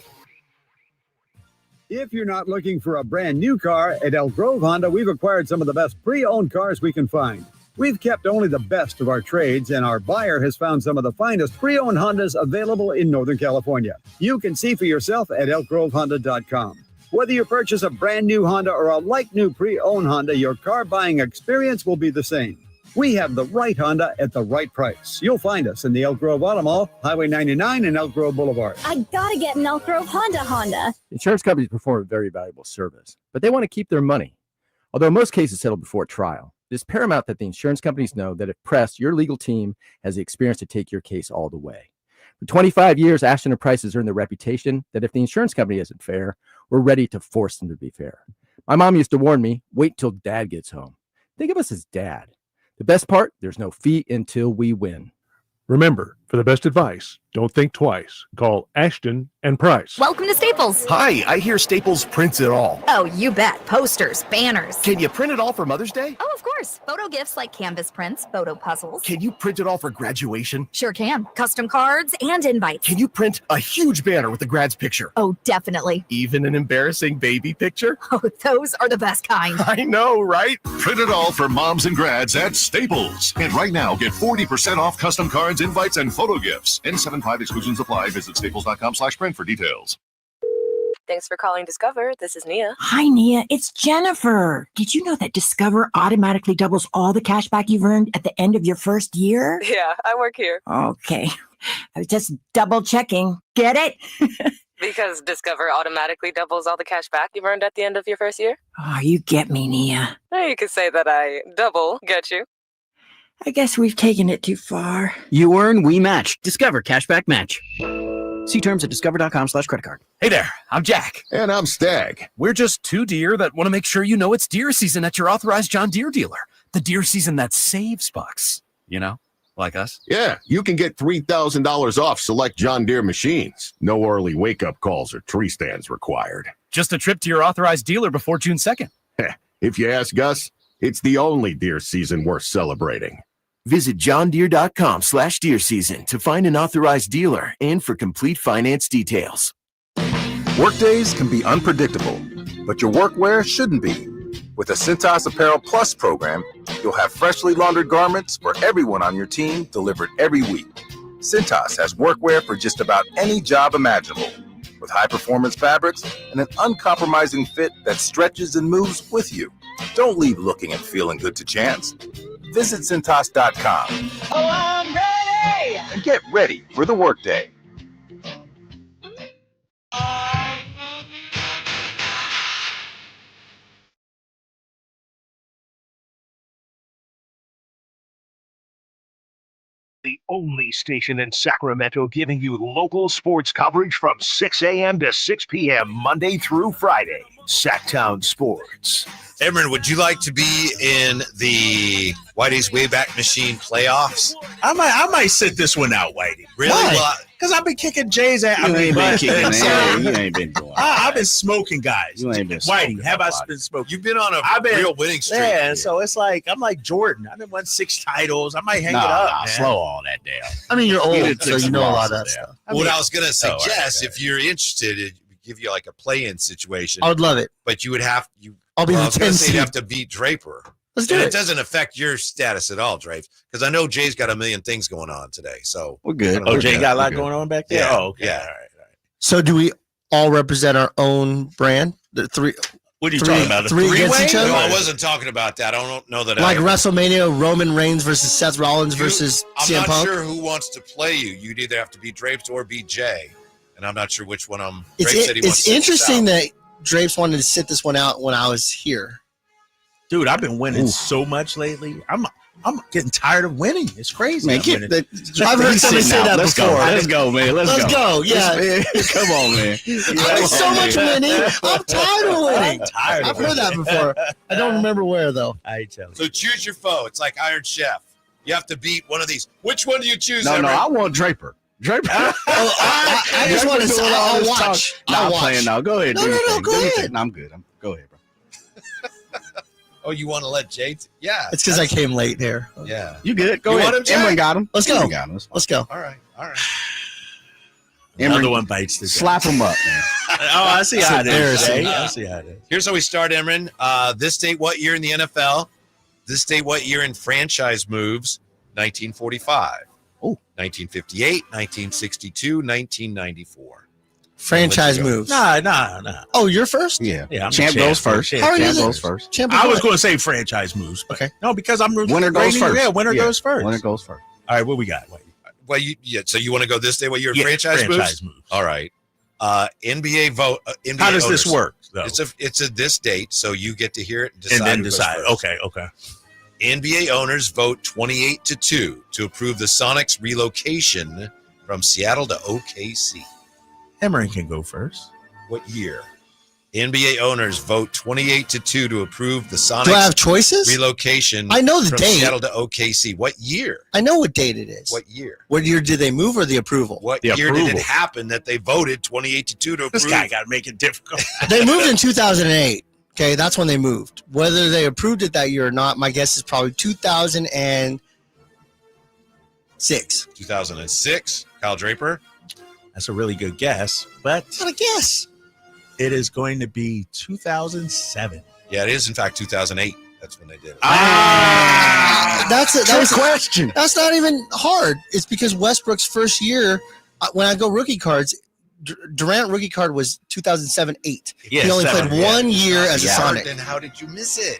If you're not looking for a brand new car, at Elk Grove Honda, we've acquired some of the best pre-owned cars we can find. We've kept only the best of our trades, and our buyer has found some of the finest pre-owned Hondas available in Northern California. You can see for yourself at elkgrovehonda.com. Whether you purchase a brand new Honda or a like-new pre-owned Honda, your car buying experience will be the same. We have the right Honda at the right price. You'll find us in the Elk Grove Auto Mall, Highway 99 and Elk Grove Boulevard. I gotta get an Elk Grove Honda. Insurance companies perform a very valuable service, but they want to keep their money. Although most cases settle before trial, it is paramount that the insurance companies know that if pressed, your legal team has the experience to take your case all the way. For 25 years, Ashton & Price has earned the reputation that if the insurance company isn't fair, we're ready to force them to be fair. My mom used to warn me, wait till dad gets home. Think of us as dad. The best part, there's no fee until we win. Remember, for the best advice, don't think twice. Call Ashton and Price. Welcome to Staples. Hi, I hear Staples prints it all. Oh, you bet. Posters, banners. Can you print it all for Mother's Day? Oh, of course. Photo gifts like canvas prints, photo puzzles. Can you print it all for graduation? Sure can. Custom cards and invites. Can you print a huge banner with the grad's picture? Oh, definitely. Even an embarrassing baby picture? Oh, those are the best kind. I know, right? Print it all for moms and grads at Staples. And right now, get 40% off custom cards, invites, and photo gifts. N75 exclusions apply. Visit staples.com/print for details. Thanks for calling Discover. This is Nia. Hi, Nia. It's Jennifer. Did you know that Discover automatically doubles all the cash back you've earned at the end of your first year? Yeah, I work here. Okay. I was just double checking. Get it? Because Discover automatically doubles all the cash back you've earned at the end of your first year? Oh, you get me, Nia. You could say that I double get you. I guess we've taken it too far. You earn, we match. Discover Cashback Match. See terms at discover.com/creditcard. Hey there, I'm Jack. And I'm Stag. We're just two deer that want to make sure you know it's deer season at your authorized John Deere dealer. The deer season that saves bucks. You know, like us. Yeah, you can get $3,000 off select John Deere machines. No early wake-up calls or tree stands required. Just a trip to your authorized dealer before June 2nd. If you ask us, it's the only deer season worth celebrating. Visit johndeere.com/deer season to find an authorized dealer and for complete finance details. Workdays can be unpredictable, but your workwear shouldn't be. With the Cintas Apparel Plus program, you'll have freshly laundered garments for everyone on your team delivered every week. Cintas has workwear for just about any job imaginable, with high-performance fabrics and an uncompromising fit that stretches and moves with you. Don't leave looking and feeling good to chance. Visit Cintas.com. Oh, I'm ready! And get ready for the workday. The only station in Sacramento giving you local sports coverage from 6 a.m. to 6 p.m. Monday through Friday. Sacktown Sports. Emron, would you like to be in the Whitey's Wayback Machine playoffs? I might sit this one out, Whitey. Really? Because I've been kicking Jay's ass. You ain't been kicking ass. You ain't been doing I've been smoking, guys. You ain't been Whitey, have I been smoking? You've been on a real winning streak. Yeah, so it's like, I'm like Jordan. I've won 6 titles. I might hang it up. Man. Slow all that down. I mean, you're old, so you know a lot of that stuff. What I was going to suggest, if you're interested, it'd give you like a play-in situation. I would love it. But you would have I'll be the 10 seed. You'd have to beat Draper. Let's do and it. It doesn't affect your status at all, Drape, because I know Jay's got a million things going on today. So we're good. Oh, Jay got a lot going on back there? Yeah. Oh, okay. Yeah. All right. So do we all represent our own brand? The three. What are you talking about? Three against each other? No, I wasn't talking about that. I don't know that. Like WrestleMania, Roman Reigns versus Seth Rollins versus CM I'm not Punk? sure who wants to play you. You'd either have to be Drapes or be Jay, and I'm not sure which one I'm. It's interesting that Drapes wanted to sit this one out when I was here. Dude, I've been winning so much lately. I'm getting tired of winning. It's crazy. Man, I've heard somebody say that Let's before. Let's go, man. Let's go. Yeah. Come on, man. I've been so much winning. I'm tired of winning. I've heard that before. I don't remember where, though. I tell you. So choose your foe. It's like Iron Chef. You have to beat one of these. Which one do you choose? No, Emron? I want Draper. Draper. I just want to say, I'll watch. Not playing now. Go ahead. No, go ahead. No, I'm good. Go ahead, bro. Oh, you want to let Jay? Yeah. It's because I came late here. Yeah. You good? Go You ahead. want him, Jay? Emlyn got him. Let's go. Emlyn got him. Let's go. All right. Another one bites the dust. Slap him up, man. I see how it is. embarrassing. I see how it is. Here's how we start, Emron. This date, what year in the NFL? This date, what year in franchise moves? 1945. Oh. 1958, 1962, 1994. Franchise moves. Nah. Oh, you're first? Yeah. Yeah, I'm Champ the goes first. How are you Champ the- goes first. Champ I was what? going to say franchise moves. Okay. No, because I'm Winner goes first. Yeah, winner goes first. Winner goes first. All right, what we got? Wait. Well, so you want to go this day? What year in franchise moves? All right. NBA vote. NBA How does this owners. work? Though? It's a this date, so you get to hear it and decide. And then who goes decide. first. Okay. NBA owners vote 28-2 to approve the Sonics relocation from Seattle to OKC. Emory can go first. What year? NBA owners vote 28-2 to approve the Sonics Do I have choices? relocation. I know the from date. Seattle to OKC. What year? I know what date it is. What year? What year did they move or the approval? What The year did approval. it happen that they voted 28-2 to approve? This guy got to make it difficult. They moved in 2008. Okay, that's when they moved. Whether they approved it that year or not, my guess is probably 2006. 2006. Kyle Draper. That's a really good guess, but Not a guess. it is going to be 2007. Yeah, it is in fact 2008. That's when they did it. That's it. That was question. That's not even hard. It's because Westbrook's first year, when I go rookie cards, Durant rookie card was 2007-8. Yeah, he only 7, played yeah. 1 year as a Sonic. Then how did you miss it?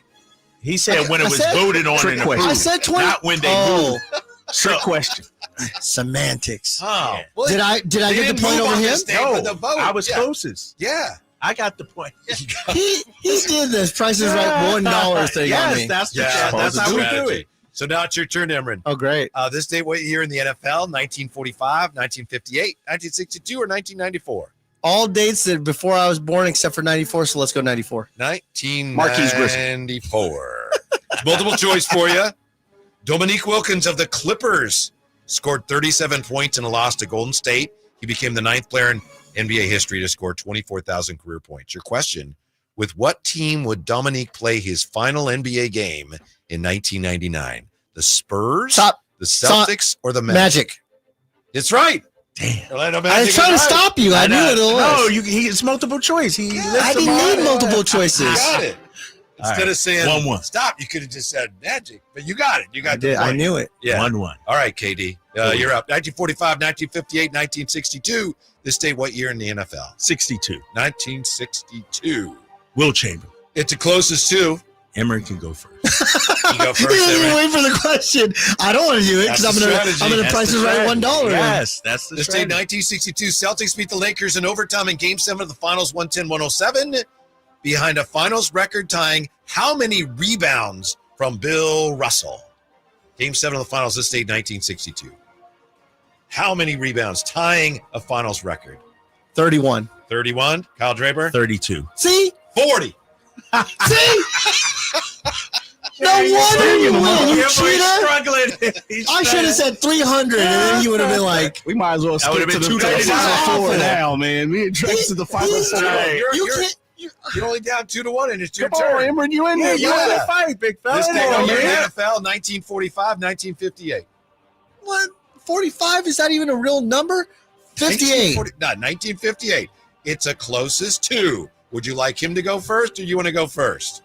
He said when it was said- voted on Trick and question. approved, I said 20. not when they Oh, moved. So, question. semantics. Oh, Yeah. well, Did I they get the didn't point move over on him? this day for the vote. I was Yeah. closest. Yeah. I got the point. He did this Price is Right $1 thing on me. Yes, that's Yeah, that's how we do strategy. it. So now it's your turn, Emron. Oh, great. This date, what year in the NFL? 1945, 1958, 1962, or 1994? All dates that before I was born except for 94, so let's go 94. 1994. Multiple choice for you. Dominique Wilkins of the Clippers scored 37 points in a loss to Golden State. He became the 9th player in NBA history to score 24,000 career points. Your question, with what team would Dominique play his final NBA game in 1999? The Spurs, Stop. the Celtics, or the Magic? Magic. It's right. Damn. Orlando I Magic was trying to is right. stop you. I knew it No, was. it's multiple choice. He I didn't need multiple choices. You got it. Instead of saying 1-1. stop, you could have just said Magic, but you got it. You got I did. the point. I knew it. Yeah. 1-1. All right, KD. You're up. 1945, 1958, 1962. This day, what year in the NFL? 62. 1962. Will Chamberlain. It's the closest to. Emory can go first. You go He first, didn't even Emory. wait for the question. I don't want to do it because That's the strategy. I'm gonna That's Price the is Right strategy. $1. Yes, that's the This day, strategy. 1962. Celtics beat the Lakers in overtime in Game 7 of the Finals, 110-107, behind a Finals record tying how many rebounds from Bill Russell? Game 7 of the Finals, this date, 1962. How many rebounds tying a Finals record? 31. 31. Kyle Draper. 32. See? 40. See? No wonder you win, you cheater. Struggling. I should have said 300, and then you would have been like, We might as well skip would've to been the 299. Final Four Awful. now, man. We ain't tracked to the Final Four. right. you can't. You're only down 2-1, and it's your Come on, turn. Emory, you in there? You in the fight, big fella. This Come day, on, what year in the man. NFL, 1945, 1958. What? 45? Is that even a real number? 58. 1958. It's a closest to. Would you like him to go first, or you want to go first?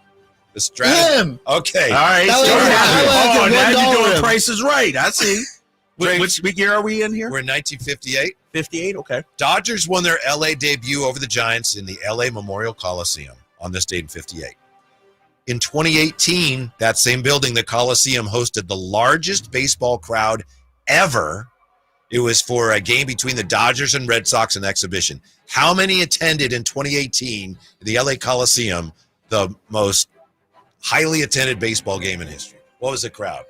The strategy. Him. Okay. All right. That was- so I like now $1 you're doing rim. Price is Right. I see. Drake. Which year are we in here? We're in 1958. 58. Okay. Dodgers won their LA debut over the Giants in the LA Memorial Coliseum on this date in 58. In 2018, that same building, the Coliseum, hosted the largest baseball crowd ever. It was for a game between the Dodgers and Red Sox, an exhibition. How many attended in 2018 the LA Coliseum, the most highly attended baseball game in history? What was the crowd?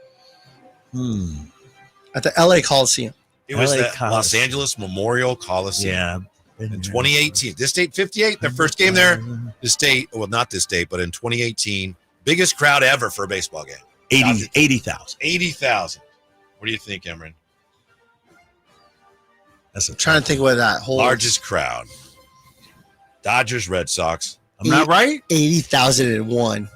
At the LA Coliseum. It was LA the Los Coliseum. Angeles Memorial Coliseum. Yeah. In 2018, this date 58, their first game there. This date, well, not this date, but in 2018, biggest crowd ever for a baseball game. 80,000. 80,000. What do you think, Emron? That's trying to think what that whole largest crowd. Dodgers, Red Sox. I'm not right. 80,001.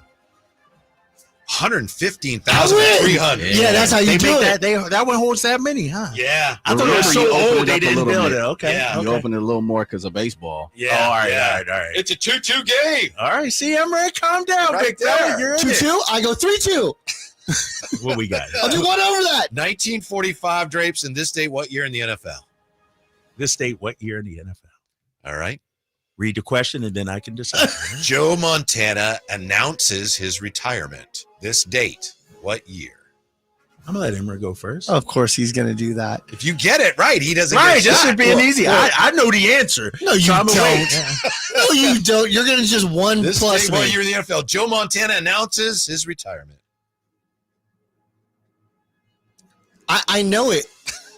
115,300. Yeah, that's how you do it. That one holds that many, huh? Yeah. I thought it was so old they didn't build it. Okay. Yeah. You opened it a little more because of baseball. Yeah. All right. It's a 2-2 game. All right. See, Emery, calm down, Right big fella. You're in 2-2. it. I go 3-2. What we got? I'll do one over that. 1945 Drapes in this date. What year in the NFL? This state, what year in the NFL? All right. Read the question and then I can decide. Joe Montana announces his retirement. This date. What year? I'm going to let Emery go first. Of course he's going to do that. If you get it right, he doesn't Right. get This shot. should be an easy. I know the answer. No, you so I'm don't. away. No, you don't. You're going to just one This plus date, me. what year in the NFL? Joe Montana announces his retirement. I know it.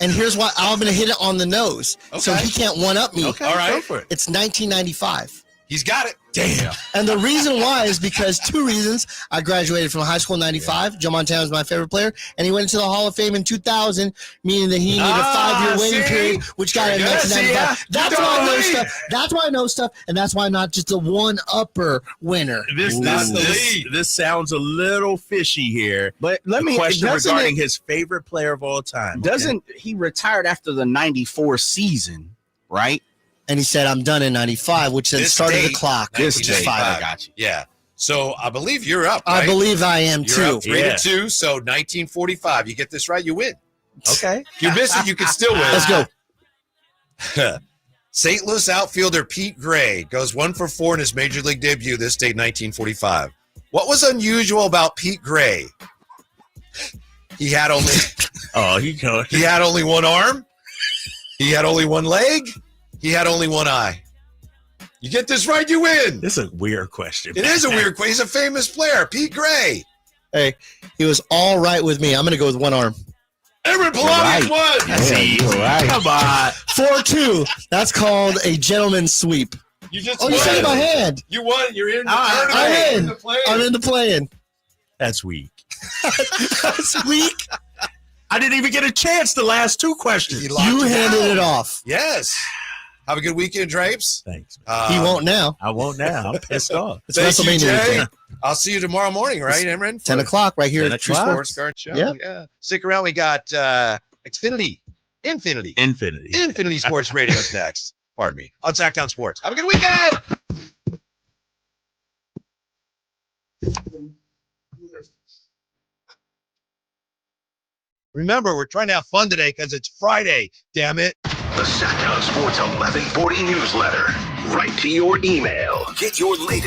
And here's why I'm going to hit it on the nose. So Okay. he can't one-up me. Okay, all right. Go for it. It's 1995. He's got it. Damn. And the reason why is because two reasons. I graduated from high school in 95. Joe Montana was my favorite player. And he went into the Hall of Fame in 2000, meaning that he needed a 5-year waiting period, which got him in 1995. That's why I know stuff. That's why I know stuff. And that's why I'm not just a one-upper winner. This sounds a little fishy here. But let me question doesn't regarding it- his favorite player of all time. Doesn't he retired after the 94 season, right? And he said, I'm done in 95, which then This started date, the clock. This which is date, 5. I got you. Yeah. So I believe you're up. Right? I believe I am You're too. up 3-2. So 1945. You get this right, you win. Okay. If you miss it, you can still win. Let's go. St. Louis outfielder Pete Gray goes 1 for 4 in his major league debut this date, 1945. What was unusual about Pete Gray? He had only he had only one arm. He had only one leg. He had only one eye. You get this right, you win. This is a weird question. It is a weird question. He's a famous player, Pete Gray. Hey, he was all right with me. I'm going to go with one arm. Aaron Polani won. That's easy. Right. Come on. 4-2. That's called a gentleman's sweep. You just Oh, you won. said it by hand. You won. You're in the I'm tournament. in. The play. I'm in the play-in. That's weak. That's weak. I didn't even get a chance the last two questions. He locked You it handed down. it off. Yes. Have a good weekend, Drapes. Thanks. He won't now. I won't now. I'm pissed off. It's Thank you, WrestleMania Jay. weekend. I'll see you tomorrow morning, right, Emran? 10 o'clock right here 10 at True o'clock. Sports. Sports Card Show. Yeah. Stick around. We got Infinity Sports Radio's next. Pardon me. On Sacktown Sports. Have a good weekend. Remember, we're trying to have fun today because it's Friday. Damn it. The Sacktown Sports 1140 newsletter. Right to your email. Get your latest